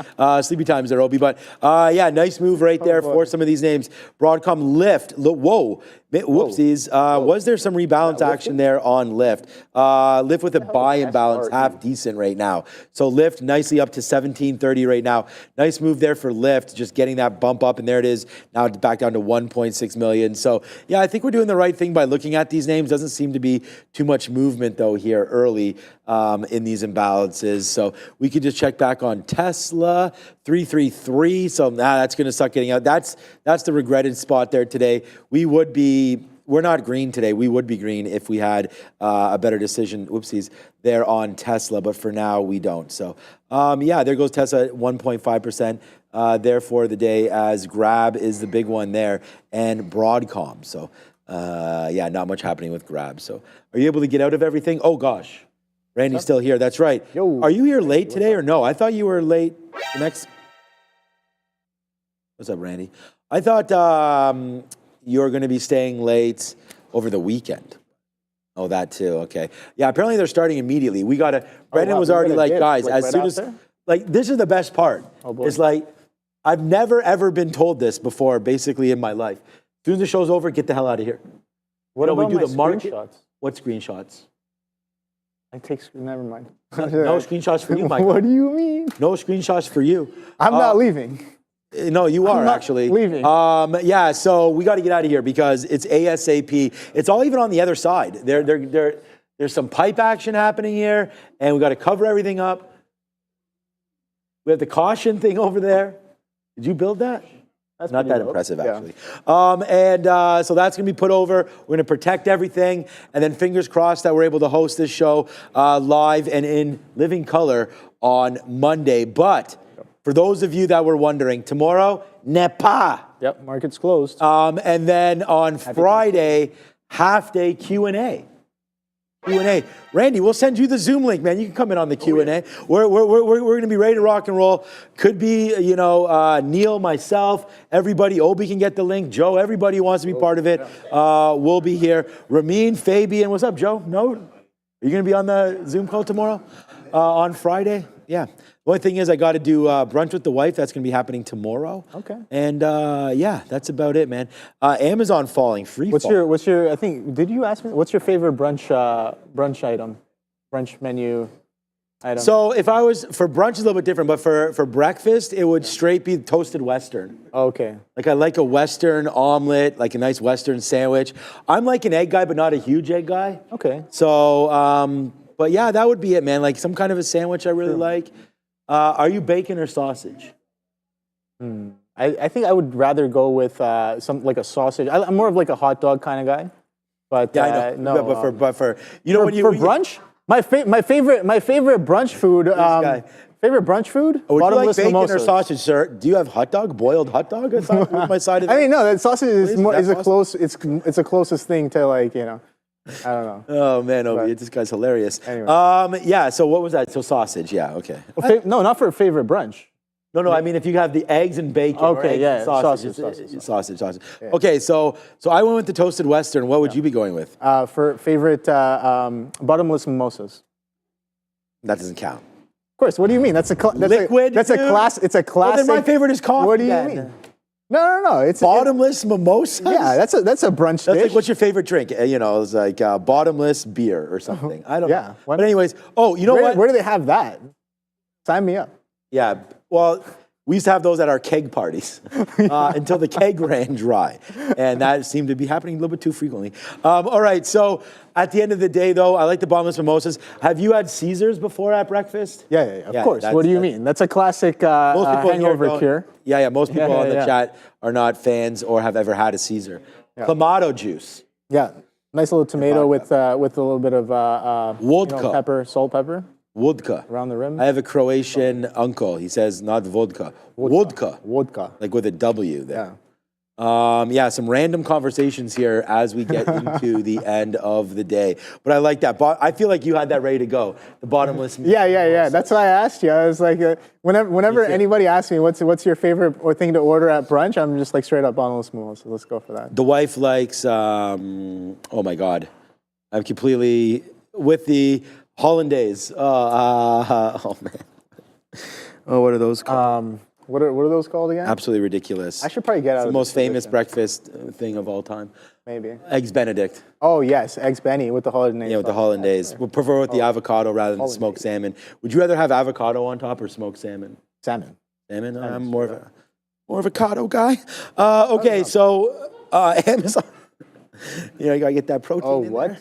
times there, Obi. But yeah, nice move right there for some of these names. Broadcom, Lyft. Whoa. Whoopsies. Was there some rebalance action there on Lyft? Lyft with a buy imbalance, half decent right now. So Lyft nicely up to 17.30 right now. Nice move there for Lyft, just getting that bump up, and there it is. Now it's back down to 1.6 million. So yeah, I think we're doing the right thing by looking at these names. Doesn't seem to be too much movement though here early in these imbalances. So we could just check back on Tesla, 333. So that's going to start getting out. That's the regretted spot there today. We're not green today. We would be green if we had a better decision, whoopsies, there on Tesla. But for now, we don't. So yeah, there goes Tesla at 1.5% there for the day, as Grab is the big one there, and Broadcom. So yeah, not much happening with Grab. So are you able to get out of everything? Oh gosh, Randy's still here. That's right. Yo. Are you here late today or no? I thought you were late. What's up, Randy? I thought you were going to be staying late over the weekend. Oh, that too. Okay. Yeah, apparently they're starting immediately. Brendan was already like, guys, as soon as, like, this is the best part. Oh, boy. It's like, I've never, ever been told this before, basically, in my life. As soon as the show's over, get the hell out of here. What about we do my the market? screenshots? What screenshots? Never mind. No screenshots for you, Mike. What do you mean? No screenshots for you. I'm not leaving. No, you are not actually leaving. Yeah, so we got to get out of here because it's ASAP. It's all even on the other side. There's some pipe action happening here, and we got to cover everything up. We have the caution thing over there. Did you build that? That's not that impressive, actually. Yeah. So that's going to be put over. We're going to protect everything. And then fingers crossed that we're able to host this show live and in living color on Monday. But for those of you that were wondering, tomorrow, Nepa. Yep, market's closed. And then on Friday, half-day Q&A. Q&A. Randy, we'll send you the Zoom link, man. You can come in on the Q&A. We're going to be ready to rock and roll. Could be, Neil, myself, everybody. Obi can get the link. Joe, everybody who wants to be part of it. We'll be here. Ramin, Fabian, what's up, Joe? No? Are you going to be on the Zoom call tomorrow? On Friday? Yeah. The only thing is I got to do brunch with the wife. That's going to be happening tomorrow. Okay. And yeah, that's about it, man. Amazon falling, free What's fall. your? I think. Did you ask me? What's your favorite brunch item? Brunch menu item. So if I was for brunch, is a little bit different, but for breakfast, it would straight be toasted Western. Okay. Like I like a Western omelet, like a nice Western sandwich. I'm like an egg guy, but not a huge egg guy. Okay. So, but yeah, that would be it, man. Like some kind of a sandwich I really like. Are you bacon or sausage? I think I would rather go with some like a sausage. I'm more of like a hot dog kind of guy. But Yeah, I know. no. But for you know for, when you for brunch, my favorite brunch food. guy. Favorite brunch food. Would you like Bottomless bacon mimosas. or sausage, sir? Do you have hot dog, boiled hot dog? With my side of I mean, no, that sausage is Is more that is a sausage? close. It's a closest thing to like I don't know. Oh man, Obi, But- this guy's hilarious. Anyway. Yeah. So what was that? So sausage. Yeah. Okay. No, not for a favorite brunch. No. I mean, if you have the eggs and bacon. or Okay, eggs yeah, and sausage. sausage. Yeah. Okay. So I went with the toasted Western. What would you be going with? For favorite bottomless mimosas. That doesn't count. Of course. What do you mean? That's a Liquid, That's dude? a class. It's a Well, classic. then my favorite is coffee. What do you then. mean? No. It's Bottomless mimosas. Yeah, that's a brunch That's dish. like, what's your favorite drink? It's like bottomless beer or something. I don't know. Yeah. But anyways, you know what? Where do they have that? Sign me up. Yeah. Well, we used to have those at our keg parties until the keg ran dry. And that seemed to be happening a little bit too frequently. All right. So at the end of the day, though, I like the bottomless mimosas. Have you had Caesars before at breakfast? Yeah, of course. What do you mean? That's a classic hangover cure. Yeah. Most people on the yeah. chat are not fans or have ever had a Caesar. Clamato juice. Yeah, nice little tomato with a little bit of Vodka. pepper, salt, pepper Vodka. around the rim. I have a Croatian uncle. He says not vodka. Vodka. Vodka. Like with a W there. Yeah. Some random conversations here as we get into the end of the day. But I like that. I feel like you had that ready to go. The bottomless. Yeah. That's why I asked you. I was like, whenever anybody asks me what's your favorite or thing to order at brunch, I'm just like straight up bottomless mimosa. So let's go for that. The wife likes. Oh my God, I'm completely with the hollandaise. Oh man. Oh, what are those called? What are those called again? Absolutely ridiculous. I should probably get out It's of the most this famous position. breakfast thing of all time. Maybe. Eggs Benedict. Oh yes, eggs Benny with the hollandaise. Yeah, with the hollandaise. We prefer with the avocado rather than the smoked salmon. Would you rather have avocado on top or smoked salmon? Salmon. Salmon? I'm more of a avocado guy. Okay, so Amazon. You gotta get that protein. Oh, in what? there.